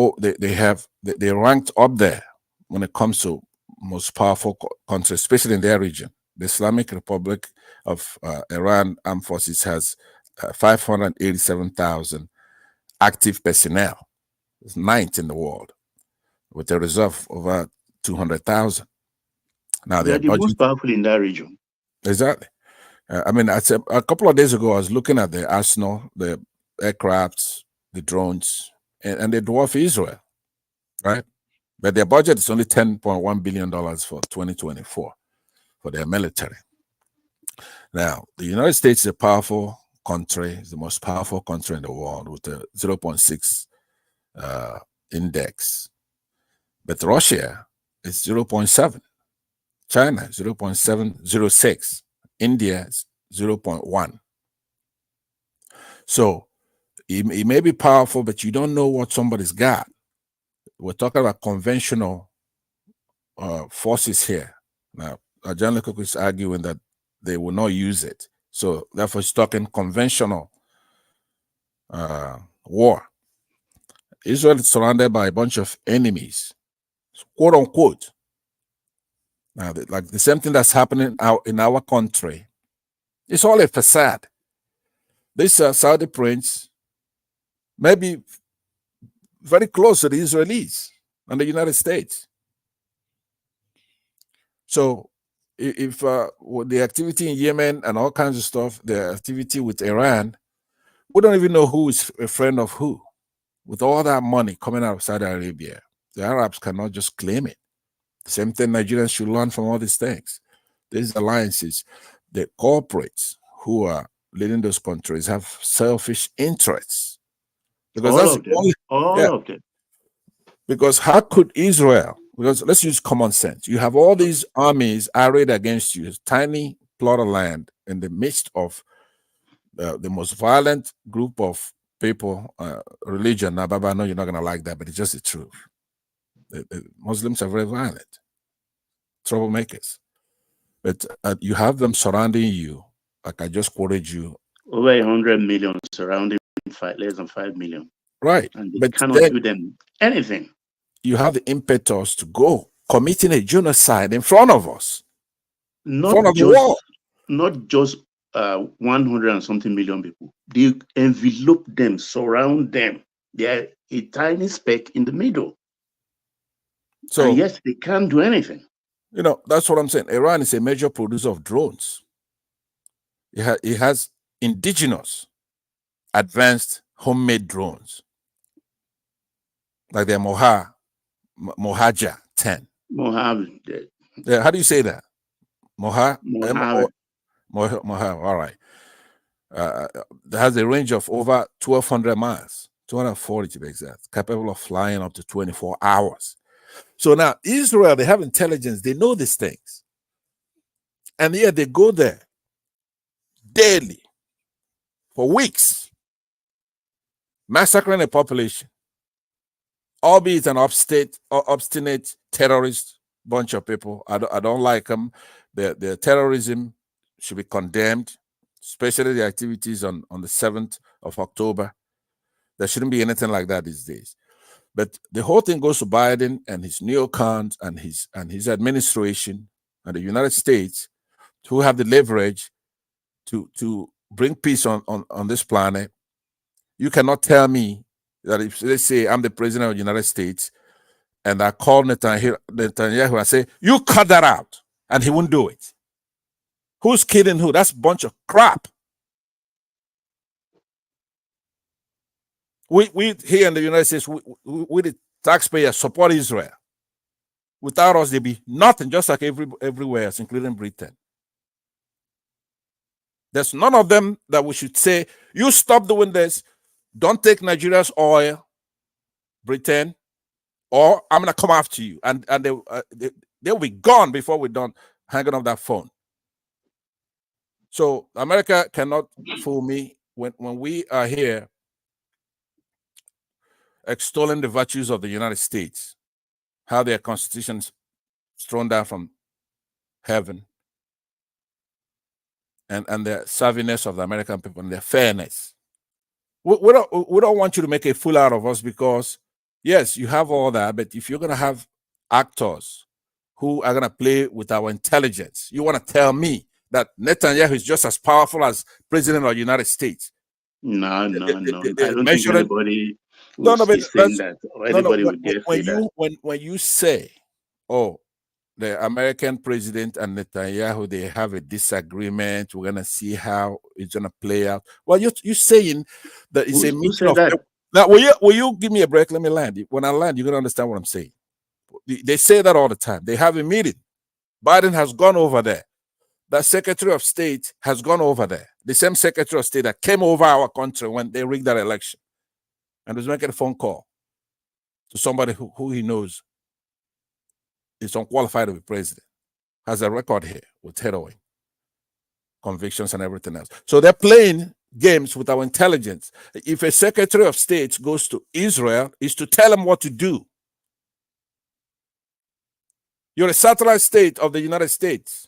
Speaker 17: they ranked up there when it comes to most powerful countries, especially in their region. The Islamic Republic of Iran Armed Forces has 587,000 active personnel. It's ninth in the world, with a reserve of over 200,000. Now
Speaker 18: they're the most powerful in that region.
Speaker 17: Exactly. I mean, a couple of days ago, I was looking at the arsenal, the aircrafts, the drones, and they dwarf Israel, right? But their budget is only $10.1 billion for 2024 for their military. Now, the United States is a powerful country, it's the most powerful country in the world with a 0.6 index. But Russia is 0.7. China, 0.706. India, 0.1. So it may be powerful, but you don't know what somebody's got. We're talking about conventional forces here. Now, John Lecoq is arguing that they will not use it. So therefore, he's talking conventional war. Israel is surrounded by a bunch of enemies. quote unquote. Now, like the same thing that's happening out in our country, it's all a facade. This Saudi prince may be very close to the Israelis and the United States. So, if with the activity in Yemen and all kinds of stuff, the activity with Iran, we don't even know who is a friend of who. With all that money coming out of Saudi Arabia, the Arabs cannot just claim it. Same thing Nigerians should learn from all these things. These alliances, the corporates who are leading those countries have selfish interests. Because
Speaker 18: All
Speaker 17: that's
Speaker 18: of them.
Speaker 17: only,
Speaker 18: All of them.
Speaker 17: because how could Israel, because let's use common sense. You have all these armies arrayed against you, tiny plot of land in the midst of the most violent group of people, religion. Now, Baba, I know you're not going to like that, but it's just the truth. The Muslims are very violent, troublemakers. But you have them surrounding you, like I just quoted you.
Speaker 18: Over 100 million surrounding less than 5 million.
Speaker 17: Right.
Speaker 18: And they
Speaker 17: But
Speaker 18: cannot do them anything.
Speaker 17: You have the impetus to go committing a genocide in front of us.
Speaker 18: Not just 100 and something million people. They envelope them, surround them. They are a tiny speck in the middle. So and yes, they can't do anything.
Speaker 17: You know, that's what I'm saying. Iran is a major producer of drones. It has indigenous, advanced, homemade drones. Like the Mohaja 10.
Speaker 18: Mojave.
Speaker 17: Yeah, how do you say that?
Speaker 18: Mojave.
Speaker 17: Mojave, all right. It has a range of over 1,200 miles, 240 to be exact, capable of flying up to 24 hours. So now Israel, they have intelligence, they know these things. And yet they go there daily for weeks, massacring a population, albeit an obstinate terrorist bunch of people. I don't like them. Their terrorism should be condemned, especially the activities on the 7th of October. There shouldn't be anything like that these days. But the whole thing goes to Biden and his neocons and his administration and the United States, who have the leverage to bring peace on this planet. You cannot tell me that if, let's say, I'm the president of the United States and I call Netanyahu and say, you cut that out, and he won't do it. Who's kidding who? That's a bunch of crap. We here in the United States, we the taxpayers support Israel. Without us, there'd be nothing, just like everywhere else, including Britain. There's none of them that we should say, you stop doing this, don't take Nigeria's oil, Britain, or I'm going to come after you. And they'll be gone before we're done hanging up that phone. So America cannot fool me when we are here extolling the virtues of the United States, how their constitution's thrown down from heaven, and the savviness of the American people and their fairness. We don't want you to make a fool out of us, because yes, you have all that, but if you're going to have actors who are going to play with our intelligence, you want to tell me that Netanyahu is just as powerful as President of the United States?
Speaker 18: No. I don't think anybody would say that, or anybody would dare say that.
Speaker 17: When you say, oh, the American president and Netanyahu, they have a disagreement, we're going to see how it's going to play out. Well, you're saying that it's a meeting of... Now, will you give me a break? Let me land. When I land, you're going to understand what I'm saying. They say that all the time. They have a meeting. Biden has gone over there. The Secretary of State has gone over there. The same Secretary of State that came over our country when they rigged that election and was making a phone call to somebody who he knows is unqualified to be president, has a record here with heroin, convictions and everything else. So they're playing games with our intelligence. If a Secretary of State goes to Israel, is to tell them what to do. You're a satellite state of the United States.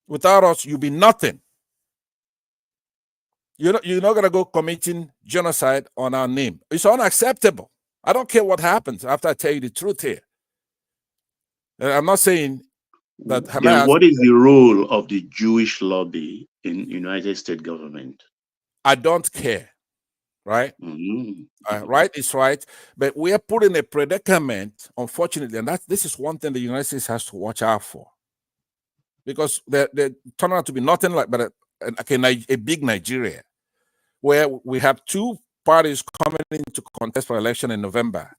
Speaker 17: Without us, you'll be nothing. You're not going to go committing genocide on our name. It's unacceptable. I don't care what happens after I tell you the truth here. I'm not saying that
Speaker 18: Then
Speaker 17: Hamas.
Speaker 18: what is the role of the Jewish lobby in United States government?
Speaker 17: I don't care, right? Right is right, but we are put in a predicament, unfortunately, and this is one thing the United States has to watch out for, because they turn out to be nothing like but a big Nigeria, where we have two parties coming into contest for election in November,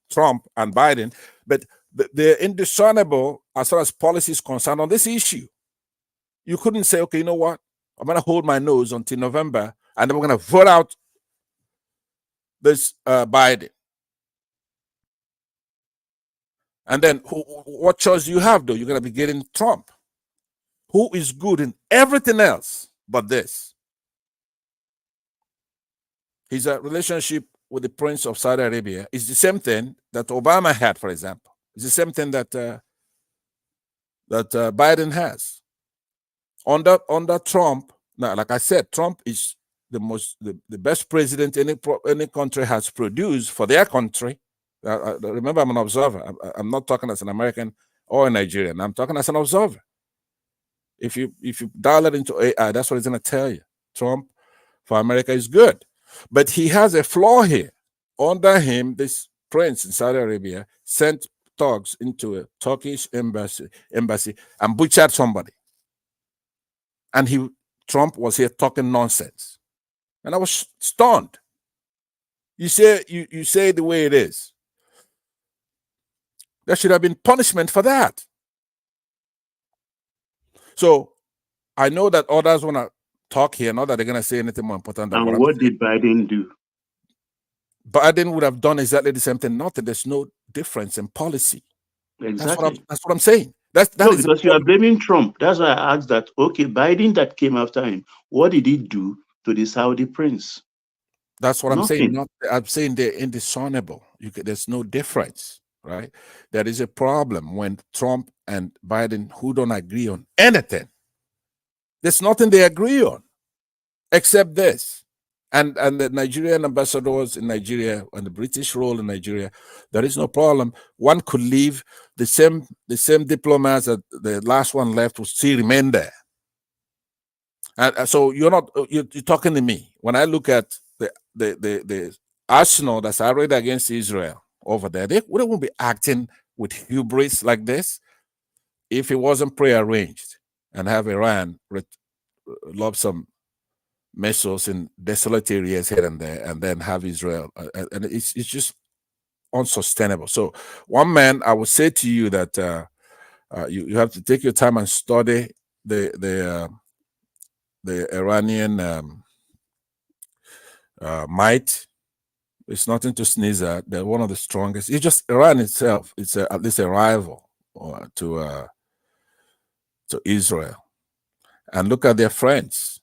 Speaker 17: Trump and Biden, but they're indiscernible as far as policy is concerned on this issue. You couldn't say, okay, you know what? I'm going to hold my nose until November, and then we're going to vote out this Biden. And then what choice do you have, though? You're going to be getting Trump, who is good in everything else but this. His relationship with the Prince of Saudi Arabia is the same thing that Obama had, for example. It's the same thing that Biden has. Under Trump, now, like I said, Trump is the best president any country has produced for their country. Remember, I'm an observer. I'm not talking as an American or a Nigerian. I'm talking as an observer. If you dial it into AI, that's what it's going to tell you. Trump for America is good, but he has a flaw here. Under him, this prince in Saudi Arabia sent thugs into a Turkish embassy and butchered somebody. And Trump was here talking nonsense. And I was stunned. You say the way it is. There should have been punishment for that. So I know that others want to talk here, not that they're going to say anything more important than
Speaker 18: and what did Biden do?
Speaker 17: Biden would have done exactly the same thing. Nothing. There's no difference in policy.
Speaker 18: Exactly.
Speaker 17: That's what I'm saying.
Speaker 18: Because you are blaming Trump. That's why I asked that. Okay, Biden that came after him, what did he do to the Saudi prince?
Speaker 17: That's what I'm saying. I'm saying they're indiscernible. There's no difference, right? There is a problem when Trump and Biden, who don't agree on anything, there's nothing they agree on except this. And the Nigerian ambassadors in Nigeria and the British role in Nigeria, there is no problem. One could leave. The same diplomats that the last one left will still remain there. And so you're talking to me. When I look at the arsenal that's already against Israel over there, they wouldn't be acting with hubris like this if it wasn't prearranged and have Iran lob some missiles in desolate areas here and there, and then have Israel, and it's just unsustainable. So, one man, I would say to you that you have to take your time and study the Iranian might. It's nothing to sneeze at. They're one of the strongest. It's just Iran itself. It's at least a rival to Israel, and look at their friends.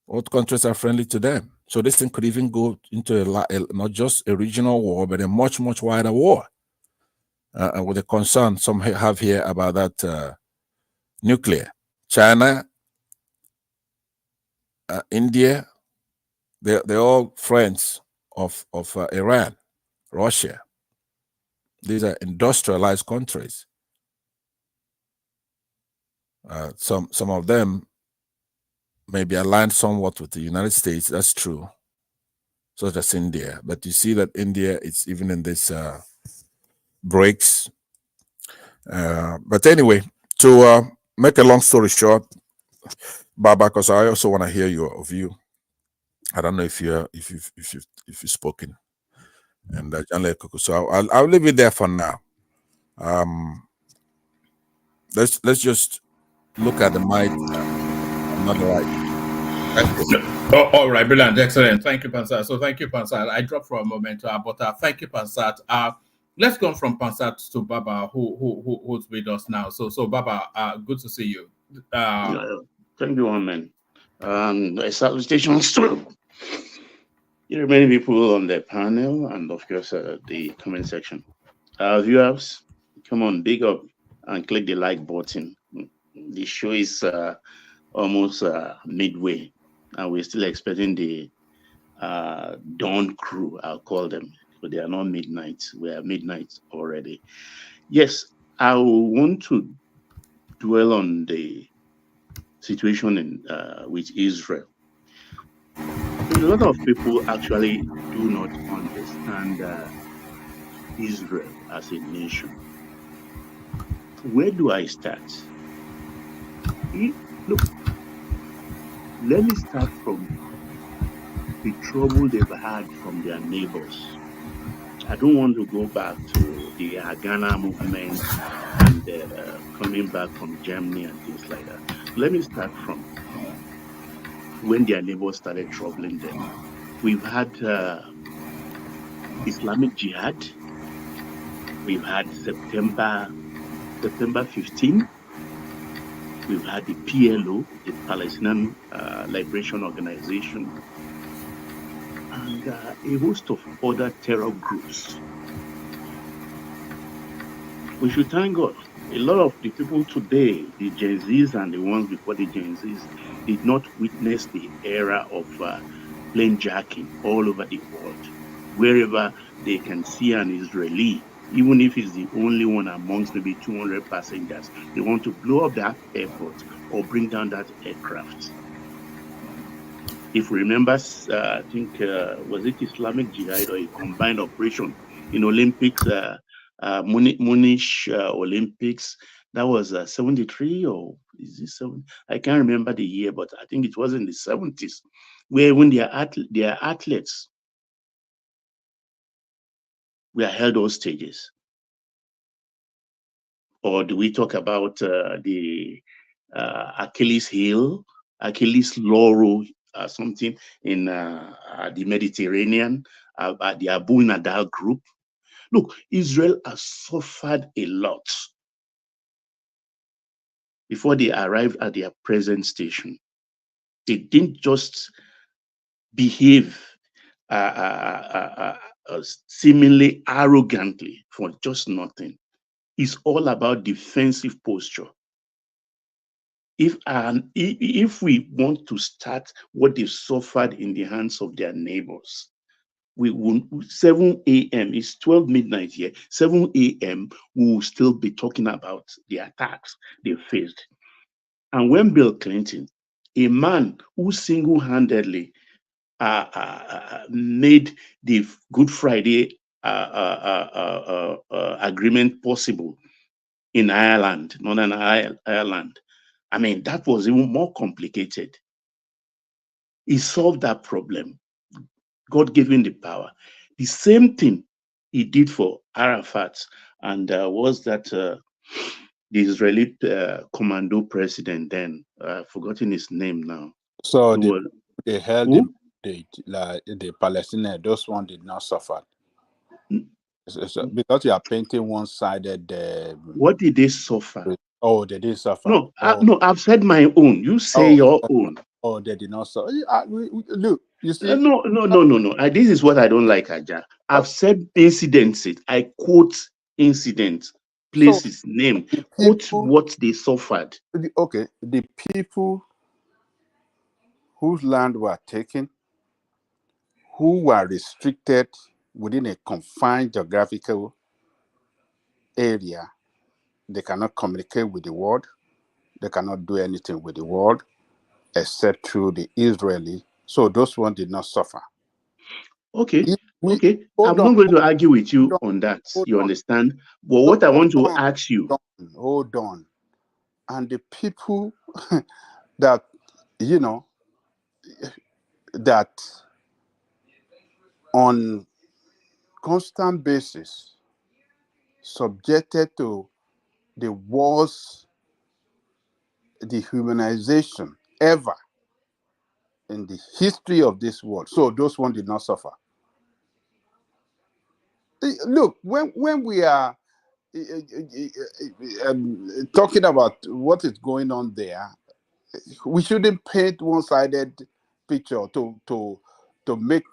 Speaker 17: What countries are friendly to them? So this thing could even go into not just a regional war, but a much, much wider war. And with the concern some have here about that nuclear. China, India, they're all friends of Iran, Russia. These are industrialized countries. Some of them may be aligned somewhat with the United States. That's true. So that's India. But you see that India is even in this breaks. But anyway, to make a long story short, Baba, because I also want to hear your view. I don't know if you've spoken, and so I'll leave it there for now. Let's just look at the mic. Another right.
Speaker 5: All right, brilliant, excellent. Thank you, Pansat. So thank you, Pansat. I dropped for a moment, but thank you, Pansat. Let's go from Pansat to Baba, who's with us now. So Baba, good to see you.
Speaker 18: Thank you, man. Salutations to the remaining people on the panel and of course the comment section. Viewers, come on, dig up and click the like button. The show is almost midway, and we're still expecting the dawn crew, I'll call them, but they are not midnight. We are midnight already. Yes, I want to dwell on the situation in with Israel. A lot of people actually do not understand Israel as a nation. Where do I start? Look, let me start from the trouble they've had from their neighbors. I don't want to go back to the Ghana movement and coming back from Germany and things like that. Let me start from when their neighbors started troubling them. We've had Islamic Jihad. We've had September 15. We've had the PLO, the Palestinian Liberation Organization, and a host of other terror groups. We should thank God. A lot of the people today, the Gen Zs and the ones before the Gen Zs, did not witness the era of plane jacking all over the world. Wherever they can see an Israeli, even if it's the only one amongst maybe 200 passengers, they want to blow up that airport or bring down that aircraft. If you remember, I think, was it Islamic Jihad or a combined operation in Olympics, Munich Olympics? That was 73 or is it 7? I can't remember the year, but I think it was in the 70s, where when their athletes were held hostages. Or do we talk about the Achilles heel, Achilles laurel, something in the Mediterranean, the Abu Nadal group? Look, Israel has suffered a lot before they arrived at their present station. They didn't just behave seemingly arrogantly for just nothing. It's all about defensive posture. If we want to start what they've suffered in the hands of their neighbors, we will 7 a.m. It's 12 midnight here. 7 a.m. we will still be talking about the attacks they faced. And when Bill Clinton, a man who single-handedly made the Good Friday agreement possible in Ireland, Northern Ireland, I mean, that was even more complicated. He solved that problem. God gave him the power. The same thing he did for Arafat, and was that the Israeli commando president then, I've forgotten his name now.
Speaker 12: So they held the Palestinians, those ones did not suffer. Because you are painting one-sided.
Speaker 18: What did they suffer?
Speaker 12: Oh, they didn't suffer.
Speaker 18: No, I've said my own. You say your own.
Speaker 12: Oh, they did not suffer. Look, you see.
Speaker 18: No. This is what I don't like, Aja. I've said incidents. I quote incidents, places, name, quote what they suffered.
Speaker 12: Okay, the people whose land were taken, who were restricted within a confined geographical area, they cannot communicate with the world. They cannot do anything with the world except through the Israeli. So those ones did not suffer.
Speaker 18: Okay. I'm not going to argue with you on that. You understand? But what I want to ask you.
Speaker 12: Hold on. And the people that, that on constant basis subjected to the worst dehumanization ever in the history of this world. So those ones did not suffer. Look, when we are talking about what is going on there, we shouldn't paint one-sided picture to make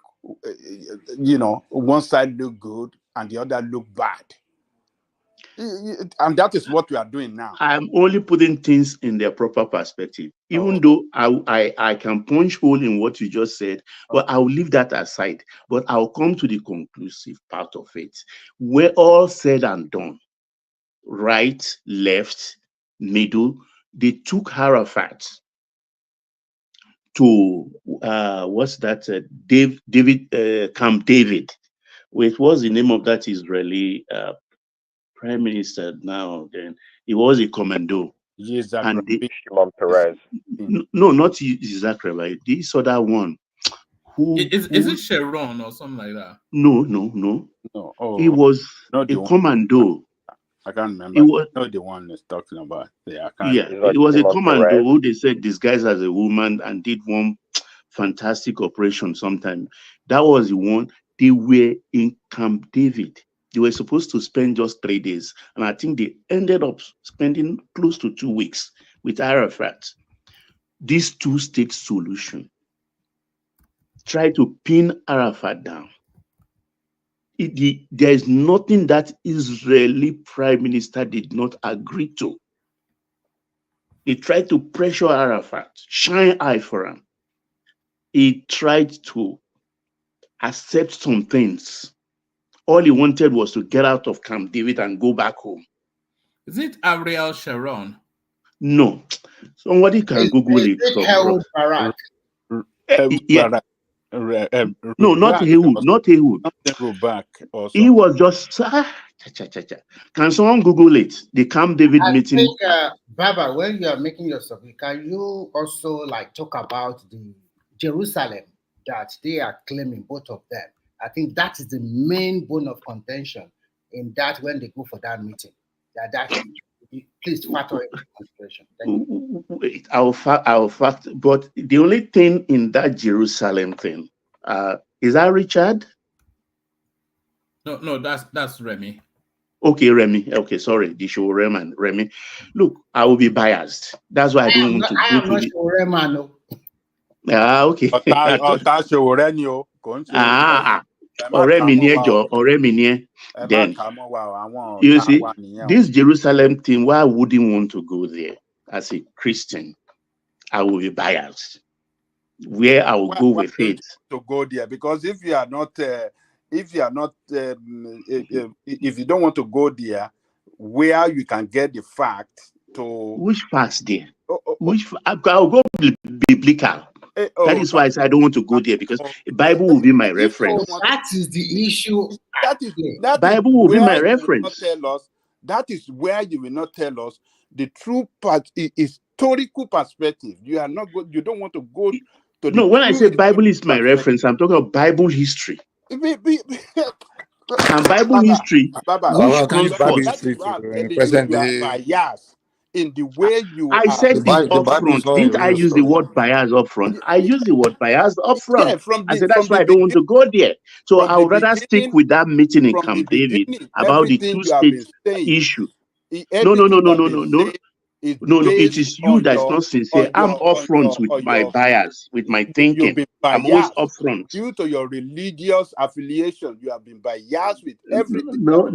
Speaker 12: one side look good and the other look bad. And that is what we are doing now.
Speaker 18: I'm only putting things in their proper perspective, even though I can punch hole in what you just said, but I'll leave that aside. But I'll come to the conclusive part of it. Where all said and done, right, left, middle. They took Arafat to what's that? Camp David. Wait, what's the name of that Israeli prime minister now? Then he was a commando, and they,
Speaker 12: Shimon Peres.
Speaker 18: no, not Isaac Rabbi. This other one.
Speaker 5: Is it Sharon or something like that?
Speaker 18: No.
Speaker 12: No. Oh,
Speaker 18: He was
Speaker 12: not
Speaker 18: a
Speaker 12: the one.
Speaker 18: commando.
Speaker 12: I can't remember.
Speaker 18: He was,
Speaker 12: Not the one is talking about. Yeah, I can't.
Speaker 18: yeah, it was a commando who they said disguised as a woman and did one fantastic operation sometime. That was the one. They were in Camp David. They were supposed to spend just 3 days. And I think they ended up spending close to 2 weeks with Arafat. This two-state solution tried to pin Arafat down. There is nothing that Israeli prime minister did not agree to. He tried to pressure Arafat, shine eye for him. He tried to accept some things. All he wanted was to get out of Camp David and go back home.
Speaker 5: Is it Ariel Sharon?
Speaker 18: No. Somebody can Google it. Yeah. No, not Ehud. Not Ehud. He was just. Can someone Google it? The Camp David meeting.
Speaker 19: I think, Baba, when you are making your subject, can you also like talk about the Jerusalem that they are claiming, both of them? I think that is the main bone of contention in that when they go for that meeting. That please factor into consideration.
Speaker 18: Wait, I'll fact. But the only thing in that Jerusalem thing, is that Richard?
Speaker 5: No, that's Remy.
Speaker 18: Okay, Remy. Okay, sorry, the show Remy. Look, I will be biased. That's why I don't want to go to the.
Speaker 19: Remy.
Speaker 18: Okay. Then you see this Jerusalem thing. Why I wouldn't want to go there as a Christian? I will be biased. Where I will go with it
Speaker 12: to go there, because if you don't want to go there, where you can get the fact to
Speaker 18: which facts there? I'll go biblical. That is why I said I don't want to go there, because the Bible will be my reference.
Speaker 19: That is the issue.
Speaker 12: That
Speaker 18: Bible will be my reference.
Speaker 12: That is where you will not tell us the true part, historical perspective. You are not good. You don't want to go to.
Speaker 18: No, when I say Bible is my reference, I'm talking about Bible history. And Bible history, which comes first.
Speaker 12: Bias in the way you.
Speaker 18: I said it up front. Didn't I use the word bias up front? I used the word bias up front. I said that's why I don't want to go there. So I would rather stick with that meeting in Camp David about the two-state issue. No. No, it is you that's not sincere. I'm upfront with my bias, with my thinking. I'm always upfront.
Speaker 12: Due to your religious affiliation, you have been biased with everything.
Speaker 18: No.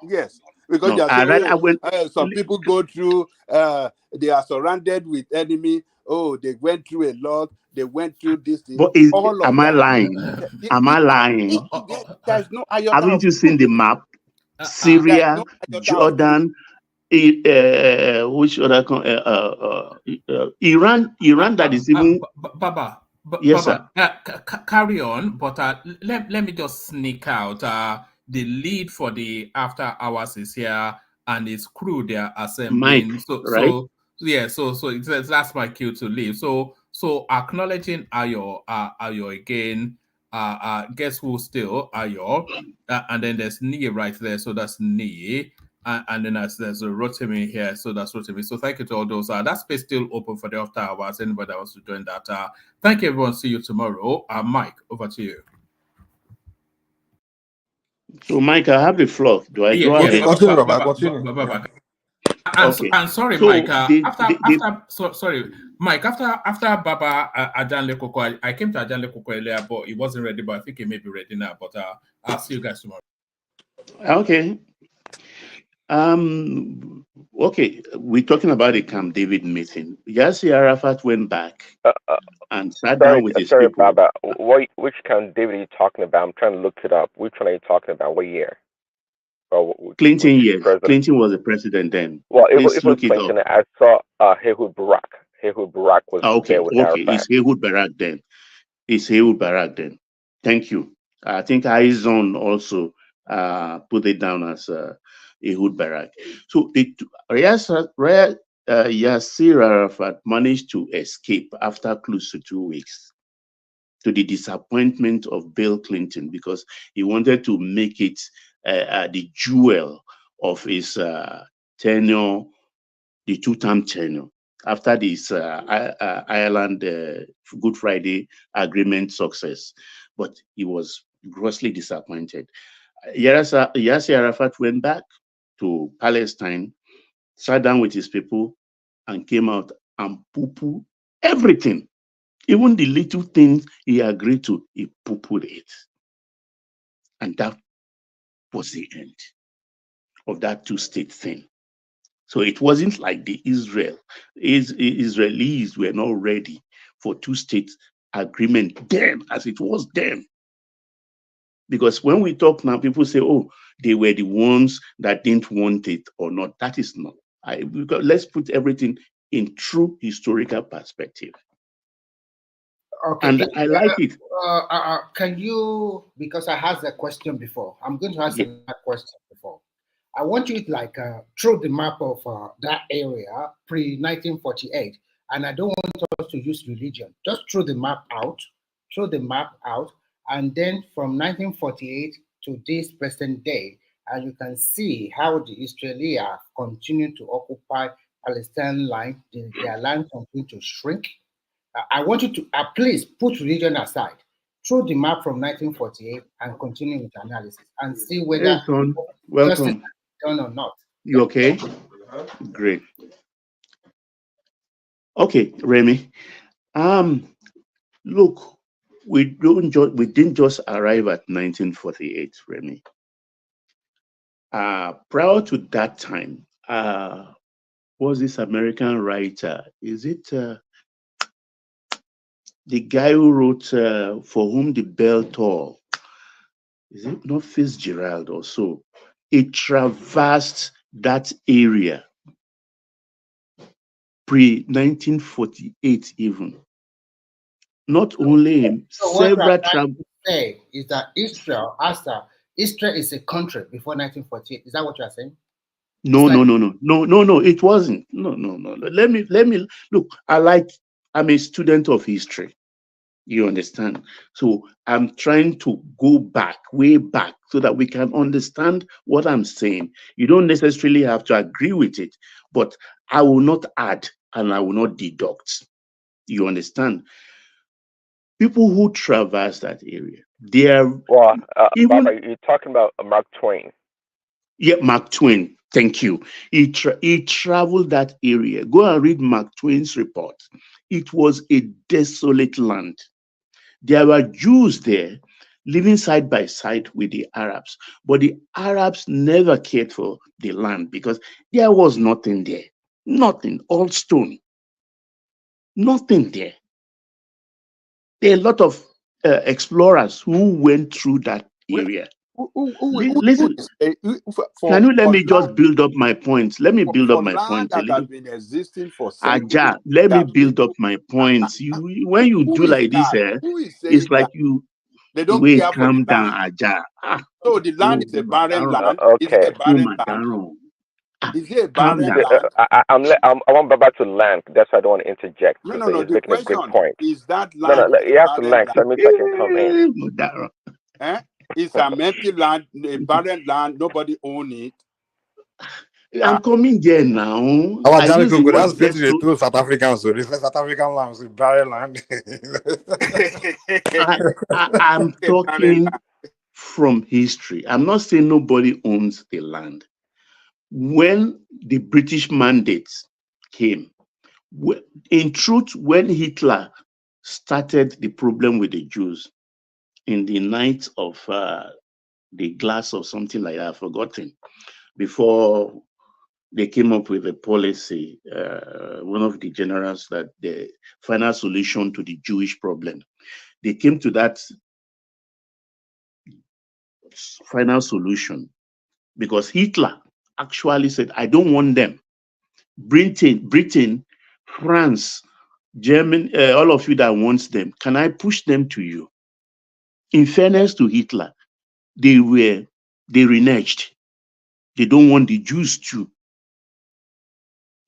Speaker 12: Yes, because some people go through. They are surrounded with enemy. Oh, they went through a lot. They went through this thing.
Speaker 18: But am I lying? Am I lying?
Speaker 12: There's no.
Speaker 18: Haven't you seen the map? Syria, Jordan. Which other Iran that is even
Speaker 5: Baba.
Speaker 18: Yes,
Speaker 5: Baba,
Speaker 18: sir.
Speaker 5: Carry on, but let me just sneak out. The lead for the after hours is here, and his crew they are assembling.
Speaker 18: Mike,
Speaker 5: so
Speaker 18: right?
Speaker 5: So that's my cue to leave. So acknowledging Ayo again. Guess who still Ayo, and then there's Ni right there. So that's Ni. And then there's a Rotimi here, so that's Rotimi. So thank you to all those. That space still open for the after hours. Anybody that wants to join that. Thank you, everyone. See you tomorrow. Mike, over to you.
Speaker 18: So, Mike, I have the floor. Do I go ahead?
Speaker 5: Continue. And sorry, so Mike. Mike. After Baba Ajanle Koko, I came to Ajanle Koko earlier, but he wasn't ready. But I think he may be ready now. But I'll see you guys tomorrow.
Speaker 18: Okay. Okay, we're talking about the Camp David meeting. Yasser Arafat went back and sat down with his people.
Speaker 20: Baba, which Camp David are you talking about? I'm trying to look it up. Which one are you talking about? What year?
Speaker 18: Clinton,
Speaker 20: which
Speaker 18: yes.
Speaker 20: president?
Speaker 18: Clinton was the president then.
Speaker 20: Well,
Speaker 18: Please
Speaker 20: it was
Speaker 18: look it up.
Speaker 20: Clinton. I saw Ehud Barak. Ehud Barak was
Speaker 18: Okay,
Speaker 20: there with
Speaker 18: okay.
Speaker 20: Arafat.
Speaker 18: It's Ehud Barak then. It's Ehud Barak then. Thank you. I think Aizon also put it down as Ehud Barak. So Yasser Arafat managed to escape after close to 2 weeks, to the disappointment of Bill Clinton, because he wanted to make it the jewel of his tenure, the two-term tenure, after this Ireland Good Friday Agreement success. But he was grossly disappointed. Yasser Arafat went back to Palestine, sat down with his people, and came out and poo-poo everything. Even the little things he agreed to, he poo-pooed it. And that was the end of that two-state thing. So it wasn't like the Israelis were not ready for two-state agreement then, as it was then. Because when we talk now, people say, oh, they were the ones that didn't want it or not. That is not. Let's put everything in true historical perspective.
Speaker 19: Okay.
Speaker 18: And I like it.
Speaker 19: Can you, because I asked a question before, I'm going to ask another question before. I want you to throw the map of that area pre-1948, and I don't want us to use religion. Just throw the map out, and then from 1948 to this present day, and you can see how the Israelis have continued to occupy Palestine land. Their land continue to shrink. I want you to please put religion aside. Throw the map from 1948 and continue with analysis and see whether
Speaker 18: Yes, son.
Speaker 19: justice
Speaker 18: Welcome.
Speaker 19: is done or not.
Speaker 18: You okay? Great. Okay, Remy. Look, we didn't just arrive at 1948, Remy. Prior to that time, was this American writer? Is it the guy who wrote For Whom the Bell Toll? Is it not Fitzgerald or so? It traversed that area pre-1948 even. Not only him,
Speaker 19: So what
Speaker 18: several
Speaker 19: I'm trying to say is that Israel is a country before 1948. Is that what you are saying?
Speaker 18: No, it wasn't. No. Let me look. I'm a student of history. You understand? So I'm trying to go back, way back, so that we can understand what I'm saying. You don't necessarily have to agree with it, but I will not add and I will not deduct. You understand? People who traverse that area, they are
Speaker 20: Baba, you're talking about Mark Twain.
Speaker 18: Yeah, Mark Twain. Thank you. He traveled that area. Go and read Mark Twain's report. It was a desolate land. There were Jews there living side by side with the Arabs, but the Arabs never cared for the land because there was nothing there. Nothing, all stone. Nothing there. There are a lot of explorers who went through that area. Listen, can you let me just build up my points? Let me build up my points a little.
Speaker 12: Has been existing for
Speaker 18: Aja, let me build up my points. When you do like this, it's like
Speaker 12: they don't
Speaker 18: wait,
Speaker 12: care
Speaker 18: calm
Speaker 12: for the
Speaker 18: down,
Speaker 12: land.
Speaker 18: Aja.
Speaker 12: So the land is a barren land. Is it a barren land? Is it a barren land?
Speaker 20: I want Baba to land. That's why I don't want to interject.
Speaker 12: No.
Speaker 20: He's
Speaker 12: The
Speaker 20: making a
Speaker 12: question
Speaker 20: good point.
Speaker 12: is that land.
Speaker 20: No. You have to land so I can come in.
Speaker 12: It's an empty land, a barren land. Nobody owns it.
Speaker 18: I'm coming there now.
Speaker 21: Our Johnny Coco, that's basically the South Africans. So this South African land is barren land.
Speaker 18: I'm talking from history. I'm not saying nobody owns the land. When the British mandates came, in truth, when Hitler started the problem with the Jews in the night of the glass or something like that, I've forgotten, before they came up with a policy, one of the generals, that the final solution to the Jewish problem. They came to that final solution because Hitler actually said, I don't want them. Britain, France, Germany, all of you that wants them, can I push them to you? In fairness to Hitler, they reneged. They don't want the Jews too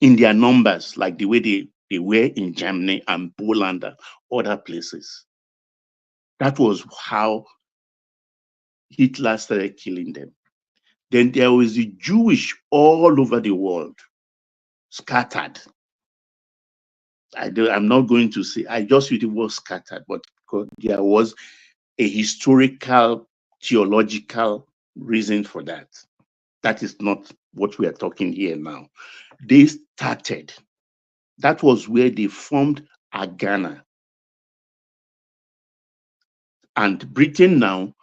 Speaker 18: in their numbers, like the way they were in Germany and Poland and other places. That was how Hitler started killing them. Then there was the Jewish all over the world, scattered. I'm not going to say, I just use the word scattered, but there was a historical, theological reason for that. That is not what we are talking here now. They started. That was where they formed Ghana. And Britain now,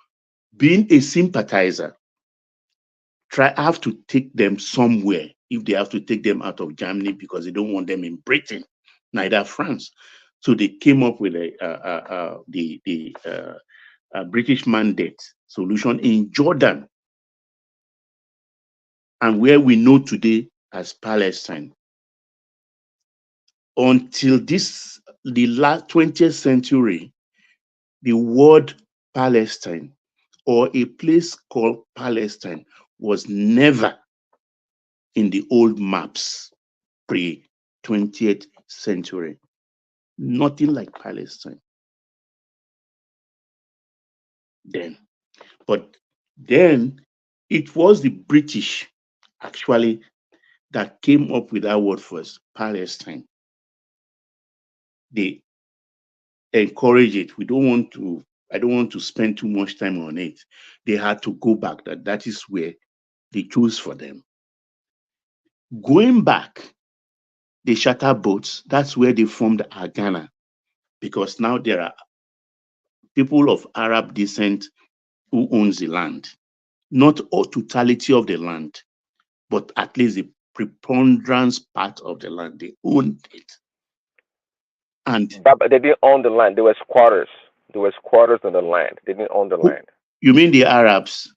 Speaker 18: being a sympathizer, have to take them somewhere if they have to take them out of Germany because they don't want them in Britain, neither France. So they came up with the British Mandate solution in Jordan, and where we know today as Palestine. Until the last 20th century, the word Palestine or a place called Palestine was never in the old maps pre-20th century. Nothing like Palestine then. But then it was the British actually that came up with that word first, Palestine. They encourage it. I don't want to spend too much time on it. They had to go back. That is where they chose for them. Going back, they charter boats. That's where they formed Ghana, because now there are people of Arab descent who owns the land. Not all totality of the land, but at least the preponderance part of the land. They owned it.
Speaker 20: But they didn't own the land. There were squatters. There were squatters on the land. They didn't own the land.
Speaker 18: You mean the Arabs?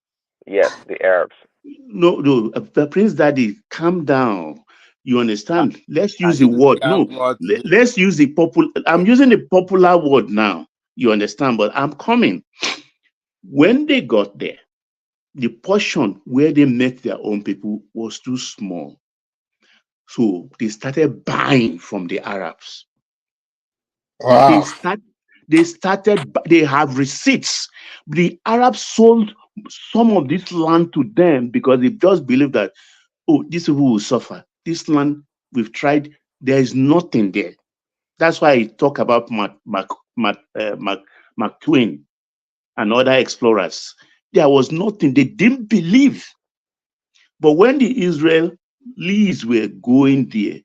Speaker 20: Yes, the Arabs.
Speaker 18: No, Prince Daddy, calm down. You understand? Let's use the word. No, let's use the popular. I'm using the popular word now. You understand? But I'm coming. When they got there, the portion where they met their own people was too small. So they started buying from the Arabs.
Speaker 21: Wow.
Speaker 18: They have receipts. The Arabs sold some of this land to them because they just believe that, oh, these people will suffer. This land, we've tried, there is nothing there. That's why I talk about McQueen and other explorers. There was nothing. They didn't believe. But when the Israelis were going there,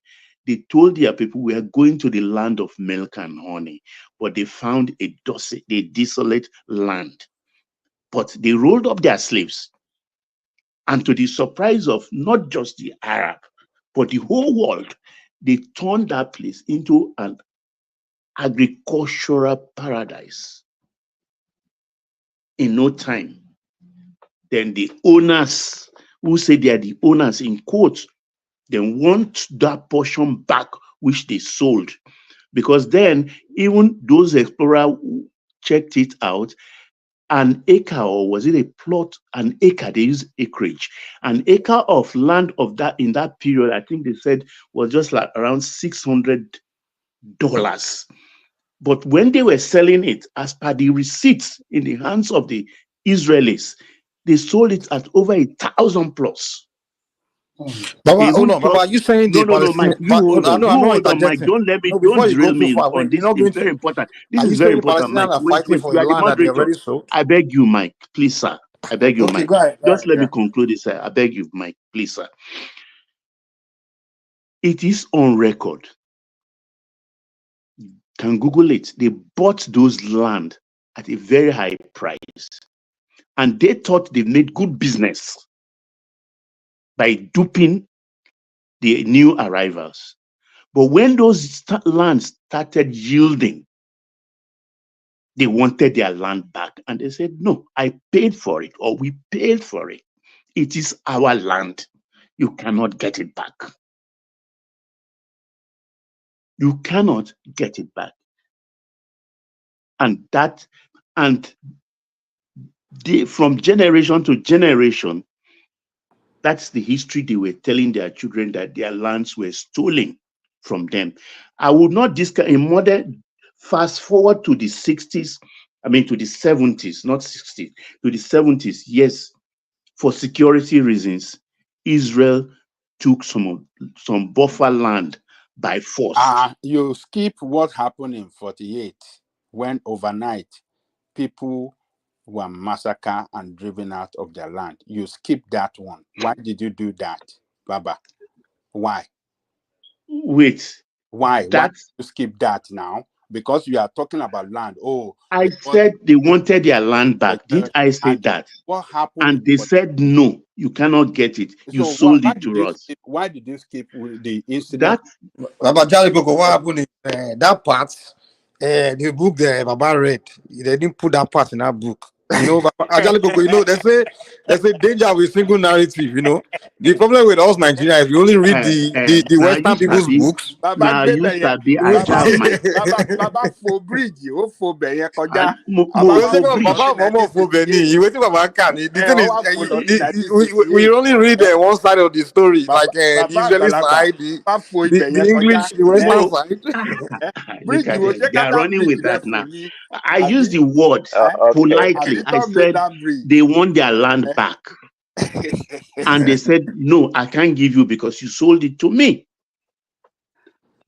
Speaker 18: they told their people, we are going to the land of milk and honey. But they found a desolate land. But they rolled up their sleeves. And to the surprise of not just the Arab, but the whole world, they turned that place into an agricultural paradise. In no time, then the owners, who say they are the owners in quotes, they want that portion back which they sold. Because then even those explorers who checked it out, an acre, or was it a plot, an acre, they use acreage. An acre of land of that in that period, I think they said was just like around $600. But when they were selling it, as per the receipts in the hands of the Israelis, they sold it at over 1,000 plus.
Speaker 21: Baba, hold on, Baba. Are you saying the Palestinians?
Speaker 18: Mike, hold on, Mike.
Speaker 21: Interjecting.
Speaker 18: Don't let me.
Speaker 21: No,
Speaker 18: Don't
Speaker 21: before you go
Speaker 18: drill
Speaker 21: too
Speaker 18: me
Speaker 21: far,
Speaker 18: on
Speaker 21: you're
Speaker 18: this.
Speaker 21: not going
Speaker 18: It's very
Speaker 21: to.
Speaker 18: important. This
Speaker 21: Are
Speaker 18: is
Speaker 21: you
Speaker 18: very
Speaker 21: saying the
Speaker 18: important, Mike.
Speaker 21: Palestinians are
Speaker 18: Wait.
Speaker 21: fighting for
Speaker 18: You
Speaker 21: a
Speaker 18: are the
Speaker 21: land that they
Speaker 18: moderator.
Speaker 21: already sold?
Speaker 18: I beg you, Mike. Please, sir. I beg you,
Speaker 21: Okay,
Speaker 18: Mike.
Speaker 21: go ahead.
Speaker 18: Just let me conclude this, sir. I beg you, Mike. Please, sir. It is on record. Can Google it. They bought those land at a very high price, and they thought they made good business by duping the new arrivals. But when those lands started yielding, they wanted their land back. And they said, no, I paid for it, or we paid for it. it is our land. You cannot get it back. You cannot get it back. And from generation to generation, that's the history they were telling their children, that their lands were stolen from them. I would not discount a modern, fast forward to the 60s, to the 70s, not 60s, to the 70s. Yes, for security reasons, Israel took some buffer land by force.
Speaker 12: You skip what happened in 48 when overnight people were massacred and driven out of their land. You skip that one. Why did you do that, Baba? Why?
Speaker 18: Wait.
Speaker 12: Why did you skip that now? Because you are talking about land.
Speaker 18: I said they wanted their land back. Didn't I say that?
Speaker 12: What happened?
Speaker 18: And they said, no, you cannot get it. You sold it to us.
Speaker 12: Why did you skip the incident?
Speaker 21: Baba Charlie Boko, what happened in that part? The book there, Baba read. They didn't put that part in that book. You know, Ajali Boko, you know, there's a danger with single narrative, you know. The problem with us Nigeria is we only read the Western people's books.
Speaker 18: Now you sabi
Speaker 12: Baba for bridge, for Baba
Speaker 21: we only read one side of the story, like the Israeli side, the English, the Western side.
Speaker 18: They are running with that now. I use the word politely. I said they want their land back. And they said, no, I can't give you because you sold it to me.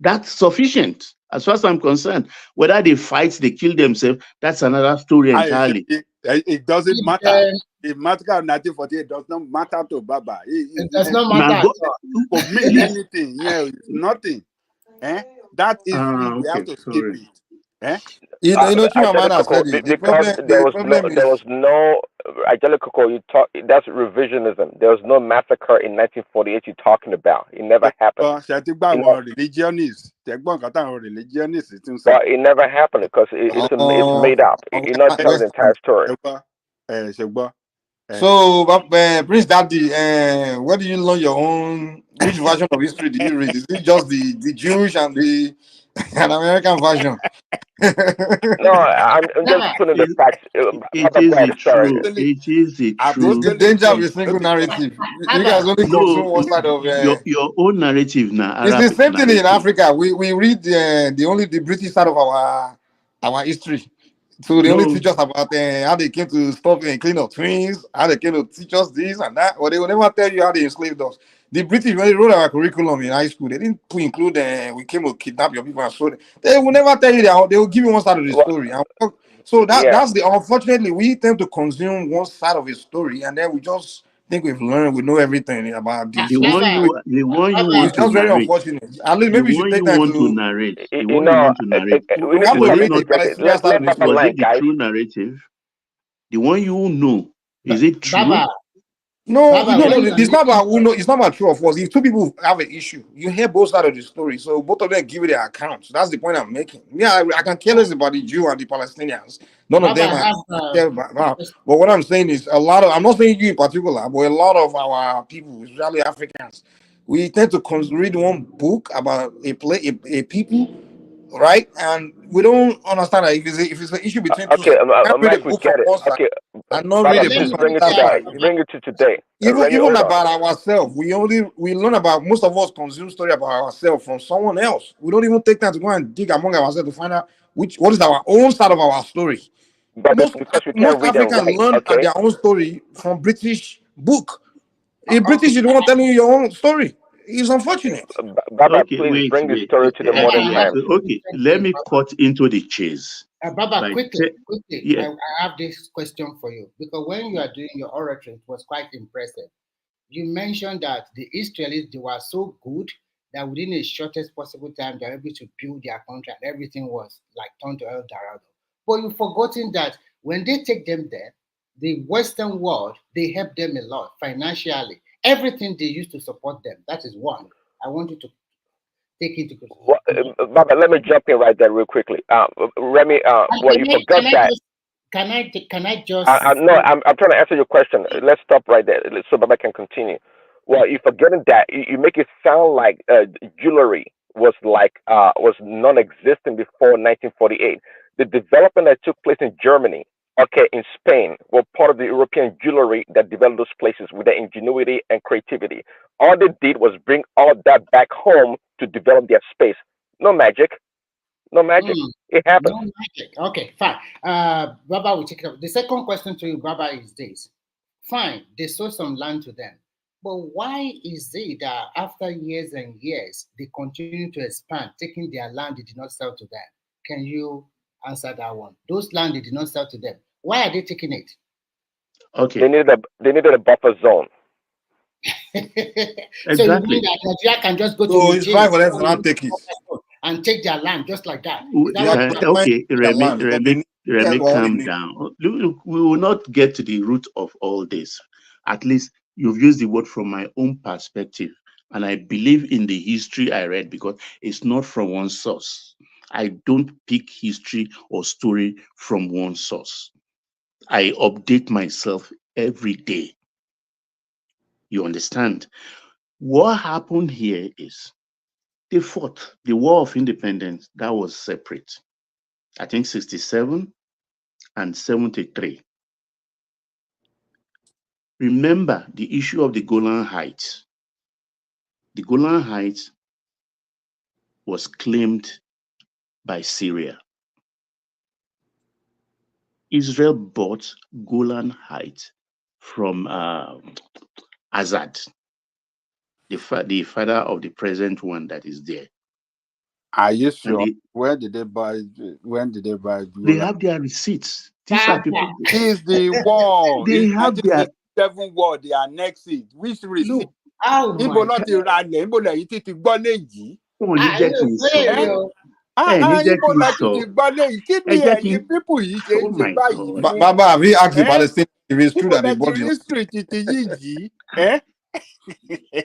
Speaker 18: That's sufficient as far as I'm concerned. Whether they fight, they kill themselves, that's another story entirely.
Speaker 12: It doesn't matter. The matter of 1948 does not matter to Baba.
Speaker 19: It does not matter.
Speaker 12: For me, anything, it's nothing. That is, we have to skip it.
Speaker 21: You know, Chimamanda said it.
Speaker 20: There was no Angelico, that's revisionism. There was no massacre in 1948 you're talking about. It never happened.
Speaker 12: Religionists.
Speaker 20: But it never happened because it's made up. You're not telling the entire story.
Speaker 21: So, Prince Daddy, where did you learn your own? Which version of history did you read? Is it just the Jewish and the American version?
Speaker 20: No, I'm just putting the facts.
Speaker 18: It is true. It is true.
Speaker 21: The danger of a single narrative. You guys only consume one side of
Speaker 18: your own narrative now.
Speaker 21: It's the same thing in Africa. We read the British side of our history. So they only teach us about how they came to stop and clean up twins, how they came to teach us this and that, or they will never tell you how they enslaved us. The British, when they wrote our curriculum in high school, they didn't include we came to kidnap your people and so they will never tell you that. They will give you one side of the story. So that's unfortunately we tend to consume one side of a story and then we just think we know everything about this.
Speaker 18: The one you want
Speaker 21: it's just very unfortunate. At least maybe you should take time to
Speaker 18: narrate.
Speaker 20: The one you want to narrate.
Speaker 18: Was it the true narrative? The one you know, is it true?
Speaker 21: No, it's not about who know. It's not about true or false. If two people have an issue, you hear both sides of the story, so both of them give you their accounts. That's the point I'm making. Yeah, I can care less about the Jew and the Palestinians. None of them care about. But what I'm saying is, I'm not saying you in particular, but a lot of our people, especially Africans, we tend to read one book about a people, right? And we don't understand that if it's an issue between two sides,
Speaker 20: Mike, we get it. Okay, bring it to today.
Speaker 21: Even about ourselves, we learn about, most of us consume story about ourselves from someone else. We don't even take time to go and dig among ourselves to find out what is our own side of our story. Most Africans learn their own story from British book. In British, you don't want to tell you your own story. It's unfortunate.
Speaker 20: Baba, please bring the story to the modern time.
Speaker 18: Okay, let me cut into the chase.
Speaker 19: Baba, quickly, I have this question for you. Because when you are doing your oratory, it was quite impressive. You mentioned that the Israelis, they were so good that within the shortest possible time, they were able to build their country and everything was like turned to El Dorado. But you've forgotten that when they take them there, the Western world, they help them a lot financially. Everything they used to support them. That is one. I want you to take into consideration.
Speaker 20: Baba, let me jump in right there real quickly. Remy, you forgot that.
Speaker 19: Can I just?
Speaker 20: No, I'm trying to answer your question. Let's stop right there so Baba can continue. Well, if forgetting that, you make it sound like jewelry was non-existent before 1948. The development that took place in Germany, okay, in Spain, were part of the European jewelry that developed those places with their ingenuity and creativity. All they did was bring all that back home to develop their space. No magic. No magic. It happens.
Speaker 19: No magic. Okay, fine. Baba will take it up. The second question to you, Baba, is this. Fine, they sold some land to them. But why is it that after years and years, they continue to expand, taking their land they did not sell to them? Can you answer that one? Those land they did not sell to them. Why are they taking it?
Speaker 20: Okay. They needed a buffer zone.
Speaker 19: So you mean that Nigeria can just go to Nigeria and take their land just like that?
Speaker 18: Okay, Remy, calm down. Look, we will not get to the root of all this. At least you've used the word from my own perspective. And I believe in the history I read because it's not from one source. I don't pick history or story from one source. I update myself every day. You understand? What happened here is they fought the War of Independence. That was separate. I think 67 and 73. Remember the issue of the Golan Heights. The Golan Heights was claimed by Syria. Israel bought Golan Heights from Azad, the father of the present one that is there.
Speaker 12: Are you sure? When did they buy?
Speaker 18: They have their receipts. These are people.
Speaker 12: Is the war?
Speaker 18: They have their
Speaker 12: 7 war. They annex it. Which receipt?
Speaker 19: Oh my God.
Speaker 21: Baba, have you asked the Palestinians if it's true that they bought
Speaker 12: the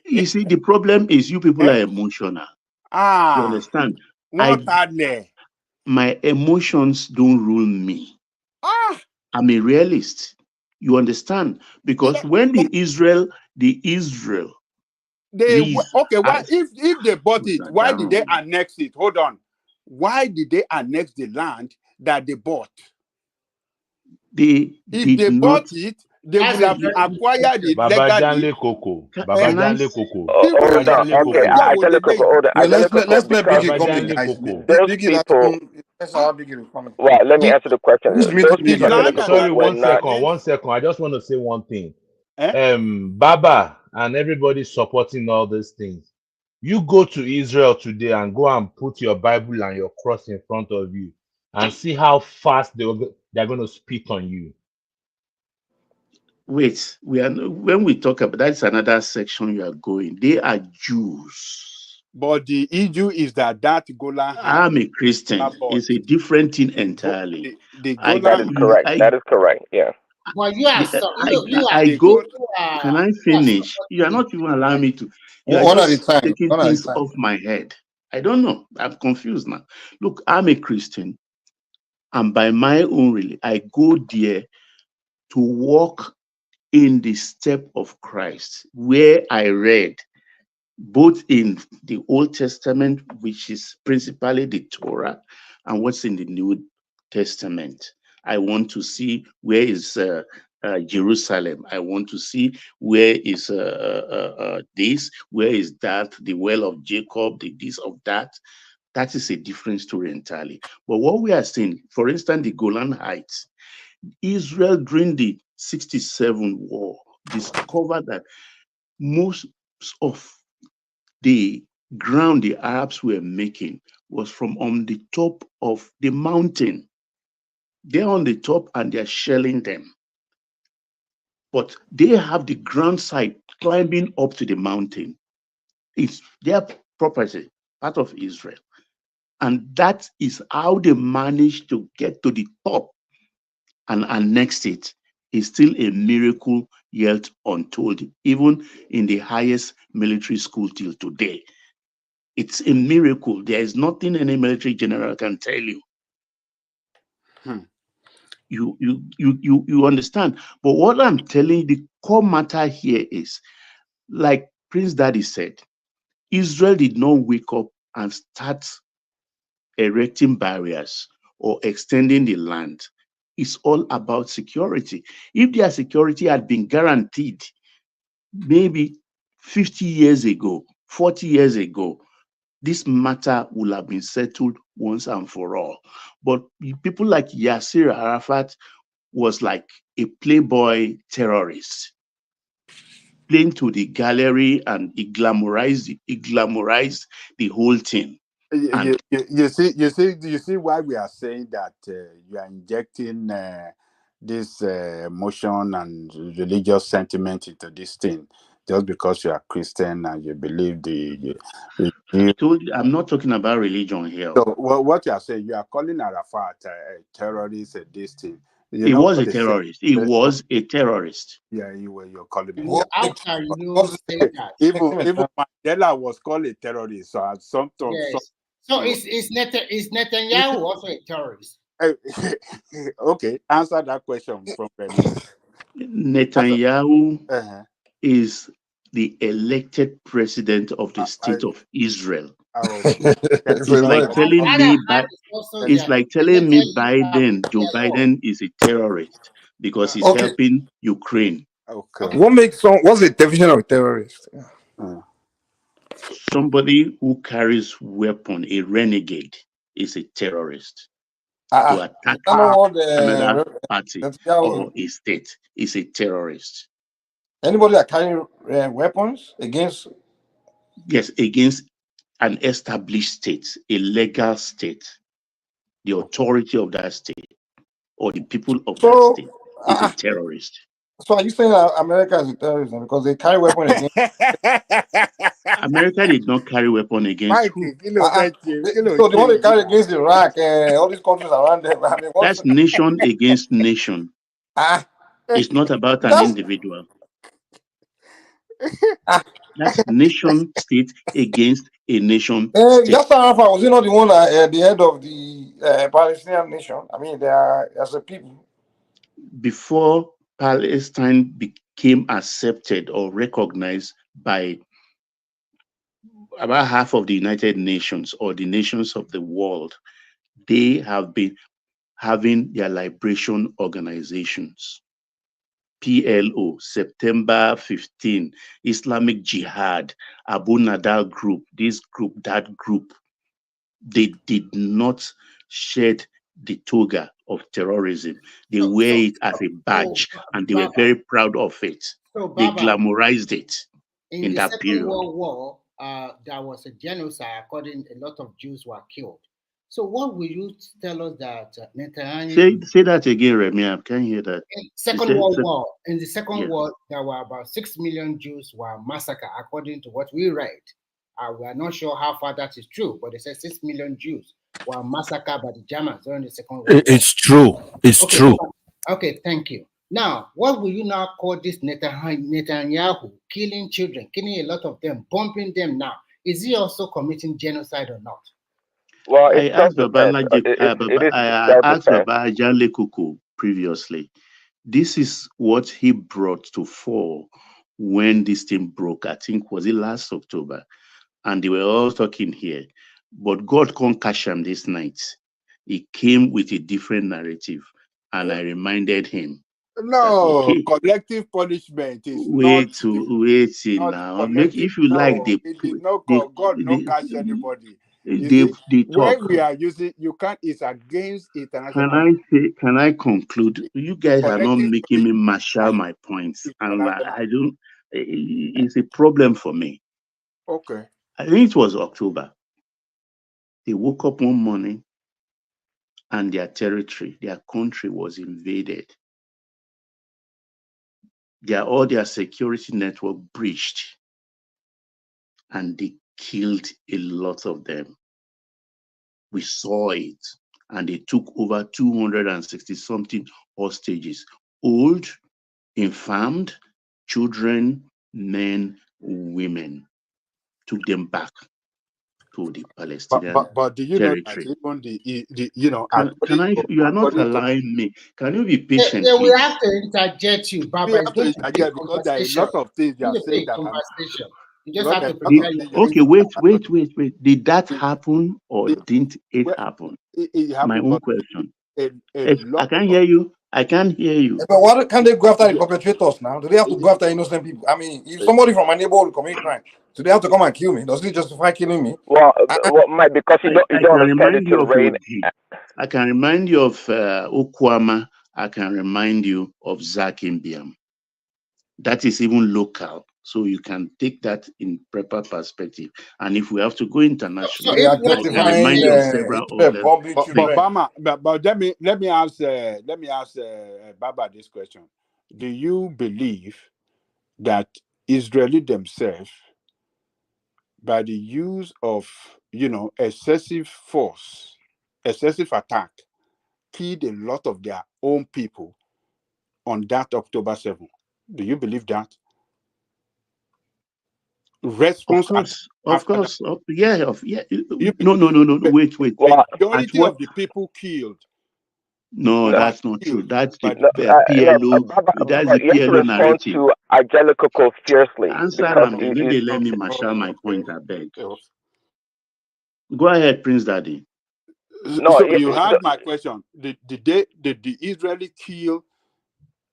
Speaker 18: You see, the problem is you people are emotional. You understand? My emotions don't rule me. I'm a realist. You understand? Because when the Israel
Speaker 12: why if they bought it, why did they annex it? Hold on. Why did they annex the land that they bought?
Speaker 18: If
Speaker 12: they bought it, they would have acquired it legally.
Speaker 20: Okay, I tell you, Coco.
Speaker 21: Let's let Biggie comment, guys.
Speaker 20: Well, let me answer the question.
Speaker 4: Sorry, 1 second. I just want to say one thing. Baba and everybody supporting all these things. You go to Israel today and go and put your Bible and your cross in front of you and see how fast they're going to spit on you.
Speaker 18: Wait, when we talk about that's another section you are going. They are Jews.
Speaker 12: But the issue is that Golan.
Speaker 18: I'm a Christian. It's a different thing entirely.
Speaker 20: That is correct. That is correct. Yeah.
Speaker 19: Well, you are
Speaker 18: Can I finish? You are not even allowing me to. You are just taking things off my head. I don't know. I'm confused now. Look, I'm a Christian, and by my own I go there to walk in the step of Christ, where I read both in the Old Testament, which is principally the Torah, and what's in the New Testament. I want to see where is Jerusalem. I want to see where is this, where is that, the well of Jacob, the this of that. That is a different story entirely. But what we are seeing, for instance, the Golan Heights, Israel during the 67 war discovered that most of the ground the Arabs were making was from on the top of the mountain. They're on the top and they're shelling them. But they have the ground side climbing up to the mountain. It's their property, part of Israel. And that is how they managed to get to the top and annex it. Is still a miracle yet untold, even in the highest military school till today. It's a miracle. There is nothing any military general can tell you. You understand. But what I'm telling you, the core matter here is, like Prince Daddy said, Israel did not wake up and start erecting barriers or extending the land. It's all about security. If their security had been guaranteed maybe 50 years ago, 40 years ago, this matter will have been settled once and for all. But people like Yasser Arafat was like a playboy terrorist, playing to the gallery, and he glamorized the whole thing. And
Speaker 12: You see why we are saying that you are injecting this emotion and religious sentiment into this thing just because you are Christian and you believe
Speaker 18: I told you, I'm not talking about religion here.
Speaker 12: So what you are saying, you are calling Arafat a terrorist, this thing.
Speaker 18: He was a terrorist. He was a terrorist.
Speaker 12: Yeah, you're calling him.
Speaker 19: How can you say that?
Speaker 12: Even Mandela was called a terrorist. So at some time,
Speaker 19: Yes. So is Netanyahu also a terrorist?
Speaker 12: Okay, answer that question from Premier.
Speaker 18: Netanyahu is the elected president of the state of Israel. It's like telling me, Biden, Joe Biden is a terrorist because he's helping Ukraine.
Speaker 21: Okay. What's the definition of a terrorist?
Speaker 18: Somebody who carries weapon, a renegade, is a terrorist. To attack another party or a state is a terrorist.
Speaker 21: Anybody that carry weapons against?
Speaker 18: Yes, against an established state, a legal state, the authority of that state, or the people of that state is a terrorist.
Speaker 21: So are you saying America is a terrorist because they carry weapons against?
Speaker 18: America did not carry weapon against who?
Speaker 21: So the one they carry against Iraq, all these countries around them. I mean,
Speaker 18: that's nation against nation. It's not about an individual. That's nation state against a nation state.
Speaker 21: Yasser Arafat, was he not the one the head of the Palestinian nation? I mean, they are as a people.
Speaker 18: Before Palestine became accepted or recognized by about half of the United Nations or the nations of the world, they have been having their liberation organizations. PLO, September 15, Islamic Jihad, Abu Nadal group, this group, that group. They did not shed the toga of terrorism. They wear it as a badge, and they were very proud of it. They glamorized it in that period.
Speaker 19: In the Second World War, there was a genocide. According, a lot of Jews were killed. So what will you tell us that Netanyahu...
Speaker 18: Say that again, Remy. I can't hear that.
Speaker 19: In the Second War, there were about 6 million Jews were massacred, according to what we read. We are not sure how far that is true, but they said 6 million Jews were massacred by the Germans during the Second World War.
Speaker 17: It's true. It's true.
Speaker 19: Okay, thank you. Now, what will you now call this Netanyahu killing children, killing a lot of them, bombing them now? Is he also committing genocide or not?
Speaker 20: Well,
Speaker 18: I asked Baba Ajale Kuku previously. This is what he brought to fore when this thing broke. I think was it last October, and they were all talking here. But God can't catch him this night. He came with a different narrative, and I reminded him.
Speaker 12: No, okay, collective punishment is
Speaker 18: wait now. Make if you like
Speaker 12: God no catch anybody.
Speaker 18: When
Speaker 12: we are using, you can't. It's against international.
Speaker 18: Can I conclude? You guys are not making me marshal my points, and I don't. It's a problem for me.
Speaker 12: Okay.
Speaker 18: I think it was October. They woke up one morning, and their territory, their country was invaded. All their security network breached, and they killed a lot of them. We saw it, and they took over 260 something hostages, old, infirmed, children, men, women, took them back. to the Palestinian
Speaker 12: But do you know that
Speaker 18: territory.
Speaker 12: even the you know
Speaker 18: Can I? You are not
Speaker 12: according to
Speaker 18: allowing me. Can you be patient,
Speaker 19: They will
Speaker 18: please?
Speaker 19: have to interject you,
Speaker 12: we
Speaker 19: Baba. It's
Speaker 12: have to
Speaker 19: going to be a
Speaker 12: interject because there are a
Speaker 19: conversation.
Speaker 12: lot of things you
Speaker 19: It's
Speaker 12: are
Speaker 19: going to be
Speaker 12: saying
Speaker 19: a
Speaker 12: that I'm
Speaker 19: conversation. You just
Speaker 12: because
Speaker 19: have
Speaker 12: there
Speaker 19: to
Speaker 12: are a lot of
Speaker 19: prepare
Speaker 12: things you are
Speaker 18: Okay,
Speaker 12: saying
Speaker 18: wait,
Speaker 12: that
Speaker 18: wait, wait, wait. Did that
Speaker 12: the,
Speaker 18: happen or
Speaker 12: the,
Speaker 18: didn't it
Speaker 12: well,
Speaker 18: happen?
Speaker 12: it
Speaker 18: My
Speaker 12: happened,
Speaker 18: own
Speaker 12: but
Speaker 18: question.
Speaker 12: a
Speaker 18: I
Speaker 12: lot
Speaker 18: can't
Speaker 12: of
Speaker 18: hear you. I can't hear you.
Speaker 21: But why can't they go after the perpetrators now? Do they have to go after innocent people? I mean, if somebody from my neighborhood commit crime, so they have to come and kill me? Does it justify killing me?
Speaker 20: Well, Mike, because you
Speaker 18: I
Speaker 20: don't
Speaker 18: can
Speaker 20: understand the
Speaker 18: remind you of
Speaker 20: terrain.
Speaker 18: Odi. I can remind you of Okwama. I can remind you of Zakimbiam. That is even local. So you can take that in proper perspective. And if we have to go international,
Speaker 21: They are
Speaker 18: I can
Speaker 21: justifying
Speaker 18: remind you of several
Speaker 21: Israel
Speaker 18: others.
Speaker 21: bombing
Speaker 12: but
Speaker 21: children.
Speaker 12: Bama, but let me ask Baba this question. Do you believe that Israeli themselves, by the use of excessive force, excessive attack, killed a lot of their own people on that October 7th? Do you believe that? Response
Speaker 18: Of
Speaker 12: after that.
Speaker 18: course. Yeah.
Speaker 12: You
Speaker 18: No.
Speaker 12: believe
Speaker 18: Wait.
Speaker 20: Well,
Speaker 18: At
Speaker 12: majority
Speaker 18: what?
Speaker 12: of the people killed
Speaker 18: No,
Speaker 12: were
Speaker 18: that's not true.
Speaker 12: killed
Speaker 18: That's the
Speaker 12: by the
Speaker 18: PLO.
Speaker 20: Baba,
Speaker 18: That's the
Speaker 20: you have to
Speaker 18: PLO
Speaker 20: respond
Speaker 18: narrative.
Speaker 20: to Angelico fiercely
Speaker 18: Answer
Speaker 20: because
Speaker 18: me. Maybe let me marshal my point. I beg.
Speaker 12: okay.
Speaker 18: Go ahead, Prince Daddy.
Speaker 20: no,
Speaker 12: So you had my question. Did the Israeli kill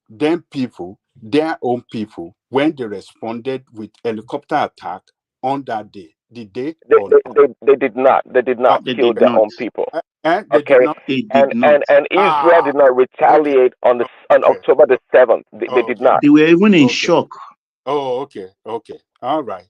Speaker 12: them people, their own people, when they responded with helicopter attack on that day? Did they or not?
Speaker 20: they did not. They did not
Speaker 18: They
Speaker 20: kill
Speaker 18: did
Speaker 20: their
Speaker 18: not.
Speaker 20: own people.
Speaker 12: And they did
Speaker 20: Okay,
Speaker 12: not.
Speaker 18: They did not.
Speaker 20: and Israel did not
Speaker 12: Okay.
Speaker 20: retaliate on
Speaker 12: Okay.
Speaker 20: October the 7th. They did
Speaker 12: Okay.
Speaker 20: not.
Speaker 18: They were even in
Speaker 12: Okay.
Speaker 18: shock.
Speaker 12: Oh, okay. Okay. All right.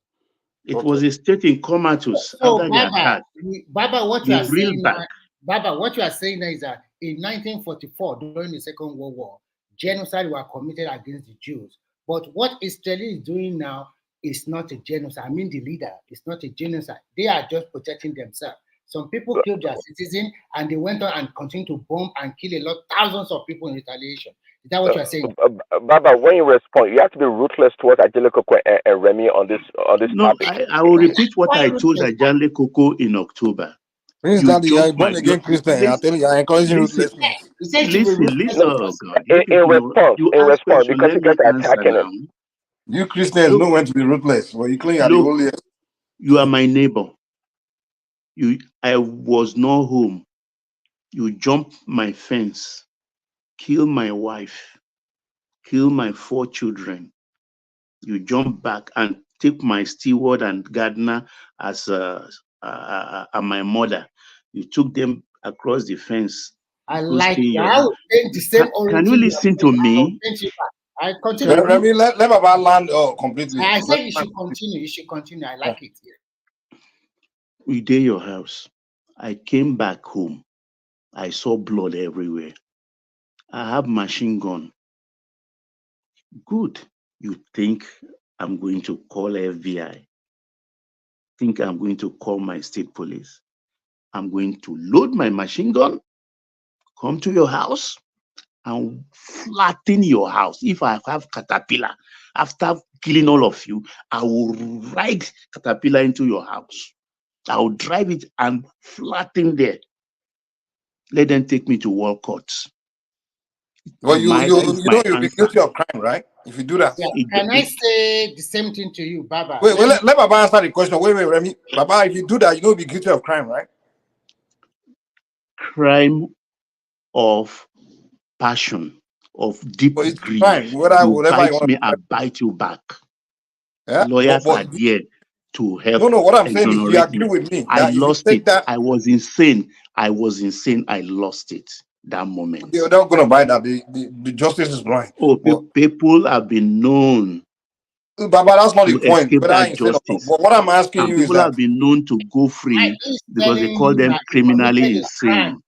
Speaker 18: It
Speaker 12: Okay.
Speaker 18: was a state in comatose
Speaker 19: So,
Speaker 18: after the attack.
Speaker 19: Baba, what you
Speaker 18: They
Speaker 19: are
Speaker 18: reeled
Speaker 19: saying
Speaker 18: back.
Speaker 19: now, Baba, what you are saying now is that in 1944, during the Second World War, genocide were committed against the Jews. But what Israel is doing now is not a genocide. I mean, the leader is not a genocide. They are just protecting themselves. Some people killed their citizens, and they went on and continued to bomb and kill a lot, thousands of people in retaliation. Is that what you are saying?
Speaker 20: Baba, when you respond, you have to be ruthless towards Angelico and Remy on this
Speaker 18: No,
Speaker 20: topic.
Speaker 18: I will repeat what
Speaker 19: Why
Speaker 18: I told
Speaker 19: ruthless?
Speaker 18: Ajanle Koko in October.
Speaker 21: Prince
Speaker 18: You
Speaker 21: Daddy, you are
Speaker 18: jump
Speaker 21: a born again Christian. I tell you, you are encouraging ruthlessness.
Speaker 19: You said you should be ruthless.
Speaker 18: Oh God, you people, you
Speaker 20: In
Speaker 18: ask
Speaker 20: response,
Speaker 18: question,
Speaker 20: because
Speaker 18: let
Speaker 20: you
Speaker 18: me
Speaker 20: guys are
Speaker 18: answer
Speaker 20: attacking
Speaker 18: now.
Speaker 20: him.
Speaker 21: You Christians know when to be ruthless. Well, you claim you are the
Speaker 18: Look,
Speaker 21: holiest.
Speaker 18: you are my neighbor. I was not home. You jump my fence, kill my wife, kill my 4 children. You jump back and take my steward and gardener as my mother. You took them across the fence.
Speaker 19: I like
Speaker 18: Posting
Speaker 19: that.
Speaker 18: your
Speaker 19: I will paint the same
Speaker 18: Can you
Speaker 19: origin.
Speaker 18: listen to
Speaker 19: I will
Speaker 18: me?
Speaker 19: paint you back. I continue.
Speaker 21: Remy, let Baba land completely.
Speaker 19: I said you should continue. You should continue. I like it.
Speaker 18: We did your house. I came back home. I saw blood everywhere. I have machine gun. Good. You think I'm going to call FBI? Think I'm going to call my state police? I'm going to load my machine gun, come to your house, and flatten your house. If I have caterpillar, after killing all of you, I will ride caterpillar into your house. I will drive it and flatten there. Let them take me to world courts.
Speaker 21: Well, you
Speaker 18: That is my
Speaker 21: you'll be
Speaker 18: answer.
Speaker 21: guilty of crime, right? If you do that.
Speaker 19: Yeah. Can I say the same thing to you, Baba?
Speaker 21: Wait, let Baba answer the question. Wait, Remy. Baba, if you do that, you'll be guilty of crime, right?
Speaker 18: Crime of passion, of deep
Speaker 21: But it's
Speaker 18: grief.
Speaker 21: crime,
Speaker 18: You
Speaker 21: whatever you
Speaker 18: bite
Speaker 21: want
Speaker 18: me,
Speaker 21: to
Speaker 18: I
Speaker 21: do.
Speaker 18: bite you back.
Speaker 21: Yeah,
Speaker 18: Lawyers are there to help
Speaker 21: no. What I'm saying is, you
Speaker 18: exonerate
Speaker 21: agree
Speaker 18: me.
Speaker 21: with me
Speaker 18: I
Speaker 21: that if you
Speaker 18: lost
Speaker 21: take
Speaker 18: it.
Speaker 21: that,
Speaker 18: I was insane. I lost it that moment.
Speaker 21: they're not going to buy that. The justice is blind.
Speaker 18: Oh,
Speaker 21: But
Speaker 18: people have been known
Speaker 21: Baba, that's not
Speaker 18: to
Speaker 21: the point.
Speaker 18: escape
Speaker 21: Whether I
Speaker 18: that
Speaker 21: insane or not.
Speaker 18: justice.
Speaker 21: But what I'm asking
Speaker 18: And
Speaker 21: you is
Speaker 18: people
Speaker 21: that
Speaker 18: have been known to go
Speaker 19: Mike
Speaker 18: free
Speaker 19: is
Speaker 18: because they
Speaker 19: telling
Speaker 18: call
Speaker 19: you
Speaker 18: them
Speaker 19: that you
Speaker 18: criminally
Speaker 19: committed a crime.
Speaker 18: insane.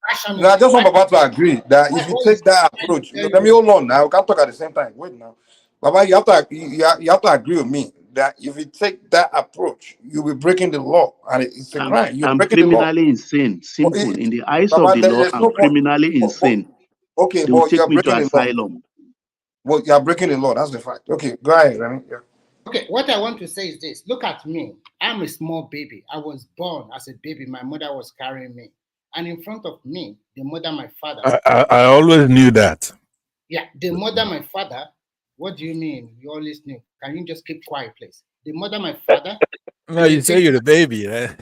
Speaker 21: I just want Baba to agree that if you
Speaker 19: What is
Speaker 21: take that
Speaker 19: trying to
Speaker 21: approach,
Speaker 19: tell
Speaker 21: let me
Speaker 19: you?
Speaker 21: hold on now. We can't talk at the same time. Wait now, Baba, you have to agree with me that if you take that approach, you'll be breaking the law, and it's a crime. You're
Speaker 18: I'm
Speaker 21: breaking the law.
Speaker 18: criminally insane.
Speaker 21: But
Speaker 18: Simple. In the eyes of
Speaker 21: Baba,
Speaker 18: the law,
Speaker 21: there's
Speaker 18: I'm
Speaker 21: no point.
Speaker 18: criminally insane.
Speaker 21: Okay,
Speaker 18: They will
Speaker 21: but
Speaker 18: take
Speaker 21: you're
Speaker 18: me to
Speaker 21: breaking the law.
Speaker 18: asylum.
Speaker 21: Well, you're breaking the law. That's the fact. Okay, go ahead, Remy. Yeah.
Speaker 19: Okay, what I want to say is this. Look at me. I'm a small baby. I was born as a baby. My mother was carrying me. And in front of me, the mother, my father.
Speaker 17: I always knew that.
Speaker 19: Yeah, the mother, my father. What do you mean? You always knew. Can you just keep quiet, please? The mother, my father.
Speaker 17: No, you say you're the baby, right?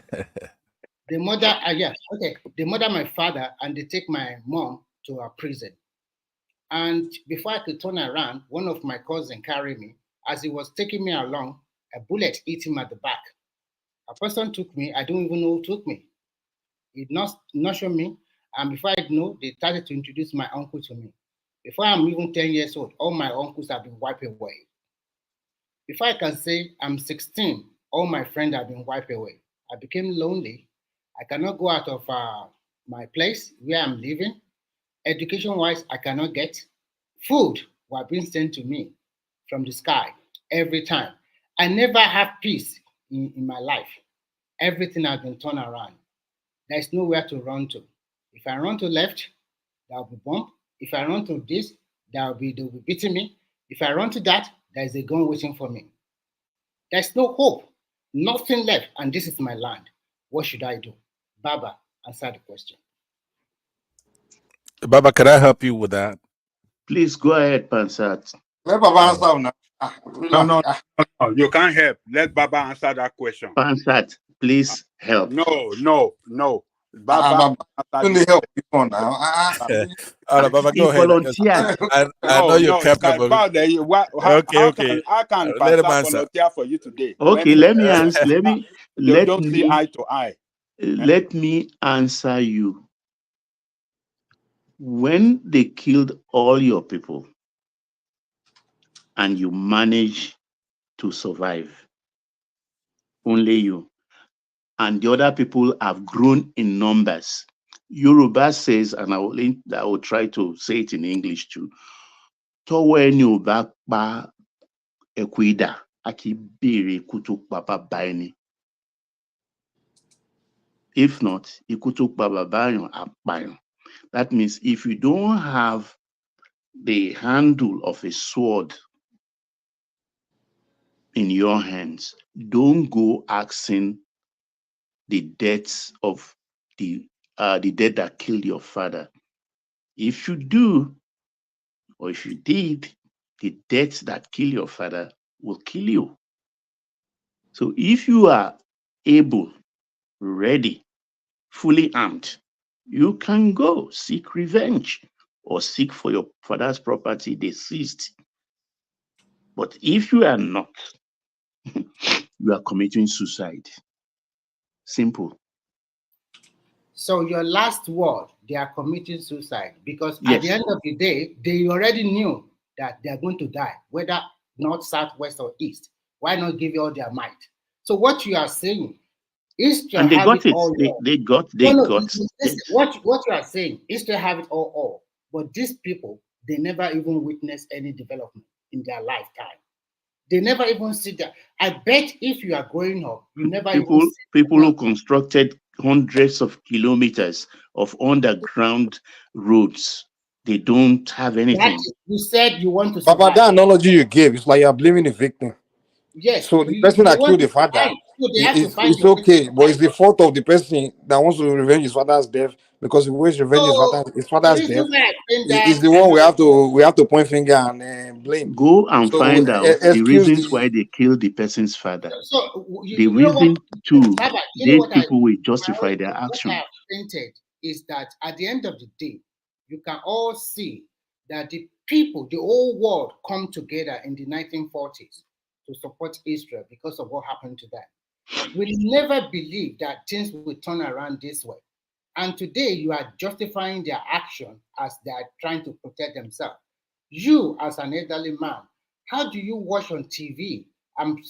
Speaker 19: The mother, yeah, okay. The mother, my father, and they take my mom to a prison. And before I could turn around, one of my cousins carried me. As he was taking me along, a bullet hit him at the back. A person took me. I don't even know who took me. He not show me. And before I know, they started to introduce my uncle to me. Before I'm even 10 years old, all my uncles have been wiped away. Before I can say I'm 16, all my friends have been wiped away. I became lonely. I cannot go out of my place where I'm living. Education-wise, I cannot get. Food were being sent to me from the sky every time. I never have peace in my life. Everything has been turned around. There's nowhere to run to. If I run to left, there'll be bump. If I run to this, they'll be beating me. If I run to that, there's a gun waiting for me. There's no hope, nothing left, and this is my land. What should I do? Baba, answer the question.
Speaker 17: Baba, can I help you with that?
Speaker 18: Please go ahead, Pansat.
Speaker 21: Let Baba answer now.
Speaker 12: No, you can't help. Let Baba answer that question.
Speaker 18: Pansat, please help.
Speaker 12: No.
Speaker 21: Baba, only help people now.
Speaker 17: All right, Baba, go ahead. I know you're capable.
Speaker 12: Okay. How can Pastor volunteer for you today?
Speaker 18: Okay, let me answer.
Speaker 12: Don't see eye to eye.
Speaker 18: Let me answer you. When they killed all your people and you managed to survive, only you, and the other people have grown in numbers. Yoruba says, and I will try to say it in English too. If not, that means if you don't have the handle of a sword in your hands, don't go asking the deaths of the death that killed your father. If you do, or if you did, the deaths that kill your father will kill you. So if you are able, ready, fully armed, you can go seek revenge or seek for your father's property they seized. But if you are not, you are committing suicide. Simple.
Speaker 19: So your last word, they are committing suicide because at the end of the day, they already knew that they are going to die, whether north, south, west, or east. Why not give you all their might? So what you are saying is to
Speaker 18: and they
Speaker 19: have
Speaker 18: got it.
Speaker 19: all.
Speaker 18: They got.
Speaker 19: Listen, what you are saying is to have it all. But these people, they never even witnessed any development in their lifetime. They never even see that. I bet if you are growing up, you never
Speaker 18: people who constructed hundreds of kilometers of underground roads, they don't have anything.
Speaker 19: You said you want to
Speaker 21: survive. Baba, that analogy you gave, it's like you're blaming the victim.
Speaker 19: Yes.
Speaker 21: So the person that killed the father, it's okay, but it's the fault of the person that wants to revenge his father's death because he wants to revenge his father's death. Is the one we have to point finger and blame.
Speaker 18: Go and find out the reasons why they killed the person's father.
Speaker 19: So
Speaker 18: the reason too, these people will justify their action.
Speaker 19: What I have painted is that at the end of the day, you can all see that the people, the whole world, come together in the 1940s to support Israel because of what happened to them. We never believed that things would turn around this way. And today you are justifying their action as they are trying to protect themselves. You, as an elderly man, how do you watch on TV? I'm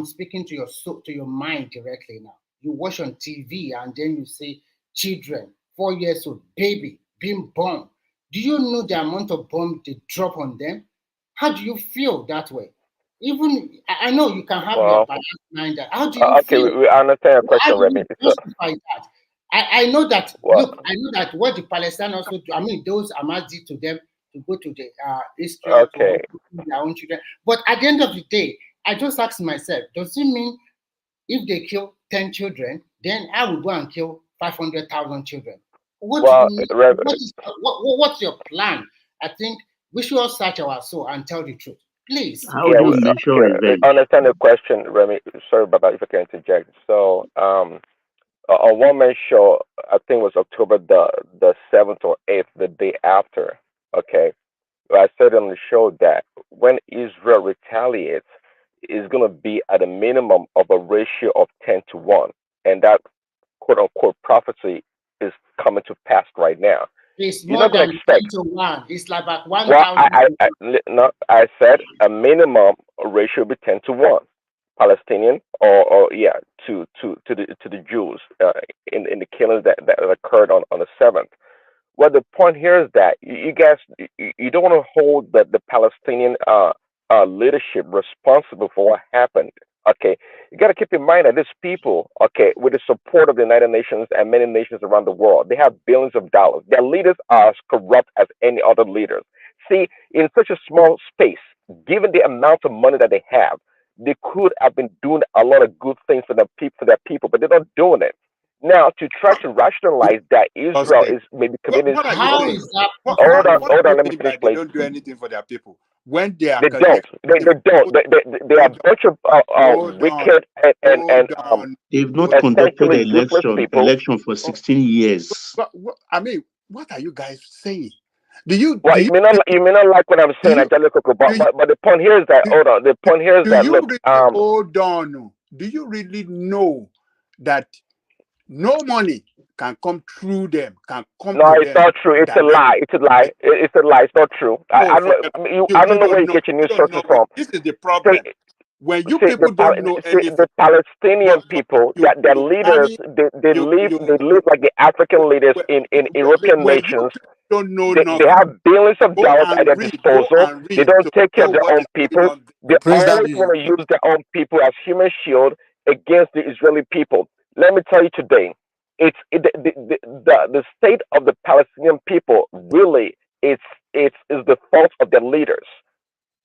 Speaker 19: speaking to your mind directly now. You watch on TV and then you see children, 4 years old, baby, being born. Do you know the amount of bomb they drop on them? How do you feel that way? Even I know you can have your biased mind. How do you feel?
Speaker 20: Okay, I understand your question, Remy.
Speaker 19: Justify that? I know that. Look, I know that what the Palestinians also do. I mean, those Hamas did to them to go to the Israel to their own children. But at the end of the day, I just asked myself, does it mean if they kill 10 children, then I will go and kill 500,000 children? What's your plan? I think we should all search our soul and tell the truth. Please.
Speaker 20: How do you measure revenge? I understand the question, Remy. Sorry, Baba, if I can interject. So, on one man's show, I think it was October the 7th or 8th, the day after. Okay, I said on the show that when Israel retaliates, it's going to be at a minimum of a ratio of 10-1, and that quote unquote prophecy is coming to pass right now.
Speaker 19: It's
Speaker 20: You're
Speaker 19: more
Speaker 20: not going
Speaker 19: than
Speaker 20: to expect
Speaker 19: 10-1. It's like about
Speaker 20: well,
Speaker 19: 1,000.
Speaker 20: no, I said a minimum ratio would be 10-1, Palestinian or to the Jews in the killings that occurred on the 7th. Well, the point here is that you guys you don't want to hold the Palestinian leadership responsible for what happened. Okay, you got to keep in mind that these people, okay, with the support of the United Nations and many nations around the world, they have billions of dollars. Their leaders are as corrupt as any other leaders. See, in such a small space, given the amount of money that they have, they could have been doing a lot of good things for their people, but they're not doing it. Now, to try to rationalize that Israel is maybe committing.
Speaker 19: How is that?
Speaker 20: Hold on. Let me finish,
Speaker 21: They
Speaker 20: please.
Speaker 21: don't do anything for their people. When they are
Speaker 20: They don't. They don't. They are a bunch of wicked and
Speaker 18: They've not conducted
Speaker 20: essentially useless people.
Speaker 18: election for 16 years.
Speaker 21: I mean, what are you guys saying? You
Speaker 20: may not like what I'm saying, but the point here is that the point here is that look,
Speaker 21: hold on. Do you really know that no money can come through them?
Speaker 20: No, it's not true. It's a lie. It's a lie. It's a lie. It's not true. I don't know where you get your news sources from.
Speaker 21: This is the problem. When you people don't know anything,
Speaker 20: the Palestinian people, their leaders, they live like the African leaders in European nations.
Speaker 21: Don't know
Speaker 20: they have billions of dollars at their disposal. They don't take care of their own people. They always want to use their own people as human shield against the Israeli people. Let me tell you today, the state of the Palestinian people really is the fault of their leaders.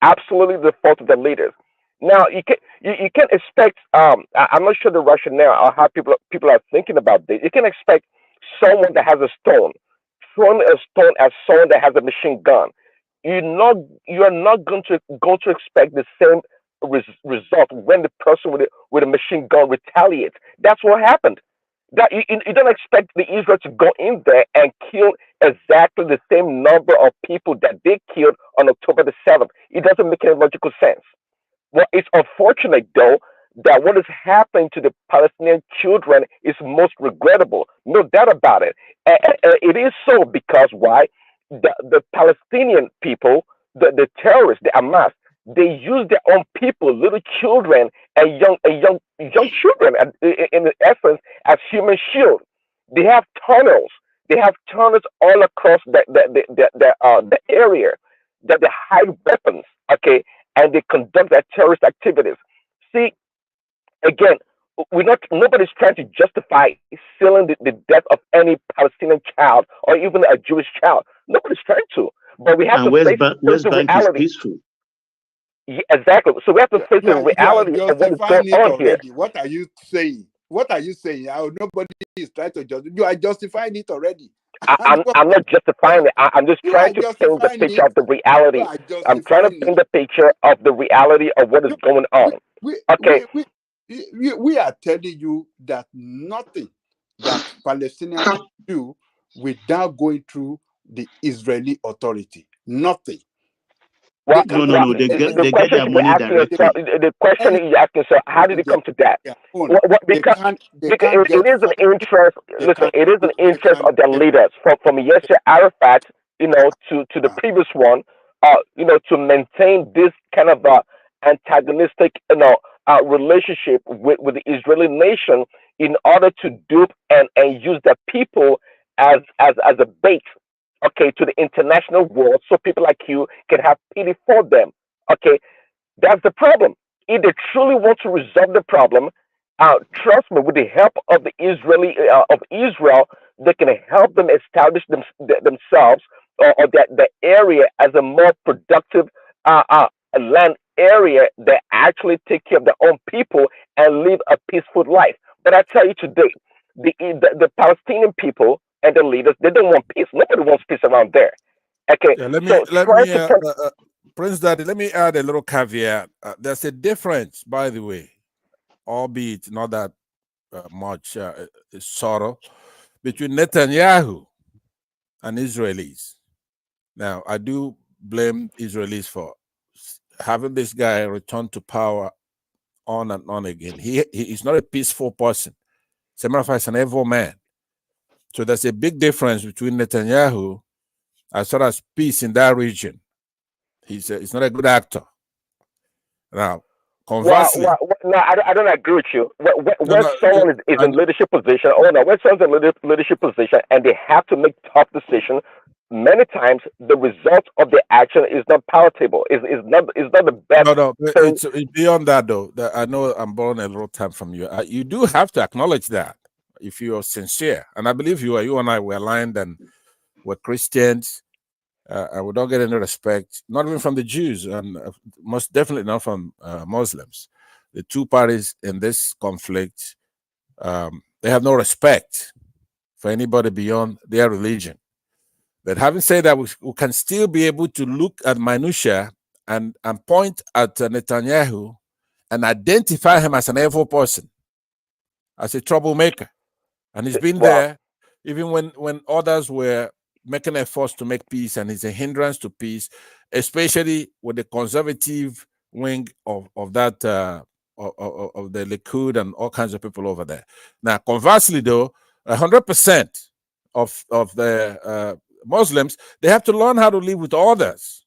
Speaker 20: Absolutely the fault of their leaders. Now you can't expect. I'm not sure the rationale or how people are thinking about this. You can expect someone that has a stone throwing a stone at someone that has a machine gun. You are not going to expect the same result when the person with a machine gun retaliates. That's what happened. That you don't expect the Israel to go in there and kill exactly the same number of people that they killed on October the 7th. It doesn't make any logical sense. Well, it's unfortunate, though, that what is happening to the Palestinian children is most regrettable. No doubt about it. It is so because why? The Palestinian people, the terrorists, the Hamas, they use their own people, little children and young children, in essence, as human shield. They have tunnels. They have tunnels all across the area that they hide weapons. Okay, and they conduct their terrorist activities. See, again, nobody's trying to justify sealing the death of any Palestinian child or even a Jewish child. Nobody's trying to. But we have to face
Speaker 18: West
Speaker 20: the
Speaker 18: Bank
Speaker 20: reality.
Speaker 18: is peaceful.
Speaker 20: Yeah, exactly. So we have to face the reality of what is going on here.
Speaker 21: What are you saying? What are you saying? Nobody is trying to justify. You are justifying it already.
Speaker 20: I'm not justifying it. I'm just trying to paint the picture of the reality. I'm trying to paint the picture of the reality of what is going on. Okay.
Speaker 21: We are telling you that nothing that Palestinians can do without going through the Israeli authority. Nothing.
Speaker 20: Well,
Speaker 18: no. They get their money directly.
Speaker 20: The question you're asking, sir, how did it come to that? Because it is an interest. Listen, it is an interest of their leaders, from Yasser Arafat, to the previous one, to maintain this kind of antagonistic, relationship with the Israeli nation in order to dupe and use their people as a bait. Okay, to the international world, so people like you can have pity for them. Okay, that's the problem. If they truly want to resolve the problem, trust me, with the help of the Israel, they can help them establish themselves or the area as a more productive land area that actually take care of their own people and live a peaceful life. But I tell you today, the Palestinian people and the leaders, they don't want peace. Nobody wants peace around there. Okay,
Speaker 17: Yeah, let
Speaker 20: so trying
Speaker 17: me
Speaker 20: to turn.
Speaker 17: Prince Daddy, let me add a little caveat. There's a difference, by the way, albeit not that much subtle, between Netanyahu and Israelis. Now, I do blame Israelis for having this guy return to power on and on again. He's not a peaceful person. As a matter of fact, he's an evil man. So there's a big difference between Netanyahu as far as peace in that region. He's not a good actor. Now, conversely,
Speaker 20: No, I don't agree with you. When
Speaker 17: no,
Speaker 20: someone is in leadership position, when someone's in leadership position and they have to make tough decisions, many times the result of the action is not palatable. Is not the best.
Speaker 17: no,
Speaker 20: So,
Speaker 17: it's beyond that though. I know I'm borrowing a little time from you. You do have to acknowledge that if you are sincere, and I believe you are. You and I were aligned, and we're Christians. We don't get any respect, not even from the Jews, and most definitely not from Muslims. The two parties in this conflict, they have no respect for anybody beyond their religion. But having said that, we can still be able to look at minutia and point at Netanyahu and identify him as an evil person, as a troublemaker. And he's been there even when others were making efforts to make peace, and he's a hindrance to peace, especially with the conservative wing of that of the Likud and all kinds of people over there. Now, conversely, though, 100% of the Muslims, they have to learn how to live with others.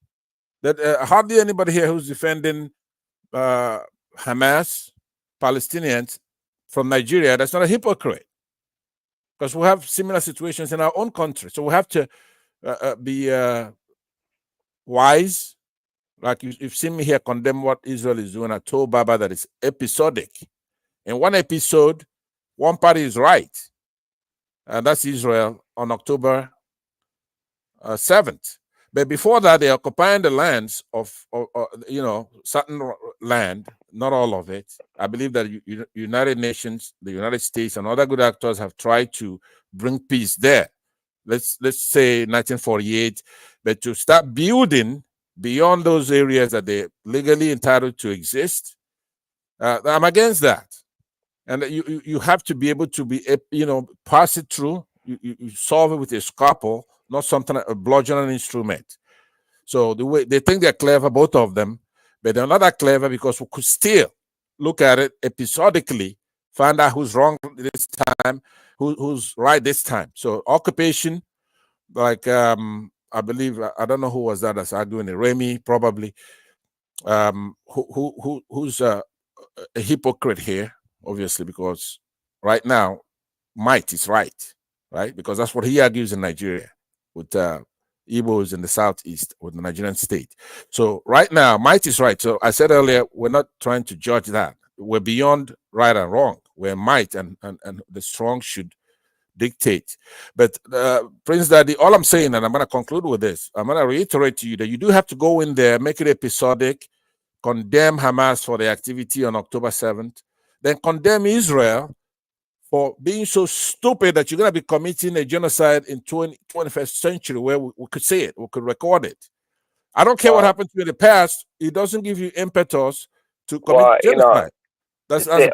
Speaker 17: That hardly anybody here who's defending Hamas, Palestinians from Nigeria, that's not a hypocrite, because we have similar situations in our own country. So we have to be wise. Like you've seen me here condemn what Israel is doing. I told Baba that it's episodic. In one episode, one party is right, and that's Israel on October 7th. But before that, they're occupying the lands of certain land, not all of it. I believe that United Nations, the United States, and other good actors have tried to bring peace there. Let's say 1948, but to start building beyond those areas that they're legally entitled to exist, I'm against that. And you have to be able to pass it through. You solve it with a scalpel, not something a bludgeoning instrument. So the way they think they're clever, both of them, but they're not that clever, because we could still look at it episodically, find out who's wrong this time, who's right this time. So occupation, like I believe, I don't know who was that that's arguing it, Remy probably, who's a hypocrite here, obviously, because right now might is right, because that's what he argues in Nigeria with Igbos in the southeast with the Nigerian state. So right now might is right. So I said earlier, we're not trying to judge that. We're beyond right and wrong. We're might, and the strong should dictate. But Prince Daddy, all I'm saying, and I'm going to conclude with this, I'm going to reiterate to you that you do have to go in there, make it episodic, condemn Hamas for the activity on October 7th, then condemn Israel for being so stupid that you're going to be committing a genocide in 21st century, where we could say it, we could record it. I don't care what happened to you in the past. It doesn't give you impetus to commit genocide. That's the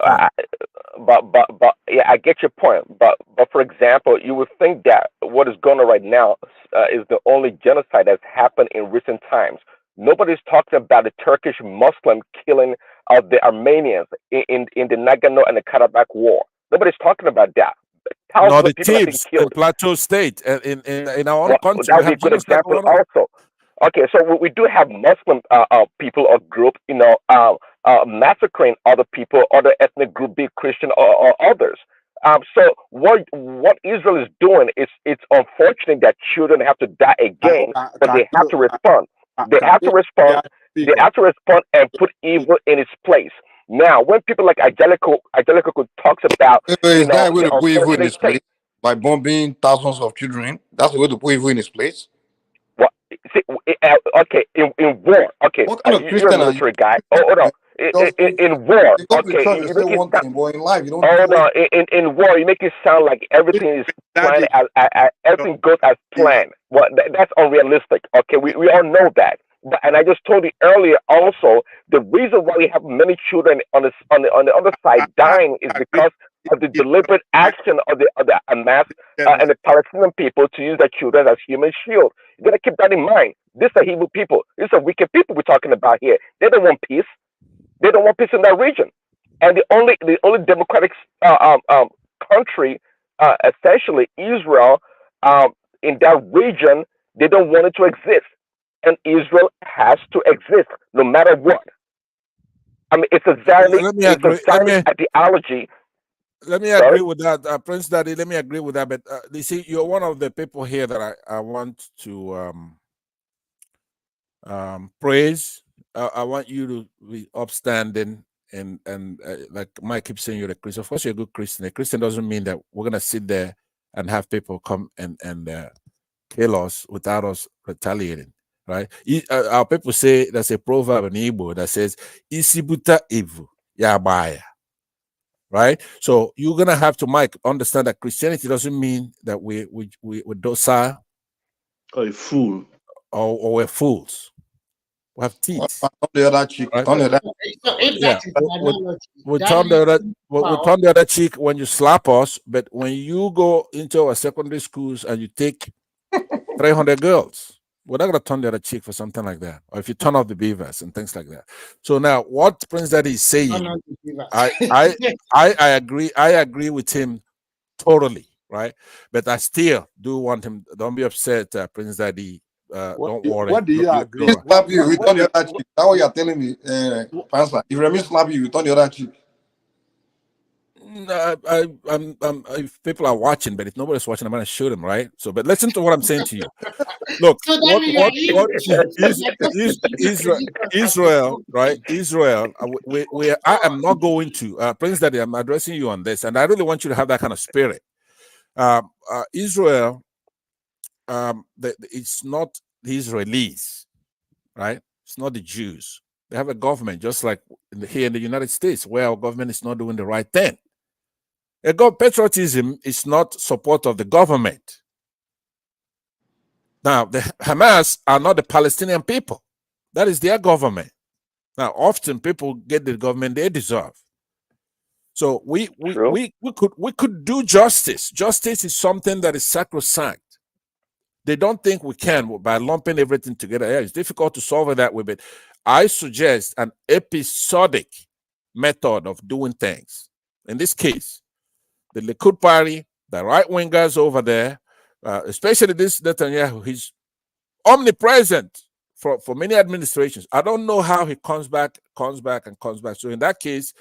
Speaker 17: point.
Speaker 20: But yeah, I get your point. But for example, you would think that what is going on right now is the only genocide that's happened in recent times. Nobody's talking about the Turkish Muslim killing of the Armenians in the Nagano and the Karabakh War. Nobody's talking about that.
Speaker 17: No, the thieves in Plateau State, in our own country.
Speaker 20: That would be a good example also. Okay, so we do have Muslim people or group, massacring other people, other ethnic group, be it Christian or others. So what Israel is doing is, it's unfortunate that children have to die again, but they have to respond. They have to respond. They have to respond and put evil in its place. Now, when people like Angelico talks about,
Speaker 21: is that a way to put evil in its place by bombing thousands of children? That's the way to put evil in its place.
Speaker 20: Well, see, Okay, in war. Okay,
Speaker 21: What kind of
Speaker 20: you're a
Speaker 21: Christian are you?
Speaker 20: military guy. Oh no, in war.
Speaker 21: You go to
Speaker 20: Okay,
Speaker 21: church, you
Speaker 20: you
Speaker 21: say
Speaker 20: make it
Speaker 21: one
Speaker 20: sound.
Speaker 21: thing, but in life you don't
Speaker 20: Oh
Speaker 21: do
Speaker 20: no,
Speaker 21: what.
Speaker 20: in war, you make it sound like everything is planned as everything goes as planned. Well, that's unrealistic. Okay, we all know that. And I just told you earlier also the reason why we have many children on the other side dying is because of the deliberate action of the Hamas and the Palestinian people to use their children as human shield. You gotta keep that in mind. These are Hebrew people. These are wicked people we're talking about here. They don't want peace. They don't want peace in that region. And the only democratic country, essentially Israel, in that region, they don't want it to exist, and Israel has to exist no matter what. I mean, it's a
Speaker 17: Let me agree.
Speaker 20: Zionist ideology.
Speaker 17: Let me
Speaker 20: Sorry?
Speaker 17: agree with that, Prince Daddy. Let me agree with that. But you see, you're one of the people here that I want to praise. I want you to be upstanding and like Mike keeps saying, you're a Christian. Of course, you're a good Christian. A Christian doesn't mean that we're gonna sit there and have people come and kill us without us retaliating, right? Our people say, there's a proverb in Igbo that says "Isibuta ivu yabaya," right? So you're gonna have to, Mike, understand that Christianity doesn't mean that we're docile
Speaker 18: or a fool
Speaker 17: or we're fools. We have teeth.
Speaker 21: Turn the other cheek.
Speaker 17: Right?
Speaker 21: Turn the other.
Speaker 19: So if
Speaker 17: Yeah,
Speaker 19: that is the analogy,
Speaker 17: we
Speaker 19: that
Speaker 17: turn the other
Speaker 19: leads
Speaker 17: we turn the other cheek when you slap us, but when you go into our secondary schools and you take 300 girls, we're not gonna turn the other cheek for something like that. Or if you turn off the beavers and things like that. So now, what Prince Daddy is saying, I agree with him totally, right? But I still do want him. Don't be upset, Prince Daddy. Don't worry.
Speaker 21: What do you agree? He slap you, you turn the other cheek. That's what you're telling me, Pastor. If Remy slap you, you turn the other cheek.
Speaker 17: If people are watching, but if nobody's watching, I'm gonna shoot them, right? So, but listen to what I'm saying to you. Look,
Speaker 19: so
Speaker 17: Israel, right? Israel. I am not going to Prince Daddy. I'm addressing you on this, and I really want you to have that kind of spirit. Israel, it's not the Israelis, right? It's not the Jews. They have a government, just like here in the United States, where our government is not doing the right thing. Patriotism is not support of the government. Now, the Hamas are not the Palestinian people. That is their government. Now, often people get the government they deserve. So we could do justice. Justice is something that is sacrosanct. They don't think we can by lumping everything together. Yeah, it's difficult to solve it that way, but I suggest an episodic method of doing things. In this case, the Likud party, the right wingers over there, especially this Netanyahu, he's omnipresent for many administrations. I don't know how he comes back. So in that case,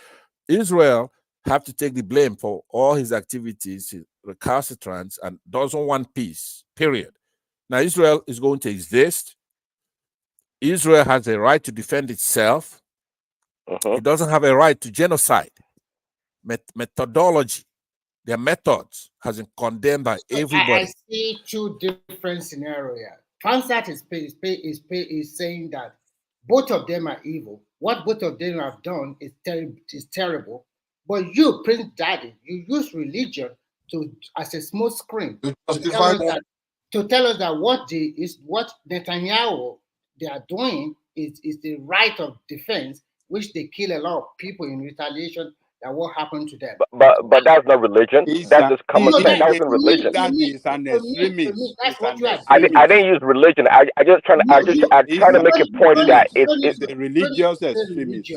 Speaker 17: Israel have to take the blame for all his activities, his recalcitrance, and doesn't want peace, period. Now, Israel is going to exist. Israel has a right to defend itself. It doesn't have a right to genocide. Methodology, their methods has been condemned by everybody.
Speaker 19: I see two different scenarios. Transat is saying that both of them are evil. What both of them have done is terrible. But you, Prince Daddy, you use religion as a small screen to tell us that what Netanyahu they are doing is the right of defense, which they kill a lot of people in retaliation. That what happened to them.
Speaker 20: But that's not religion. That's just common sense. That wasn't religion.
Speaker 19: That is an extremist. That's what you are
Speaker 20: doing. I didn't use religion. I'm trying to make a point that it's
Speaker 12: a religious extremist.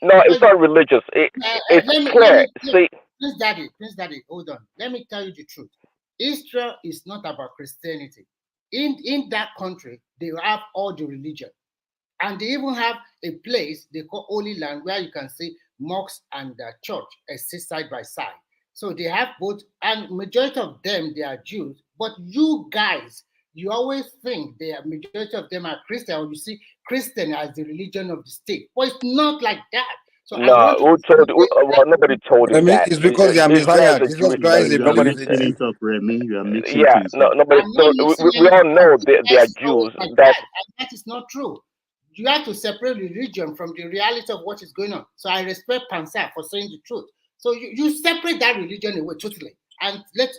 Speaker 20: No, it's not religious. It's clear. See,
Speaker 19: Prince Daddy, hold on. Let me tell you the truth. Israel is not about Christianity. In that country, they have all the religion. And they even have a place they call Holy Land where you can see mosques and church sit side by side. So they have both, and majority of them, they are Jews. But you guys, you always think majority of them are Christian, or you see Christian as the religion of the state. But it's not like that. So I
Speaker 20: No,
Speaker 19: want
Speaker 20: who told? Well, nobody told you
Speaker 21: I mean,
Speaker 20: that.
Speaker 21: it's because they are
Speaker 20: Israel is
Speaker 21: Messiah.
Speaker 20: a
Speaker 21: Jesus
Speaker 20: Jewish
Speaker 21: Christ is
Speaker 20: nation.
Speaker 21: a
Speaker 18: You are
Speaker 20: Nobody
Speaker 21: prophet.
Speaker 18: mixing
Speaker 20: said.
Speaker 18: it up, Remy. You are mixing
Speaker 20: Yeah,
Speaker 18: things
Speaker 20: no,
Speaker 18: up.
Speaker 20: nobody.
Speaker 19: I'm not
Speaker 20: So
Speaker 19: mixing
Speaker 20: we all
Speaker 19: anything up.
Speaker 20: know
Speaker 19: You
Speaker 20: they are
Speaker 19: guys is always
Speaker 20: Jews.
Speaker 19: like
Speaker 20: That
Speaker 19: that, and that is not true. You have to separate religion from the reality of what is going on. So I respect Pansa for saying the truth. So you separate that religion away totally, and let's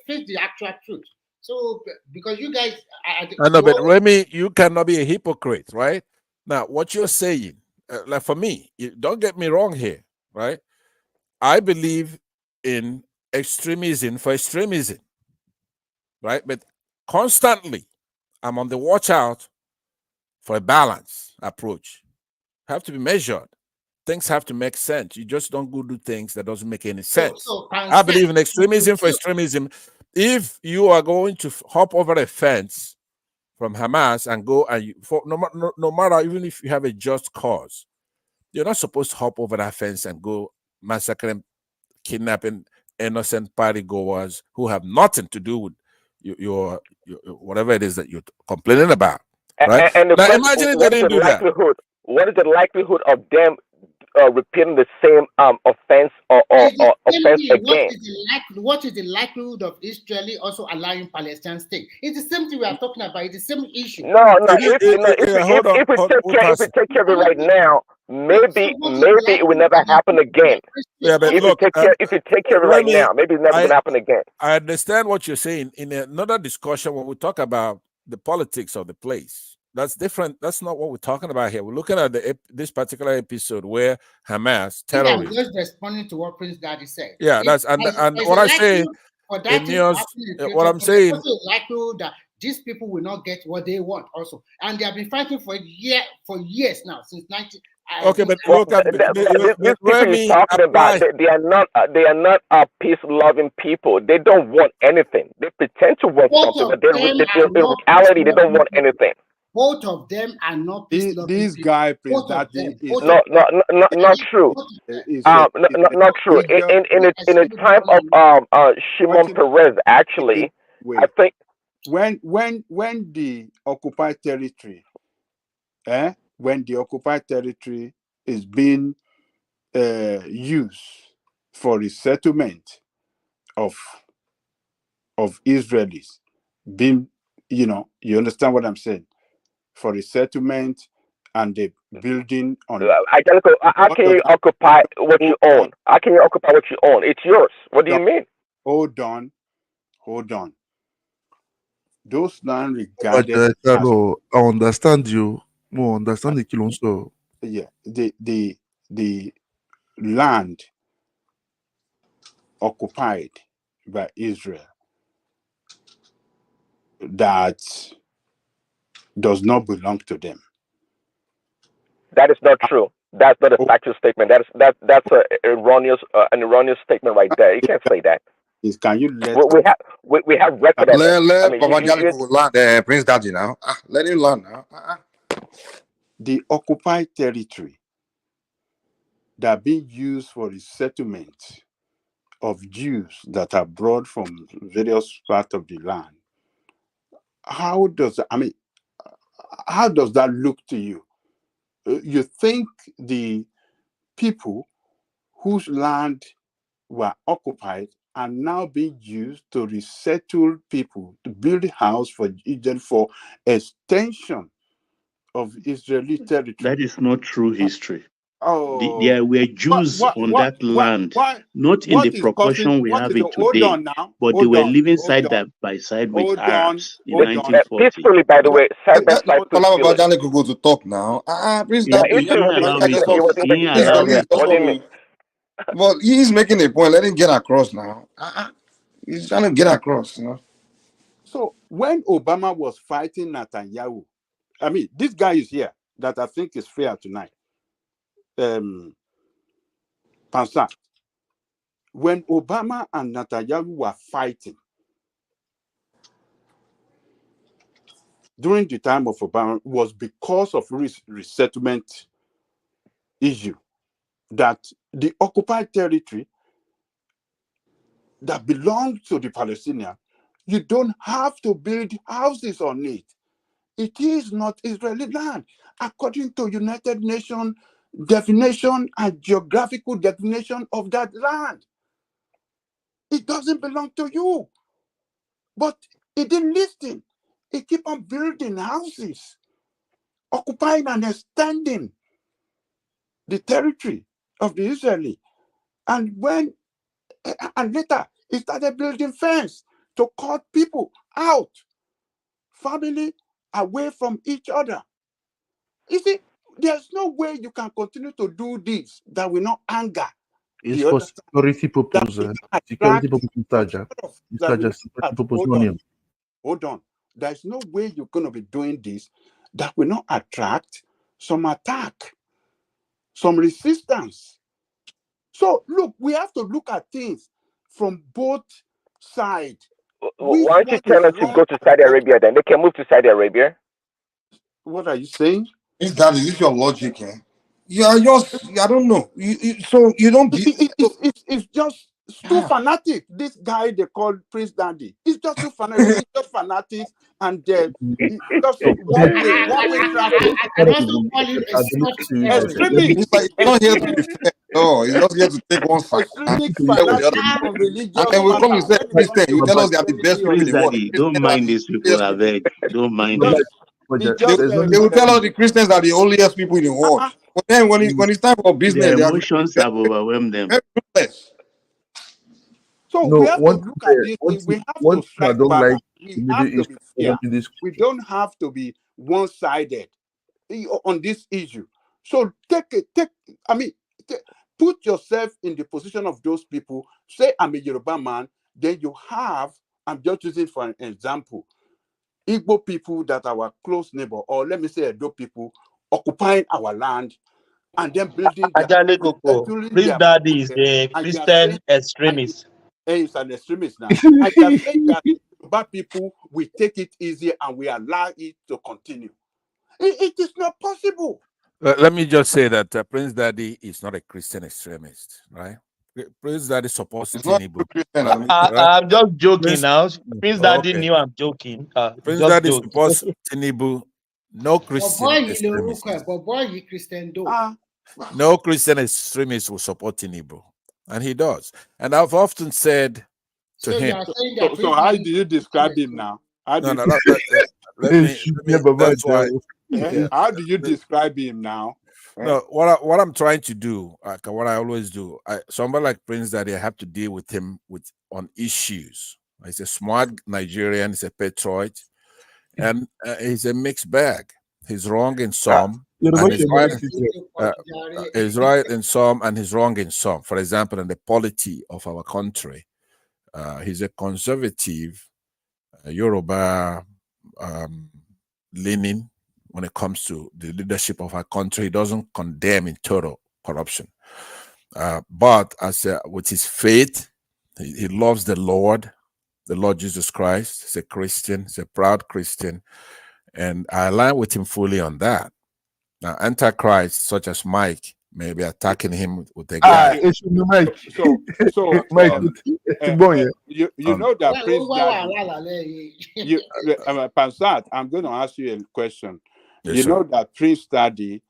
Speaker 19: face the actual truth. So because you guys,
Speaker 17: I know,
Speaker 19: you
Speaker 17: but
Speaker 19: always
Speaker 17: Remy, you cannot be a hypocrite, right? Now, what you're saying, like for me, don't get me wrong here, right? I believe in extremism for extremism, right? But constantly, I'm on the watch out for a balanced approach. Have to be measured. Things have to make sense. You just don't go do things that doesn't make any sense.
Speaker 19: so
Speaker 17: I believe
Speaker 19: Pansa.
Speaker 17: in extremism for extremism. If you are going to hop over a fence from Hamas and go and no matter, even if you have a just cause, you're not supposed to hop over that fence and go massacring, kidnapping innocent party goers who have nothing to do with your whatever it is that you're complaining about, right?
Speaker 20: and the
Speaker 17: Now
Speaker 20: question:
Speaker 17: imagine if they
Speaker 20: what is
Speaker 17: didn't
Speaker 20: the
Speaker 17: do that.
Speaker 20: likelihood? What is the likelihood of them repeating the same offense or
Speaker 19: It's the same
Speaker 20: offense
Speaker 19: thing.
Speaker 20: again?
Speaker 19: What is the likelihood of Israeli also allowing Palestine state? It's the same thing we are talking about. It's the same issue.
Speaker 20: No, no.
Speaker 17: Hold on,
Speaker 20: If we take care, if we take care of it right now,
Speaker 19: So
Speaker 20: maybe
Speaker 19: what is the
Speaker 20: it will
Speaker 19: likelihood
Speaker 20: never
Speaker 19: that they're
Speaker 20: happen
Speaker 19: going to be
Speaker 20: again.
Speaker 17: Yeah, but
Speaker 19: Christian?
Speaker 17: look,
Speaker 20: If you take care of it right
Speaker 17: Remy,
Speaker 20: now, maybe it's never going to happen again.
Speaker 17: I understand what you're saying. In another discussion, when we talk about the politics of the place, that's different. That's not what we're talking about here. We're looking at this particular episode where Hamas
Speaker 19: I'm
Speaker 17: terrorists.
Speaker 19: just responding to what Prince Daddy said.
Speaker 17: Yeah, that's and
Speaker 19: There's
Speaker 17: what
Speaker 19: a
Speaker 17: I say
Speaker 19: likelihood for that
Speaker 17: in
Speaker 19: thing to
Speaker 17: news.
Speaker 19: happen in the
Speaker 17: What
Speaker 19: future,
Speaker 17: I'm
Speaker 19: but there's
Speaker 17: saying.
Speaker 19: also a likelihood that these people will not get what they want also. And they have been fighting for years now, since 19.
Speaker 17: Okay, but
Speaker 20: Well,
Speaker 17: look at
Speaker 20: these people you're
Speaker 17: Remy
Speaker 20: talking about,
Speaker 17: apply.
Speaker 20: they are not peace-loving people. They don't want anything. They pretend to want
Speaker 19: Both
Speaker 20: something,
Speaker 19: of
Speaker 20: but in
Speaker 19: them are not
Speaker 20: reality, they don't
Speaker 19: peace-loving
Speaker 20: want
Speaker 19: people.
Speaker 20: anything.
Speaker 19: Both of them are not peace-loving
Speaker 3: This
Speaker 19: people.
Speaker 3: guy, Prince
Speaker 19: Both of
Speaker 3: Daddy,
Speaker 19: them.
Speaker 3: is
Speaker 19: Both of them.
Speaker 20: Not true.
Speaker 19: Both of them.
Speaker 20: Not true.
Speaker 3: he just
Speaker 20: In a time of Shimon Peres, actually, I
Speaker 3: wait.
Speaker 20: think
Speaker 3: When the occupied territory, when the occupied territory is being used for the settlement of Israelis, being, you understand what I'm saying, for the settlement and the building on.
Speaker 20: how can you occupy what you own? How can you occupy what you own? It's yours. What do you mean?
Speaker 3: Hold on. Those land regarded as
Speaker 4: I understand you. No, understand the kilon so.
Speaker 3: yeah, the land occupied by Israel that does not belong to them.
Speaker 20: That is not true. That's not a factual statement. That's an erroneous statement right there. You can't say that.
Speaker 3: Can you let
Speaker 20: we have record of it.
Speaker 16: Let Baba Jalico land Prince Daddy now. Let him land now.
Speaker 3: The occupied territory that being used for the settlement of Jews that are brought from various parts of the land. How does that look to you? You think the people whose land were occupied are now being used to resettle people, to build a house for Israel, for extension of Israeli territory?
Speaker 18: That is not true history.
Speaker 3: Oh,
Speaker 18: There were Jews on that land, not in the proportion we have it today, but they were living side by side with Arabs in 1940.
Speaker 20: Peacefully, by the way, side by side.
Speaker 16: Baba Jalico go to talk now. Prince Daddy.
Speaker 20: He wasn't taking care of it. What do you mean?
Speaker 16: Well, he's making a point. Let him get across now. He's trying to get across,
Speaker 3: So when Obama was fighting Netanyahu, this guy is here that I think is fair tonight. Pansa. When Obama and Netanyahu were fighting during the time of Obama, was because of resettlement issue, that the occupied territory that belongs to the Palestinians, you don't have to build houses on it. It is not Israeli land. According to United Nations definition and geographical definition of that land. It doesn't belong to you. But he didn't listen. He keep on building houses, occupying and extending the territory of the Israeli. And later he started building fence to cut people out, family away from each other. You see, there's no way you can continue to do this that will not anger
Speaker 4: It's
Speaker 3: the
Speaker 4: for
Speaker 3: other
Speaker 4: security purpose. Security purpose,
Speaker 3: hold on. There's no way you're going to be doing this that will not attract some attack, some resistance. So look, we have to look at things from both sides.
Speaker 20: Why don't you tell them to go to Saudi Arabia then? They can move to Saudi Arabia.
Speaker 3: What are you saying?
Speaker 21: Is your logic, eh? You are just, I don't know. So you don't.
Speaker 3: It's just too fanatic. This guy they call Prince Dandy. It's just too fanatic. It's just fanatic, and just one way traffic.
Speaker 21: And also call him extremist. He's not here to be fair. No, he's just here to take one side. And then we come and say Christian. You tell us they are the best people in the world.
Speaker 18: Don't mind these people, I beg. Don't mind them.
Speaker 21: They will tell us the Christians are the onlyest people in the world. But then when it's time for business,
Speaker 18: their emotions have overwhelmed them.
Speaker 3: So we have to look at this. We have to strike balance. We have to be fair. We don't have to be one-sided on this issue. So put yourself in the position of those people. Say I'm a Yoruba man. Then you have, I'm just using for an example, Igbo people that are our close neighbor, or let me say Edo people, occupying our land and then building
Speaker 6: Prince Daddy is a Christian extremist.
Speaker 3: He's an extremist now. I can say that Yoruba people will take it easy and we allow it to continue. It is not possible.
Speaker 17: Let me just say that Prince Daddy is not a Christian extremist, right? Prince Daddy supports Tinubu.
Speaker 6: I'm just joking now. Prince Daddy knew I'm joking.
Speaker 17: Prince Daddy supports Tinubu. No Christian extremist. No Christian extremist will support Tinubu. And he does. And I've often said to him.
Speaker 3: So how do you describe him now? How do you describe him now?
Speaker 17: No, what I'm trying to do, what I always do, somebody like Prince Daddy, I have to deal with him on issues. He's a smart Nigerian, he's a patriot, and he's a mixed bag. He's wrong in some, and he's right in some, and he's wrong in some. For example, in the polity of our country, he's a conservative Yoruba leaning. When it comes to the leadership of our country, he doesn't condemn in total corruption. But with his faith, he loves the Lord Jesus Christ. He's a Christian, he's a proud Christian. And I align with him fully on that. Now, Antichrist, such as Mike, may be attacking him with a gun.
Speaker 3: You know that Prince Daddy, Pansat, I'm going to ask you a question. Yes, know that Prince Daddy,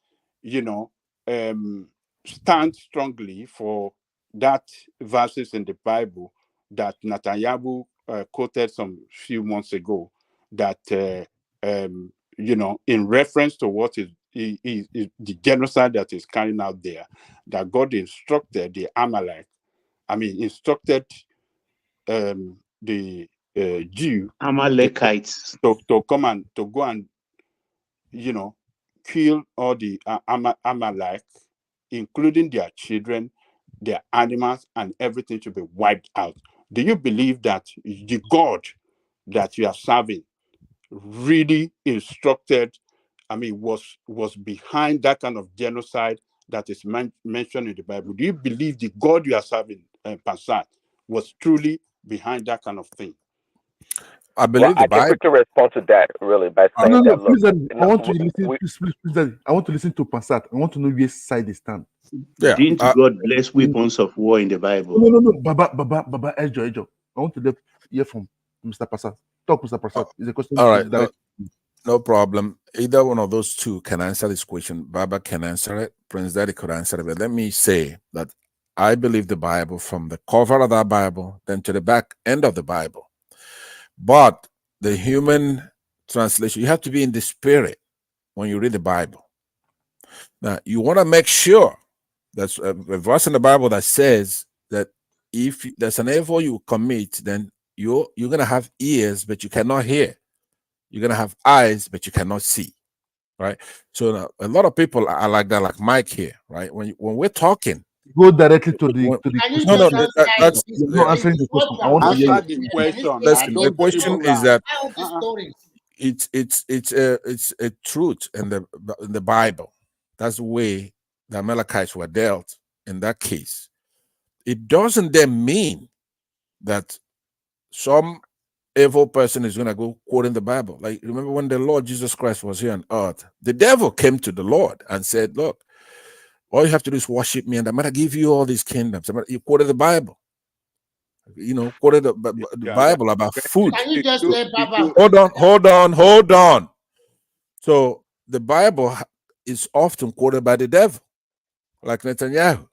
Speaker 3: stands strongly for that verses in the Bible that Netanyahu quoted some few months ago, that in reference to what is the genocide that is carrying out there, that God instructed the Amalek, instructed the Jew
Speaker 18: Amalekites
Speaker 3: to come and to go and kill all the Amalek, including their children, their animals, and everything should be wiped out. Do you believe that the God that you are serving really instructed, was behind that kind of genocide that is mentioned in the Bible? Do you believe the God you are serving, Passat, was truly behind that kind of thing?
Speaker 20: I believe I can quickly respond to that really by saying I want
Speaker 4: to listen to Passat. I want to know which side they stand.
Speaker 18: Yeah. Didn't God bless weapons of war in the Bible?
Speaker 4: No. Baba, Ejo. I want to hear from Mr. Passat. Talk, Mr. Passat. It's a question.
Speaker 17: All right. No problem. Either one of those two can answer this question. Baba can answer it. Prince Daddy could answer it. But let me say that I believe the Bible from the cover of that Bible, then to the back end of the Bible. But the human translation, you have to be in the spirit when you read the Bible. Now, you want to make sure that's a verse in the Bible that says that if there's an evil you commit, then you're going to have ears, but you cannot hear. You're going to have eyes, but you cannot see. Right? So now, a lot of people are like that, like Mike here, right? When we're talking,
Speaker 4: go directly to the
Speaker 17: no, that's
Speaker 4: you're not answering the question. I want to hear
Speaker 3: Answer the question.
Speaker 17: listen. The question is that
Speaker 3: Uh-uh.
Speaker 17: it's a truth in the Bible. That's the way the Amalekites were dealt in that case. It doesn't then mean that some evil person is going to go quoting the Bible. Like, remember when the Lord Jesus Christ was here on earth, the devil came to the Lord and said, look, all you have to do is worship me and I'm going to give you all these kingdoms. You quoted the Bible. Quoted the Bible about food.
Speaker 19: Can you just let Baba?
Speaker 17: Hold on. So the Bible is often quoted by the devil, like Netanyahu.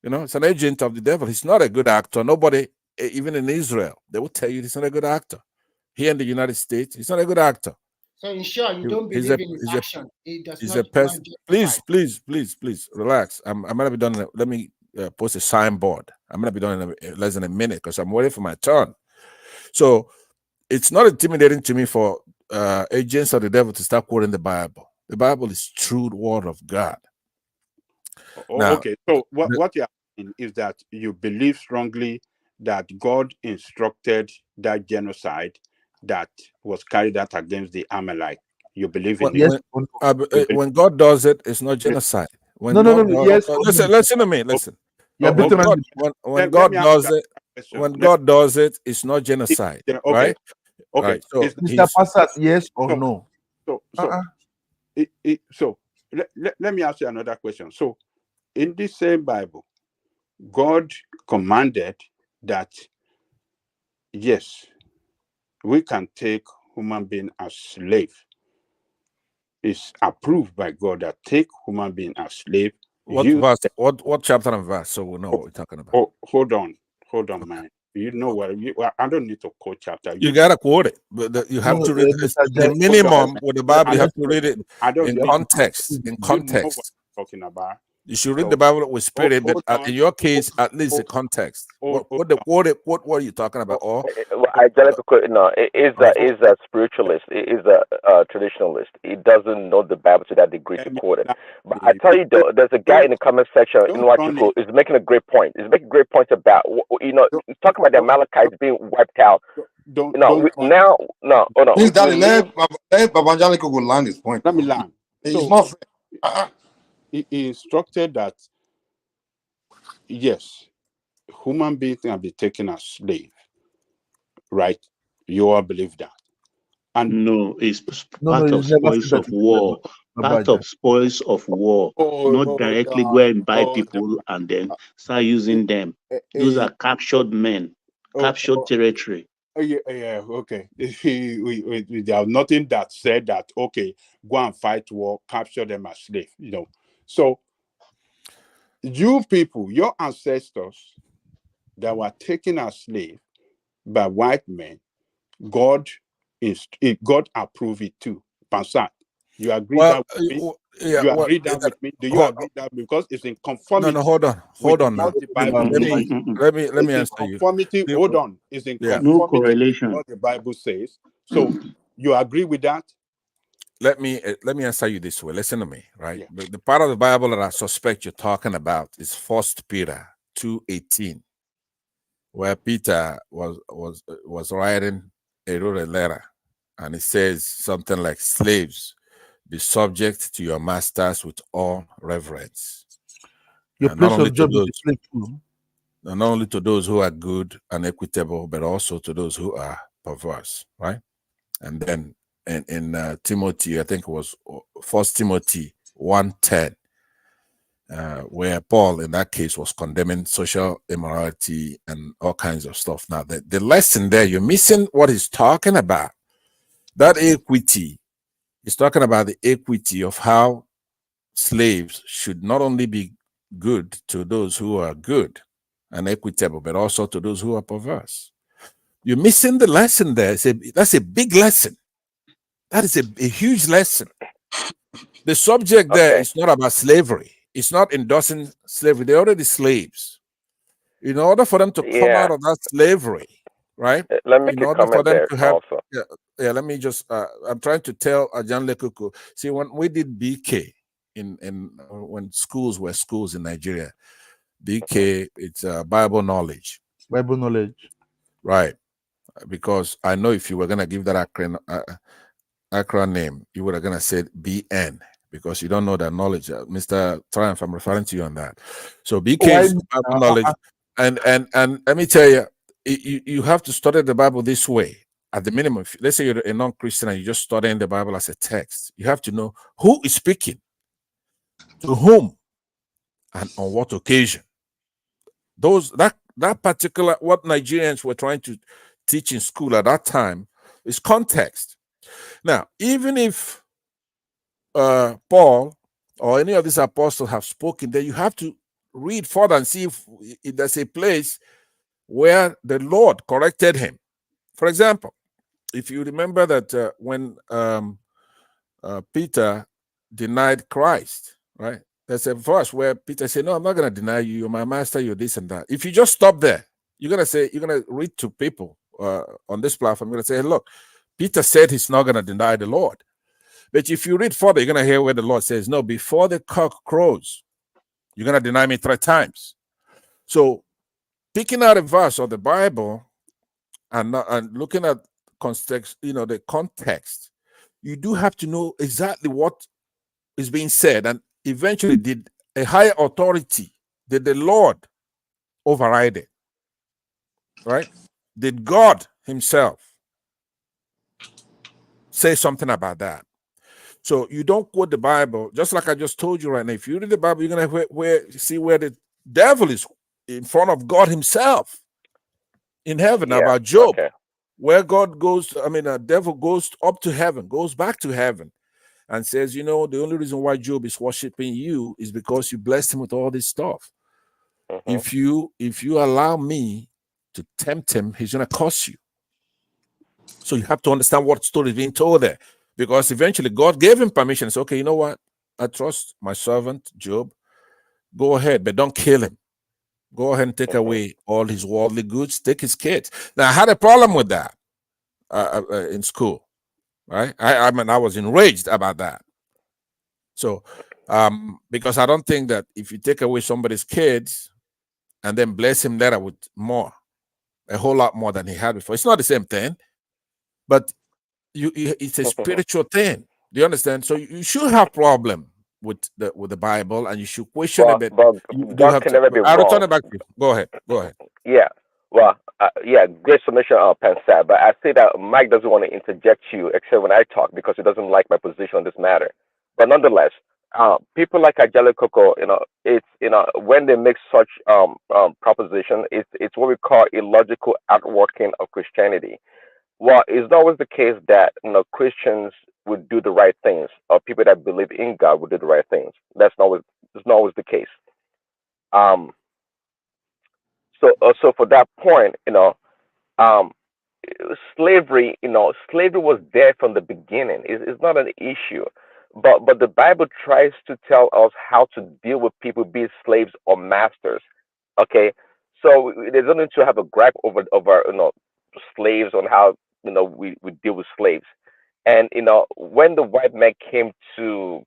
Speaker 17: It's an agent of the devil. He's not a good actor. Nobody, even in Israel, they will tell you he's not a good actor. Here in the United States, he's not a good actor.
Speaker 19: So in short, you don't believe in his action. It does
Speaker 17: He's
Speaker 19: not
Speaker 17: a person. Please, relax. I'm gonna be done. Let me post a signboard. I'm gonna be done in less than a minute because I'm waiting for my turn. So it's not intimidating to me for agents of the devil to start quoting the Bible. The Bible is true word of God. Now,
Speaker 3: okay. So what you're saying is that you believe strongly that God instructed that genocide that was carried out against the Amalek. You believe in it?
Speaker 17: When God does it, it's not genocide. When
Speaker 4: no. Yes.
Speaker 17: Listen to me. Listen.
Speaker 4: When
Speaker 17: God does it, it's not genocide.
Speaker 3: Okay.
Speaker 17: Right?
Speaker 3: Okay.
Speaker 17: Right. So,
Speaker 4: Mr. Passat, yes or no?
Speaker 3: So let me ask you another question. So in this same Bible, God commanded that yes, we can take human being as slave. It's approved by God that take human being as slave.
Speaker 17: What verse? What chapter and verse? So we know what we're talking about.
Speaker 3: Oh, hold on, man. You know what? I don't need to quote chapter.
Speaker 17: You gotta quote it, but you have to read the minimum with the Bible. You have to read it in context. In context,
Speaker 3: talking about.
Speaker 17: You should read the Bible with spirit, but in your case, at least the context. What are you talking about?
Speaker 20: Is a spiritualist. Is a traditionalist. He doesning know the Bible to that degree to quote it. But I tell you though, there's a guy in the comment section in Wachuku is making a great point. He's making great points about talking about the Amalekites being wiped out.
Speaker 21: Please, Daddy, let Babanjalico go land his point.
Speaker 3: Let me land.
Speaker 21: It's not fair.
Speaker 3: He instructed that yes, human beings can be taken as slave, right? You all believe that?
Speaker 18: And no, it's part of spoils of war. Part of spoils of war. Not directly go and buy people and then start using them. Those are captured men, captured territory.
Speaker 3: Yeah, okay. We have nothing that said that, okay, go and fight war, capture them as slave, So you people, your ancestors that were taken as slave by white men, God approved it too. Pansat, you agree that with me?
Speaker 17: Yeah,
Speaker 3: you agree that with me? Do you agree that because it's in conformity?
Speaker 17: No, hold on now.
Speaker 3: The Bible says.
Speaker 17: Let me answer you.
Speaker 3: Conformity. Hold on, is in conformity
Speaker 18: no correlation
Speaker 3: with what the Bible says. So you agree with that?
Speaker 17: Let me answer you this way. Listen to me, right? Yeah. The part of the Bible that I suspect you're talking about is 1 Peter 2:18, where Peter was writing. He wrote a letter, and it says something like, "Slaves, be subject to your masters with all reverence."
Speaker 4: Your place of job is the place.
Speaker 17: And not only to those who are good and equitable, but also to those who are perverse, right? And then in Timothy, I think it was 1 Timothy 1:10, where Paul, in that case, was condemning social immorality and all kinds of stuff. Now, the lesson there, you're missing what he's talking about. That equity is talking about the equity of how slaves should not only be good to those who are good and equitable, but also to those who are perverse. You're missing the lesson there. That's a big lesson. That is a huge lesson. The subject there is not about slavery. It's not endorsing slavery. They're already slaves. In order for them to come out of that slavery, right?
Speaker 20: Let me
Speaker 17: In order for
Speaker 20: comment
Speaker 17: them
Speaker 20: there
Speaker 17: to have,
Speaker 20: also.
Speaker 17: let me just, I'm trying to tell Ajan Lekuku. See, when we did BK in when schools were schools in Nigeria, BK, it's Bible knowledge.
Speaker 4: Bible knowledge.
Speaker 17: Right. Because I know if you were going to give that acronym, you would have going to say BN, because you don't know that knowledge. Mr. Triumph, I'm referring to you on that. So BK is Bible knowledge. And let me tell you, you have to study the Bible this way. At the minimum, let's say you're a non-Christian and you're just studying the Bible as a text, you have to know who is speaking, to whom, and on what occasion. That particular, what Nigerians were trying to teach in school at that time is context. Now, even if Paul or any of these apostles have spoken, then you have to read further and see if there's a place where the Lord corrected him. For example, if you remember that when Peter denied Christ, right? There's a verse where Peter said, "No, I'm not going to deny you. You're my master. You're this and that." If you just stop there, you're going to read to people on this platform. You're going to say, "Look, Peter said he's not going to deny the Lord." But if you read further, you're going to hear where the Lord says, "No, before the cock crows, you're going to deny me 3 times." So picking out a verse of the Bible and looking at context, the context, you do have to know exactly what is being said. And eventually, did a higher authority, did the Lord override it? Right? Did God himself say something about that? So you don't quote the Bible, just like I just told you right now. If you read the Bible, you're going to see where the devil is in front of God himself in heaven. About Job, where God goes, the devil goes up to heaven, goes back to heaven and says, the only reason why Job is worshiping you is because you blessed him with all this stuff. If you allow me to tempt him, he's going to curse you. So you have to understand what story is being told there, because eventually God gave him permission. It's okay, you know what? I trust my servant Job. Go ahead, but don't kill him. Go ahead and take away all his worldly goods. Take his kids. Now, I had a problem with that in school, right? I was enraged about that. So, because I don't think that if you take away somebody's kids and then bless him later with more, a whole lot more than he had before, it's not the same thing, but it's a spiritual thing. Do you understand? So you should have problem with the Bible, and you should question it.
Speaker 20: But God can never be wrong.
Speaker 17: I'll return it back to you. Go ahead.
Speaker 20: Yeah. Well, great submission, Pensat. But I say that Mike doesn't want to interject you except when I talk because he doesn't like my position on this matter. But nonetheless, people like Ajale Coco, it's when they make such proposition, it's what we call illogical outworking of Christianity. Well, it's not always the case that Christians would do the right things, or people that believe in God would do the right things. It's not always the case. So for that point, slavery, slavery was there from the beginning. It's not an issue, but the Bible tries to tell us how to deal with people, be it slaves or masters. Okay, so there's no need to have a gripe over slaves on how we deal with slaves. And when the white man came to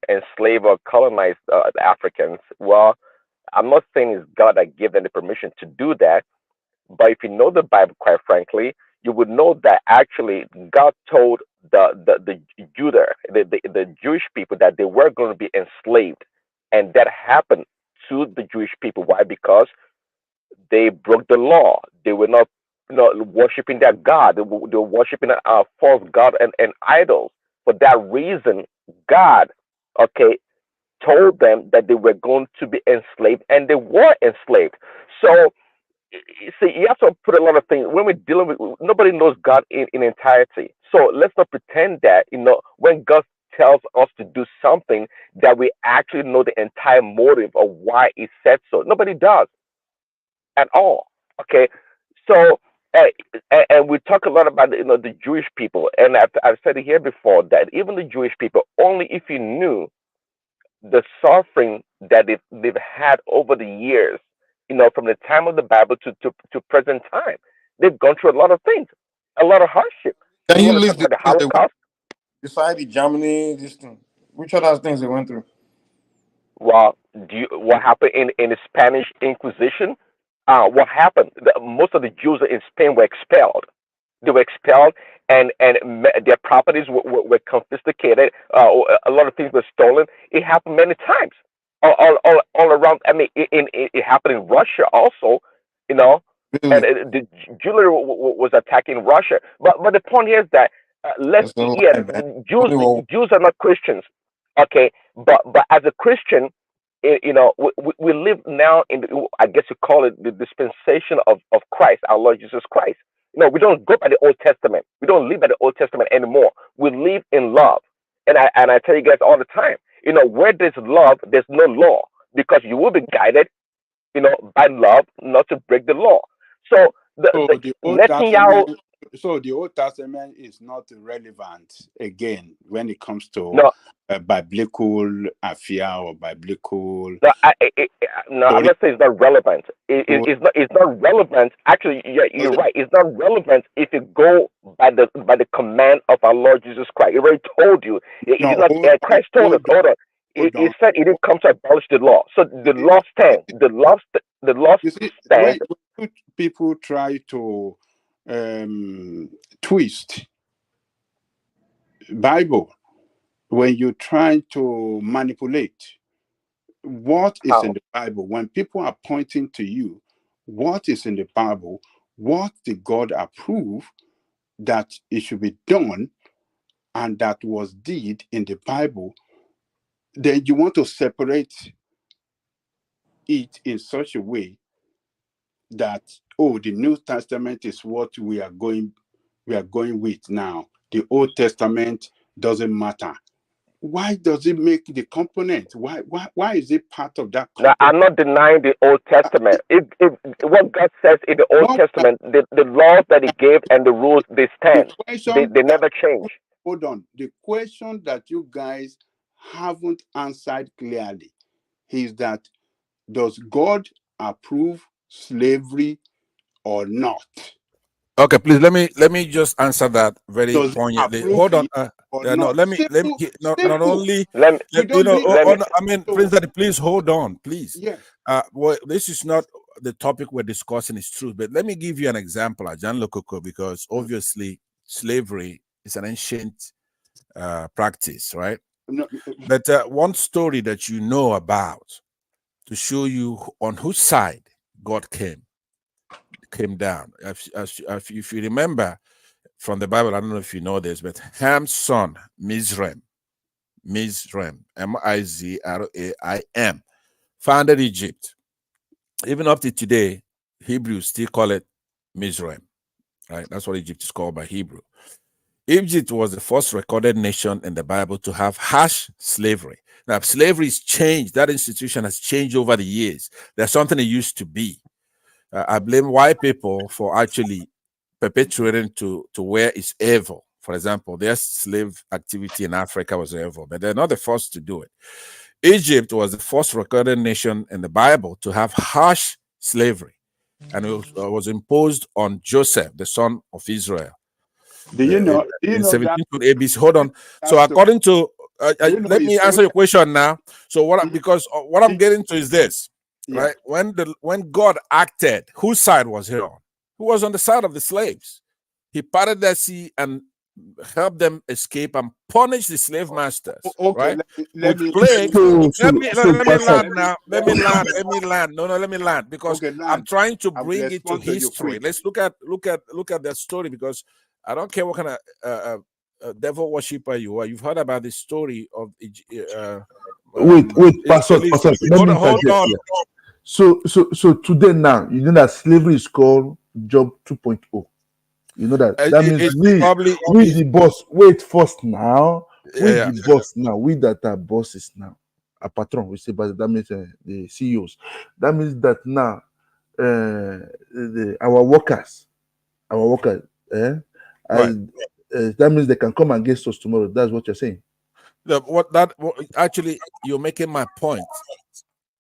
Speaker 20: enslave or colonize the Africans, well, I'm not saying it's God that gave them the permission to do that, but if you know the Bible, quite frankly, you would know that actually God told the Judah, the Jewish people, that they were going to be enslaved, and that happened to the Jewish people. Why? Because they broke the law. They were not worshiping their God. They were worshiping a false god and idols. For that reason, God, told them that they were going to be enslaved, and they were enslaved. So see, you have to put a lot of things when we're dealing with. Nobody knows God in entirety, so let's not pretend that when God tells us to do something that we actually know the entire motive of why He said so. Nobody does at all. Okay, so. And we talk a lot about the Jewish people, and I've said it here before that even the Jewish people, only if you knew the suffering that they've had over the years, from the time of the Bible to present time. They've gone through a lot of things, a lot of hardship.
Speaker 21: Can
Speaker 20: You
Speaker 21: you
Speaker 20: want to talk
Speaker 21: list the
Speaker 20: about the
Speaker 21: things they went
Speaker 20: Holocaust?
Speaker 21: besides the Germany, this thing? Which other things they went through?
Speaker 20: Well, what happened in the Spanish Inquisition? What happened? Most of the Jews in Spain were expelled. They were expelled, and their properties were confiscated. A lot of things were stolen. It happened many times, all around. I mean, it happened in Russia also, and
Speaker 21: Really?
Speaker 20: the jewelry was attacking Russia. But the point here is that
Speaker 21: That's a lie, man.
Speaker 20: Jews
Speaker 21: Only one.
Speaker 20: Jews are not Christians, okay? But as a Christian, we live now in I guess you call it the dispensation of Christ, our Lord Jesus Christ. We don't go by the Old Testament. We don't live by the Old Testament anymore. We live in love. And I tell you guys all the time, where there's love, there's no law, because you will be guided, by love, not to break the law. So
Speaker 3: the Old
Speaker 20: Netanyahu.
Speaker 3: Testament. So the Old Testament is not relevant again when it comes to
Speaker 20: No,
Speaker 3: biblical affair or biblical.
Speaker 20: no, I'm not saying it's not relevant. It's not relevant. Actually, you're right. It's not relevant if you go by the command of our Lord Jesus Christ. He already told you. Christ told us. Hold on. He said he didn't come to abolish the law. So the law stands. The law stands.
Speaker 3: When people try to twist Bible, when you try to manipulate what is in the Bible, when people are pointing to you, what is in the Bible, what did God approve that it should be done, and that was did in the Bible, then you want to separate it in such a way that, the New Testament is what we are going with now. The Old Testament doesn't matter. Why does it make the component? Why is it part of that component?
Speaker 20: Now, I'm not denying the Old Testament. If what God says in the Old Testament, the laws that He gave and the rules, they stand. They never change.
Speaker 3: Hold on. The question that you guys haven't answered clearly is that, does God approve slavery or not?
Speaker 17: Okay, please let me just answer that very poignantly. Hold on. No, let me not only I mean, Prince Daddy, please hold on, please.
Speaker 3: Yeah.
Speaker 17: Well, this is not the topic we're discussing, is truth, but let me give you an example, John Lokoko, because obviously slavery is an ancient practice, right?
Speaker 3: No.
Speaker 17: But one story that you know about to show you on whose side God came down. If you remember from the Bible, I don't know if you know this, but Ham's son, Mizraim, Mizraim, founded Egypt. Even up to today, Hebrews still call it Mizraim, right? That's what Egypt is called by Hebrew. Egypt was the first recorded nation in the Bible to have harsh slavery. Now, slavery has changed. That institution has changed over the years. There's something it used to be. I blame white people for actually perpetuating to where it's evil. For example, their slave activity in Africa was evil, but they're not the first to do it. Egypt was the first recorded nation in the Bible to have harsh slavery, and it was imposed on Joseph, the son of Israel.
Speaker 3: Do you know?
Speaker 17: In 17th ABC. Hold on. So according to, let me answer your question now. So what I'm getting to is this. Right, when God acted, whose side was He on? Who was on the side of the slaves? He parted the sea and helped them escape and punish the slave masters.
Speaker 3: Okay,
Speaker 17: right?
Speaker 3: Let me
Speaker 17: land. No, let me land because I'm trying to bring it to history. Let's look at that story, because I don't care what kind of devil worshiper you are. You've heard about the story of
Speaker 4: Pastor,
Speaker 17: hold on.
Speaker 4: So today now, you know that slavery is called job 2.0. You know that. That means
Speaker 17: It's
Speaker 4: we
Speaker 17: probably
Speaker 4: the boss. Wait first now. We
Speaker 17: yeah.
Speaker 4: the boss now. We that are bosses now. A patron, we say, but that means the CEOs. That means that now our workers, eh,
Speaker 17: Right.
Speaker 4: that means they can come against us tomorrow. That's what you're saying.
Speaker 17: Actually, you're making my point.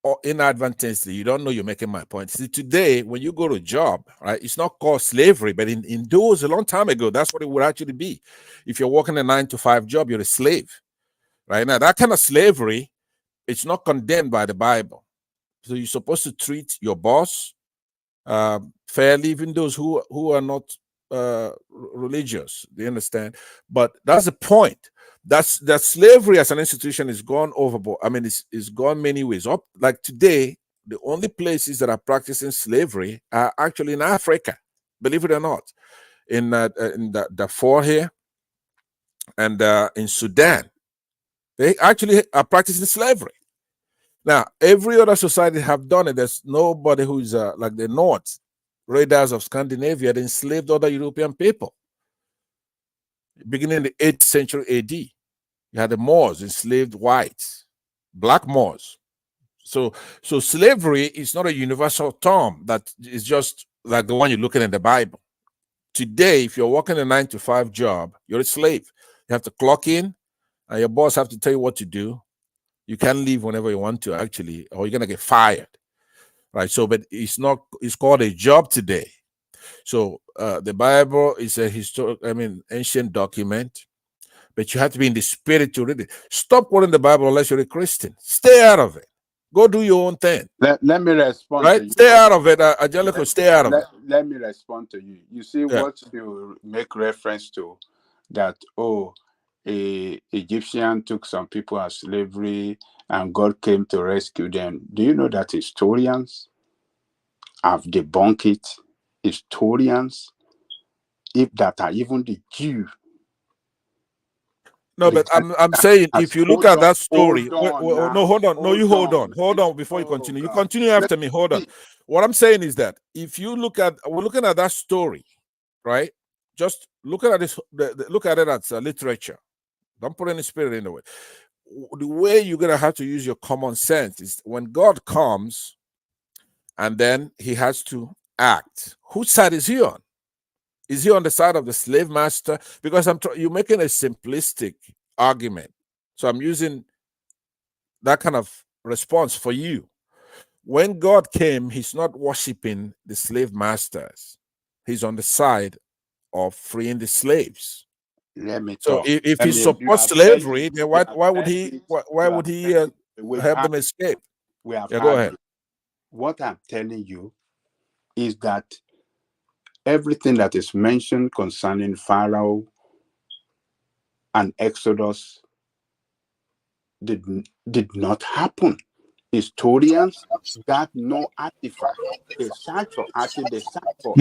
Speaker 17: Or inadvertently, you don't know you're making my point. See, today, when you go to a job, right, it's not called slavery, but in those a long time ago, that's what it would actually be. If you're working a 9-to-5 job, you're a slave, right? Now, that kind of slavery, it's not condemned by the Bible. So you're supposed to treat your boss fairly, even those who are not religious. Do you understand? But that's the point. That slavery as an institution is gone overboard. I mean, it's gone many ways. Up like today, the only places that are practicing slavery are actually in Africa, believe it or not, in the Darfur here and in Sudan. They actually are practicing slavery. Now, every other society have done it. There's nobody who's like the North raiders of Scandinavia that enslaved other European people. Beginning in the 8th century AD, you had the Moors enslaved whites, black Moors. So slavery is not a universal term that is just like the one you're looking in the Bible. Today, if you're working a 9-to-5 job, you're a slave. You have to clock in, and your boss have to tell you what to do. You can leave whenever you want to, actually, or you're gonna get fired. Right. So, but it's called a job today. So the Bible is a ancient document, but you have to be in the spirit to read it. Stop quoting the Bible unless you're a Christian. Stay out of it. Go do your own thing.
Speaker 3: Let me respond to
Speaker 17: Right?
Speaker 3: you.
Speaker 17: Stay out of it, Angelico. Stay out of it.
Speaker 3: Let me respond to you. You see
Speaker 17: Yeah.
Speaker 3: what you make reference to, that a Egyptian took some people as slavery and God came to rescue them. Do you know that historians have debunked it? Historians, if that are even the Jew.
Speaker 17: No, but I'm saying if you look at that story, hold on before you continue. You continue after me. Hold on. What I'm saying is that if you we're looking at that story, right? Just look at this. Look at it as literature. Don't put any spirit into it. The way you're gonna have to use your common sense is when God comes, and then He has to act. Whose side is He on? Is He on the side of the slave master? Because you're making a simplistic argument. So I'm using that kind of response for you. When God came, He's not worshiping the slave masters. He's on the side of freeing the slaves.
Speaker 3: Let me
Speaker 17: so
Speaker 3: talk.
Speaker 17: if He supports slavery, then why would He help them escape? Go ahead.
Speaker 3: What I'm telling you is that everything that is mentioned concerning Pharaoh and Exodus did not happen. Historians got no artifact. They search for artifact. They search for.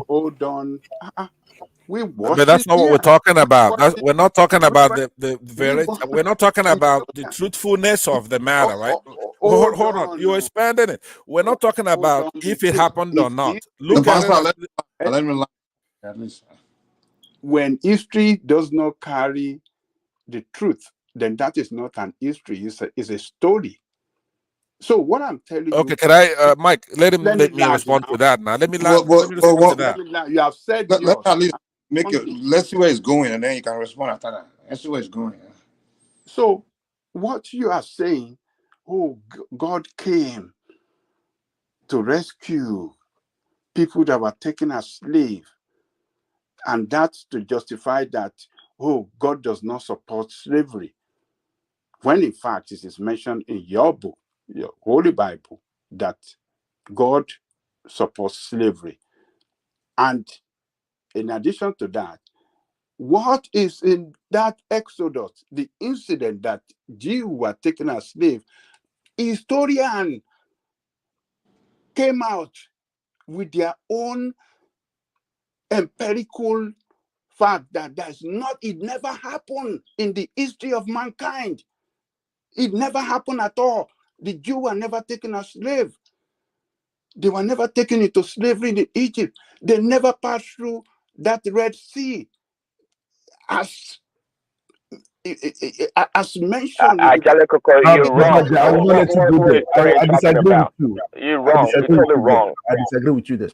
Speaker 3: Hold on. We watch.
Speaker 17: But that's not what we're talking about. We're not talking about we're not talking about the truthfulness of the matter, right? Hold on. You're expanding it. We're not talking about if it happened or not. Look at it.
Speaker 3: When history does not carry the truth, then that is not an history. It's a story. So what I'm telling you.
Speaker 17: Okay, can I, Mike? Let me respond to that now. Let me respond to that.
Speaker 3: You have said
Speaker 21: let at least make it. Let's see where it's going, and then you can respond after that. Let's see where it's going.
Speaker 3: So what you are saying, God came to rescue people that were taken as slaves, and that's to justify that, God does not support slavery, when in fact it is mentioned in your book, your Holy Bible, that God supports slavery. And in addition to that, what is in that Exodus, the incident that Jews were taken as slaves, historian came out with their own empirical fact that it never happened in the history of mankind. It never happened at all. The Jews were never taken as slaves. They were never taken into slavery in Egypt. They never passed through that Red Sea. As mentioned in
Speaker 20: you're wrong.
Speaker 4: I will not let you go
Speaker 20: What
Speaker 4: there.
Speaker 20: is Tori
Speaker 4: I
Speaker 20: talking
Speaker 4: disagree with
Speaker 20: about?
Speaker 4: you.
Speaker 20: You're
Speaker 4: I
Speaker 20: wrong. You're
Speaker 4: disagree with
Speaker 20: totally
Speaker 4: you there.
Speaker 20: wrong.
Speaker 4: I disagree with you there.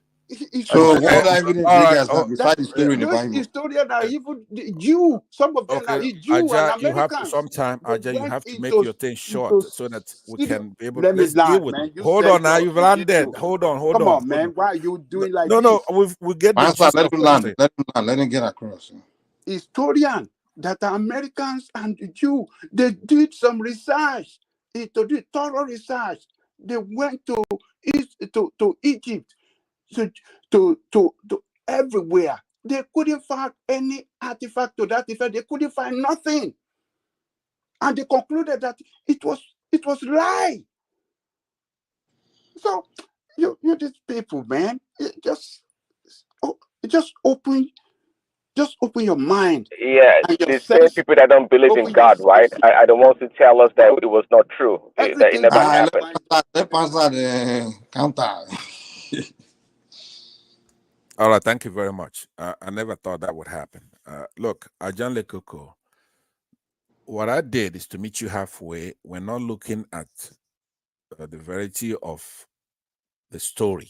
Speaker 21: So what evidence do you guys have besides the story in the
Speaker 3: those
Speaker 21: Bible?
Speaker 3: historians are even the Jew. Some of them are Jew and
Speaker 17: Aja, you have to
Speaker 3: Americans.
Speaker 17: sometime,
Speaker 3: They
Speaker 17: Aja, you
Speaker 3: went
Speaker 17: have to make
Speaker 3: into
Speaker 17: your thing short so that we
Speaker 3: serious.
Speaker 17: can be able.
Speaker 3: Let me
Speaker 17: Let's deal
Speaker 3: land,
Speaker 17: with
Speaker 3: man.
Speaker 17: it.
Speaker 3: You
Speaker 17: Hold
Speaker 3: said
Speaker 17: on now, you've
Speaker 3: you need
Speaker 17: landed.
Speaker 3: to.
Speaker 17: Hold on.
Speaker 3: Come on, man. Why are you doing like
Speaker 17: No,
Speaker 3: this?
Speaker 17: we get the
Speaker 21: Answer,
Speaker 17: gist
Speaker 21: let
Speaker 17: of
Speaker 21: him
Speaker 17: what you're
Speaker 21: land.
Speaker 17: saying.
Speaker 21: Let him land. Let him get across.
Speaker 3: Historians that are Americans and Jew, they did some research. They did thorough research. They went to Egypt, to everywhere. They couldn't find any artifact to that effect. They couldn't find nothing, and they concluded that it was lie. So you these people, man, just open your mind
Speaker 20: Yeah,
Speaker 3: and your
Speaker 20: the same
Speaker 3: sense.
Speaker 20: people that don't believe in
Speaker 3: Open your
Speaker 20: God, right? I don't want to tell us that it was not true. That it
Speaker 3: everything.
Speaker 20: never happened.
Speaker 21: Let Pastor the counter.
Speaker 17: All right, thank you very much. I never thought that would happen. Look, Ajan Lekoko, what I did is to meet you halfway. We're not looking at the verity of the story.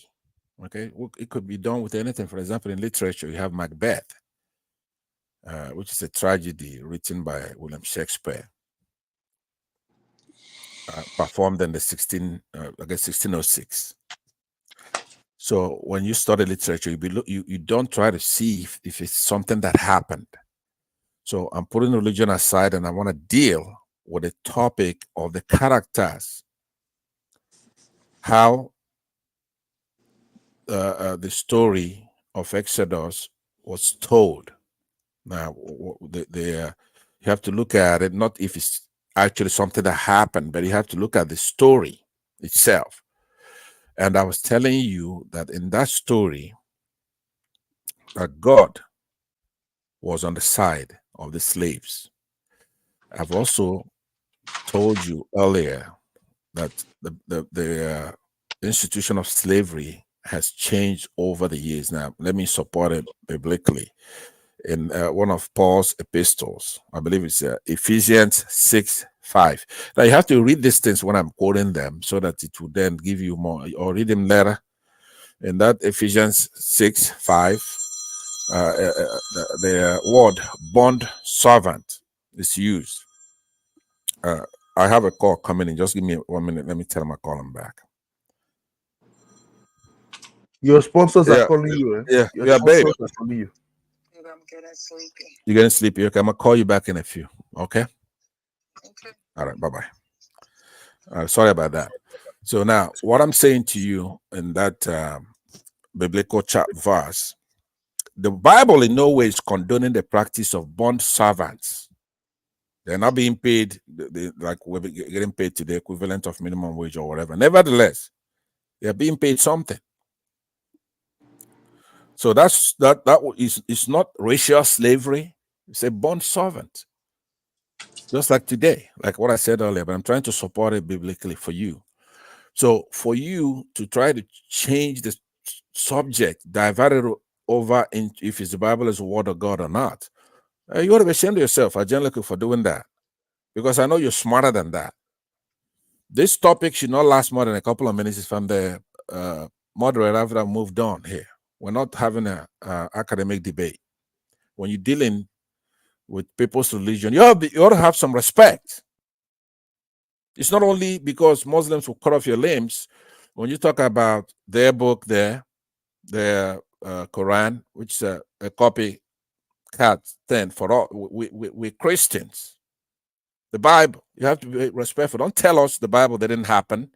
Speaker 17: Okay, it could be done with anything. For example, in literature, you have Macbeth, which is a tragedy written by William Shakespeare, performed in the 1606. So when you study literature, you don't try to see if it's something that happened. So I'm putting religion aside, and I want to deal with the topic of the characters, how the story of Exodus was told. Now, you have to look at it, not if it's actually something that happened, but you have to look at the story itself. And I was telling you that in that story, that God was on the side of the slaves. I've also told you earlier that the institution of slavery has changed over the years. Now, let me support it biblically. In one of Paul's epistles, I believe it's Ephesians 6:5. Now, you have to read these things when I'm quoting them so that it will then give you more, or read them later. In that Ephesians 6:5, the word bond servant is used. I have a call coming in. Just give me 1 minute. Let me tell him I call him back.
Speaker 4: Your sponsors are calling you.
Speaker 17: Yeah, baby.
Speaker 4: Are calling you.
Speaker 2: I'm getting sleepy.
Speaker 17: You're getting sleepy. Okay, I'm gonna call you back in a few. Okay.
Speaker 2: Okay.
Speaker 17: All right. Bye bye. Sorry about that. So now, what I'm saying to you in that biblical verse, the Bible in no way is condoning the practice of bond servants. They're not being paid like we're getting paid to the equivalent of minimum wage or whatever. Nevertheless, they're being paid something. So that is not racial slavery. It's a bond servant. Just like today, like what I said earlier, but I'm trying to support it biblically for you. So for you to try to change the subject, divert it over into if it's the Bible is the word of God or not, you ought to be ashamed of yourself, Angelica, for doing that. Because I know you're smarter than that. This topic should not last more than a couple of minutes from the moderator after I've moved on here. We're not having an academic debate. When you're dealing with people's religion, you ought to have some respect. It's not only because Muslims will cut off your limbs. When you talk about their book there, their Quran, which is a copy cat thing for all, we're Christians. The Bible, you have to be respectful. Don't tell us the Bible didn't happen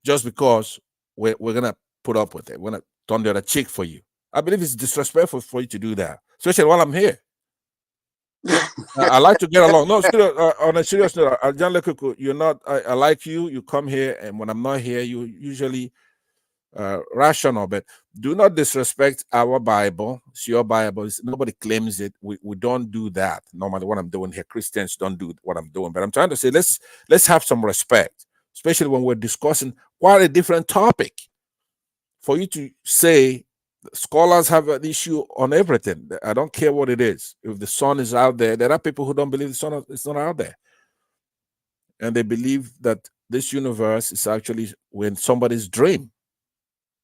Speaker 17: just because we're going to put up with it. We're going to turn the other cheek for you. I believe it's disrespectful for you to do that, especially while I'm here. I like to get along. No, on a serious note, John Lekuku, you're not. I like you. You come here, and when I'm not here, you usually rational, but do not disrespect our Bible. It's your Bible. Nobody claims it. We don't do that. Normally, what I'm doing here, Christians don't do what I'm doing. But I'm trying to say, let's have some respect, especially when we're discussing quite a different topic. For you to say scholars have an issue on everything, I don't care what it is. If the sun is out there, there are people who don't believe the sun is not out there, and they believe that this universe is actually when somebody's dream.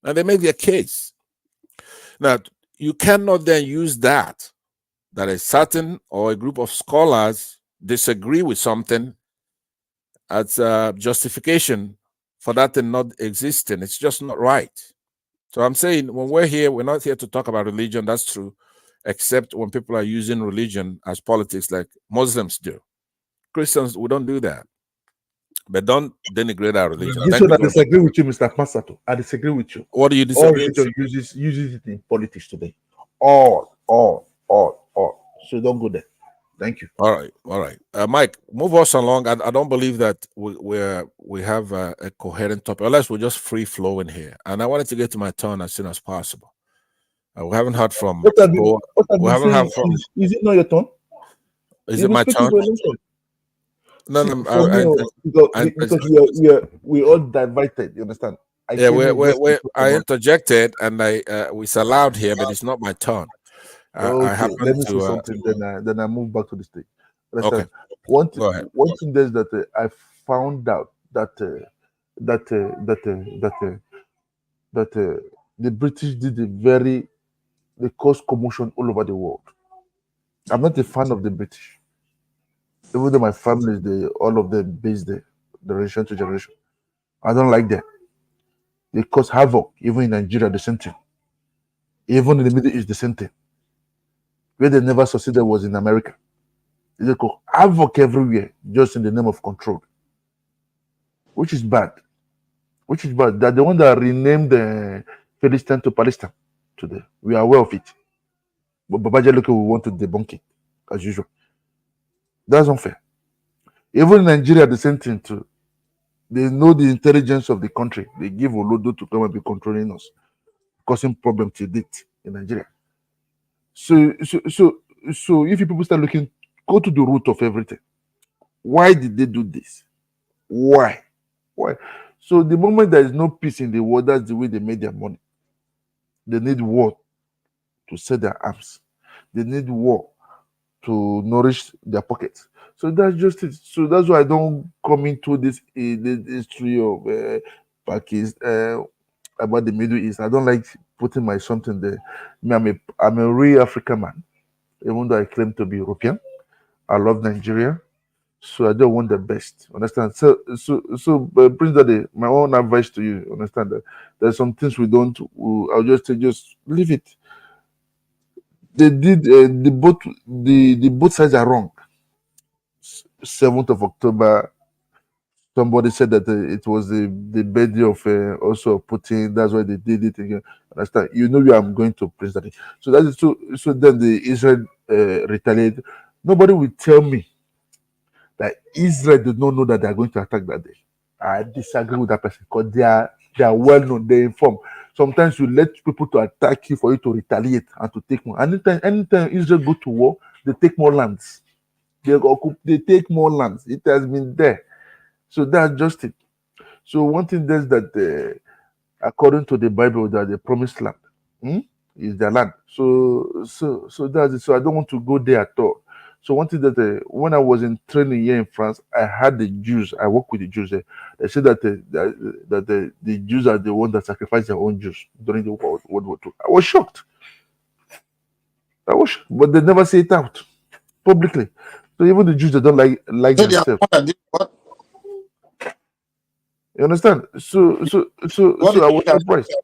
Speaker 17: And they make their case. Now, you cannot then use that a certain or a group of scholars disagree with something as a justification for that thing not existing. It's just not right. So I'm saying when we're here, we're not here to talk about religion. That's true, except when people are using religion as politics like Muslims do. Christians, we don't do that. But don't denigrate our religion.
Speaker 4: This one I disagree with you, Mr. Passato. I disagree with you.
Speaker 17: What do you disagree?
Speaker 4: All religion uses it in politics today. All. So don't go there. Thank you.
Speaker 17: All right. Mike, move us along. I don't believe that we have a coherent topic, unless we're just free flowing here. And I wanted to get to my turn as soon as possible. We haven't heard from.
Speaker 4: What have you heard from? Is it not your turn?
Speaker 17: Is it my turn? No,
Speaker 4: because we all diverted. You understand?
Speaker 17: I interjected and it's allowed here, but it's not my turn.
Speaker 4: Okay, let me say something. Then I move back to the stage. Understand? Okay. One thing is that I found out that the British did they caused commotion all over the world. I'm not a fan of the British. Even though my family is all of them based there, generation to generation. I don't like them. They cause havoc, even in Nigeria, the same thing. Even in the Middle East, the same thing. Where they never succeeded was in America. They cause havoc everywhere, just in the name of control. Which is bad. They're the one that renamed Palestine to Palestine today. We are aware of it. But Babaja Loke will want to debunk it, as usual. That's unfair. Even in Nigeria, the same thing too. They know the intelligence of the country. They give Olodo to come and be controlling us, causing problems to date in Nigeria. So if people start looking, go to the root of everything. Why did they do this? Why? So the moment there is no peace in the world, that's the way they made their money. They need war to set their arms. They need war to nourish their pockets. So that's just it. So that's why I don't come into this history of Pakistan about the Middle East. I don't like putting my something there. I'm a real African man, even though I claim to be European. I love Nigeria, so I don't want the best. Understand? So Prince Daddy, my own advice to you. Understand that there's some things we don't. I'll just say, just leave it. They did the both sides are wrong. 7th of October, somebody said that it was the birthday of also Putin. That's why they did it again. Understand? You know where I'm going to, Prince Daddy. So that is so then the Israel retaliated. Nobody will tell me that Israel did not know that they are going to attack that day. I disagree with that person because they are well known, they're informed. Sometimes you let people to attack you for you to retaliate and to take more. Anytime Israel go to war, they take more lands. They take more lands. It has been there. So that's just it. So one thing is that according to the Bible, that the promised land is their land. So that's it. So I don't want to go there at all. So one thing that when I was in training here in France, I had the Jews. I work with the Jews there. They said that the Jews are the ones that sacrifice their own Jews during the World War II. I was shocked. But they never say it out publicly. So even the Jews, they don't like themselves. You understand? So I was surprised.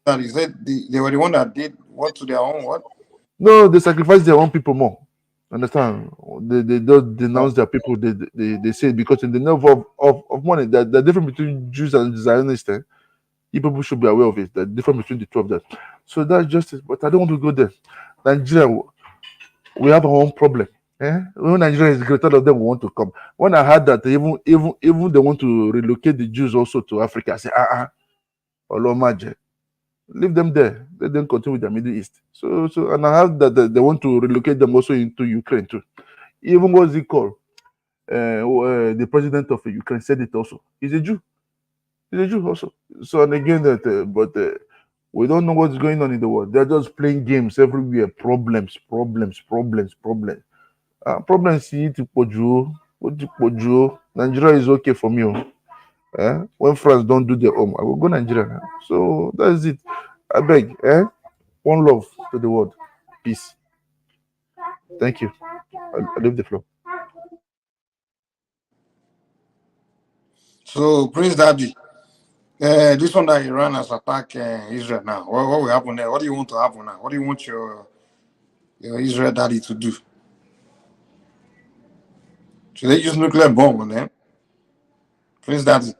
Speaker 21: And he said they were the one that did what to their own what?
Speaker 4: No, they sacrifice their own people more. Understand? They don't denounce their people. They say because in the name of money, the difference between Jews and Zionists, people should be aware of it. The difference between the two of them. So that's just it. But I don't want to go there. Nigeria, we have our own problem. When Nigeria is great, all of them want to come. When I heard that even they want to relocate the Jews also to Africa, I said, Olomaje, Leave them there. Let them continue with the Middle East. So and I have that they want to relocate them also into Ukraine too. Even what's it called? The president of Ukraine said it also. He's a Jew. He's a Jew also. So and again that, but we don't know what's going on in the world. They're just playing games everywhere. Problems. Problems. Nigeria is okay for me. When France don't do their own, I will go Nigeria. So that's it. I beg. One love to the world. Peace. Thank you. I leave the floor.
Speaker 21: So, Prince Daddy, this one that Iran has attacked Israel now. What will happen there? What do you want to happen now? What do you want your Israel daddy to do? Should they use nuclear bomb on them? Prince Daddy.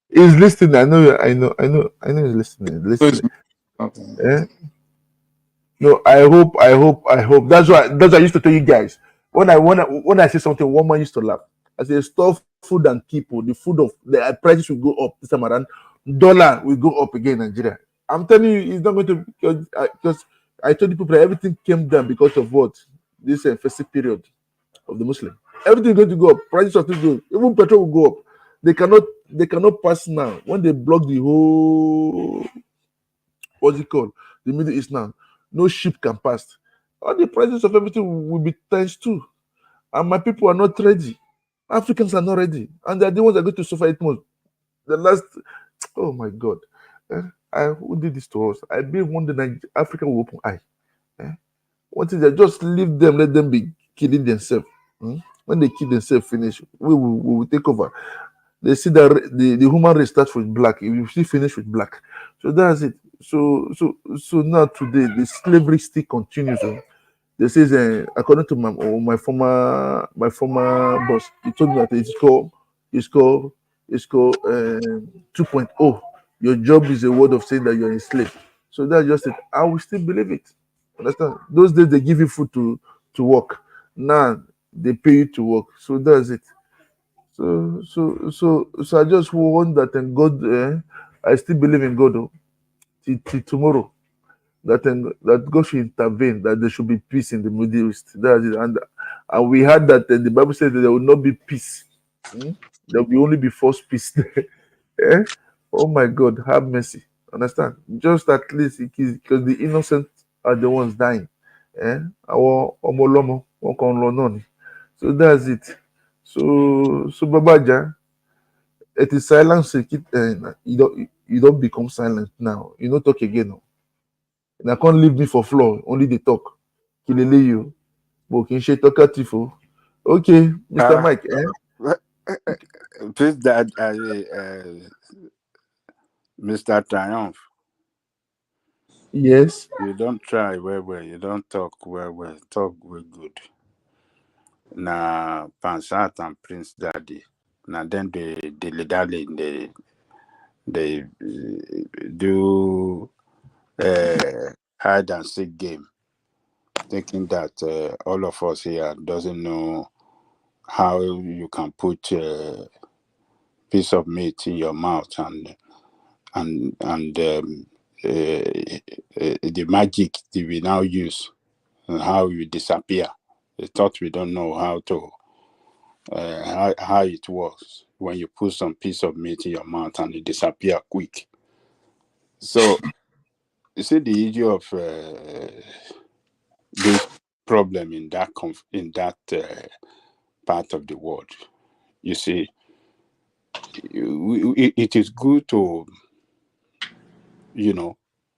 Speaker 4: He's listening. I know he's listening. Eh? No, I hope. That's why I used to tell you guys. When I say something, one man used to laugh. I say stop food and people. The food of the prices will go up this time around. Dollar will go up again in Nigeria. I'm telling you, it's not going to because I told the people that everything came down because of what this festive period of the Muslim. Everything is going to go up. Prices of things go. Even petrol will go up. They cannot pass now when they block the whole what's it called the Middle East now. No ship can pass. All the prices of everything will be times two, and my people are not ready. Africans are not ready, and they're the ones that are going to suffer it most. The last, oh my God, who did this to us? I believe one day Africa will open eye. What is that? Just leave them, let them be killing themselves. When they kill themselves, finish. We will take over. They see that the human race starts with black. It will still finish with black. So that's it. So now today the slavery still continues. They says according to my former boss, he told me that it's called 2.0. Your job is a word of saying that you're a slave. So that's just it. I will still believe it. Understand? Those days they give you food to work. Now they pay you to work. So that's it. So I just want that and God. I still believe in God. Till tomorrow, that God should intervene. That there should be peace in the Middle East. That's it. And we had that. And the Bible says that there will not be peace. There will only be false peace. Oh my God, have mercy. Understand? Just at least because the innocent are the ones dying. Our omolomo, so that's it. So Babaja, it is silence. You don't become silent now. You don't talk again. No. And I can't leave me for floor. Only they talk. Kilele you. But can she talk at you? Okay, Mr. Mike.
Speaker 12: Please, that Mr. Triumph.
Speaker 4: Yes.
Speaker 12: You don't try well. You don't talk well. Talk well good. Na Pansat and Prince Daddy. Now then they do hide and seek game, thinking that all of us here doesn't know how you can put a piece of meat in your mouth and the magic that we now use and how you disappear. They thought we don't know how to how it works when you put some piece of meat in your mouth and it disappear quick. So you see the issue of this problem in that part of the world. You see, it is good to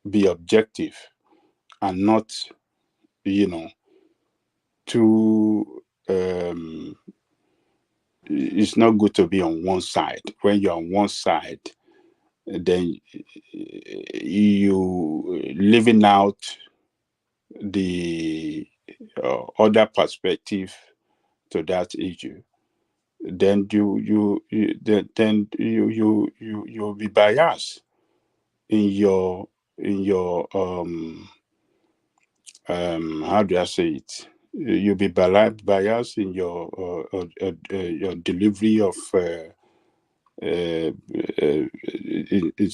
Speaker 12: be objective and not too it's not good to be on one side. When you're on one side, then you living out the other perspective to that issue, then you'll be biased in your how do I say it? You'll be biased in your delivery of
Speaker 3: is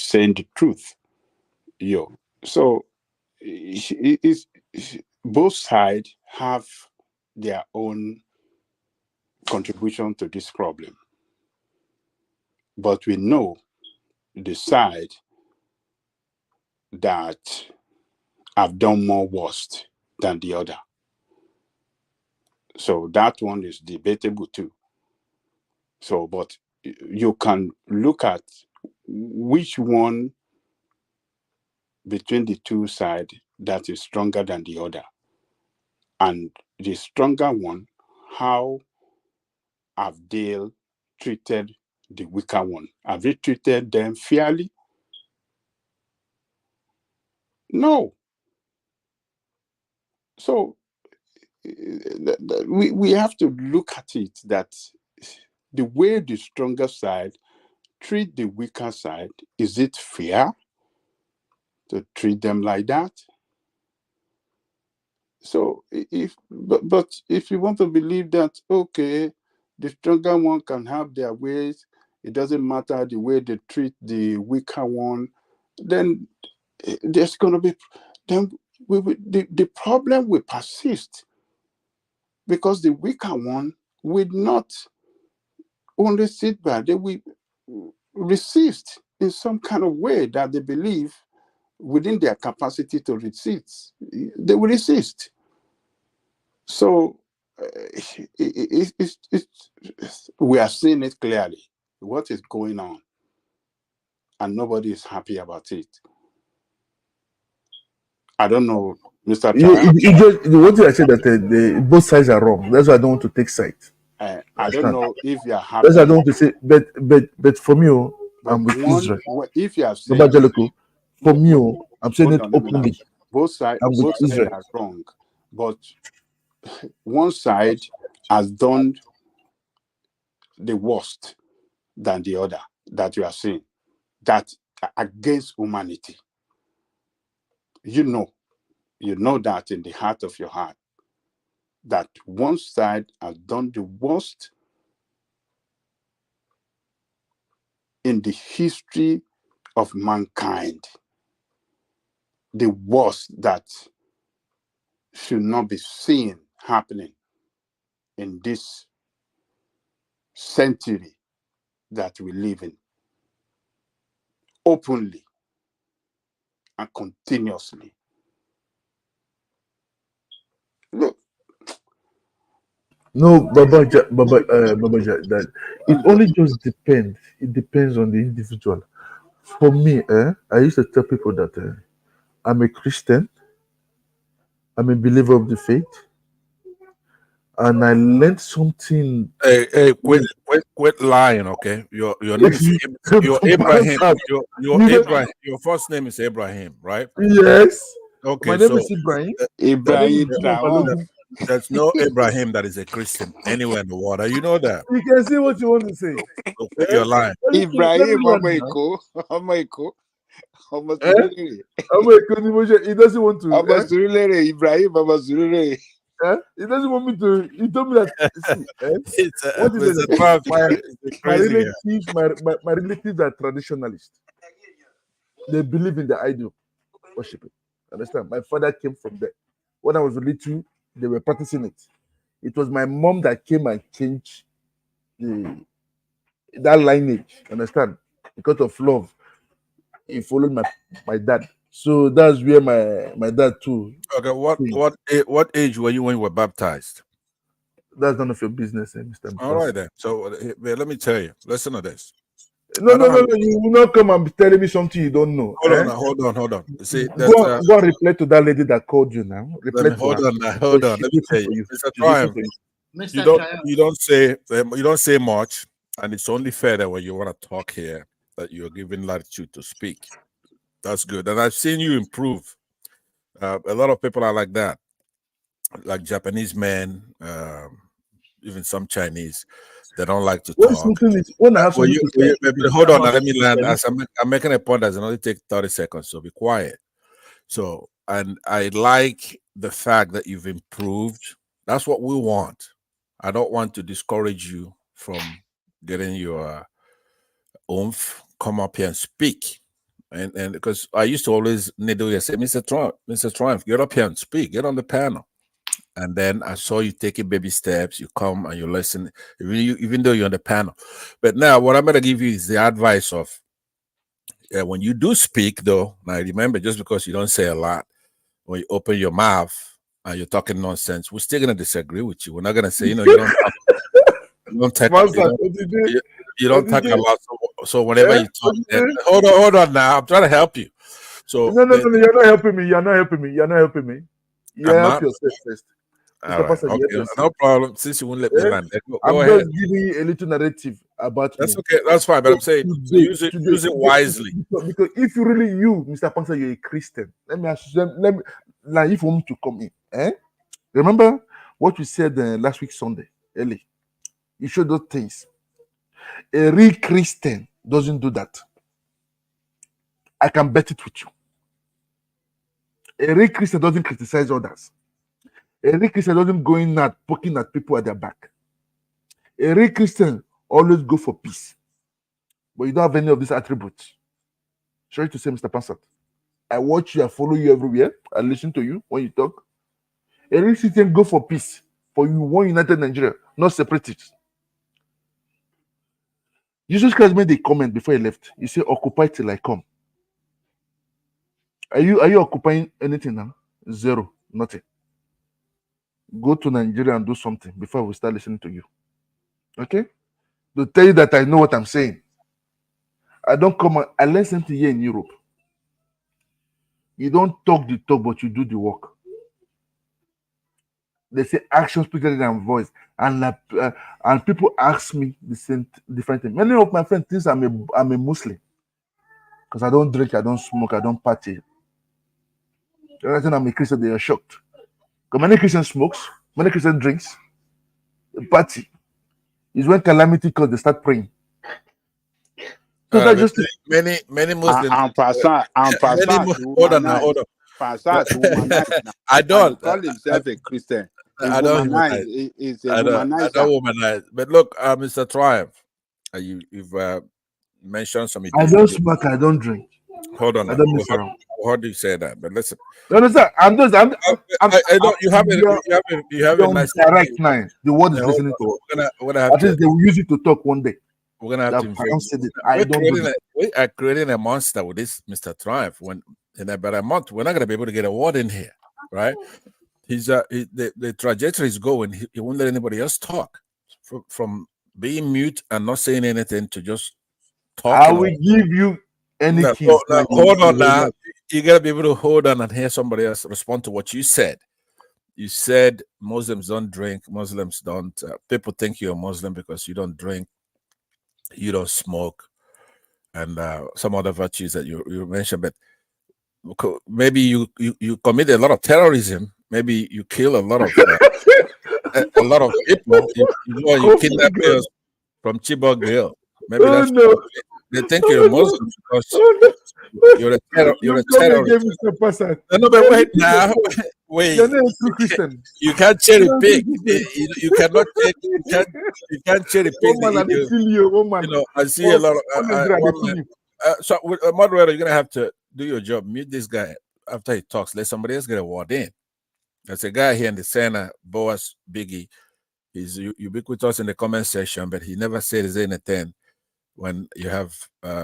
Speaker 3: saying the truth. So both sides have their own contribution to this problem, but we know the side that have done more worst than the other. So that one is debatable too. So, but you can look at which one between the two sides that is stronger than the other. And the stronger one, how have they treated the weaker one? Have they treated them fairly? No. So we have to look at it that the way the stronger side treat the weaker side, is it fair to treat them like that? So but if you want to believe that, okay, the stronger one can have their ways, it doesn't matter the way they treat the weaker one, then there's going to be, then the problem will persist, because the weaker one will not only sit back, they will resist in some kind of way that they believe within their capacity to resist. They will resist. So we are seeing it clearly, what is going on, and nobody is happy about it. I don't know, Mr.
Speaker 7: What did I say that both sides are wrong? That's why I don't want to take sides.
Speaker 3: I don't know if you are happy.
Speaker 7: That's why I don't want to say, but for me, I'm with Israel.
Speaker 3: If you have said,
Speaker 7: for me, I'm saying it openly.
Speaker 3: Both sides are wrong, but one side has done the worst than the other that you are seeing, that against humanity. You know that in the heart of your heart, that one side has done the worst in the history of mankind, the worst that should not be seen happening in this century that we live in, openly and continuously. Look.
Speaker 7: No, that it only just depends. It depends on the individual. For me, I used to tell people that I'm a Christian, I'm a believer of the faith, and I learned something.
Speaker 17: Hey, quit lying, okay? Your name is Abraham. Abraham. Your first name is Abraham, right?
Speaker 7: Yes.
Speaker 17: Okay,
Speaker 7: my name is Ibrahim.
Speaker 17: There's no Abraham that is a Christian anywhere in the world. You know that.
Speaker 7: You can say what you want to say.
Speaker 17: So quit your lying.
Speaker 3: Ibrahim,
Speaker 7: he doesn't want to.
Speaker 3: Ibrahim,
Speaker 7: he doesn't want me to. He told me that. My relatives are traditionalists. They believe in the idol worshiping. Understand? My father came from there. When I was little, they were practicing it. It was my mom that came and changed that lineage. Understand? Because of love, he followed my dad. So that's where my dad too.
Speaker 17: Okay, what age were you when you were baptized?
Speaker 7: That's none of your business, Mr.
Speaker 17: All right then. So let me tell you. Listen to this.
Speaker 7: No. You will not come and be telling me something you don't know.
Speaker 17: Hold on. See,
Speaker 7: go and reply to that lady that called you now.
Speaker 17: Hold on. Let me tell you, Mr. Triumph. You don't say much, and it's only fair that when you want to talk here, that you're given latitude to speak. That's good, and I've seen you improve. A lot of people are like that, like Japanese men, even some Chinese. They don't like to talk. Hold on, now, let me land. As I'm making a point, that's only take 30 seconds, so be quiet. So, and I like the fact that you've improved. That's what we want. I don't want to discourage you from getting your oomph, come up here and speak. And because I used to always needle you, say, Mr. Triumph, get up here and speak, get on the panel. And then I saw you taking baby steps. You come and you listen, even though you're on the panel. But now, what I'm going to give you is the advice of when you do speak, though. Now, remember, just because you don't say a lot, when you open your mouth and you're talking nonsense, we're still going to disagree with you. We're not going to say, you don't talk. You don't talk a lot. So whenever you talk, hold on now. I'm trying to help you. So
Speaker 7: no, you're not helping me. You're not helping me. You help yourself first.
Speaker 17: Right. Okay, no problem. Since you won't let me land, go
Speaker 7: I'm
Speaker 17: ahead.
Speaker 7: just giving you a little narrative about
Speaker 17: That's
Speaker 7: me.
Speaker 17: okay. That's fine. But I'm saying use it wisely.
Speaker 7: Because if you really Mr. Pansa, you're a Christian. Let me ask you. Like if you want me to come in, remember what we said last week Sunday, early. You show those things. A real Christian doesn't do that. I can bet it with you. A real Christian doesn't criticize others. A real Christian doesn't go in and poking at people at their back. A real Christian always go for peace. But you don't have any of these attributes. Sorry to say, Mr. Pansat. I watch you, I follow you everywhere. I listen to you when you talk. A real Christian go for peace. For you, one united Nigeria, not separatists. Jesus Christ made a comment before he left. He said, "Occupy till I come." Are you occupying anything now? Zero, nothing. Go to Nigeria and do something before we start listening to you. Okay? To tell you that I know what I'm saying. I don't come. I learned something here in Europe. You don't talk the talk, but you do the work. They say action speaks better than voice, and people ask me the same different thing. Many of my friends think I'm a Muslim because I don't drink, I don't smoke, I don't party. The other thing I'm a Christian, they are shocked. Because many Christians smokes, many Christians drinks, party. Is when calamity comes, they start praying. So that's just
Speaker 17: many Muslims.
Speaker 3: Hold on.
Speaker 17: I don't
Speaker 3: call himself a Christian.
Speaker 17: I don't womanize. But look, Mr. Triumph, you've mentioned some.
Speaker 7: I don't smoke. I don't drink.
Speaker 17: Hold on.
Speaker 7: I don't mess around.
Speaker 17: How do you say that? But listen.
Speaker 7: No, sir.
Speaker 17: You have a nice
Speaker 7: direct line. The world is listening to us. At least they will use it to talk one day.
Speaker 17: We're gonna have to we are creating a monster with this Mr. Triumph. When in about a month, we're not gonna be able to get a word in here, right? The trajectory is going. He won't let anybody else talk. From being mute and not saying anything to just talking.
Speaker 7: I will give you anything.
Speaker 17: Hold on now. You gotta be able to hold on and hear somebody else respond to what you said. You said Muslims don't drink. Muslims don't. People think you're a Muslim because you don't drink, you don't smoke, and some other virtues that you mentioned. But maybe you commit a lot of terrorism. Maybe you kill a lot of people. You kidnap girls from Chibok girl. Maybe that's they think you're a Muslim because you're a terrorist. No, but wait now. Wait.
Speaker 7: You're not a true Christian.
Speaker 17: You can't cherry pick. You cannot. You can't cherry pick. I see a lot of. So, with a moderator, you're gonna have to do your job. Mute this guy after he talks. Let somebody else get a word in. There's a guy here in the center, Boaz Biggie. He's ubiquitous in the comment section, but he never says anything. When you have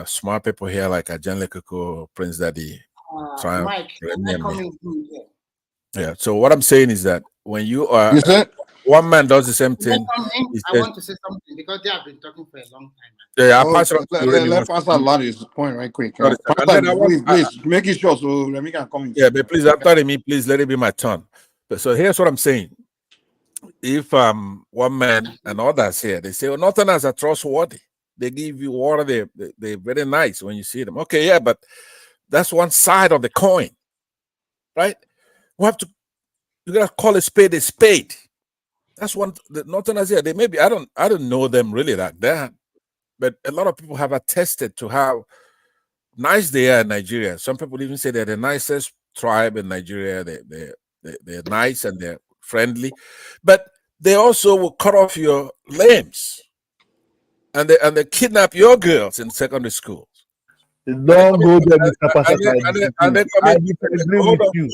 Speaker 17: smart people here like Ajan Lekoko, Prince Daddy, Triumph,
Speaker 19: Mike,
Speaker 17: yeah. So what I'm saying is that when you are one man does the same thing.
Speaker 19: I want to say something because they have been talking for a long time.
Speaker 17: Yeah, I'll pass it on to you.
Speaker 21: Let Pastor land his point right quick. Please make it short so Remy can come in.
Speaker 17: Yeah, but please, after me, please let it be my turn. So here's what I'm saying. If one man and others here, they say, well, Northerners are trustworthy. They give you water. They're very nice when you see them. Okay, yeah, but that's one side of the coin, right? You gotta call a spade a spade. That's one. The Northerners here, they maybe I don't know them really like that, but a lot of people have attested to how nice they are in Nigeria. Some people even say they're the nicest tribe in Nigeria. They're nice and they're friendly, but they also will cut off your limbs. and they kidnap your girls in secondary schools.
Speaker 7: Don't go there, Mr. Pastor.
Speaker 17: And they come
Speaker 7: I
Speaker 17: in.
Speaker 7: disagree
Speaker 17: Hold
Speaker 7: with
Speaker 17: on.
Speaker 7: you.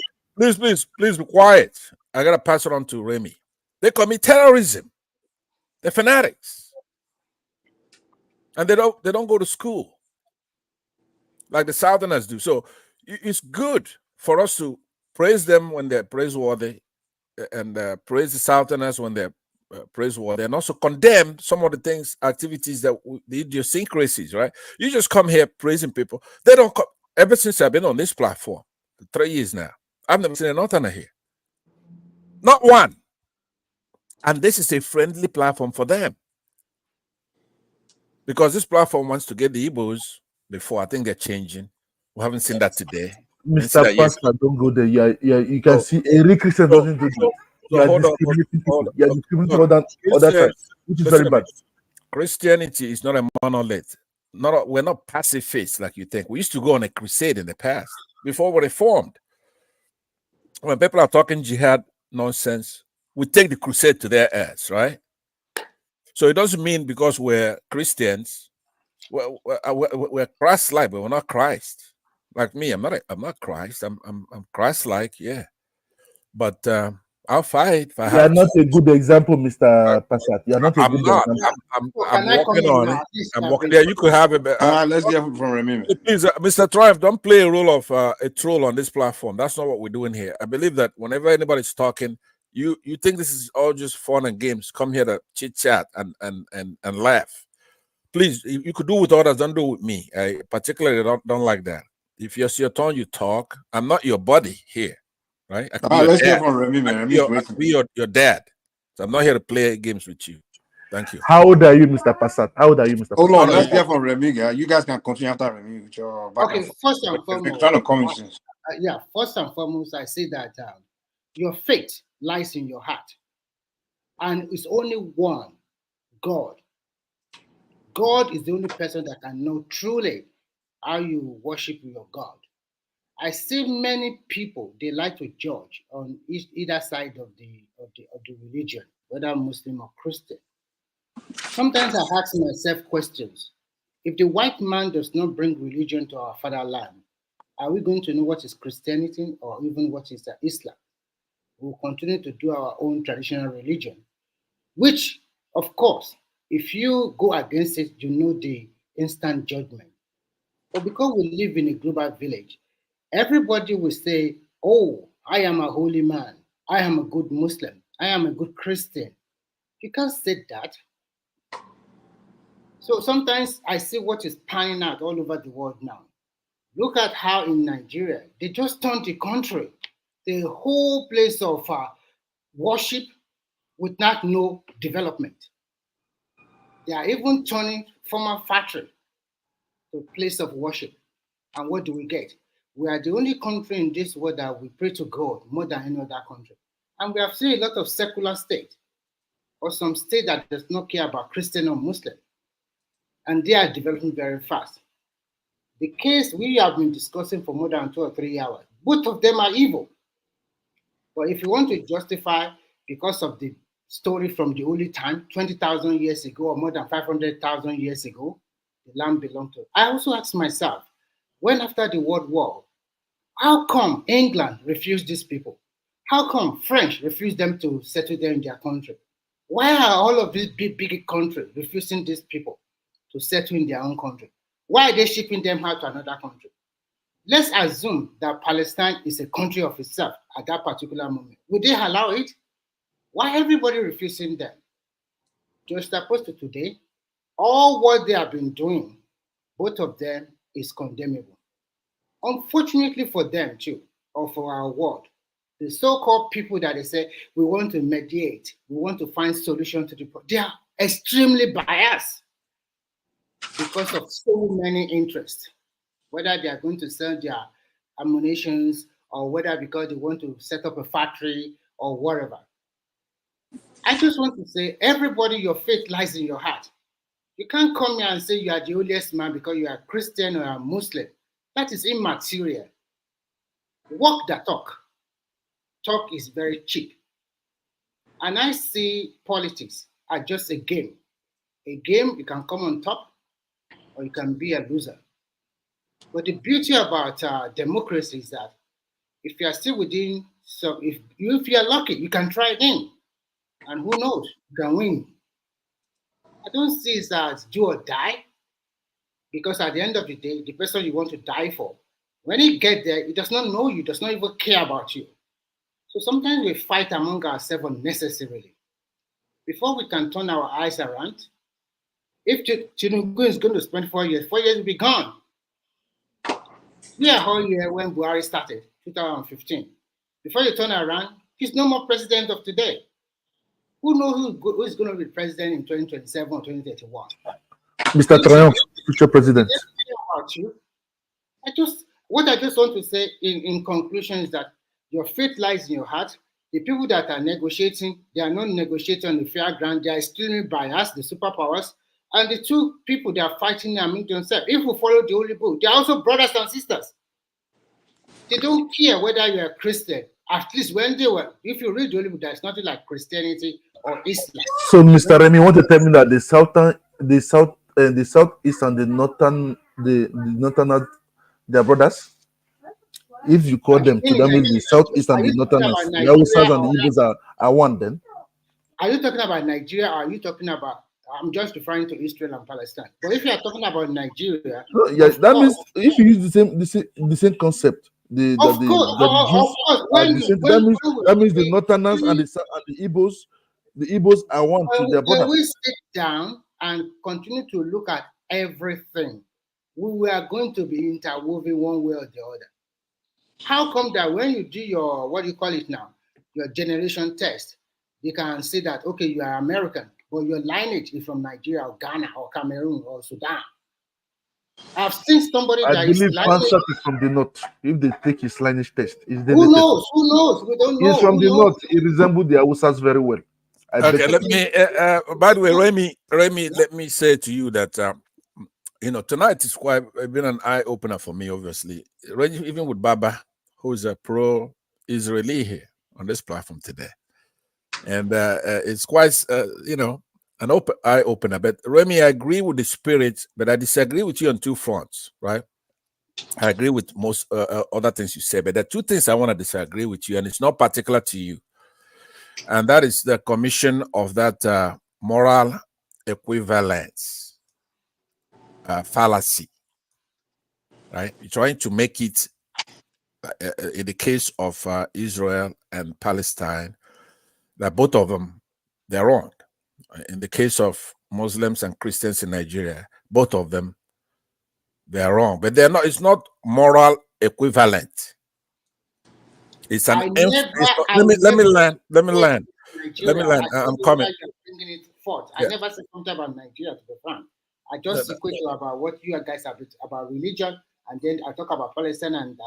Speaker 17: Please be quiet. I gotta pass it on to Remy. They commit terrorism. They're fanatics, and they don't go to school like the Southerners do. So it's good for us to praise them when they're praiseworthy, and praise the Southerners when they're praiseworthy, and also condemn some of the things, activities that the idiosyncrasies. Right? You just come here praising people. They don't come. Ever since I've been on this platform, 3 years now, I've never seen a Northerner here. Not one. And this is a friendly platform for them. Because this platform wants to get the Igbos before. I think they're changing. We haven't seen that today.
Speaker 7: Mr. Pastor, don't go there. You can see every Christian doesn't do that. You are discriminating people. You are discriminating other side, which is very bad.
Speaker 17: Christianity is not a monolith. We're not pacifists like you think. We used to go on a crusade in the past before we reformed. When people are talking jihad nonsense, we take the crusade to their ass, right? So it doesn't mean because we're Christians, we're Christ-like, but we're not Christ. Like me, I'm not Christ. I'm Christ-like, yeah. But I'll fight if I
Speaker 7: You
Speaker 17: have
Speaker 7: are not a good example, Mr. Passat. You are not a good example.
Speaker 17: I'm working on it. I'm working. Yeah, you could have it.
Speaker 21: Let's hear from Remy.
Speaker 17: Please, Mr. Triumph, don't play a role of a troll on this platform. That's not what we're doing here. I believe that whenever anybody's talking, you think this is all just fun and games. Come here to chit chat and laugh. Please, you could do with others. Don't do with me. I particularly don't like that. If it's your turn, you talk. I'm not your buddy here, right? I could be your
Speaker 21: let's
Speaker 17: dad.
Speaker 21: hear from Remy, man.
Speaker 17: I could be your dad. So I'm not here to play games with you. Thank you.
Speaker 7: How old are you, Mr. Passat? How old are you, Mr.
Speaker 21: Hold
Speaker 7: Passat?
Speaker 21: on, let's hear from Remy, guys. You guys can continue after Remy with your back and forth.
Speaker 19: First and foremost,
Speaker 21: trying to comment since.
Speaker 19: First and foremost, I say that your faith lies in your heart, and it's only one God. God is the only person that can know truly how you worship your God. I see many people, they like to judge on either side of the religion, whether Muslim or Christian. Sometimes I ask myself questions. If the white man does not bring religion to our fatherland, are we going to know what is Christianity or even what is Islam? We'll continue to do our own traditional religion, which, of course, if you go against it, you know the instant judgment. But because we live in a global village, everybody will say, oh, I am a holy man. I am a good Muslim. I am a good Christian. You can't say that. So sometimes I see what is panning out all over the world now. Look at how in Nigeria, they just turned the country, the whole place of worship with not no development. They are even turning former factory to a place of worship. And what do we get? We are the only country in this world that we pray to God more than any other country. And we have seen a lot of secular state or some state that does not care about Christian or Muslim. And they are developing very fast. The case we have been discussing for more than 2 or 3 hours, both of them are evil. But if you want to justify because of the story from the holy time, 20,000 years ago or more than 500,000 years ago, the land belonged to. I also ask myself, when after the World War, how come England refused these people? How come French refused them to settle there in their country? Why are all of these big countries refusing these people to settle in their own country? Why are they shipping them out to another country? Let's assume that Palestine is a country of itself at that particular moment. Would they allow it? Why everybody refusing them? Just opposed to today, all what they have been doing, both of them is condemnable. Unfortunately for them too, or for our world, the so-called people that they say, we want to mediate, we want to find solution to the problem, they are extremely biased because of so many interests, whether they are going to sell their ammunitions or whether because they want to set up a factory or whatever. I just want to say, everybody, your faith lies in your heart. You can't come here and say you are the holiest man because you are Christian or a Muslim. That is immaterial. Walk the talk. Talk is very cheap. And I see politics as just a game a game, you can come on top or you can be a loser. But the beauty about democracy is that if you are still within, so if you're lucky, you can try again. And who knows, you can win. I don't see it as do or die, because at the end of the day, the person you want to die for, when he get there, he does not know you, does not even care about you. So sometimes we fight among ourselves unnecessarily. Before we can turn our eyes around, if Tinubu is going to spend 4 years, 4 years will be gone. We are all here when Buhari started, 2015. Before you turn around, he's no more president of today. Who knows who is going to be president in 2027 or 2031?
Speaker 7: Mr. Triumph, future president.
Speaker 19: About you. What I just want to say in conclusion is that your faith lies in your heart. The people that are negotiating, they are not negotiating on the fair ground. They are extremely biased, the superpowers. And the two people that are fighting among themselves, if we follow the Holy Book, they are also brothers and sisters. They don't care whether you are Christian. At least when they were, if you read the Holy Book, there's nothing like Christianity or Islam.
Speaker 7: So, Mr. Remy, you want to tell me that the southeast and the northern, they are brothers? If you call them, so that means the southeast and the northerners, the Hausas and the Igbos are one then?
Speaker 19: Are you talking about Nigeria, or are you talking about, I'm just referring to Israel and Palestine. But if you are talking about Nigeria,
Speaker 7: yeah, that means if you use the same concept, that means the northerners and the Igbos are one to their brothers.
Speaker 19: When we sit down and continue to look at everything, we are going to be interwoven one way or the other. How come that when you do your, what do you call it now, your generation test, you can say that, okay, you are American, but your lineage is from Nigeria or Ghana or Cameroon or Sudan. I've seen somebody
Speaker 7: I
Speaker 19: that is
Speaker 7: believe
Speaker 19: lineage.
Speaker 7: is from the north. If they take his lineage test,
Speaker 19: Who knows? Who knows? We don't know.
Speaker 7: He's from the north. He resembles the Hausas very well.
Speaker 17: Okay, let me. By the way, Remy, let me say to you that tonight is quite been an eye opener for me. Obviously, even with Baba, who is a pro-Israeli here on this platform today, and it's quite an eye opener. But Remy, I agree with the spirit, but I disagree with you on two fronts. Right? I agree with most other things you say, but there are two things I want to disagree with you, and it's not particular to you. And that is the commission of that moral equivalence fallacy, right? You're trying to make it, in the case of Israel and Palestine, that both of them, they're wrong. In the case of Muslims and Christians in Nigeria, both of them, they're wrong. But they're not. It's not moral equivalent. It's an. Let me land. I'm coming.
Speaker 19: I never said something about Nigeria, to be frank. I just equate about what you guys have about religion, and then I talk about Palestine and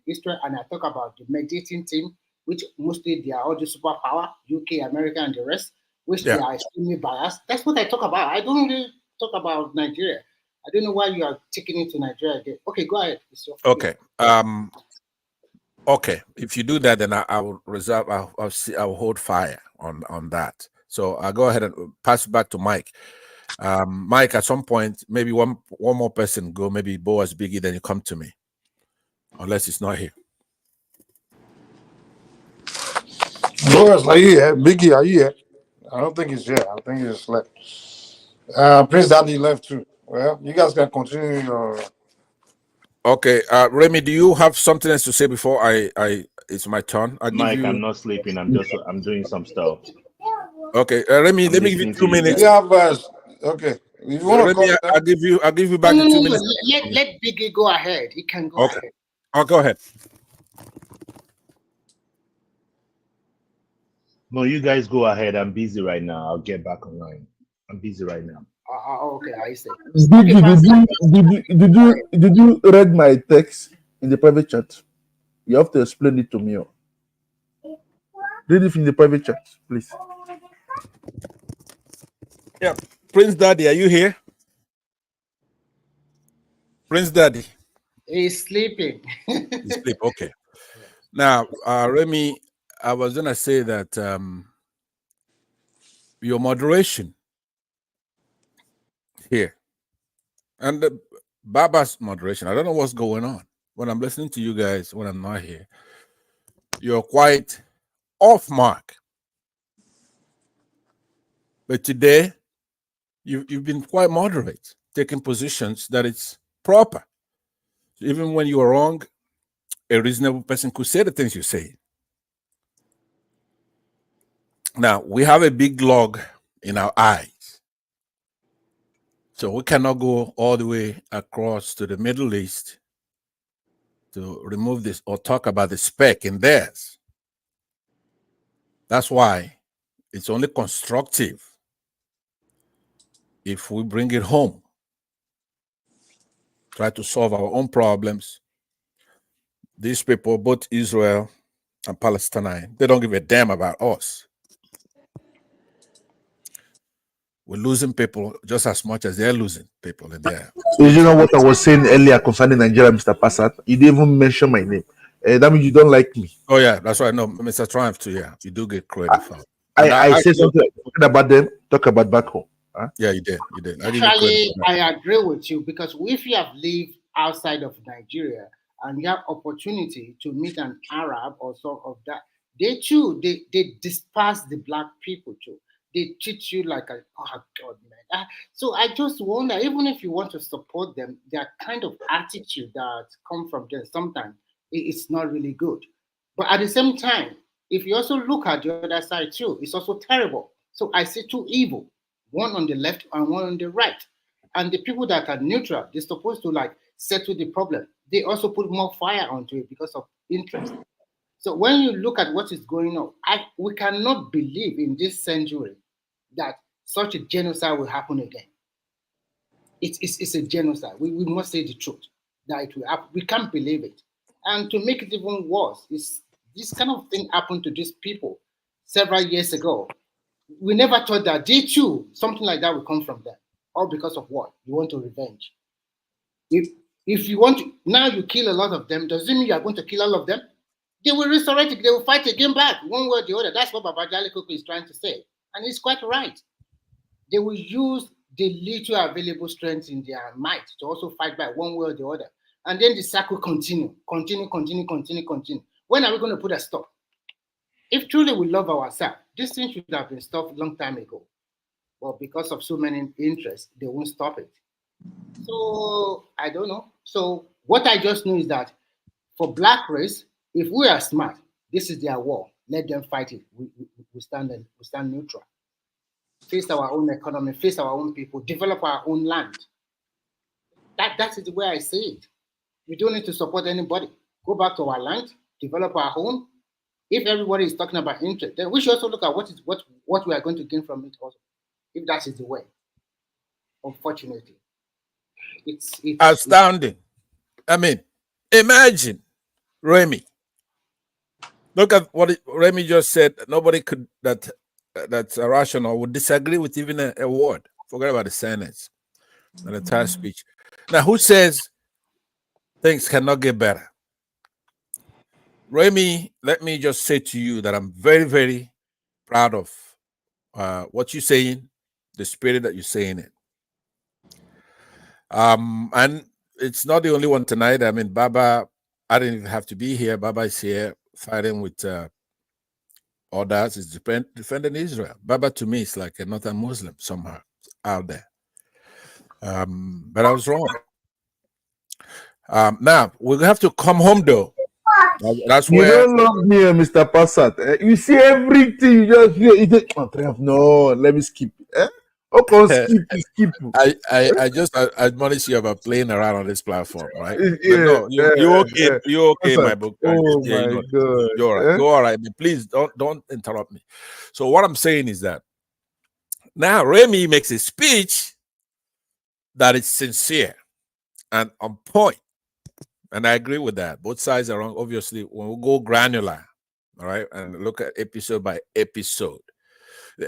Speaker 19: Israel, and I talk about the mediating team, which mostly they are all the superpower, UK, America, and the rest, which they are extremely biased. That's what I talk about. I don't really talk about Nigeria. I don't know why you are taking it to Nigeria again. Okay, go ahead.
Speaker 17: Okay. Okay. If you do that, then I will reserve. I'll hold fire on that. So I'll go ahead and pass it back to Mike. Mike, at some point, maybe one more person go. Maybe Boaz Biggie, then you come to me, unless it's not here.
Speaker 21: Boaz, are you here? Biggie, are you here? I don't think he's here. I think he just left. Prince Daddy left too. Well, you guys can continue your.
Speaker 17: Okay, Remy, do you have something else to say before it's my turn?
Speaker 4: Mike, I'm not sleeping. I'm doing some stuff.
Speaker 17: Okay, Remy, let me give you 2 minutes.
Speaker 21: You have okay. If you want to
Speaker 17: Remy, I'll give you back 2 minutes.
Speaker 19: Let Biggie go ahead. He can go ahead.
Speaker 17: Oh, go ahead.
Speaker 4: No, you guys go ahead. I'm busy right now. I'll get back online. I'm busy right now.
Speaker 19: Okay, I see.
Speaker 7: Did you read my text in the private chat? You have to explain it to me. Read it in the private chat, please.
Speaker 17: Yeah, Prince Daddy, are you here? Prince Daddy.
Speaker 19: He's sleeping.
Speaker 17: He's sleep. Okay. Now, Remy, I was gonna say that your moderation here. And Baba's moderation, I don't know what's going on. When I'm listening to you guys, when I'm not here, you're quite off mark. But today, you've been quite moderate, taking positions that it's proper. Even when you are wrong, a reasonable person could say the things you say. Now, we have a big log in our eyes. So we cannot go all the way across to the Middle East to remove this or talk about the speck in theirs. That's why it's only constructive if we bring it home, try to solve our own problems. These people, both Israel and Palestine, they don't give a damn about us. We're losing people just as much as they're losing people in there.
Speaker 7: You know what I was saying earlier concerning Nigeria, Mr. Passat? You didn't even mention my name. That means you don't like me.
Speaker 17: Oh, yeah, that's right. No, Mr. Triumph, too, yeah. You do get credit for it.
Speaker 7: I said something about them, talk about back home. Huh?
Speaker 17: Yeah, you did. You did.
Speaker 19: Actually, I agree with you, because if you have lived outside of Nigeria and you have opportunity to meet an Arab or sort of that, they too, they despise the black people too. They treat you like a, oh God, man. So I just wonder, even if you want to support them, their kind of attitude that come from them sometimes it's not really good. But at the same time, if you also look at the other side too, it's also terrible. So I see two evil, one on the left and one on the right. And the people that are neutral, they're supposed to like settle the problem. They also put more fire onto it because of interest. So when you look at what is going on, we cannot believe in this century that such a genocide will happen again. It's a genocide. We must say the truth that it will happen. We can't believe it. And to make it even worse, this kind of thing happened to these people several years ago. We never thought that they too, something like that would come from them. All because of what? You want to revenge. If you want to, now you kill a lot of them, does it mean you are going to kill all of them? They will resurrect it, they will fight again back, one way or the other. That's what Baba Jali Koko is trying to say. And he's quite right. They will use the little available strength in their might to also fight back one way or the other. And then the cycle continue. When are we going to put a stop? If truly we love ourselves, this thing should have been stopped a long time ago. But because of so many interests, they won't stop it. So I don't know. So what I just know is that for black race, if we are smart, this is their war. Let them fight it. We stand neutral. Face our own economy, face our own people, develop our own land. That is the way I see it. We don't need to support anybody. Go back to our land, develop our own. If everybody is talking about interest, then we should also look at what we are going to gain from it also. If that is the way. Unfortunately. It's
Speaker 17: astounding. I mean, imagine Remy. Look at what Remy just said. Nobody could that's rational would disagree with even a word. Forget about the sentence, an entire speech. Now, who says things cannot get better? Remy, let me just say to you that I'm very, very proud of what you're saying, the spirit that you're saying it. And it's not the only one tonight. I mean, Baba, I didn't even have to be here. Baba is here fighting with others. Is defending Israel. Baba to me is like another Muslim somehow out there. But I was wrong. Now we have to come home though. That's
Speaker 7: you
Speaker 17: where
Speaker 7: don't love me, Mr. Passat. You see everything you just hear. You think, no, let me skip. Skip.
Speaker 17: I just admonish you about playing around on this platform, right?
Speaker 7: Yeah,
Speaker 17: no, you okay? You okay, my book?
Speaker 7: Oh my God!
Speaker 17: You're all right. You're all right. But please don't interrupt me. So what I'm saying is that now Remy makes a speech that is sincere and on point. And I agree with that. Both sides are wrong. Obviously, when we go granular, all right, and look at episode by episode,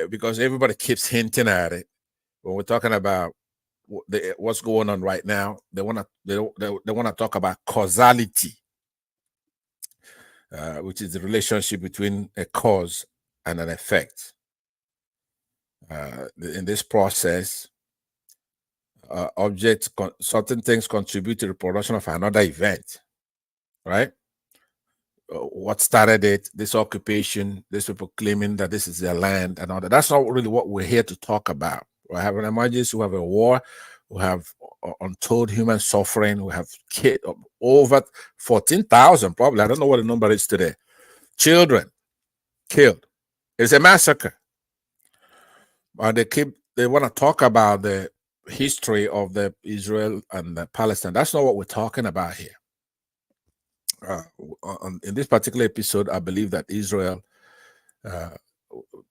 Speaker 17: because everybody keeps hinting at it. When we're talking about what's going on right now, they want to talk about causality, which is the relationship between a cause and an effect. In this process, certain things contribute to the production of another event, right? What started it, this occupation, these people claiming that this is their land and all that. That's not really what we're here to talk about. We have an emergency, we have a war, we have untold human suffering, we have over 14,000 probably, I don't know what the number is today, children killed. It's a massacre. They want to talk about the history of the Israel and the Palestine. That's not what we're talking about here. In this particular episode, I believe that Israel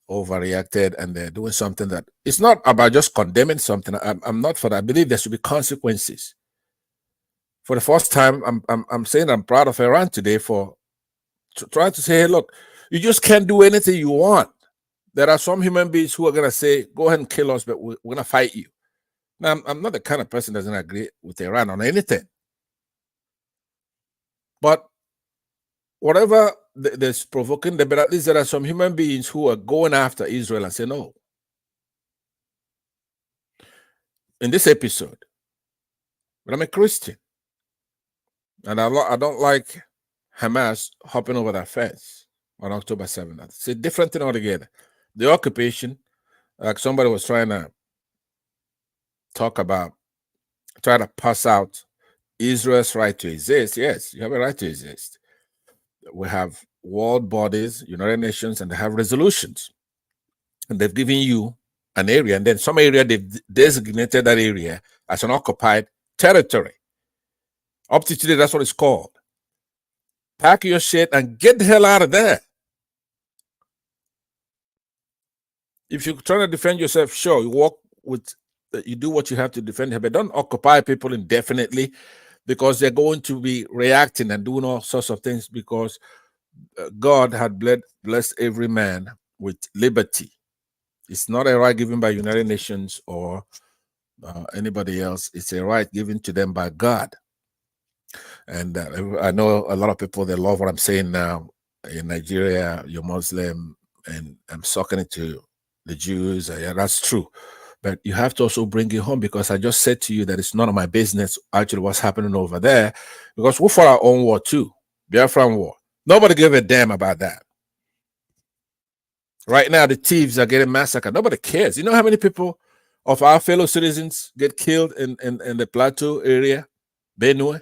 Speaker 17: overreacted, and they're doing something that it's not about just condemning something. I'm not for that. I believe there should be consequences. For the first time, I'm saying I'm proud of Iran today for trying to say, hey, look, you just can't do anything you want. There are some human beings who are going to say, go ahead and kill us, but we're going to fight you. Now, I'm not the kind of person that doesn't agree with Iran on anything. But whatever that's provoking them, but at least there are some human beings who are going after Israel and say no. In this episode, but I'm a Christian, and I don't like Hamas hopping over that fence on October 7th. It's a different thing altogether. The occupation, like somebody was trying to talk about, try to pass out Israel's right to exist. Yes, you have a right to exist. We have world bodies, United Nations, and they have resolutions. And they've given you an area, and then some area they've designated that area as an occupied territory. Up to today, that's what it's called. Pack your shit and get the hell out of there. If you're trying to defend yourself, sure, you do what you have to defend, but don't occupy people indefinitely, because they're going to be reacting and doing all sorts of things, because God had blessed every man with liberty. It's not a right given by United Nations or anybody else. It's a right given to them by God. And I know a lot of people, they love what I'm saying now. In Nigeria, you're Muslim, and I'm sucking it to the Jews. Yeah, that's true. But you have to also bring it home, because I just said to you that it's none of my business actually what's happening over there, because we fought our own war too, Biafran war. Nobody gave a damn about that. Right now, the thieves are getting massacred. Nobody cares. You know how many people of our fellow citizens get killed in the Plateau area, Benue?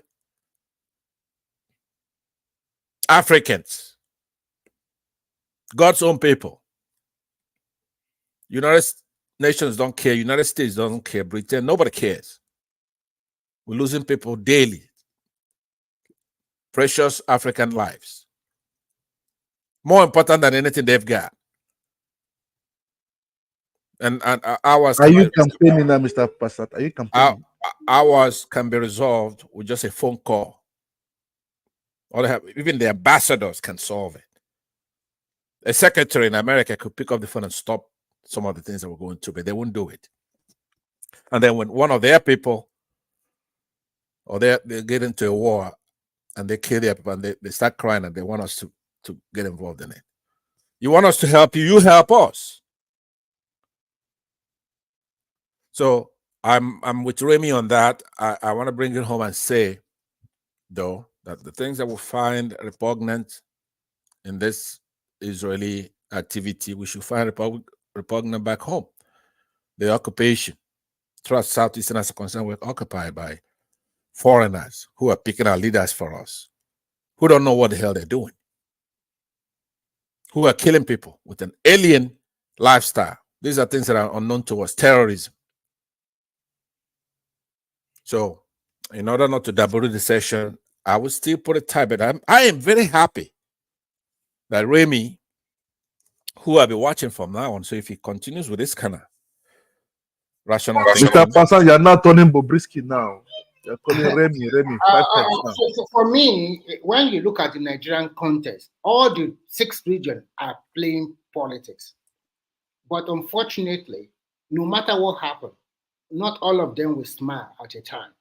Speaker 17: Africans, God's own people. United Nations don't care. United States doesn't care. Britain, nobody cares. We're losing people daily. Precious African lives. More important than anything they've got. And ours.
Speaker 7: Are you campaigning now, Mr. Passat? Are you campaigning?
Speaker 17: Ours can be resolved with just a phone call. All they have, even the ambassadors can solve it. A secretary in America could pick up the phone and stop some of the things that we're going through, but they won't do it. And then when one of their people, or they get into a war and they kill their people, and they start crying, and they want us to get involved in it. You want us to help you, you help us. So I'm with Remy on that. I want to bring it home and say, though, that the things that we find repugnant in this Israeli activity, we should find repugnant back home. The occupation, throughout Southeastern as a concern, we're occupied by foreigners who are picking our leaders for us, who don't know what the hell they're doing, who are killing people with an alien lifestyle. These are things that are unknown to us, terrorism. So, in order not to double the session, I would still put a tie, but I am very happy that Remy, who I'll be watching from now on, so if he continues with this kind of rational thinking.
Speaker 7: Mr. Passat, you're not turning Bobrisky now. You're calling Remy 5 times now.
Speaker 19: So for me, when you look at the Nigerian context, all the 6 regions are playing politics. But unfortunately, no matter what happens, not all of them will smile at a time.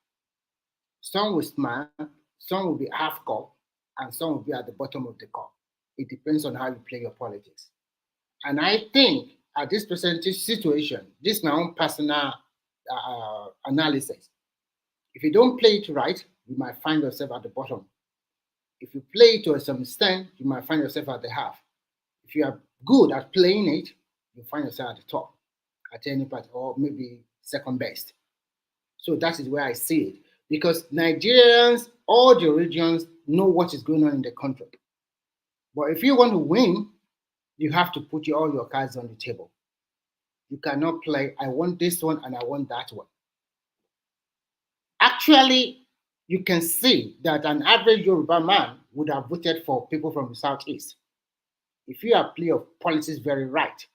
Speaker 19: Some will smile, some will be half cup, and some will be at the bottom of the cup. It depends on how you play your politics. And I think at this present situation, this is my own personal analysis. If you don't play it right, you might find yourself at the bottom. If you play it to some extent, you might find yourself at the half. If you are good at playing it, you find yourself at the top, at any part, or maybe second best. So that is where I see it. Because Nigerians, all the regions know what is going on in the country. But if you want to win, you have to put all your cards on the table. You cannot play, I want this one and I want that one. Actually, you can see that an average Yoruba man would have voted for people from the Southeast. If you have played your politics very right.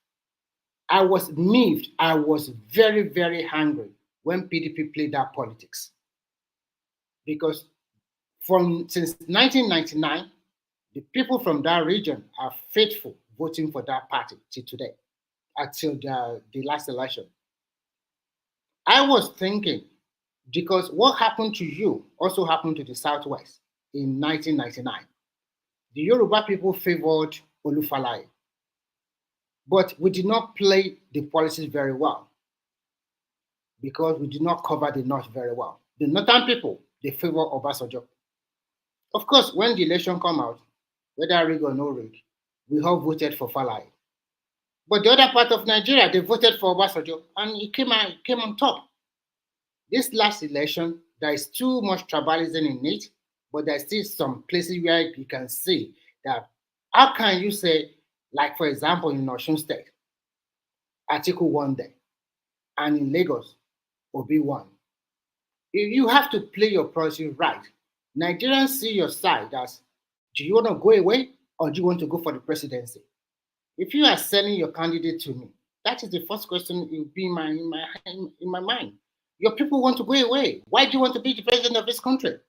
Speaker 19: I was miffed. I was very, very angry when PDP played that politics. Because since 1999, the people from that region are faithful voting for that party till today, until the last election. I was thinking, because what happened to you also happened to the Southwest in 1999. The Yoruba people favored Olufalaye, but we did not play the policies very well because we did not cover the North very well. The Northern people, they favor Obasanjo. Of course, when the election come out, whether rig or no rig, we all voted for Falaye. But the other part of Nigeria, they voted for Obasanjo, and he came on top. This last election, there is too much tribalism in it, but there's still some places where you can see that, how can you say, like for example, in Osun State, Atiku won there, and in Lagos, Obi won. You have to play your policy right. Nigerians see your side as, do you want to go away or do you want to go for the presidency? If you are sending your candidate to me, that is the first question it will be in my mind. Your people want to go away. Why do you want to be the president of this country?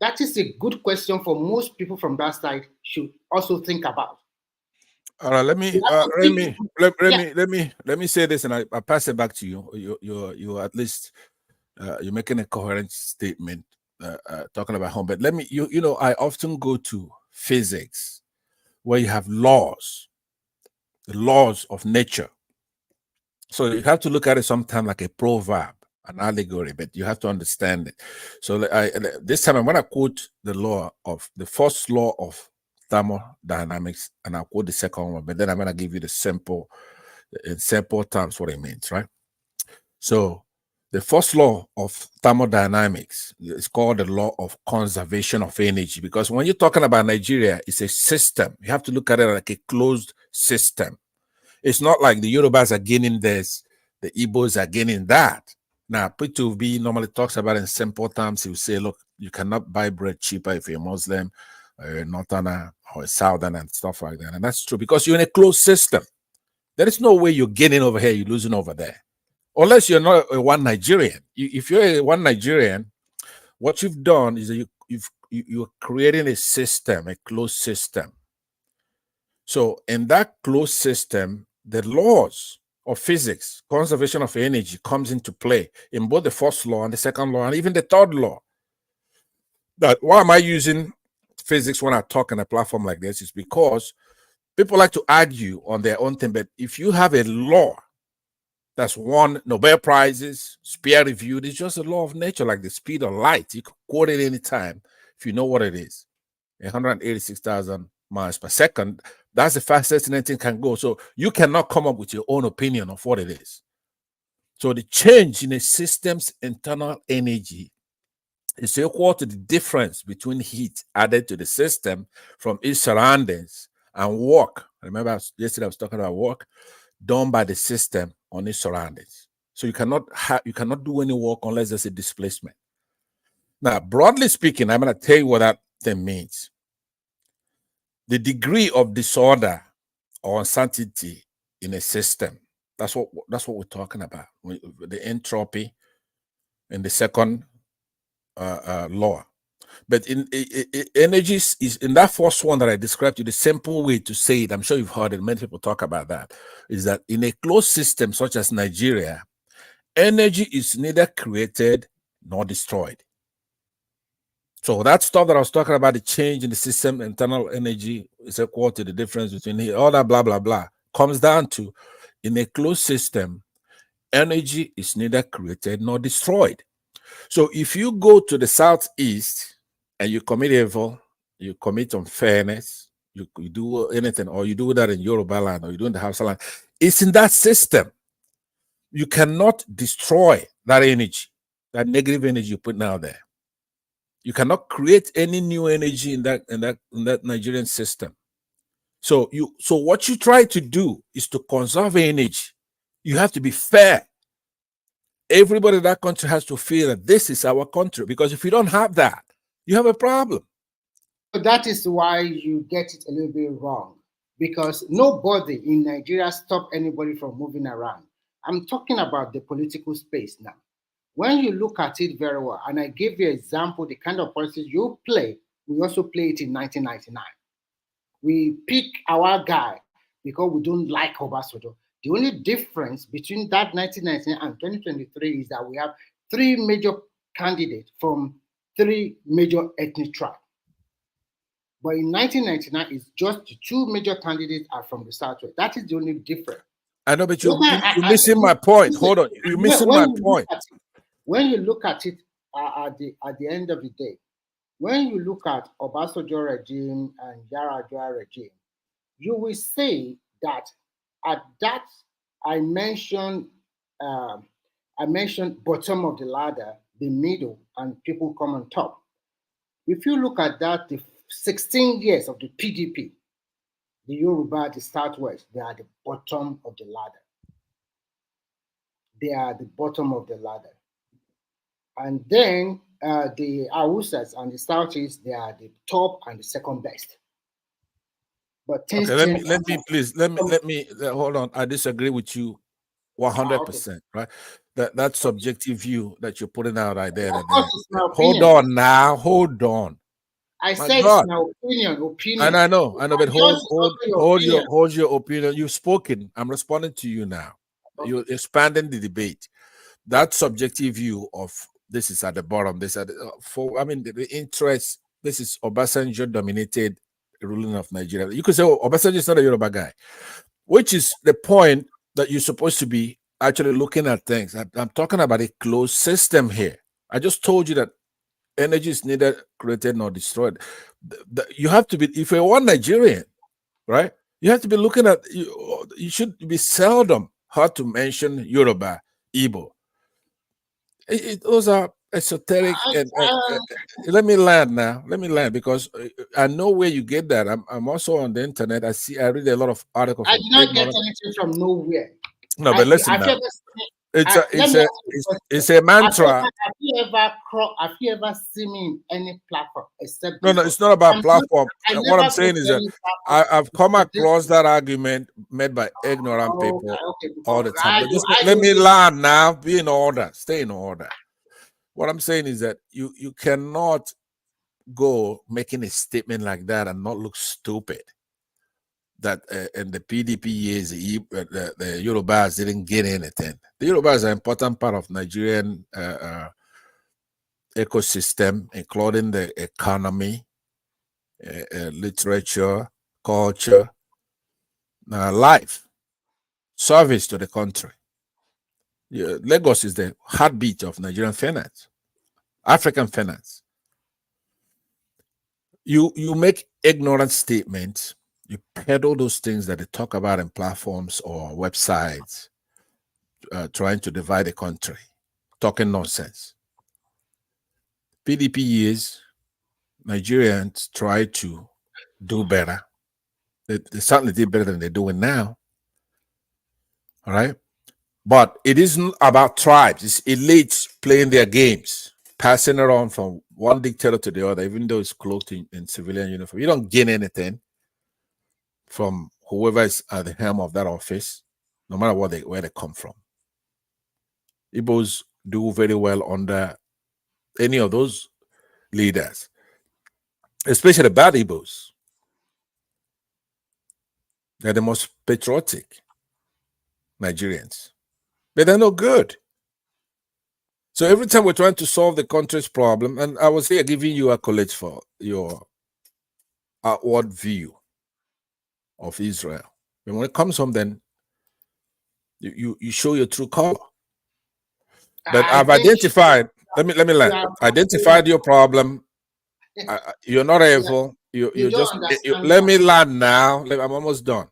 Speaker 19: That is a good question for most people from that side should also think about.
Speaker 17: All right, let me say this, and I pass it back to you. You at least you're making a coherent statement talking about home. But let me, you know, I often go to physics where you have laws, the laws of nature. So you have to look at it sometimes like a proverb, an allegory, but you have to understand it. So this time I'm going to quote the first law of thermodynamics, and I'll quote the second one, but then I'm going to give you in simple terms what it means, right? So the first law of thermodynamics is called the law of conservation of energy, because when you're talking about Nigeria, it's a system. You have to look at it like a closed system. It's not like the Yorubas are gaining this, the Igbos are gaining that. Now, P2B normally talks about in simple terms. He will say, look, you cannot buy bread cheaper if you're a Muslim, or a Northerner, or a Southerner, and stuff like that. And that's true because you're in a closed system. There is no way you're gaining over here, you're losing over there. Unless you're not a one Nigerian. If you're a one Nigerian, what you've done is you're creating a system, a closed system. So in that closed system, the laws of physics, conservation of energy comes into play in both the first law and the second law and even the third law. That why am I using physics when I talk on a platform like this is because people like to argue on their own thing. But if you have a law that's won Nobel Prizes, peer reviewed, it's just a law of nature, like the speed of light. You can quote it anytime if you know what it is. 186,000 miles per second. That's the fastest anything can go. So you cannot come up with your own opinion of what it is. So the change in a system's internal energy is equal to the difference between heat added to the system from its surroundings and work. Remember yesterday I was talking about work done by the system on its surroundings. So you cannot do any work unless there's a displacement. Now, broadly speaking, I'm going to tell you what that thing means. The degree of disorder or uncertainty in a system, that's what we're talking about. The entropy in the second law. But in energy is in that first one that I described to you, the simple way to say it, I'm sure you've heard it, many people talk about that, is that in a closed system such as Nigeria, energy is neither created nor destroyed. So that stuff that I was talking about, the change in the system, internal energy is equal to the difference between here, all that blah, blah, blah, comes down to in a closed system, Energy is neither created nor destroyed. So if you go to the southeast and you commit evil, you commit unfairness, you do anything, or you do that in Yoruba land, or you do in the Hausa land, it's in that system. You cannot destroy that energy, that negative energy you put out there. You cannot create any new energy in that Nigerian system. So what you try to do is to conserve energy. You have to be fair. Everybody in that country has to feel that this is our country, because if you don't have that, you have a problem.
Speaker 19: So that is why you get it a little bit wrong, because nobody in Nigeria stopped anybody from moving around. I'm talking about the political space now. When you look at it very well, and I give you an example, the kind of policies you play, we also play it in 1999. We pick our guy because we don't like Obasanjo. The only difference between that 1999 and 2023 is that we have three major candidates from three major ethnic tribes. But in 1999, it's just the two major candidates are from the Southwest. That is the only difference.
Speaker 17: I know, but you're missing my point. Hold on, you're missing my point.
Speaker 19: When you look at it at the end of the day, when you look at Obasanjo regime and Yar'Adua regime, you will say that at that I mentioned bottom of the ladder, the middle, and people come on top. If you look at that, the 16 years of the PDP, the Yoruba, the Southwest, they are the bottom of the ladder. They are the bottom of the ladder. And then the Hausas and the Southeast, they are the top and the second best. But
Speaker 17: okay, let me hold on. I disagree with you 100%. Right? That subjective view that you're putting out right there. Hold on now. Hold on.
Speaker 19: I said it's my opinion.
Speaker 17: And I know, but hold your opinion. You've spoken. I'm responding to you now. Okay. You're expanding the debate. That subjective view of this is at the bottom. This at the interest. This is Obasanjo dominated ruling of Nigeria. You could say, Obasanjo is not a Yoruba guy, which is the point that you're supposed to be actually looking at things. I'm talking about a closed system here. I just told you that energy is neither created nor destroyed. You have to be, if you're one Nigerian, right? You have to be looking at, you should be seldom heard to mention Yoruba, Igbo. Those are esoteric. Let me land because I know where you get that. I'm also on the internet. I read a lot of articles.
Speaker 19: I did not get anything from nowhere.
Speaker 17: No, but listen now. It's a mantra.
Speaker 19: Have you ever seen me in any platform except?
Speaker 17: No, it's not about platform. What I'm saying is that I've come across that argument made by ignorant people all the time. Let me land now. Be in order. Stay in order. What I'm saying is that you cannot go making a statement like that and not look stupid. That in the PDP years, the Yorubas didn't get anything. The Yorubas are an important part of Nigerian ecosystem, including the economy, literature, culture, life, service to the country. Lagos is the heartbeat of Nigerian finance, African finance. You make ignorant statements. You peddle those things that they talk about in platforms or websites, trying to divide the country, talking nonsense. PDP years, Nigerians try to do better. They certainly did better than they're doing now. All right? But it isn't about tribes. It's elites playing their games, passing around from one dictator to the other, even though it's cloaked in civilian uniform. You don't gain anything from whoever is at the helm of that office, no matter where they come from. Igbos do very well under any of those leaders, especially bad Igbos. They're the most patriotic Nigerians, but they're no good. So every time we're trying to solve the country's problem, and I was here giving you accolades for your outward view of Israel. And when it comes home, then you show your true color. But
Speaker 19: I
Speaker 17: I've
Speaker 19: think
Speaker 17: identified. Let me
Speaker 19: you
Speaker 17: land.
Speaker 19: are
Speaker 17: Identified your problem. You're not evil.
Speaker 19: you
Speaker 17: You're
Speaker 19: don't
Speaker 17: just.
Speaker 19: understand
Speaker 17: Let
Speaker 19: why.
Speaker 17: me land now. I'm almost done.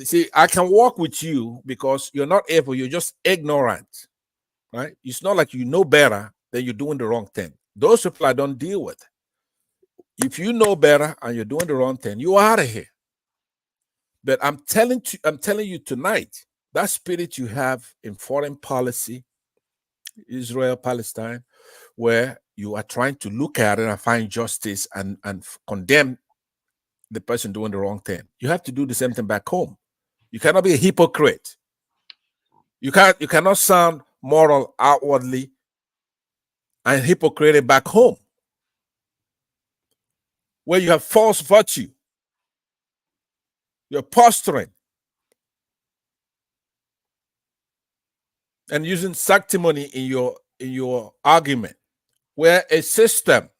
Speaker 17: See, I can work with you because you're not evil. You're just ignorant, right? It's not like you know better than you're doing the wrong thing. Those people I don't deal with. If you know better and you're doing the wrong thing, you are out of here. But I'm telling you tonight, that spirit you have in foreign policy, Israel, Palestine, where you are trying to look at it and find justice and condemn the person doing the wrong thing. You have to do the same thing back home. You cannot be a hypocrite. You cannot sound moral outwardly and hypocrite back home, where you have false virtue. You're posturing and using sanctimony in your argument. Where a system,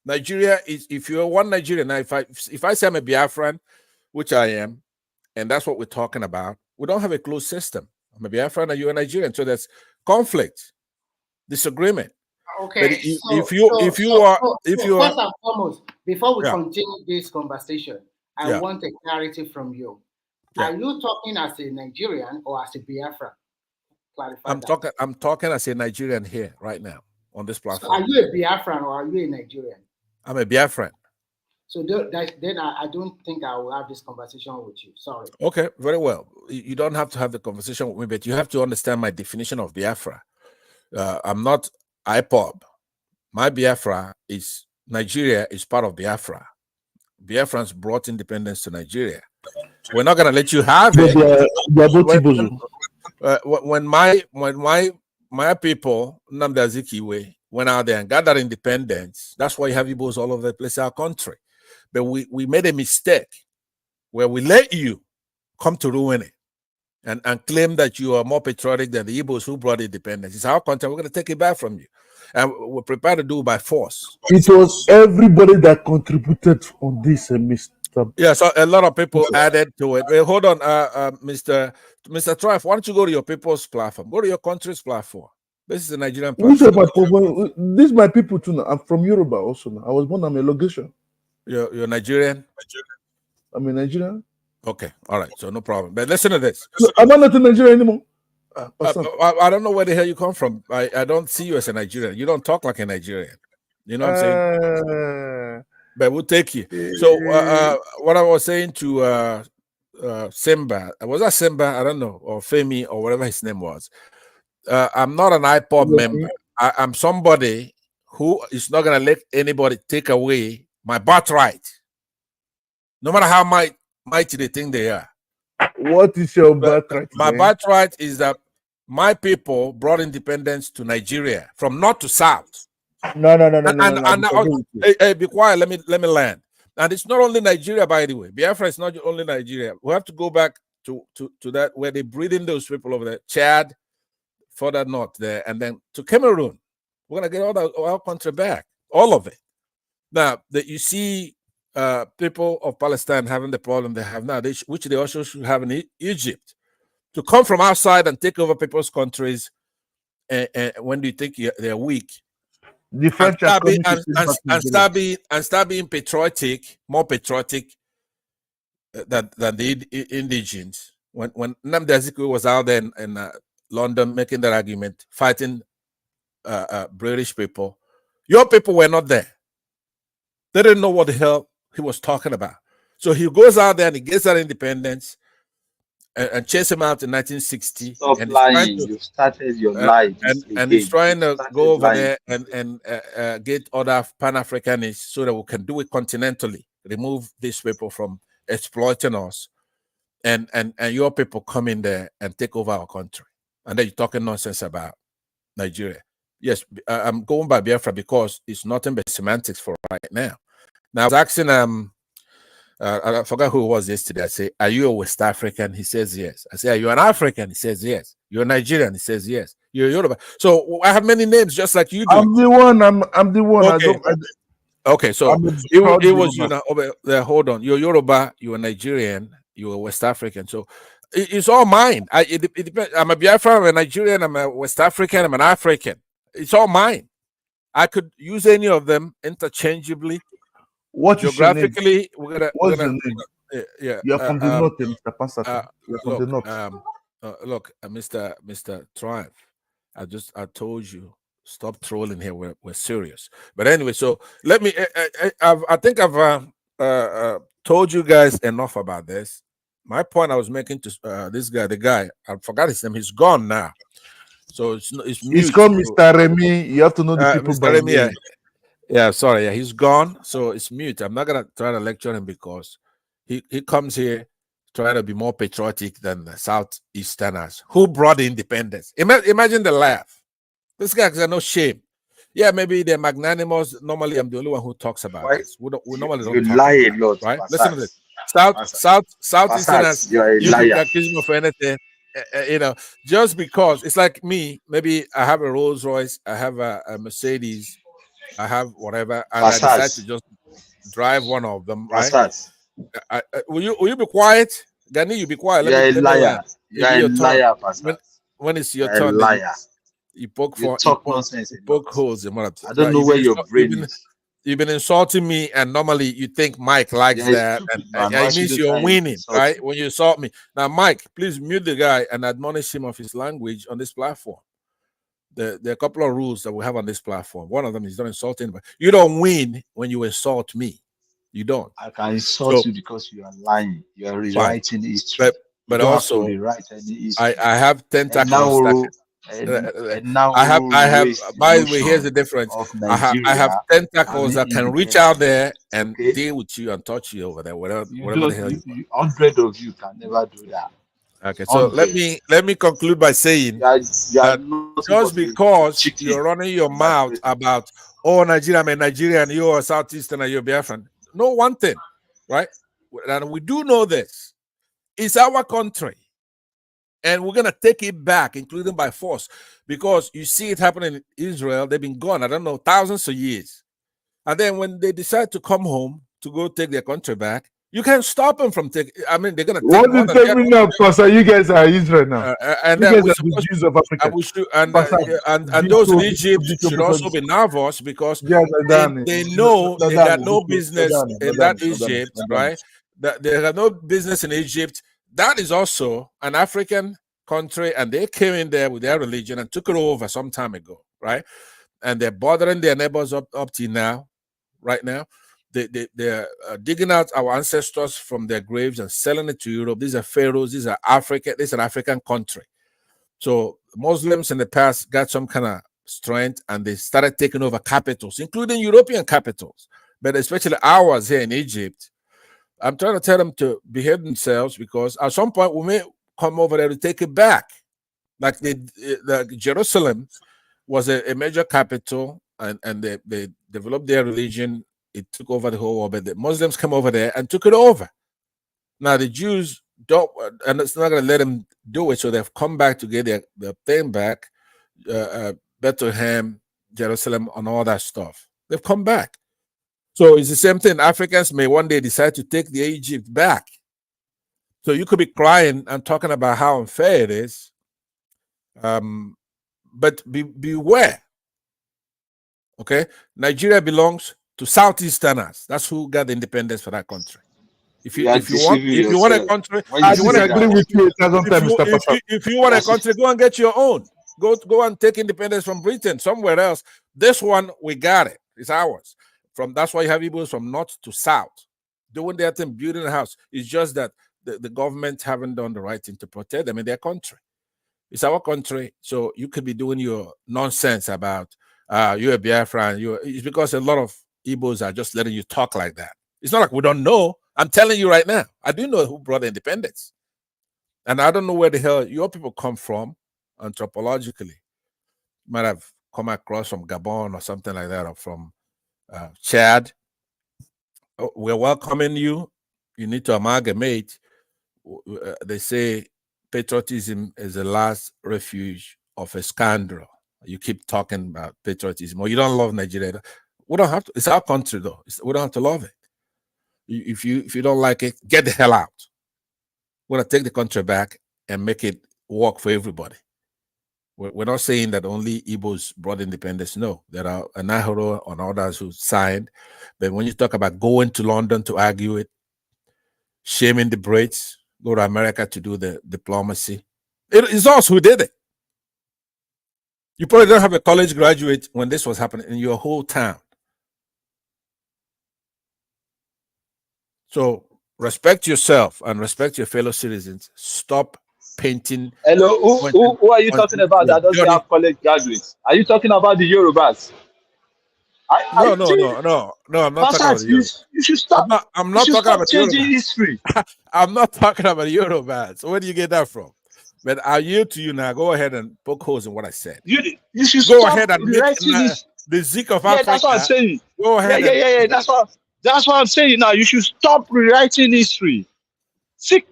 Speaker 17: Nigeria is, if you're one Nigerian, now if I say I'm a Biafran, which I am, and that's what we're talking about, we don't have a closed system. I'm a Biafran and you're a Nigerian, so there's conflict, disagreement.
Speaker 19: Okay,
Speaker 17: But if you
Speaker 19: so
Speaker 17: are
Speaker 19: first and foremost, before we
Speaker 17: yeah.
Speaker 19: continue this conversation, I
Speaker 17: Yeah.
Speaker 19: want a clarity from you.
Speaker 17: Yeah.
Speaker 19: Are you talking as a Nigerian or as a Biafran? Clarify that.
Speaker 17: I'm talking as a Nigerian here right now on this
Speaker 19: So
Speaker 17: platform.
Speaker 19: are you a Biafran or are you a Nigerian?
Speaker 17: I'm a Biafran.
Speaker 19: So then I don't think I will have this conversation with you. Sorry.
Speaker 17: Okay, very well. You don't have to have the conversation with me, but you have to understand my definition of Biafra. I'm not IPOB. My Biafra is Nigeria is part of Biafra. Biafrans brought independence to Nigeria. We're not going to let you have it. When my people, Nnamdi Azikiwe, went out there and got that independence, that's why you have Igbos all over the place in our country. But we made a mistake where we let you come to ruin it and claim that you are more patriotic than the Igbos who brought independence. It's our country. We're going to take it back from you. And we're prepared to do it by force.
Speaker 7: It was everybody that contributed on this, Mr.
Speaker 17: Yeah, so a lot of people added to it. Wait, hold on, Mr. Trife, why don't you go to your people's platform? Go to your country's platform. This is a Nigerian platform.
Speaker 7: This is my people too now. I'm from Yoruba also now. I was born, I'm a Logation.
Speaker 17: You're Nigerian?
Speaker 7: I'm a Nigerian.
Speaker 17: Okay, all right, so no problem. But listen to this.
Speaker 7: So I'm not in Nigeria anymore.
Speaker 17: I don't know where the hell you come from. I don't see you as a Nigerian. You don't talk like a Nigerian. You know what I'm saying? But we'll take you. So what I was saying to Simba, was that Simba? I don't know, or Femi, or whatever his name was. I'm not an IPOB member. I'm somebody who is not going to let anybody take away my birthright, no matter how mighty they think they are.
Speaker 7: What is your birthright?
Speaker 17: My birthright is that my people brought independence to Nigeria from north to south.
Speaker 7: No.
Speaker 17: Hey, be quiet. Let me land. And it's not only Nigeria, by the way. Biafra is not only Nigeria. We have to go back to that where they breed in those people over there, Chad, further north there, and then to Cameroon. We're gonna get all our country back, all of it. Now that you see people of Palestine having the problem they have now, which they also should have in Egypt, to come from outside and take over people's countries. And when do you think they're weak?
Speaker 7: The French
Speaker 17: and start being patriotic, more patriotic than the indigenous. When Nnamdi Azikiwe was out there in London making that argument, fighting British people, your people were not there. They didn't know what the hell he was talking about. So he goes out there and he gets that independence and chase him out in 1960.
Speaker 6: Stop
Speaker 17: and
Speaker 6: lying. You started your lie.
Speaker 17: And he's trying to go over there and get other Pan-Africanists so that we can do it continentally, remove these people from exploiting us, and your people come in there and take over our country. And then you're talking nonsense about Nigeria. Yes, I'm going by Biafra because it's nothing but semantics for right now. Now I was asking I forgot who it was yesterday. I say, are you a West African? He says yes. I say, are you an African? He says yes. You're a Nigerian? He says yes. You're a Yoruba. So I have many names just like you do.
Speaker 7: I'm the one. I'm the one.
Speaker 17: Okay. Okay, so it was you now. Hold on. You're Yoruba, you're a Nigerian, you're a West African. So It's all mine. It depends. I'm a Biafran, I'm a Nigerian, I'm a West African, I'm an African. It's all mine. I could use any of them interchangeably.
Speaker 7: What is your name?
Speaker 17: Geographically,
Speaker 7: What's your name?
Speaker 17: yeah.
Speaker 7: You're from the north, Mr. Pastor. You're from the north.
Speaker 17: Look, Mr. Triumph. I told you, stop trolling here. We're serious. But anyway, so let me. I think I've told you guys enough about this. My point I was making to this guy, the guy, I forgot his name. He's gone now. So it's mute.
Speaker 7: It's called Mr. Remy. You have to know the people
Speaker 17: Mr.
Speaker 7: by
Speaker 17: Remy,
Speaker 7: name.
Speaker 17: yeah, sorry, yeah, he's gone. So it's mute. I'm not gonna try to lecture him because he comes here trying to be more patriotic than the Southeasterners who brought the independence. Imagine the laugh. This guy has no shame. Yeah, maybe they're magnanimous. Normally, I'm the only one who talks about this. We normally don't talk
Speaker 1: lie a
Speaker 17: about
Speaker 1: lot,
Speaker 17: it, right?
Speaker 1: Passat.
Speaker 17: Listen to this. Southeasterners,
Speaker 1: You're a
Speaker 17: you
Speaker 1: liar.
Speaker 17: can accuse me for anything. You know, just because it's like me, maybe I have a Rolls Royce, I have a Mercedes, I have whatever, and I decide to just drive one of them, right? Will you be quiet? Gani, you be quiet.
Speaker 1: You're a liar. You're a liar, Pastor.
Speaker 17: When it's your
Speaker 1: You're
Speaker 17: turn,
Speaker 1: a liar.
Speaker 17: you poke
Speaker 1: You
Speaker 17: for
Speaker 1: talk nonsense.
Speaker 17: you poke holes in one of
Speaker 1: I don't know where your brain is.
Speaker 17: You've been insulting me, and normally you think Mike likes that, and it means you're winning, right? When you insult me. Now, Mike, please mute the guy and admonish him of his language on this platform. There are a couple of rules that we have on this platform. One of them is don't insult anybody. You don't win when you insult me. You don't.
Speaker 1: I can insult you because you are lying. You are rewriting history.
Speaker 17: But
Speaker 1: you don't
Speaker 17: also,
Speaker 1: have to rewrite any history.
Speaker 17: I have tentacles. I have. By the way, here's the difference. I have tentacles that can reach out there and deal with you and touch you over there. Whatever the hell.
Speaker 1: 100 of you can never do that.
Speaker 17: Okay, so let me conclude by saying that just because you're running your mouth about Nigeria, I'm a Nigerian, you're a Southeastern, you're Biafran. Know one thing, right? And we do know this. It's our country. And we're gonna take it back, including by force, because you see it happening in Israel. They've been gone, I don't know, thousands of years. And then when they decide to come home to go take their country back, you can't stop them from taking. I mean, they're gonna take.
Speaker 7: What is taking now, Pastor? You guys are Israel now.
Speaker 17: And
Speaker 7: you guys are the Jews of Africa.
Speaker 17: And those in Egypt should also be nervous because they know they got no business in that Egypt, right? They have no business in Egypt. That is also an African country, and they came in there with their religion and took it over some time ago, right? And they're bothering their neighbors up to now, right now. They're digging out our ancestors from their graves and selling it to Europe. These are pharaohs. These are Africa. This is an African country. So Muslims in the past got some kind of strength, and they started taking over capitals, including European capitals, but especially ours here in Egypt. I'm trying to tell them to behave themselves because at some point we may come over there to take it back. Like Jerusalem was a major capital, and they developed their religion. It took over the whole world, but the Muslims came over there and took it over. Now the Jews don't, and it's not going to let them do it, so they've come back to get their thing back, Bethlehem, Jerusalem, and all that stuff. They've come back. So it's the same thing. Africans may one day decide to take the Egypt back. So you could be crying and talking about how unfair it is, but beware. Okay, Nigeria belongs to Southeasterners. That's who got the independence for that country. If you want a country, if you want a country, go and get your own. Go and take independence from Britain somewhere else. This one, we got it. It's ours. That's why you have Igbos from north to south doing their thing, building a house. It's just that the government haven't done the right thing to protect them in their country. It's our country, so you could be doing your nonsense about you're a Biafran. It's because a lot of Igbos are just letting you talk like that. It's not like we don't know. I'm telling you right now. I do know who brought the independence, and I don't know where the hell your people come from anthropologically. You might have come across from Gabon or something like that, or from Chad. We're welcoming you. You need to amalgamate. They say patriotism is the last refuge of a scoundrel. You keep talking about patriotism, or you don't love Nigeria. We don't have to. It's our country, though. We don't have to love it. If you don't like it, get the hell out. We're gonna take the country back, and make it work for everybody. We're not saying that only Igbos brought independence. No, there are Nahoro and others who signed. But when you talk about going to London to argue it, shaming the Brits, go to America to do the diplomacy, it's us who did it. You probably don't have a college graduate when this was happening in your whole town. So respect yourself and respect your fellow citizens. Stop painting.
Speaker 10: Hello, who are you talking about that doesn't have college graduates? Are you talking about the Yorubas?
Speaker 17: No, I'm not talking about the
Speaker 10: you should stop.
Speaker 17: I'm not talking about
Speaker 10: changing history.
Speaker 17: I'm not talking about Yorubas. So where do you get that from? But I yield to you now. Go ahead and poke holes in what I said.
Speaker 10: You should
Speaker 17: go
Speaker 10: stop
Speaker 17: ahead and make the Zik of Africa.
Speaker 10: That's what I'm saying.
Speaker 17: Go ahead.
Speaker 10: Yeah. That's what I'm saying now. You should stop rewriting history. See,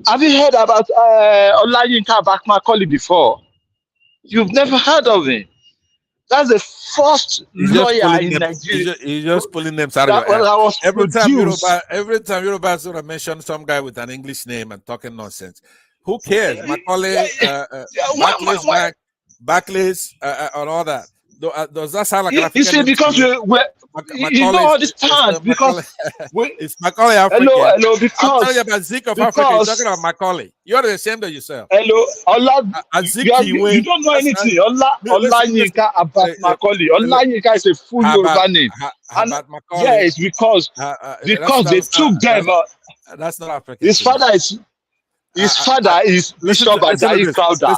Speaker 10: have you heard about Olayinka Bakmakoli before? You've never heard of him. That's the first lawyer in Nigeria.
Speaker 17: He's just pulling names out of your ass. Every time Yoruba sort of mention some guy with an English name and talking nonsense. Who cares? Macaulay, Barclays, and all that. Does that sound like an African?
Speaker 10: You see, because you don't understand. Because
Speaker 17: it's Macaulay African.
Speaker 10: Hello, because
Speaker 17: I'm telling you about Zik of Africa. You're talking about Macaulay. You're ashamed of yourself.
Speaker 10: Hello, you don't know anything. Olayinka about Macaulay. Olayinka is a full Yoruba name. Yes, because they took them.
Speaker 17: That's not African.
Speaker 10: His father is Bishop Ajayi Crowder.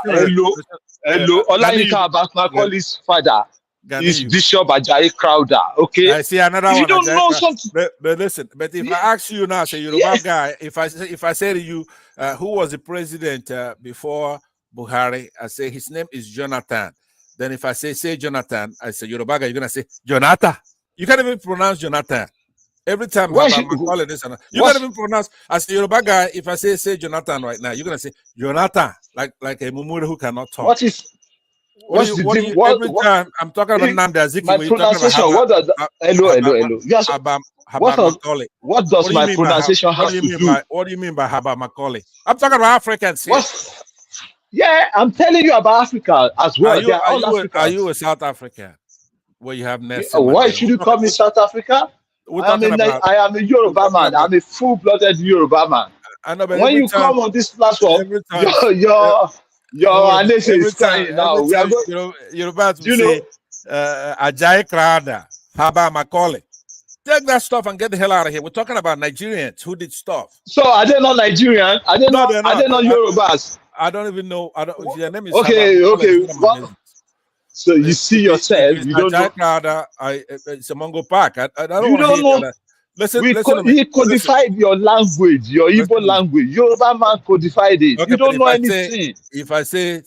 Speaker 10: Hello. Olayinka about Macaulay's father is Bishop Ajayi Crowder. Okay.
Speaker 17: I see another one.
Speaker 10: You don't know something.
Speaker 17: But listen. But if I ask you now, say Yoruba guy, if I say to you, who was the president before Buhari, I say his name is Jonathan. Then if I say Jonathan, I say Yoruba guy, you're gonna say Jonathan. You can't even pronounce Jonathan. Every time Macaulay this and that. You can't even pronounce as a Yoruba guy. If I say Jonathan right now, you're gonna say Jonathan, like a Mumuru who cannot talk. Every time I'm talking about Nnamdi Azikiwe,
Speaker 10: my pronunciation. What does my pronunciation have to do?
Speaker 17: What do you mean by Haba Macaulay? I'm talking about Africans here.
Speaker 10: Yeah, I'm telling you about Africa as well.
Speaker 17: Are you a South African? Where you have Nelson?
Speaker 10: Why should you call me South Africa? I am a Yoruba man. I'm a full-blooded Yoruba man.
Speaker 17: I know,
Speaker 10: when you come on this platform, your Ohanaeze is crying now. We are going.
Speaker 17: Yoruba to say Ajayi Crowder, Haba Macaulay. Take that stuff and get the hell out of here. We're talking about Nigerians who did stuff.
Speaker 10: So are they not Nigerian? Are they not Yorubas?
Speaker 17: I don't even know. Your name is
Speaker 10: okay. So you see yourself. You don't know.
Speaker 17: Crowder, it's a Mongo Park. I don't know. That. Listen,
Speaker 10: he codified your language, your Igbo language. Yoruba man codified it.
Speaker 17: Okay,
Speaker 10: you don't know anything.
Speaker 17: If I say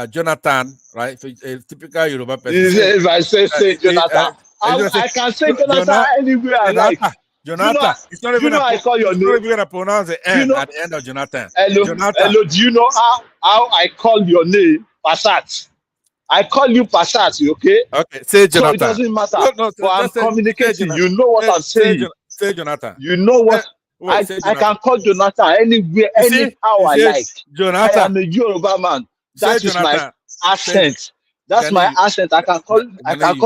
Speaker 17: Jonathan, right? A typical Yoruba person.
Speaker 10: If I say Jonathan, I can say Jonathan anywhere I like.
Speaker 17: Jonathan. It's not even
Speaker 10: I call your name.
Speaker 17: Not even going to pronounce the N at the end of Jonathan.
Speaker 10: Hello. Do you know how I call your name? Passat. I call you Passat, okay?
Speaker 17: Okay, say Jonathan.
Speaker 10: So it doesn't matter. No, but I'm communicating. You know what I'm saying.
Speaker 17: Say Jonathan.
Speaker 10: You know what? I can call Jonathan anywhere, anyhow I like.
Speaker 17: Jonathan.
Speaker 10: I am a Yoruba man. That is my accent. That's my accent. I can call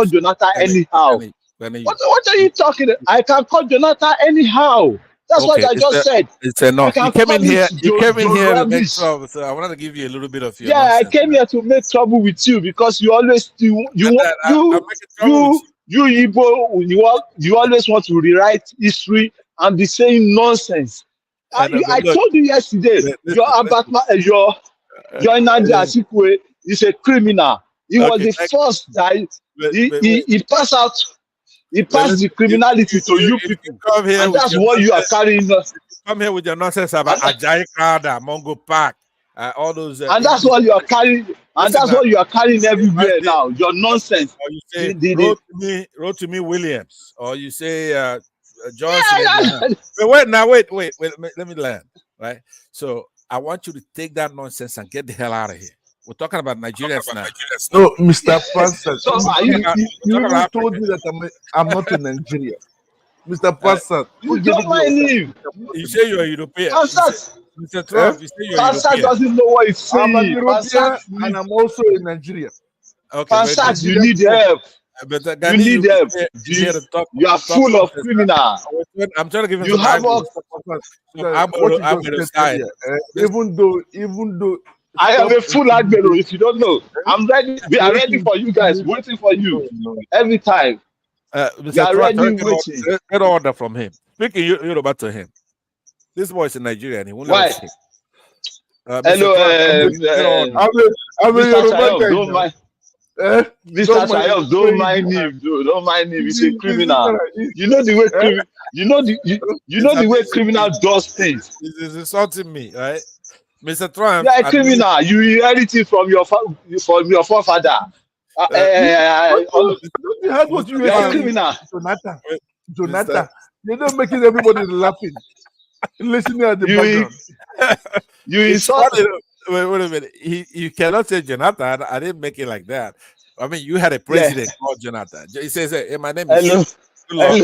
Speaker 10: Jonathan anyhow. What are you talking about? I can call Jonathan anyhow. That's what I just said.
Speaker 17: It's enough. You came in here to make trouble. So I wanted to give you a little bit of your
Speaker 10: nonsense. I came here to make trouble with you because you always you always want to rewrite history and be saying nonsense. I told you yesterday, your Nnamdi Azikiwe is a criminal. He was the first that he passed out. He passed the criminality to you people. And that's what you are carrying.
Speaker 17: Come here with your nonsense about Ajayi Crowder, Mongo Park, all those.
Speaker 10: And that's what you are carrying. And that's what you are carrying everywhere now. Your nonsense.
Speaker 17: Or you say, wrote to me Williams. Or you say, Johnson. Wait, let me learn. Right? So I want you to take that nonsense and get the hell out of here. We're talking about Nigerians now.
Speaker 7: No, Mr. Pastor, you told me that I'm not in Nigeria. Mr. Pastor,
Speaker 10: you don't my name.
Speaker 17: You say you're a European. Mr. Trump, you say you're
Speaker 10: Pansat
Speaker 17: European.
Speaker 10: doesn't know what he's
Speaker 7: I'm an
Speaker 10: saying.
Speaker 7: European and I'm also a Nigerian.
Speaker 17: Okay, very good.
Speaker 10: Pansat, you need help.
Speaker 17: But
Speaker 10: You
Speaker 17: Gani,
Speaker 10: need help.
Speaker 17: he's here to talk.
Speaker 10: You are
Speaker 17: talk
Speaker 10: full of
Speaker 17: nonsense.
Speaker 10: criminal.
Speaker 17: I'm trying to give him
Speaker 10: You
Speaker 17: some
Speaker 10: have all.
Speaker 7: What you just said
Speaker 17: side.
Speaker 7: earlier, even though
Speaker 10: I am a full admiral. If you don't know, I'm ready. We are ready for you guys. Waiting for you every time. We
Speaker 17: Mr.
Speaker 10: are
Speaker 17: Trump,
Speaker 10: ready, waiting.
Speaker 17: get order from him. Speaking Yoruba to him. This boy is in Nigeria and he won't
Speaker 10: Why?
Speaker 17: let us speak.
Speaker 10: Hello, Mr. Chayob, don't mind. Mr. Chayob, don't mind him. Don't mind him. He's a criminal. You know the way you know the way criminal does things.
Speaker 17: He's insulting me, right? Mr. Trump.
Speaker 10: You are a criminal. You inherit it from your forefather.
Speaker 7: You heard what you were
Speaker 10: are a
Speaker 7: saying,
Speaker 10: criminal.
Speaker 7: Jonathan. You're not making everybody laughing. Listening at the background.
Speaker 10: You insulted.
Speaker 17: Wait a minute. You cannot say Jonathan. I didn't make it like that. I mean, you had a president called Jonathan. He says, "Hey, my name is."
Speaker 10: Hello.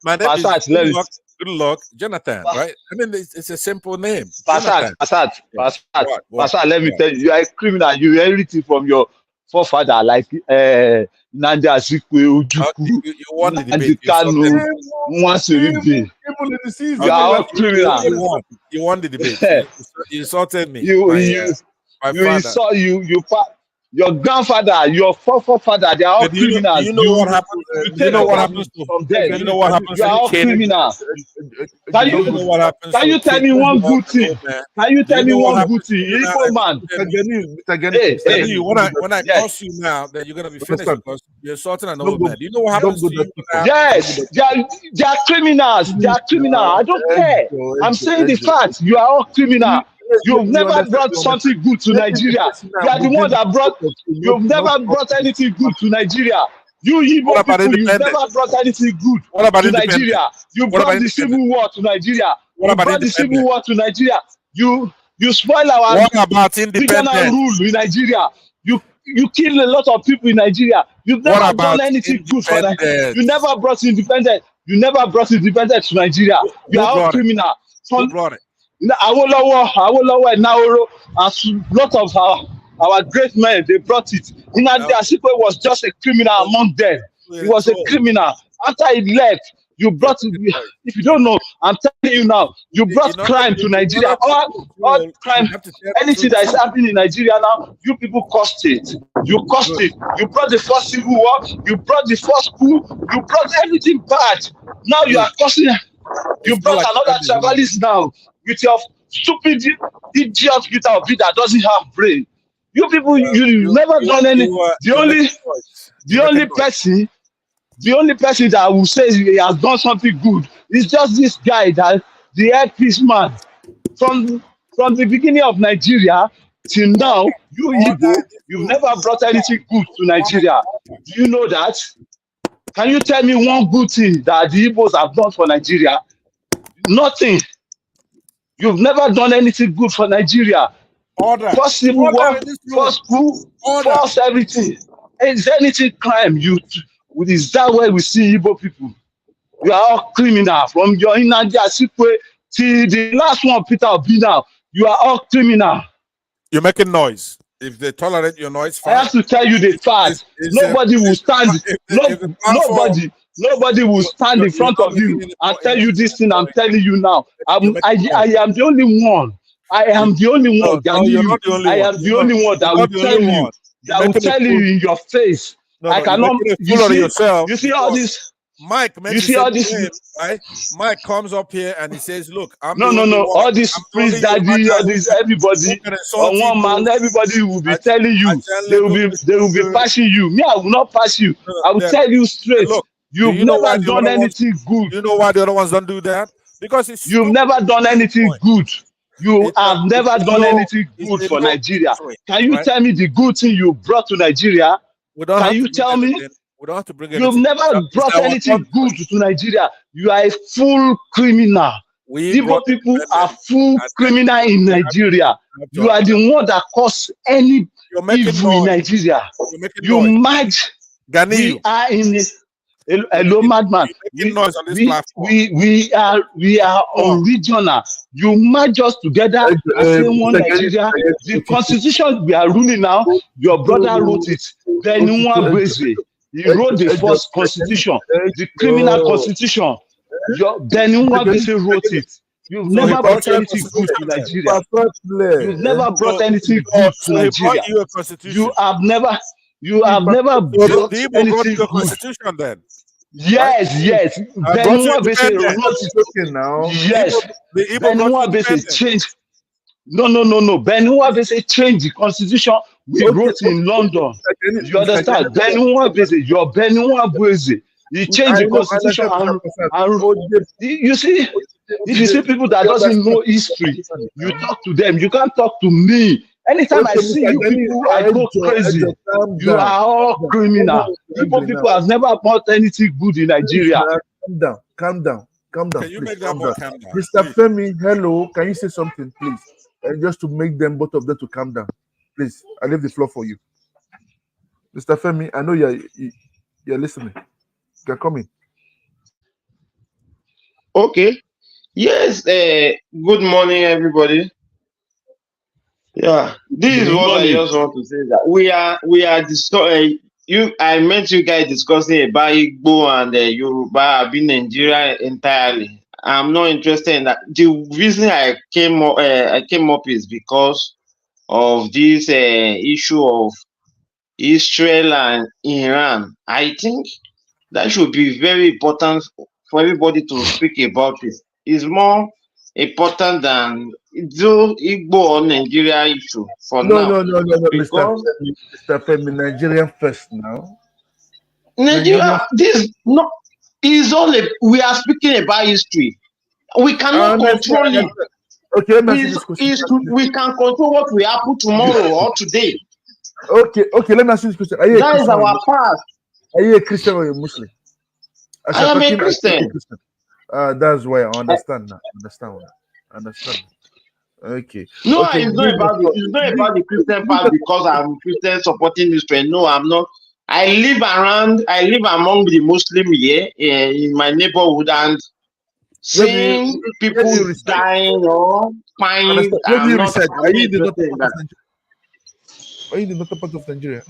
Speaker 17: My name is Good luck, Jonathan. Right? I mean, it's a simple name.
Speaker 10: Passat. Let me tell you, you are a criminal. You inherit it from your forefather, like Nandi Azikiwe, Ojukwu, Nnamdi Kanu, Nwansiribe. You are all criminal.
Speaker 17: You won the debate. You insulted me.
Speaker 10: Your grandfather, your forefather, they are all criminals.
Speaker 17: Do you know what happened?
Speaker 10: You know what happens from them.
Speaker 17: You know what happens?
Speaker 10: You are all criminals. Can you tell me one good thing? Can you tell me one good thing? Igbo man.
Speaker 17: When I curse you now, then you're gonna be finished because you're assaulting an old man. Do you know what happens to you now?
Speaker 10: Yes, they are criminals. They are criminals. I don't care. I'm saying the fact. You are all criminals. You've never brought something good to Nigeria. You are the one that brought. You've never brought anything good to Nigeria. You Igbo people, you've never brought anything good to Nigeria. You brought the civil war to Nigeria. You brought the civil war to Nigeria. You spoil our regional rule in Nigeria. You kill a lot of people in Nigeria. You've never done anything good for Nigeria. You never brought independence. You never brought independence to Nigeria. You are all criminal.
Speaker 17: Who brought it?
Speaker 10: Awolowo and Naoro, as a lot of our great men, they brought it. Nnamdi Azikiwe was just a criminal among them. He was a criminal. After he left, you brought it. If you don't know, I'm telling you now, you brought crime to Nigeria. All crime, anything that is happening in Nigeria now, you people caused it. You caused it. You brought the first civil war. You brought the first coup. You brought everything bad. Now you are causing. You brought another tribalist now with your stupid idiot Peter Obi that doesn't have brain. You people, you never done any. The only person that will say he has done something good is just this guy, that the headpiece man. From the beginning of Nigeria till now, you Igbo, you've never brought anything good to Nigeria. Do you know that? Can you tell me one good thing that the Igbos have done for Nigeria? Nothing. You've never done anything good for Nigeria. First civil war, first coup, first everything. Is there anything crime? Is that why we see Igbo people? You are all criminal. From your Nnamdi Azikiwe till the last one, Peter Obi now. You are all criminal.
Speaker 17: You're making noise. If they tolerate your noise, fine.
Speaker 10: I have to tell you the fact. Nobody will stand. Nobody will stand in front of you and tell you this thing I'm telling you now. I am the only one. I am the only one. I am the only one that will tell you. That will tell you in your face. I cannot. You see all this.
Speaker 17: Mike,
Speaker 10: you see all this.
Speaker 17: Right? Mike comes up here and he says, "Look, I'm
Speaker 10: no. All this Prince Daddy, all this everybody, on one man, everybody will be telling you. They will be passing you. Me, I will not pass you. I will tell you straight.
Speaker 17: Look,
Speaker 10: you've never done anything good.
Speaker 17: You know why the other ones don't do that? Because
Speaker 10: you've never done anything good. You have never done anything good for Nigeria. Can you tell me the good thing you brought to Nigeria? Can you tell me?
Speaker 17: We don't have to bring it.
Speaker 10: You've never brought anything good to Nigeria. You are a full criminal. Igbo people are full criminal in Nigeria. You are the one that caused any evil in Nigeria. You might. We are in it. Hello, madman.
Speaker 17: Noise on this
Speaker 10: We are original. You merge us together and say one Nigeria. The constitution we are ruling now, your brother wrote it. Benua Beze. He wrote the first constitution, the criminal constitution. Your Benua Beze wrote it. You've never brought anything good to Nigeria. You've never brought anything good to Nigeria. You have never brought anything good.
Speaker 17: Constitution then.
Speaker 10: Yes. Benua Bese wrote it. Yes. Benua Bese changed. No. Benua Bese changed the constitution we wrote in London. You understand? Benua Bese, your Benua Bese. He changed the constitution and you see, if you see people that doesn't know history, you talk to them. You can't talk to me. Anytime I see you people, I go crazy. You are all criminal. People have never bought anything good in Nigeria.
Speaker 7: Calm down.
Speaker 17: Can you make that boy calm down?
Speaker 7: Mr. Femi, hello. Can you say something, please? And just to make them, both of them, to calm down. Please, I leave the floor for you. Mr. Femi, I know you're listening. You're coming.
Speaker 11: Okay. Yes. Good morning, everybody. Yeah, this is what I just want to say, that we are discussing. I met you guys discussing about Igbo and Yoruba being Nigeria entirely. I'm not interested in that. The reason I came up is because of this issue of Israel and Iran. I think that should be very important for everybody to speak about it. It's more important than the Igbo or Nigeria issue for now.
Speaker 7: No, Mr. Femi, Nigerian first now.
Speaker 11: Nigeria, this no, is only we are speaking about history. We cannot control it.
Speaker 7: Okay, let me ask you this question.
Speaker 11: We can control what will happen tomorrow or today.
Speaker 7: Okay, let me ask you this question.
Speaker 11: That is our past.
Speaker 7: Are you a Christian or a Muslim?
Speaker 11: I am a Christian.
Speaker 7: That's why I understand now. Understand. Okay.
Speaker 11: No,
Speaker 7: okay.
Speaker 11: It's not about the Christian part because I'm Christian supporting Israel. No, I'm not. I live among the Muslim here in my neighborhood and seeing people dying or fine.
Speaker 7: Are you in the northern part of Nigeria?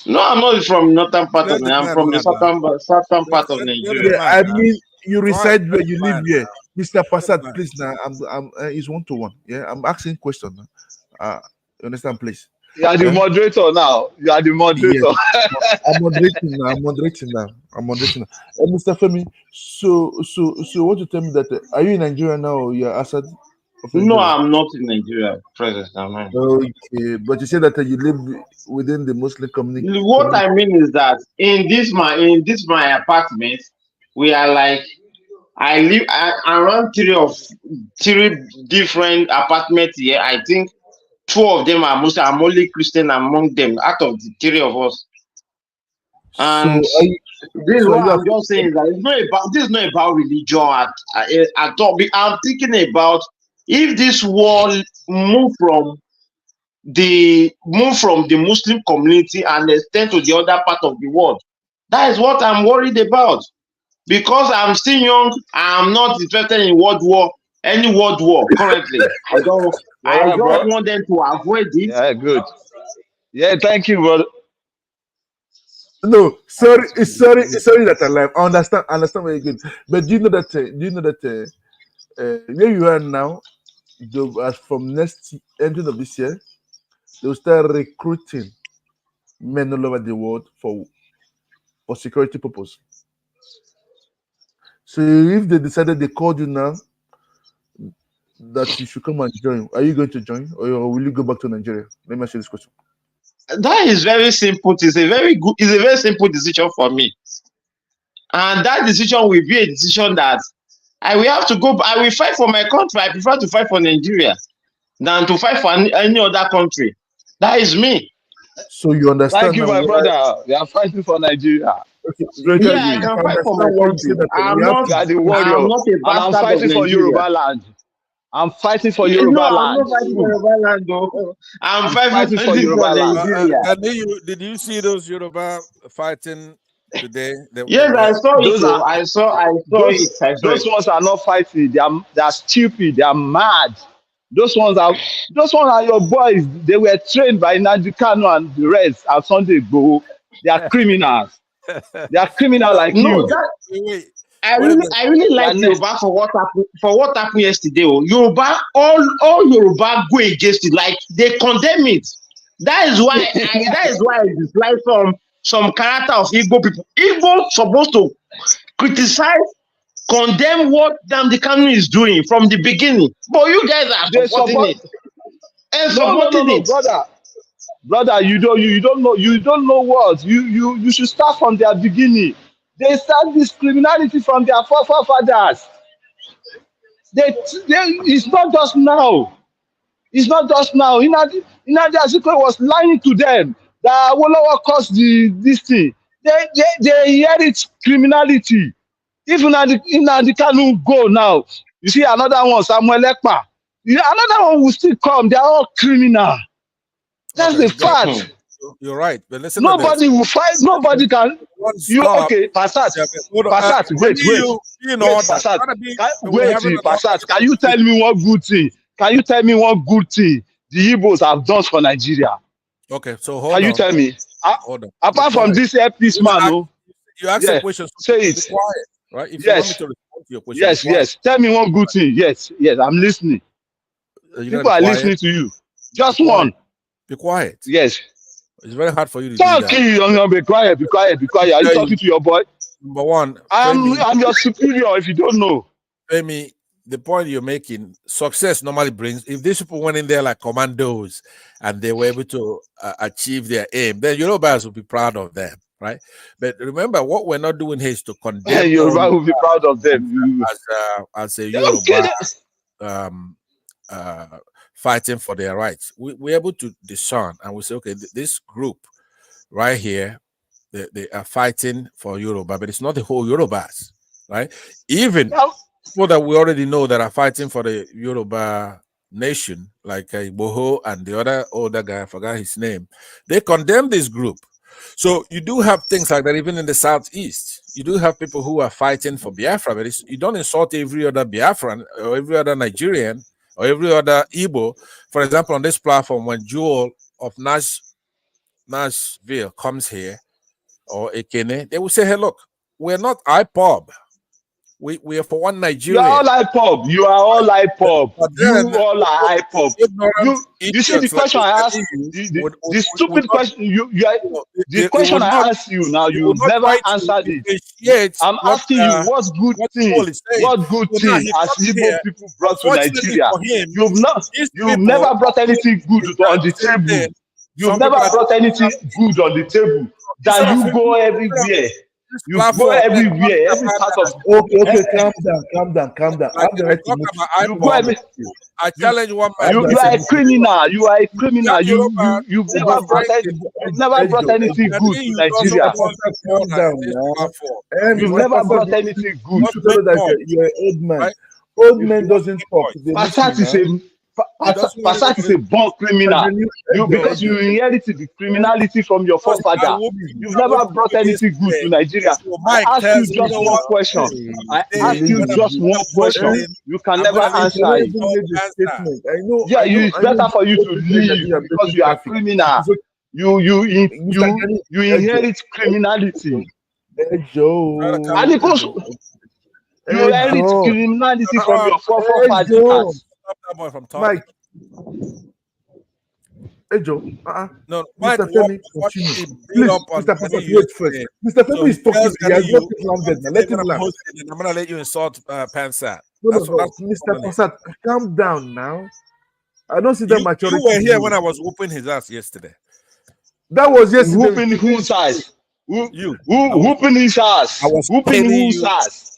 Speaker 11: No, I'm not from northern part of Nigeria. I'm from the southern part of Nigeria.
Speaker 7: I mean, you reside where you live here. Mr. Passat, please now. I'm it's 1-to-1. Yeah, I'm asking question. You understand, please?
Speaker 10: You are the moderator now. You are the moderator.
Speaker 7: Yes. I'm moderating now. Mr. Femi, so what you tell me that are you in Nigeria now or you're outside?
Speaker 11: No, I'm not in Nigeria, President.
Speaker 7: Okay, but you say that you live within the Muslim community.
Speaker 11: What I mean is that in this my apartment, we are like, I live around three different apartments here. I think 2 of them are Muslim. I'm only Christian among them out of the 3 of us. And this is what I'm just saying, that this is not about religion at all. I'm thinking about if this war move from the Muslim community and extend to the other part of the world. That is what I'm worried about. Because I'm still young, I'm not interested in any world war currently. I don't want them to avoid it.
Speaker 10: Yeah, good. Yeah, thank you, brother.
Speaker 7: No, sorry that I laugh. I understand very good. But do you know that where you are now, as from ending of this year, they will start recruiting men all over the world for security purpose. So if they decided they called you now that you should come and join, are you going to join or will you go back to Nigeria? Let me ask you this question.
Speaker 11: That is very simple. It's a very simple decision for me. And that decision will be a decision that I will have to go. I will fight for my country. I prefer to fight for Nigeria than to fight for any other country. That is me.
Speaker 7: So you understand?
Speaker 10: Thank you, my brother. You are fighting for Nigeria.
Speaker 7: Okay.
Speaker 11: Yeah, I can fight for my country. I'm not a bastard.
Speaker 10: I'm fighting for Yoruba land. I'm fighting for Yoruba land.
Speaker 11: I'm not fighting for Yoruba land, though. I'm fighting for Yoruba land.
Speaker 17: Did you see those Yoruba fighting today.
Speaker 11: Yes, I saw it.
Speaker 6: Those
Speaker 11: Oh.
Speaker 6: are
Speaker 11: I saw
Speaker 6: those
Speaker 11: it. I saw
Speaker 6: those
Speaker 11: it.
Speaker 6: ones are not fighting. They are stupid. They are mad. Those ones are your boys. They were trained by Nnamdi Kanu and the rest at Sunday Igboho. They are criminals. They are criminal like
Speaker 11: No,
Speaker 6: you.
Speaker 11: that
Speaker 17: Wait.
Speaker 11: I really
Speaker 6: They are
Speaker 11: like Yoruba for what happened yesterday. Oh. Yoruba, all Yoruba go against it. Like they condemn it. That is why I dislike some character of Igbo people. Igbo supposed to criticize, condemn what Nnamdi Kanu is doing from the beginning. But you guys are
Speaker 6: They
Speaker 11: supporting
Speaker 6: support.
Speaker 11: it and supporting
Speaker 6: No,
Speaker 11: it.
Speaker 6: brother. You don't know what you should start from their beginning. They start this criminality from their forefathers. It's not just now. It's not just now. Nnamdi Azikiwe was lying to them that Awolowo caused this thing. They inherit criminality. If Nnamdi Kanu go now, you see another one, Samuel Ekpa. Another one will still come. They are all criminal. That's the fact.
Speaker 17: You're right, but listen to
Speaker 6: Nobody will fight. Nobody can. Okay, Passat. Passat, wait. Passat. Can you tell me one good thing? Can you tell me one good thing the Igbos have done for Nigeria?
Speaker 17: Okay, so hold on.
Speaker 6: Can you tell me?
Speaker 17: Hold on.
Speaker 6: Apart from this peace man, no.
Speaker 17: You ask a question.
Speaker 6: Say it.
Speaker 17: Be quiet, right? If you want me to respond to your question.
Speaker 6: Yes. Tell me one good thing. Yes. I'm listening. People are listening to you. Just one.
Speaker 17: Be quiet.
Speaker 6: Yes.
Speaker 17: It's very hard for you to
Speaker 6: Talk
Speaker 17: do that.
Speaker 6: Be quiet. Are you talking to your boy?
Speaker 17: Number one,
Speaker 6: I'm your superior if you don't know.
Speaker 17: Femi, the point you're making, success normally brings, if these people went in there like commandos and they were able to achieve their aim, then Yorubas will be proud of them, right? But remember, what we're not doing here is to condemn
Speaker 6: Yoruba will be proud of them
Speaker 17: as a Yoruba fighting for their rights. We're able to discern and we say, okay, this group right here, they are fighting for Yoruba, but it's not the whole Yorubas, right? Even people that we already know that are fighting for the Yoruba nation, like Boho and the other older guy, I forgot his name, they condemn this group. So you do have things like that even in the Southeast. You do have people who are fighting for Biafra, but you don't insult every other Biafran or every other Nigerian or every other Igbo. For example, on this platform, when Joel of Nashville comes here, or Ekene, they will say, hey, look, we're not IPOB. We are for one Nigeria.
Speaker 6: You are all IPOB. You are all IPOB. You all are IPOB. You see the question I asked, the stupid question. The question I asked you now, you never answered it. I'm asking you, what's good thing? What good thing has Igbo people brought to Nigeria? You've never brought anything good on the table. You've never brought anything good on the table. That you go everywhere. You go everywhere, every part of.
Speaker 7: Okay, calm down. I have the right to
Speaker 6: you go every.
Speaker 17: I challenge one man.
Speaker 6: You are a criminal. You've never brought anything good to Nigeria.
Speaker 7: Calm down now.
Speaker 6: You've never brought anything good.
Speaker 7: You're an old man. Old men doesn't talk.
Speaker 6: Passat is a born criminal. Because you inherited the criminality from your forefather. You've never brought anything good to Nigeria. I asked you just one question. You can never answer it. It's better for you to leave because you are a criminal. You inherit criminality. And because you inherit criminality from your forefathers.
Speaker 7: Mike. Hey Joe,
Speaker 17: no,
Speaker 7: Mr. Femi, continue. Please, Mr. Femi, wait first. Mr. Femi is talking. He has not landed. Now let him land.
Speaker 17: I'm gonna let you insult Pansat.
Speaker 7: No, Mr. Pansat, calm down now. I don't see that maturity.
Speaker 17: You were here when I was whooping his ass yesterday.
Speaker 7: That was yesterday.
Speaker 6: Whooping whose ass? Whooping his ass.
Speaker 17: I was
Speaker 6: whooping whose ass?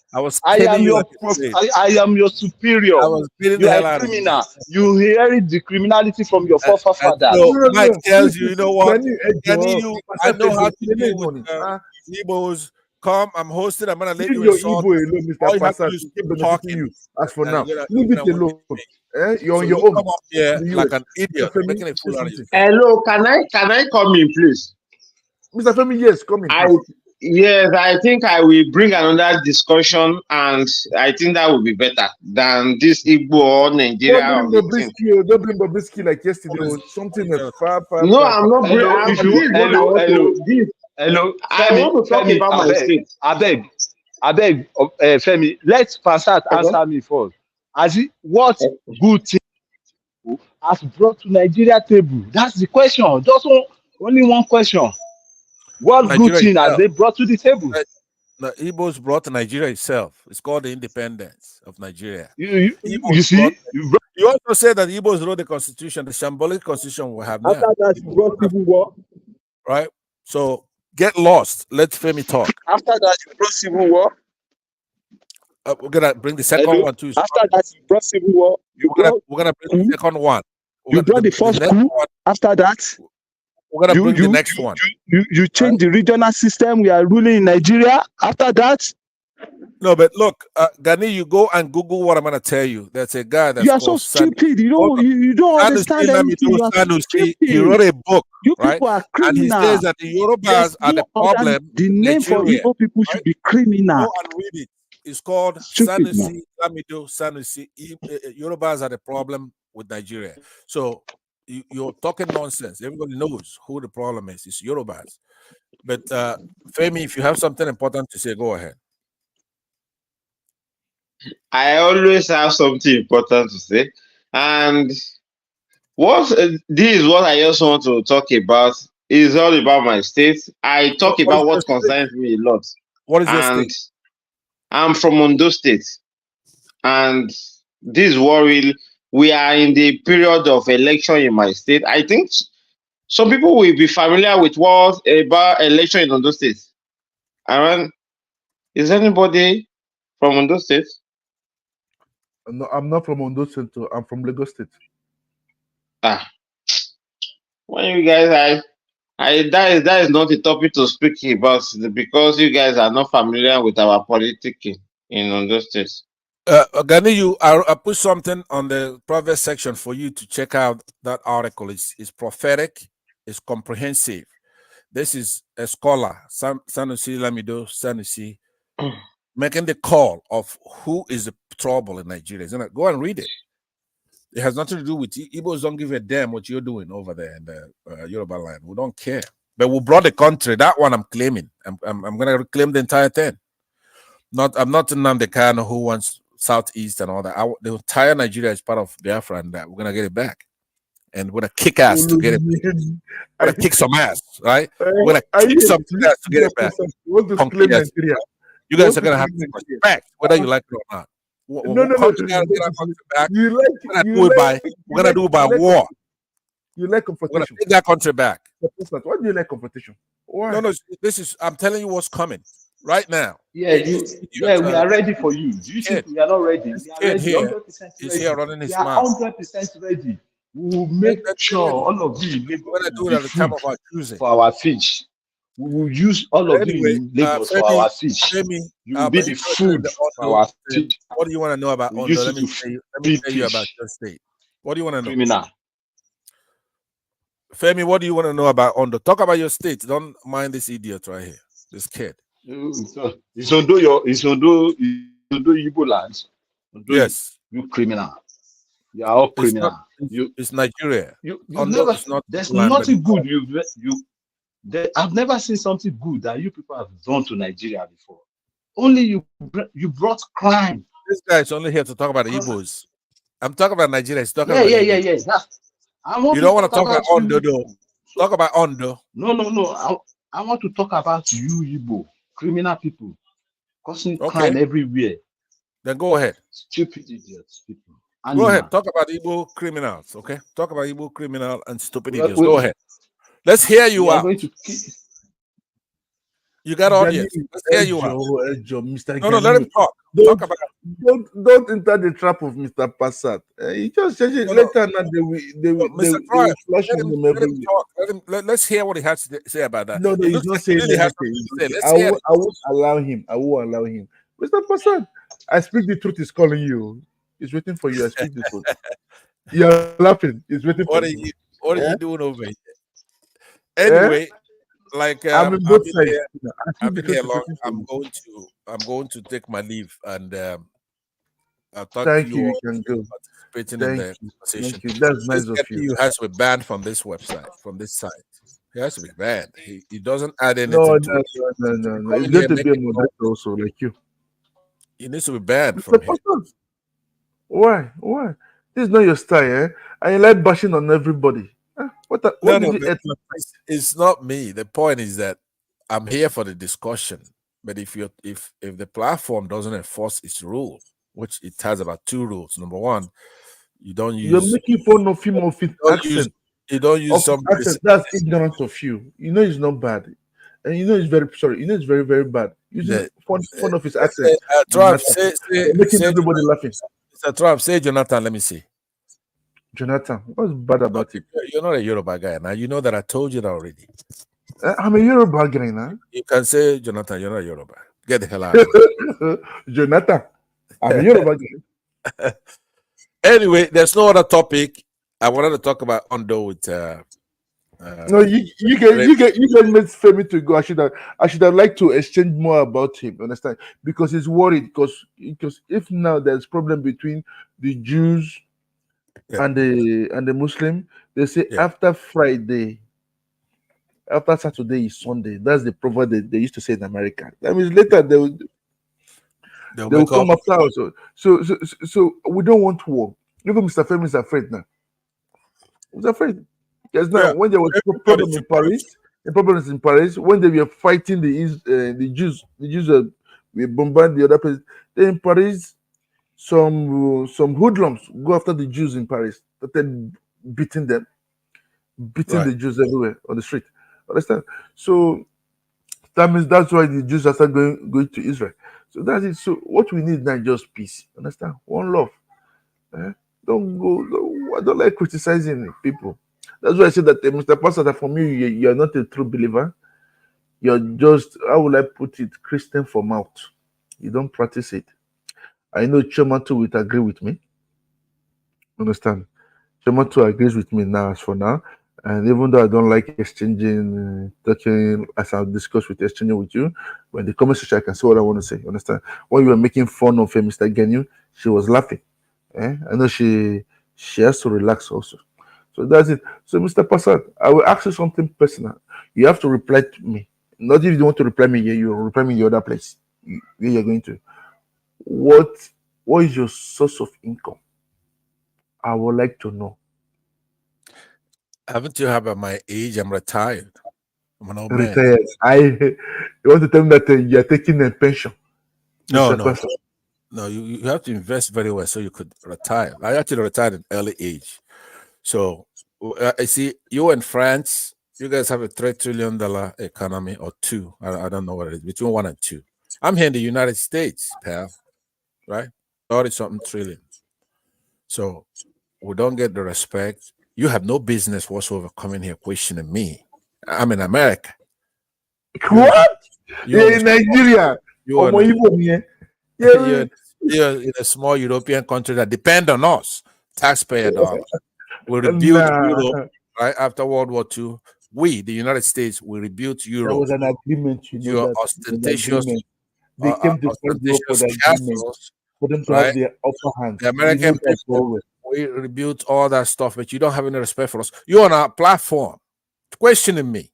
Speaker 6: I am your superior. You are a criminal. You inherit the criminality from your forefathers.
Speaker 17: Mike tells you, you know what? I know how to deal with Igbos. Come, I'm hosting. I'm gonna let you insult.
Speaker 7: Igbo alone, Mr. Passat. Keep talking. You. As for now, leave it alone. You're on your own.
Speaker 17: Come up here like an idiot, making a fool out of you.
Speaker 11: Hello, can I come in, please?
Speaker 7: Mr. Femi, yes, come in.
Speaker 11: Yes, I think I will bring another discussion, and I think that will be better than this Igbo or Nigeria
Speaker 7: Don't
Speaker 11: of
Speaker 7: bring
Speaker 11: the thing.
Speaker 7: Bobrisky, don't bring Bobrisky like yesterday. Something far.
Speaker 11: No, I'm not.
Speaker 10: Hello,
Speaker 11: This
Speaker 10: if you
Speaker 11: is what I want to. This
Speaker 10: hello,
Speaker 11: I want to talk about my state.
Speaker 10: I beg, Femi, let Passat
Speaker 11: Okay.
Speaker 10: answer me first. What good thing has brought to Nigeria table? That's the question. Only one question. What good
Speaker 17: Nigeria
Speaker 10: thing has
Speaker 17: itself.
Speaker 10: they brought to the table?
Speaker 17: The Igbos brought Nigeria itself. It's called the independence of Nigeria.
Speaker 10: You
Speaker 17: Igbos
Speaker 10: see?
Speaker 17: brought, you also said that the Igbos wrote the constitution, the shambolic constitution we have now.
Speaker 10: After that, you brought civil war.
Speaker 17: Right? So get lost. Let Femi talk.
Speaker 10: After that, you brought civil war.
Speaker 17: We're gonna bring the second one too.
Speaker 10: After that, you brought civil war.
Speaker 17: We're gonna bring the second one.
Speaker 10: You brought the first coup. After that,
Speaker 17: we're gonna bring the next one.
Speaker 10: You changed the regional system. We are ruling in Nigeria. After that,
Speaker 17: no, but look, Gani, you go and Google what I'm gonna tell you. There's a guy that's
Speaker 10: you are so stupid. You don't understand anything. You are stupid.
Speaker 17: He wrote a book,
Speaker 10: you
Speaker 17: right?
Speaker 10: people are
Speaker 17: And he
Speaker 10: criminal.
Speaker 17: says that the Yorubas are the problem.
Speaker 10: The name for
Speaker 17: Nigeria,
Speaker 10: Igbo people should be criminal.
Speaker 17: Go and read it. It's called
Speaker 10: Stupid,
Speaker 17: Sanusi Lamido Sanusi. Yorubas are the problem with Nigeria. So you're talking nonsense. Everybody knows who the problem is. It's Yorubas. But Femi, if you have something important to say, go ahead.
Speaker 11: I always have something important to say, and this is what I just want to talk about. Is all about my state. I talk about what concerns me a lot.
Speaker 17: What is your state?
Speaker 11: I'm from Ondo State, and this worry. We are in the period of election in my state. I think some people will be familiar with what about election in Ondo State. Aaron, is anybody from Ondo State?
Speaker 7: No, I'm not from Ondo State. I'm from Lagos State.
Speaker 11: When you guys, that is not a topic to speak about because you guys are not familiar with our politics in Ondo State.
Speaker 17: Gani, I put something on the private section for you to check out. That article is prophetic, it's comprehensive. This is a scholar, Sanusi Lamido Sanusi, making the call of who is the trouble in Nigeria. Go and read it. It has nothing to do with Igbos. Don't give a damn what you're doing over there in the Yoruba land. We don't care. But we brought the country. That one I'm claiming. I'm gonna claim the entire thing. I'm not Nnamdi Kanu who wants Southeast and all that. The entire Nigeria is part of Biafra, and that we're gonna get it back, and we're gonna kick ass to get it back. We're gonna kick some ass, right? We're gonna kick some ass to get it back. You guys are gonna have to respect whether you like it or not.
Speaker 7: No.
Speaker 17: Back, we're gonna do it by war.
Speaker 7: You like confrontation.
Speaker 17: We're gonna take that country back.
Speaker 7: Why do you like confrontation? Why?
Speaker 17: No. This is. I'm telling you what's coming right now.
Speaker 10: Yeah, we are ready for you. Do you think we are not ready? We are ready. 100% ready.
Speaker 17: He's here running his
Speaker 10: mouth.
Speaker 17: mouth.
Speaker 10: 100% ready. We will make sure all of you
Speaker 17: we're gonna do it at the time of our choosing
Speaker 10: for our fish. We will use all of you in Lagos for our fish. You will be the food for our fish.
Speaker 17: What do you want to know about Ondo? Let me tell you about your state. What do you want to know?
Speaker 10: Criminal.
Speaker 17: Femi, what do you want to know about Ondo? Talk about your state. Don't mind this idiot right here. This kid.
Speaker 10: It's Ondo Igbo land.
Speaker 17: Yes.
Speaker 10: You criminal. You are all criminal.
Speaker 17: It's Nigeria.
Speaker 10: There's nothing good I've never seen something good that you people have done to Nigeria before. Only you brought crime.
Speaker 17: This guy is only here to talk about the Igbos. I'm talking about Nigeria. He's talking
Speaker 10: about
Speaker 17: yeah.
Speaker 10: You
Speaker 17: don't want to talk about Ondo, though. Talk about Ondo.
Speaker 10: No. I want to talk about you, Igbo, criminal people, causing crime everywhere.
Speaker 17: Then go ahead.
Speaker 10: Stupid idiots, people.
Speaker 17: Go ahead. Talk about Igbo criminals, okay? Talk about Igbo criminal and stupid idiots. Go ahead. Let's hear you out. You got audience. Let's hear you out.
Speaker 7: Mr.
Speaker 17: No, let him talk.
Speaker 7: Don't enter the trap of Mr. Passat. He just said it later. They will flush him everywhere.
Speaker 17: Let's hear what he has to say about that.
Speaker 7: No, he's not saying anything. I won't allow him. Mr. Passat, I speak the truth. Is calling you. He's waiting for you. I speak the truth. You're laughing. He's waiting for you.
Speaker 17: What are you doing over here? Anyway, like
Speaker 7: I'm in
Speaker 17: I've
Speaker 7: both
Speaker 17: been
Speaker 7: sides.
Speaker 17: here.
Speaker 7: You know, I see
Speaker 17: I've been
Speaker 7: different
Speaker 17: here long.
Speaker 7: situations for you.
Speaker 17: I'm going to take my leave, and I thank
Speaker 7: Thank
Speaker 17: you
Speaker 7: you. You
Speaker 17: all
Speaker 7: can
Speaker 17: for
Speaker 7: go.
Speaker 17: participating in
Speaker 7: Thank
Speaker 17: the
Speaker 7: you.
Speaker 17: conversation.
Speaker 7: Thank you. That's
Speaker 17: This
Speaker 7: nice of
Speaker 17: guy
Speaker 7: you.
Speaker 17: has to be banned from this website, from this site. He has to be banned. He doesn't add
Speaker 7: No,
Speaker 17: anything to
Speaker 7: no,
Speaker 17: it.
Speaker 7: no, no, no, no. It's
Speaker 17: Coming
Speaker 7: going
Speaker 17: here
Speaker 7: to be a
Speaker 17: making noise.
Speaker 7: moderator also, like you.
Speaker 17: He needs to be banned
Speaker 7: Mr.
Speaker 17: from here.
Speaker 7: Pastor, why? Why? This is not your style, eh? And you like bashing on everybody. Huh? What did you
Speaker 17: But
Speaker 7: eat last night?
Speaker 17: it's not me. The point is that I'm here for the discussion. But if the platform doesn't enforce its rule, which it has about 2 rules. Number one, you don't
Speaker 7: You're
Speaker 17: use
Speaker 7: making fun of him of his accent.
Speaker 17: you don't use
Speaker 7: Of his
Speaker 17: somebody's
Speaker 7: accent. That's ignorant of you. You know it's not bad. And you know it's very sorry. You know it's very, very bad. Using
Speaker 17: the
Speaker 7: fun of his accent.
Speaker 17: Trump,
Speaker 7: Jonathan. You're making everybody laughing.
Speaker 17: Mr. Trump, say Jonathan, let me see.
Speaker 7: Jonathan, what's bad about it?
Speaker 17: You're not a Yoruba guy now. You know that I told you that already.
Speaker 7: I'm a Yoruba guy now.
Speaker 17: You can say Jonathan, you're not a Yoruba. Get the hell out of here.
Speaker 7: Jonathan, I'm a Yoruba guy.
Speaker 17: Anyway, there's no other topic. I wanted to talk about Ondo with
Speaker 7: no, you guys made Femi to go. I should have liked to exchange more about him. Understand? Because he's worried because if now there's problem between the Jews and the Muslim, they say after Friday, after Saturday is Sunday. That's the proverb they used to say in America. That means later they will come after us. So we don't want war. Even Mr. Femi is afraid now. He's afraid. Because now, when there was a problem in Paris, the problem is in Paris, when they were fighting the Jews were bombarding the other place. Then in Paris, some hoodlums go after the Jews in Paris, started beating them, beating the Jews everywhere on the street. Understand? So that means that's why the Jews are start going to Israel. So that's it. So what we need now is just peace. Understand? One love. I don't like criticizing people. That's why I said that, Mr. Pastor, that for me, you're not a true believer. You're just, how will I put it, Christian for mouth. You don't practice it. I know Choma too would agree with me. Understand? Choma too agrees with me now, as for now. And even though I don't like exchanging, talking, as I'll discuss with exchanging with you, when the comment section, I can say what I want to say. Understand? When you were making fun of Mr. Genyu, she was laughing. I know she has to relax also. So that's it. So, Mr. Passat, I will ask you something personal. You have to reply to me. Not if you want to reply me here, you will reply me in the other place where you're going to. What is your source of income? I would like to know.
Speaker 17: Haven't you heard about my age? I'm retired. I'm an old man.
Speaker 7: Retired. You want to tell me that you're taking a pension?
Speaker 17: No. No, you have to invest very well so you could retire. I actually retired at early age. So I see you in France, you guys have a $3 trillion economy or 2. I don't know what it is, between 1 and 2. I'm here in the United States, pal, right? 30-something trillion. So we don't get the respect. You have no business whatsoever coming here questioning me. I'm in America.
Speaker 7: What? You're in Nigeria.
Speaker 17: You're in a small European country that depend on us, taxpayer dollars. We rebuilt Europe right after World War II. We, the United States, we rebuilt Europe.
Speaker 7: There was an agreement,
Speaker 17: your ostentatious,
Speaker 7: they came to
Speaker 17: ostentatious castles,
Speaker 7: for them to
Speaker 17: right?
Speaker 7: have their upper hand.
Speaker 17: The American people, we rebuilt all that stuff, but you don't have any respect for us. You're on our platform questioning me.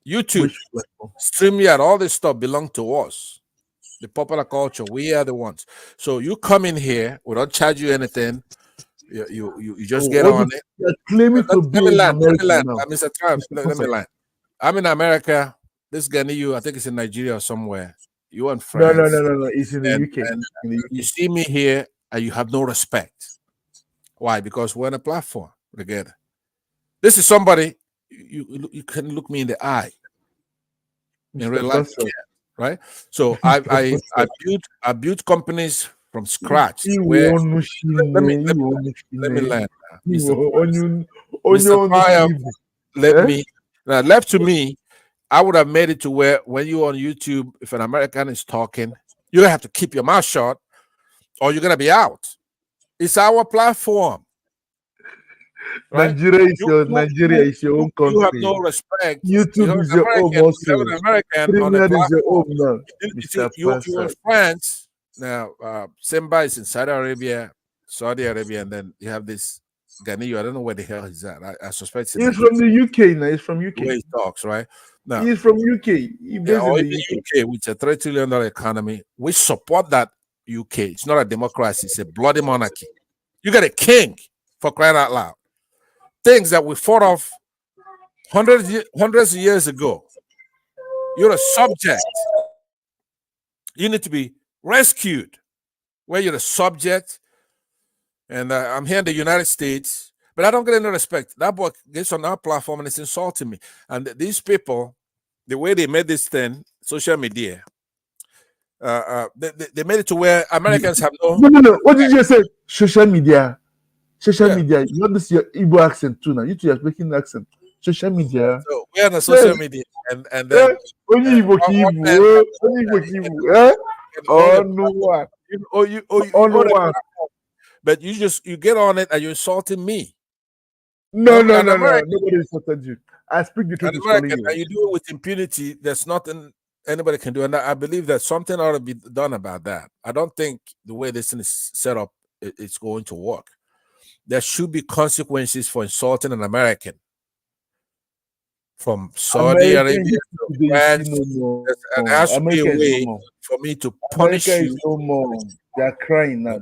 Speaker 17: YouTube, StreamYard, all this stuff belong to us. The popular culture, we are the ones. So you come in here, we don't charge you anything. You just get on it.
Speaker 7: You're claiming to be in America now.
Speaker 17: Mr. Trump, let me land. I'm in America. This Ganiyu, I think it's in Nigeria or somewhere. You in France.
Speaker 7: No. It's in the UK.
Speaker 17: And you see me here and you have no respect. Why? Because we're on a platform together. This is somebody you can look me in the eye in real life, right? So I built companies from scratch. Let me land. Let me now left to me. I would have made it to where when you're on YouTube, if an American is talking, you have to keep your mouth shut or you're gonna be out. It's our platform. right?
Speaker 7: Nigeria is your own
Speaker 17: You have
Speaker 7: country.
Speaker 17: no respect.
Speaker 7: YouTube is your own
Speaker 17: You
Speaker 7: also.
Speaker 17: have an American on a
Speaker 7: Premier is your
Speaker 17: platform.
Speaker 7: own now,
Speaker 17: You see,
Speaker 7: Mr.
Speaker 17: you're in
Speaker 7: Pastor.
Speaker 17: France now. Simba is in Saudi Arabia, and then you have this Ghani. I don't know where the hell he's at. I suspect
Speaker 7: He's from the UK now. He's from
Speaker 17: the way
Speaker 7: UK.
Speaker 17: he talks, right? Now,
Speaker 7: He's from UK. He based
Speaker 17: or
Speaker 7: in
Speaker 17: even
Speaker 7: the UK.
Speaker 17: UK, which is a $3 trillion economy. We support that UK. It's not a democracy. It's a bloody monarchy. You got a king, for crying out loud. Things that we fought off hundreds of years ago. You're a subject. You need to be rescued. Where you're a subject, and I'm here in the United States, but I don't get any respect. That boy gets on our platform and it's insulting me. And these people, the way they made this thing, social media, they made it to where Americans have no.
Speaker 7: No. What did you say? Social media. Social media. You have this your Igbo accent too now. You two are speaking accent. Social media.
Speaker 17: So we're on the social media, and then
Speaker 7: only Igbo Kibu. Only Igbo Kibu. Oh no one.
Speaker 17: You but you get on it and you're insulting me.
Speaker 7: No. Nobody insulted you. I speak the truth.
Speaker 17: And you do it with impunity. There's nothing anybody can do, and I believe that something ought to be done about that. I don't think the way this thing is set up, it's going to work. There should be consequences for insulting an American. From Saudi Arabia to France, there has to be a way for me to punish you.
Speaker 7: No more. They're crying now.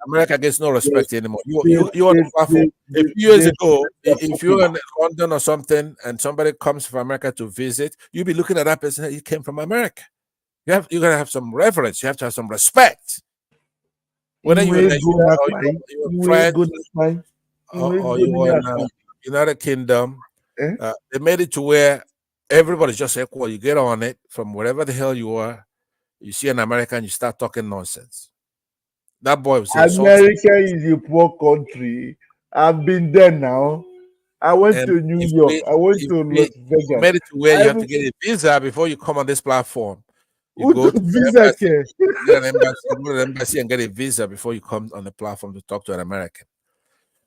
Speaker 17: America gets no respect anymore. You on the platform. A few years ago, if you're in London or something and somebody comes from America to visit, you'll be looking at that person and you came from America. You're gonna have some reverence. You have to have some respect. Whether you're in Nigeria or you're France or you're in United Kingdom, they made it to where everybody's just equal. You get on it from wherever the hell you are. You see an American, you start talking nonsense. That boy was
Speaker 7: America is a poor country. I've been there now. I went to New York. I went to Las Vegas.
Speaker 17: Made it to where you have to get a visa before you come on this platform. You go to
Speaker 7: visa
Speaker 17: the embassy and get a visa before you come on the platform to talk to an American.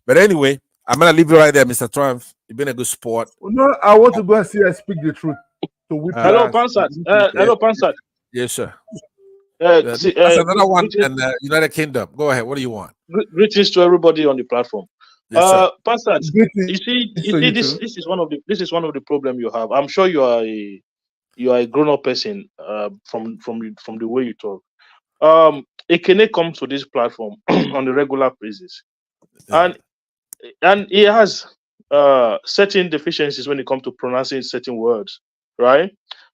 Speaker 17: But anyway, I'm gonna leave you right there, Mr. Trump. You've been a good sport.
Speaker 7: No, I want to go and see I speak the truth.
Speaker 9: Hello, Pansat. Hello, Pansat.
Speaker 17: Yes, sir.
Speaker 9: That's
Speaker 17: another one in the United Kingdom. Go ahead. What do you want?
Speaker 9: Greetings to everybody on the platform.
Speaker 17: Yes,
Speaker 9: Pansat, you see, this is one of the problem you have. I'm sure you are a grown-up person from the way you talk. Ekene comes to this platform on a regular basis, and he has certain deficiencies when it comes to pronouncing certain words, right?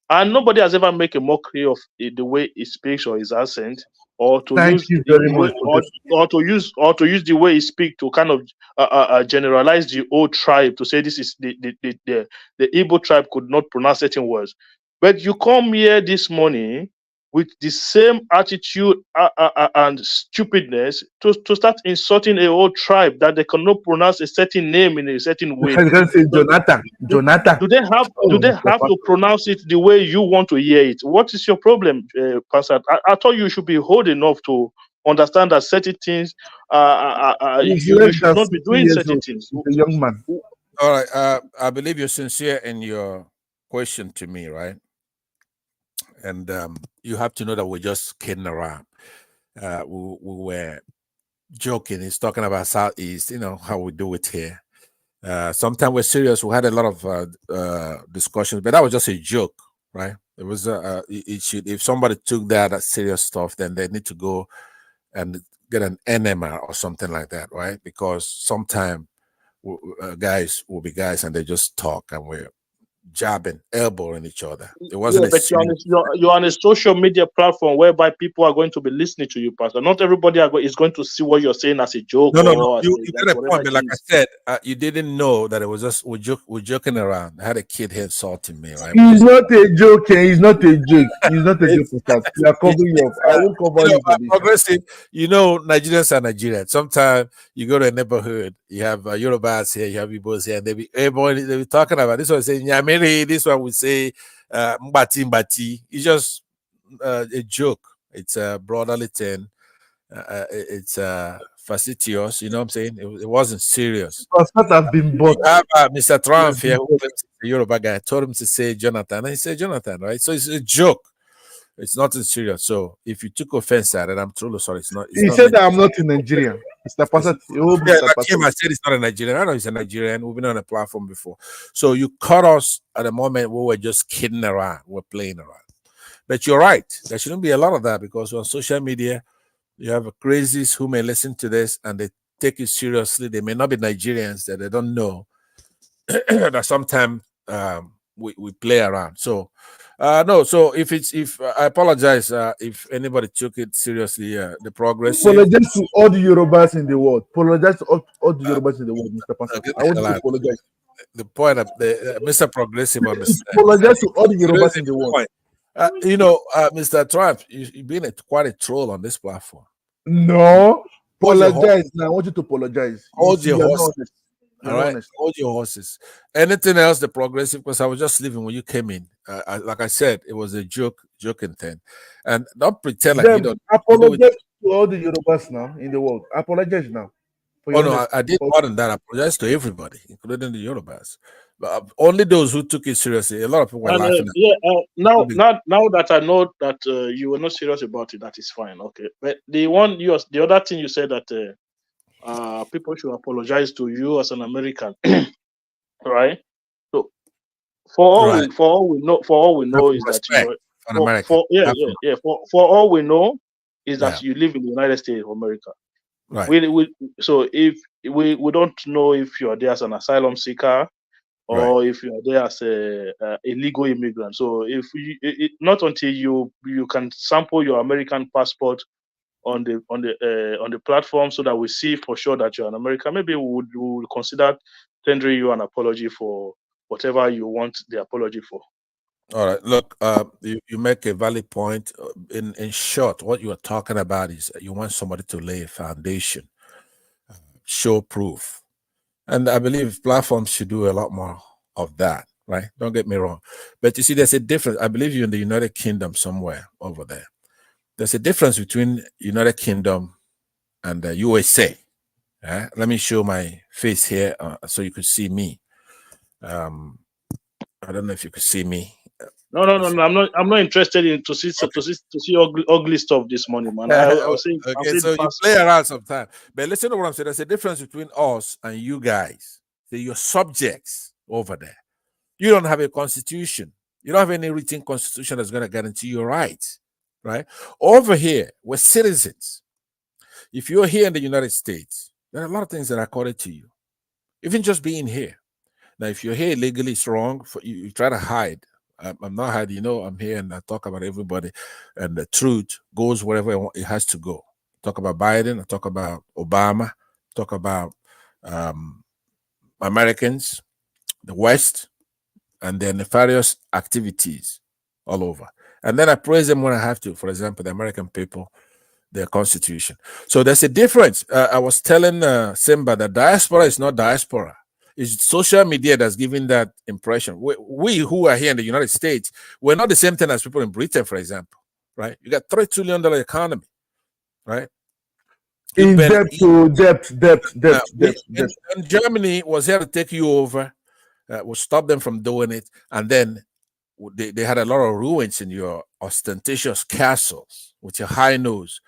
Speaker 9: And nobody has ever made a mockery of the way he speaks or his accent, or to use the way he speaks to kind of generalize the whole tribe to say this is the Igbo tribe could not pronounce certain words. But you come here this morning with the same attitude and stupidness to start insulting a whole tribe that they cannot pronounce a certain name in a certain way.
Speaker 7: Jonathan.
Speaker 9: Do they have to pronounce it the way you want to hear it? What is your problem, Pastor? I thought you should be old enough to understand that certain things you should not be doing certain things.
Speaker 7: A young man.
Speaker 17: All right. I believe you're sincere in your question to me, right? And you have to know that we're just kidding around. We were joking. He's talking about Southeast, how we do it here. Sometimes we're serious. We had a lot of discussions, but that was just a joke, right? It was if somebody took that as serious stuff, then they need to go and get an enema or something like that, right? Because sometimes guys will be guys and they just talk and we're jabbing, elbowing each other. It wasn't.
Speaker 9: But you're on a social media platform whereby people are going to be listening to you, Pastor. Not everybody is going to see what you're saying as a joke.
Speaker 17: No. You got a point, but like I said, you didn't know that it was just we're joking around. I had a kid here insulting me, right?
Speaker 7: He's not a joke. He's not a joke. He's not a joke. You are covering you up. I will cover you.
Speaker 17: Progressive. Nigerians are Nigerians. Sometimes you go to a neighborhood, you have Yorubas here, you have Igbos here, and they be talking about this one saying Nyamiri. This one would say Mbati. It's just a joke. It's a brotherly thing. It's facetious. You know what I'm saying? It wasn't serious.
Speaker 7: It must have been bought.
Speaker 17: You have Mr. Trump here, who claims he's a Yoruba guy. I told him to say Jonathan, and he said Jonathan, right? So it's a joke. It's nothing serious. So if you took offense at it, I'm truly sorry. It's not. It's
Speaker 7: He
Speaker 17: not
Speaker 7: said that I'm not in Nigeria. Mr. Passat.
Speaker 17: yeah, like him, I said he's not a Nigerian. I know he's a Nigerian. We've been on a platform before. So you caught us at a moment where we're just kidding around. We're playing around. But you're right. There shouldn't be a lot of that because on social media, you have crazies who may listen to this and they take it seriously. They may not be Nigerians, that they don't know that sometimes we play around. So no, so if I apologize if anybody took it seriously, the progress.
Speaker 7: Apologize to all the Yorubas in the world. Apologize to all the Yorubas in the world, Mr. Passat. I want to apologize.
Speaker 17: The point of the Mr. Progressive understand.
Speaker 7: Apologize to all the Yorubas in the world.
Speaker 17: You know, Mr. Trump, you've been quite a troll on this platform.
Speaker 7: No, apologize. Now I want you to apologize.
Speaker 17: Hold your
Speaker 7: You're
Speaker 17: horses. All right,
Speaker 7: honest.
Speaker 17: hold your horses. Anything else, the progressive? Because I was just leaving when you came in. Like I said, it was a joking thing, and don't pretend like you don't.
Speaker 7: Apologize to all the Yorubas now in the world. Apologize now.
Speaker 17: Oh no, I did more than that. I apologize to everybody, including the Yorubas. But only those who took it seriously. A lot of people were laughing.
Speaker 9: Now that I know that you were not serious about it, that is fine. Okay, but the other thing you said that people should apologize to you as an American, right? So for all we know is that for all we know is that you live in the United States of America.
Speaker 17: Right.
Speaker 9: So if we don't know if you are there as an asylum seeker or if you are there as a illegal immigrant. So if not until you can sample your American passport on the platform so that we see for sure that you're an American, maybe we would consider tendering you an apology for whatever you want the apology for.
Speaker 17: All right. Look, you make a valid point. In short, what you are talking about is you want somebody to lay a foundation, show proof. And I believe platforms should do a lot more of that, right? Don't get me wrong. But you see, there's a difference. I believe you're in the United Kingdom somewhere over there. There's a difference between United Kingdom and the USA. Let me show my face here so you could see me. I don't know if you could see me.
Speaker 9: No. I'm not interested in to see ugly stuff this morning, man.
Speaker 17: So you play around sometimes. But listen to what I'm saying. There's a difference between us and you guys. So you're subjects over there. You don't have a constitution. You don't have any written constitution that's going to guarantee your rights, right? Over here, we're citizens. If you're here in the United States, there are a lot of things that are accorded to you, even just being here. Now, if you're here illegally, it's wrong. You try to hide. I'm not hiding. You know, I'm here and I talk about everybody, and the truth goes wherever it has to go. Talk about Biden. I talk about Obama. Talk about Americans, the West, and their nefarious activities all over. And then I praise them when I have to. For example, the American people, their constitution. So there's a difference. I was telling Simba that diaspora is not diaspora. It's social media that's giving that impression. We who are here in the United States, we're not the same thing as people in Britain, for example, right? You got $3 trillion economy, right?
Speaker 7: In debt.
Speaker 17: And Germany was here to take you over, will stop them from doing it, and then they had a lot of ruins in your ostentatious castles with your high nose,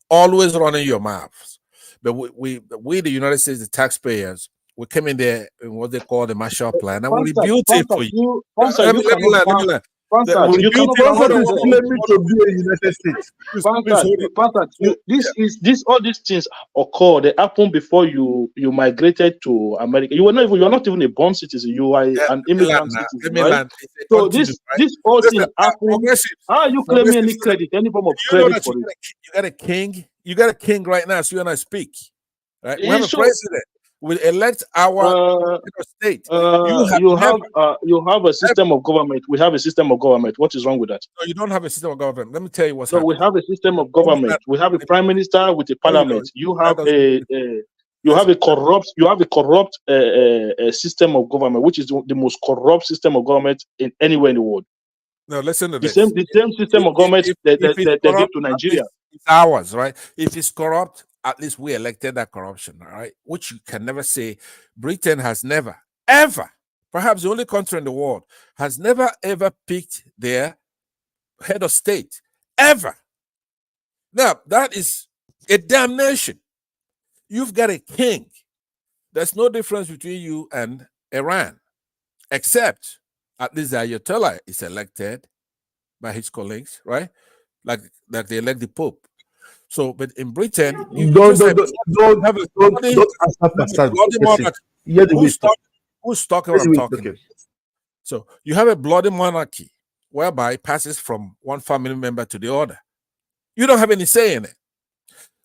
Speaker 17: always running your mouths. But we the United States, the taxpayers, we came in there in what they call the Marshall Plan, and we rebuilt it for you. Let me learn.
Speaker 9: You cannot claiming to be in the United States. All these things occur. They happen before you migrated to America. You are not even a born citizen. You are an immigrant citizen, right? So this whole thing happens. How are you claiming any credit, any form of credit for it?
Speaker 17: You got a king. You got a king right now. So you and I speak. Right? We have a president. We elect our state.
Speaker 9: You have a system of government. We have a system of government. What is wrong with that?
Speaker 17: No, you don't have a system of government. Let me tell you what's
Speaker 9: happening. We have a system of government. We have a prime minister with a parliament. You have a corrupt system of government, which is the most corrupt system of government anywhere in the world.
Speaker 17: No, listen to
Speaker 9: this. The same system of government they give to Nigeria.
Speaker 17: It's ours, right? If it's corrupt, at least we elected that corruption, all right? Which you can never say. Britain has never, ever, perhaps the only country in the world, has never, ever picked their head of state, ever. Now, that is a damnation. You've got a king. There's no difference between you and Iran, except at least the Ayatollah is elected by his colleagues, right? Like they elect the Pope. So, but in Britain, you
Speaker 7: Don't
Speaker 17: have a
Speaker 7: answer Pastor.
Speaker 17: bloody monarchy.
Speaker 7: Hear the wisdom.
Speaker 17: Who's talking what I'm talking about? So you have a bloody monarchy whereby it passes from one family member to the other. You don't have any say in it.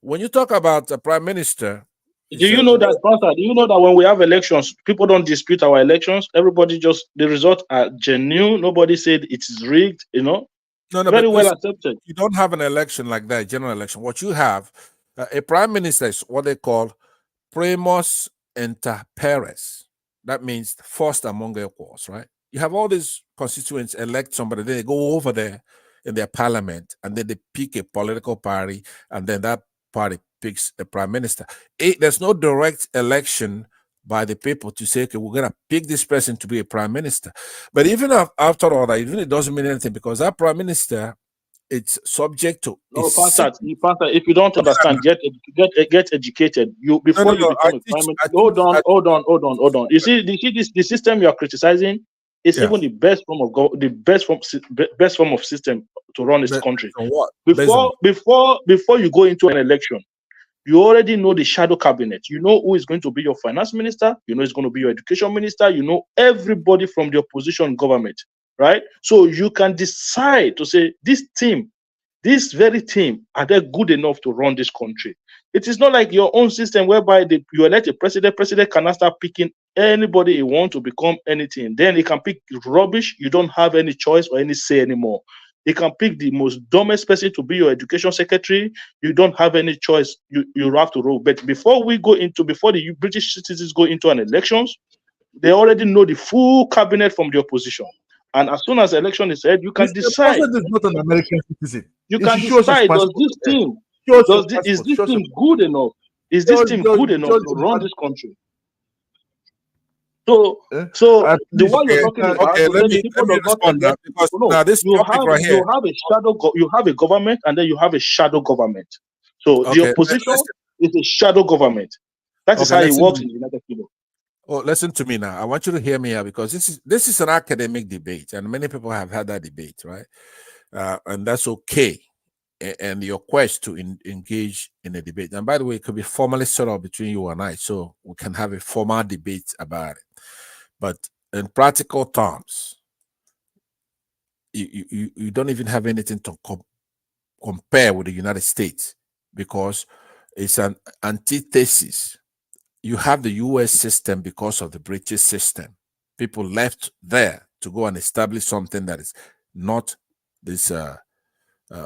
Speaker 17: When you talk about a prime minister,
Speaker 9: do you know that, Pastor? Do you know that when we have elections, people don't dispute our elections? Everybody just, the results are genuine. Nobody said it is rigged, you know?
Speaker 17: No,
Speaker 9: very well
Speaker 17: listen,
Speaker 9: accepted.
Speaker 17: You don't have an election like that, a general election. What you have, a prime minister is what they call primus inter pares. That means first among equals, right? You have all these constituents elect somebody, then they go over there in their parliament, and then they pick a political party, and then that party picks a prime minister. There's no direct election by the people to say, okay, we're going to pick this person to be a prime minister. But even after all that, even it doesn't mean anything, because that prime minister, it's subject to.
Speaker 9: No, Pastor, if you don't understand, get educated. You before you become a prime minister. Hold on. You see the system you are criticizing is even the best form of best form of system to run this country. Before you go into an election, you already know the shadow cabinet. You know who is going to be your finance minister. You know who's going to be your education minister. You know everybody from the opposition government, right? So you can decide to say, this very team, are they good enough to run this country? It is not like your own system whereby you elect a president. President cannot start picking anybody he wants to become anything. Then he can pick rubbish. You don't have any choice or any say anymore. They can pick the most dumbest person to be your education secretary. You don't have any choice. You have to roll. But before the British citizens go into an elections, they already know the full cabinet from the opposition. And as soon as election is held, you can decide.
Speaker 7: The president is not an American citizen.
Speaker 9: You can decide, is this team good enough? Is this team good enough to run this country? So the one you're talking about,
Speaker 17: let me respond now, because now this topic right here,
Speaker 9: you have a government, and then you have a shadow government. So the opposition is a shadow government. That is how it works in the United Kingdom.
Speaker 17: Oh, listen to me now. I want you to hear me out, because this is an academic debate, and many people have had that debate, right? And that's okay. And your quest to engage in a debate. And by the way, it could be formally set up between you and I, so we can have a formal debate about it. But in practical terms, you don't even have anything to compare with the United States, because it's an antithesis. You have the US system because of the British system. People left there to go and establish something that is not this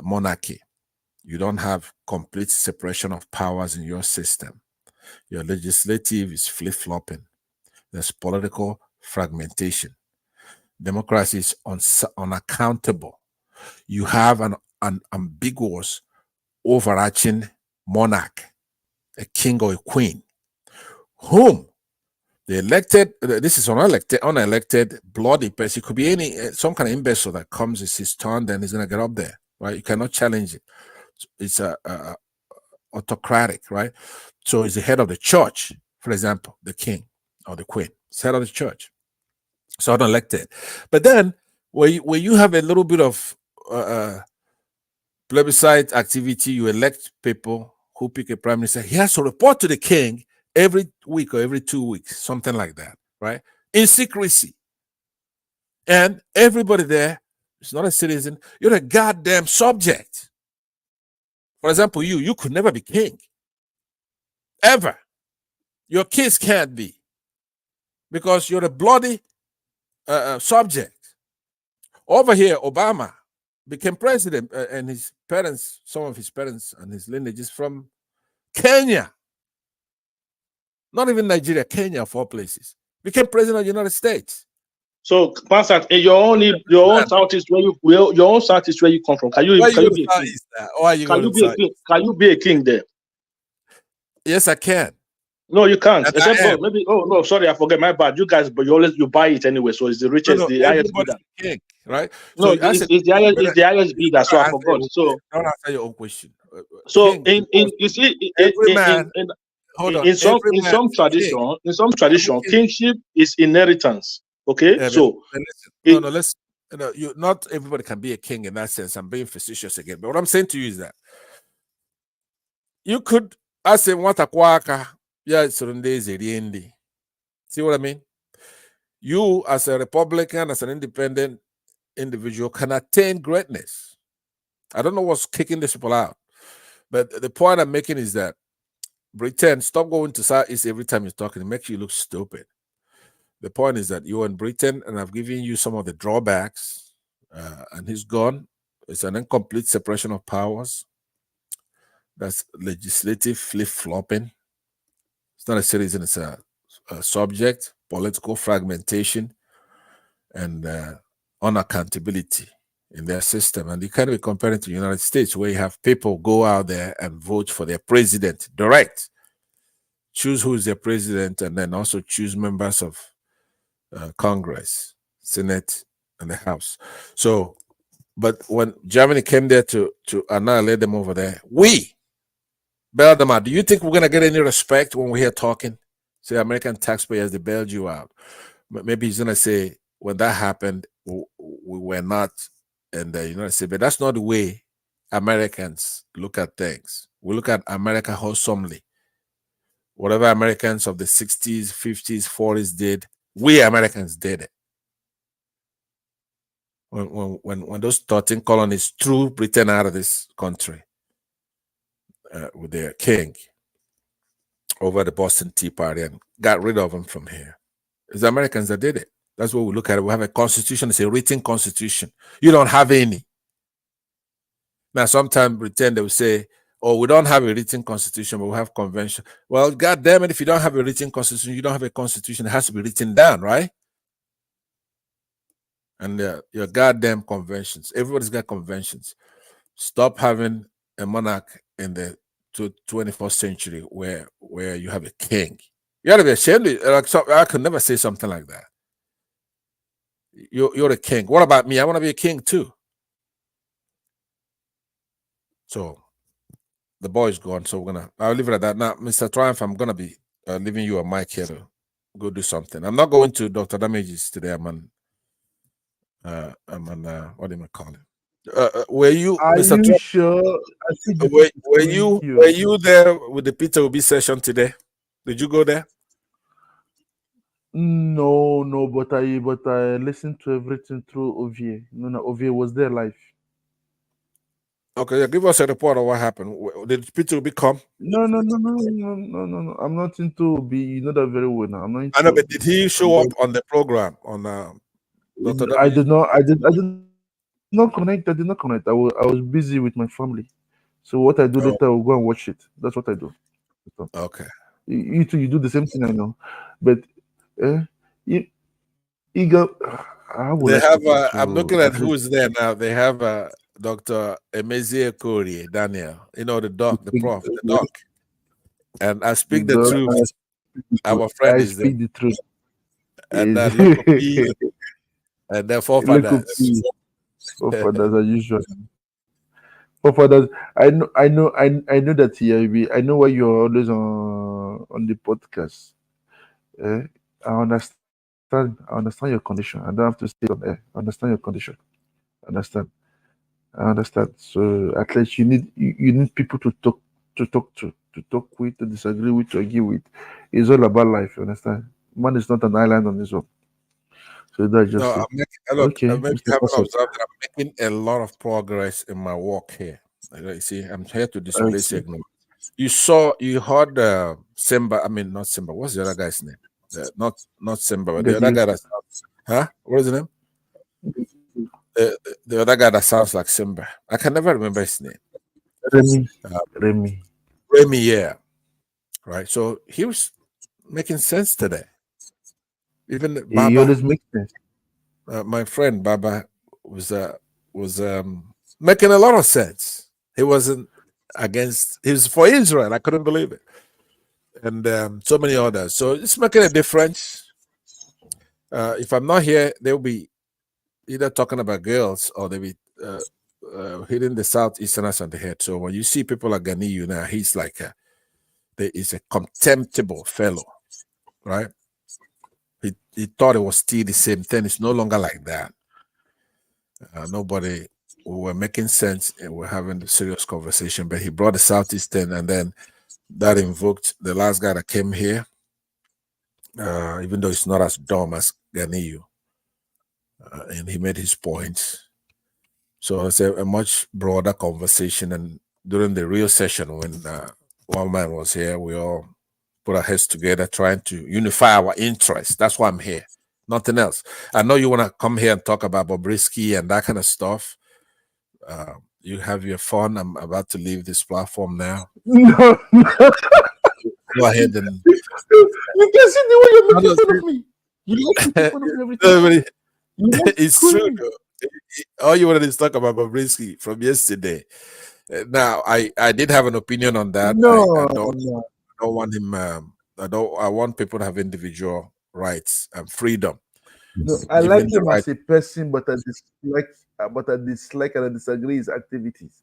Speaker 17: monarchy. You don't have complete separation of powers in your system. Your legislative is flip-flopping. There's political fragmentation. Democracy is unaccountable. You have an ambiguous, overarching monarch, a king or a queen, whom the elected, this is unelected, bloody person. It could be some kind of imbecile that comes, it's his turn, then he's going to get up there, right? You cannot challenge it. It's autocratic, right? So it's the head of the church, for example, the king or the queen. It's head of the church. So unelected. But then where you have a little bit of plebiscite activity, you elect people who pick a prime minister. He has to report to the king every week or every 2 weeks, something like that, right? In secrecy. And everybody there is not a citizen. You're a goddamn subject. For example, you could never be king. Ever. Your kids can't be. Because you're a bloody subject. Over here, Obama became president, and his parents, some of his parents and his lineage is from Kenya. Not even Nigeria, Kenya, of all places. Became president of the United States.
Speaker 9: So, Pastor, your own south is where you come from. Can you be a king? Can you be a king there?
Speaker 17: Yes, I can.
Speaker 9: No, you can't.
Speaker 17: And
Speaker 9: Except
Speaker 17: I am.
Speaker 9: maybe. Oh no, sorry, I forget. My bad. You guys, but you buy it anyway. So it's the richest, the highest
Speaker 17: Everybody's
Speaker 9: bidder.
Speaker 17: a king, right?
Speaker 9: No,
Speaker 17: So I said,
Speaker 9: it's the highest bidder. So I forgot. So
Speaker 17: don't answer your own question.
Speaker 9: so
Speaker 17: King,
Speaker 9: in
Speaker 17: because
Speaker 9: you see
Speaker 17: every man, hold on,
Speaker 9: in some
Speaker 17: every man is a king.
Speaker 9: tradition, kingship is inheritance. Okay,
Speaker 17: Yeah,
Speaker 9: so
Speaker 17: but listen,
Speaker 9: it,
Speaker 17: let's, you, not everybody can be a king in that sense. I'm being facetious again, but what I'm saying to you is that you could, I say, what a quaka, yeah, it's Surundezi. See what I mean? You, as a Republican, as an independent individual, can attain greatness. I don't know what's kicking these people out, but the point I'm making is that Britain, stop going to Southeast every time you're talking. It makes you look stupid. The point is that you're in Britain, and I've given you some of the drawbacks, and he's gone. It's an incomplete separation of powers. That's legislative flip-flopping. It's not a citizen, it's a subject, political fragmentation, and unaccountability in their system. And you can't be comparing to the United States, where you have people go out there and vote for their president direct, choose who is their president, and then also choose members of Congress, Senate, and the House. So, but when Germany came there to annihilate them over there, we bailed them out. Do you think we're going to get any respect when we're here talking? Say, American taxpayers, they bailed you out. Maybe he's going to say, when that happened, we were not in the United States. But that's not the way Americans look at things. We look at America wholesomely. Whatever Americans of the 60s, 50s, 40s did, we Americans did it. When those 13 colonies threw Britain out of this country with their king over the Boston Tea Party and got rid of them from here, it's the Americans that did it. That's what we look at it. We have a constitution. It's a written constitution. You don't have any. Now, sometimes Britain, they will say, oh, we don't have a written constitution, but we have convention. Well, God damn it, if you don't have a written constitution, you don't have a constitution. It has to be written down, right? And your goddamn conventions. Everybody's got conventions. Stop having a monarch in the 21st century where you have a king. You gotta be ashamed. I could never say something like that. You're a king. What about me? I want to be a king too. So the boy's gone. So I'll leave it at that. Now, Mr. Triumph, I'm gonna be leaving you a mic here to go do something. I'm not going to Dr. Damages today. I'm on what do you call it? Were you,
Speaker 7: Are
Speaker 17: Mr.
Speaker 7: you sure? I think
Speaker 17: were you there with the Peter Obi session today? Did you go there?
Speaker 7: No, but I listened to everything through OVA. No, OVA was there live.
Speaker 17: Okay, yeah, give us a report of what happened. Did Peter Obi come?
Speaker 7: No. I'm not into Obi. You know that very well now. I'm not into
Speaker 17: I know, but did he show up on the program on Dr.
Speaker 7: I did not not connect. I did not connect. I was busy with my family. So what I do later, I will go and watch it. That's what I do.
Speaker 17: Okay.
Speaker 7: You too, you do the same thing, I know. But you got.
Speaker 17: They have. I'm looking at who's there now. They have Dr. Emezie Korie, Daniel. You know the doc, the prof, the doc. And I speak the truth. Our friend is there.
Speaker 7: I speak the truth.
Speaker 17: And Lokopi, and their forefathers.
Speaker 7: Forefathers as usual. Forefathers. I know that here. I know why you're always on the podcast. I understand your condition. I don't have to stay on air. I understand your condition. I understand. So at least you need people to talk with, to disagree with, to argue with. It's all about life. You understand? Man is not an island on his own. So that's just
Speaker 17: I'm making a lot of progress in my work here. You see, I'm here to displace ignorance. You heard Simba. I mean, not Simba. What's the other guy's name? Not Simba, but the other guy that what is his name? The other guy that sounds like Simba. I can never remember his name. Remy, yeah. Right. So he was making sense today. Even Baba,
Speaker 7: he always makes sense.
Speaker 17: My friend Baba was making a lot of sense. He wasn't against. He was for Israel. I couldn't believe it. and so many others. So it's making a difference. If I'm not here, they'll be either talking about girls or they'll be hitting the Southeasterners on the head. So when you see people like Ganiyu now, he's like he's a contemptible fellow, right? He thought it was still the same thing. It's no longer like that. We were making sense and we're having a serious conversation, but he brought the Southeastern, and then that invoked the last guy that came here, even though it's not as dumb as Ganiyu. And he made his points. So it's a much broader conversation. And during the real session, when one man was here, we all put our heads together trying to unify our interests. That's why I'm here. Nothing else. I know you want to come here and talk about Bobrisky and that kind of stuff. You have your fun. I'm about to leave this platform now.
Speaker 7: No.
Speaker 17: Go ahead and
Speaker 7: you can see the way you're making fun of me. You like making fun of me every time.
Speaker 17: It's true. All you wanted is talk about Bobrisky from yesterday. Now, I did have an opinion on that.
Speaker 7: No,
Speaker 17: I don't want him. I want people to have individual rights and freedom.
Speaker 7: No, I like him as a person, but I dislike and I disagree his activities.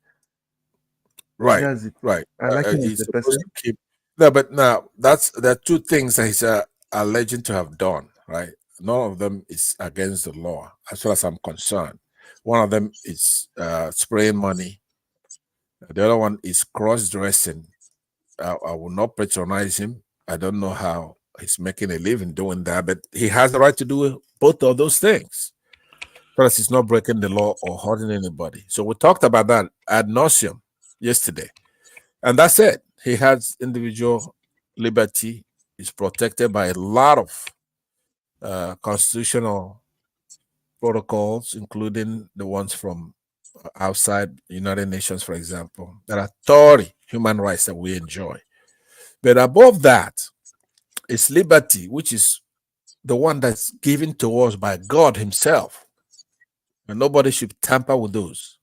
Speaker 17: Right,
Speaker 7: That's it.
Speaker 17: right.
Speaker 7: I like him
Speaker 17: He's
Speaker 7: as a
Speaker 17: supposed
Speaker 7: person.
Speaker 17: to keep. No, but now there are two things that he's alleged to have done. Right, none of them is against the law, as far as I'm concerned. One of them is spraying money. The other one is cross-dressing. I will not patronize him. I don't know how he's making a living doing that, but he has the right to do both of those things. Plus, he's not breaking the law or hurting anybody. So we talked about that ad nauseum yesterday. And that's it. He has individual liberty. He's protected by a lot of constitutional protocols, including the ones from outside United Nations, for example. There are 30 human rights that we enjoy. But above that is liberty, which is the one that's given to us by God himself. And nobody should tamper with those.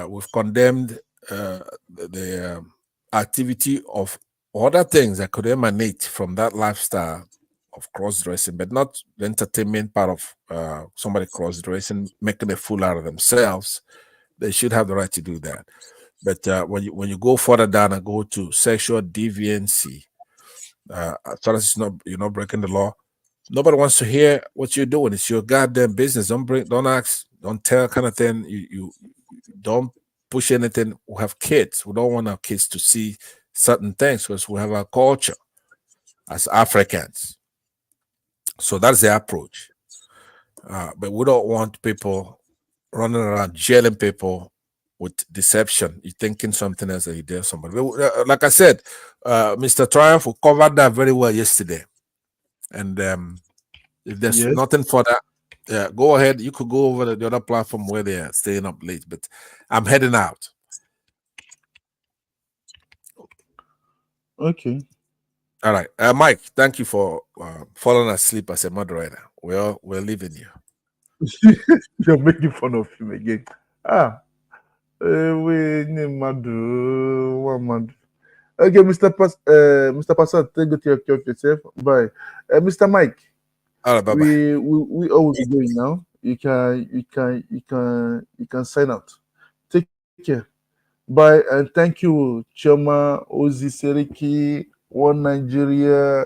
Speaker 17: We've condemned the activity of other things that could emanate from that lifestyle of cross-dressing, but not the entertainment part of somebody cross-dressing, making a fool out of themselves. They should have the right to do that. But when you go further down and go to sexual deviancy, as far as you're not breaking the law, nobody wants to hear what you're doing. It's your goddamn business. Don't ask, don't tell, kind of thing. You don't push anything. We have kids. We don't want our kids to see certain things because we have our culture as Africans. So that's the approach. But we don't want people running around jailing people with deception. You're thinking something else that you dare somebody. Like I said, Mr. Triumph, we covered that very well yesterday. And if there's nothing for that, go ahead. You could go over to the other platform where they're staying up late. But I'm heading out.
Speaker 7: Okay.
Speaker 17: All right. Mike, thank you for falling asleep as a moderator. We're leaving you.
Speaker 7: You're making fun of him again. Okay, Mr. Passat, take good care of yourself. Bye. Mr. Mike.
Speaker 17: All right, bye-bye.
Speaker 7: We always going now. You can sign out. Take care. Bye, and thank you, Choma, Ozi Seriki, One Nigeria,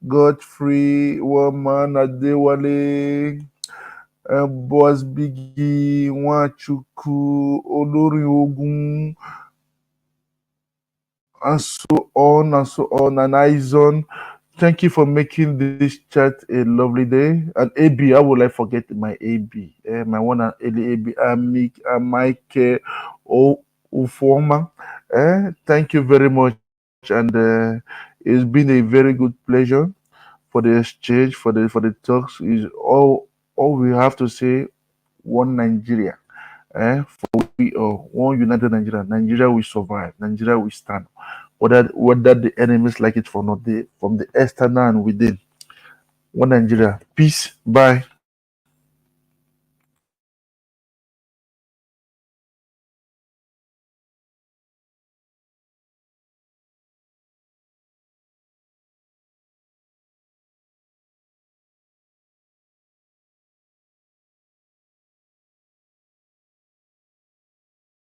Speaker 7: Godfrey, Woman Adewale, Boaz Biggie, Wachuku, Olori Ogun, and so on and so on, and Izon. Thank you for making this chat a lovely day. And AB, I would like forget my AB, my one and only AB, Mike Uforma. Thank you very much, and it's been a very good pleasure for the exchange, for the talks. Is all we have to say. One Nigeria, for we are one united Nigeria. Nigeria will survive. Nigeria will stand. Whether the enemies like it or not, from the external and within. One Nigeria. Peace. Bye.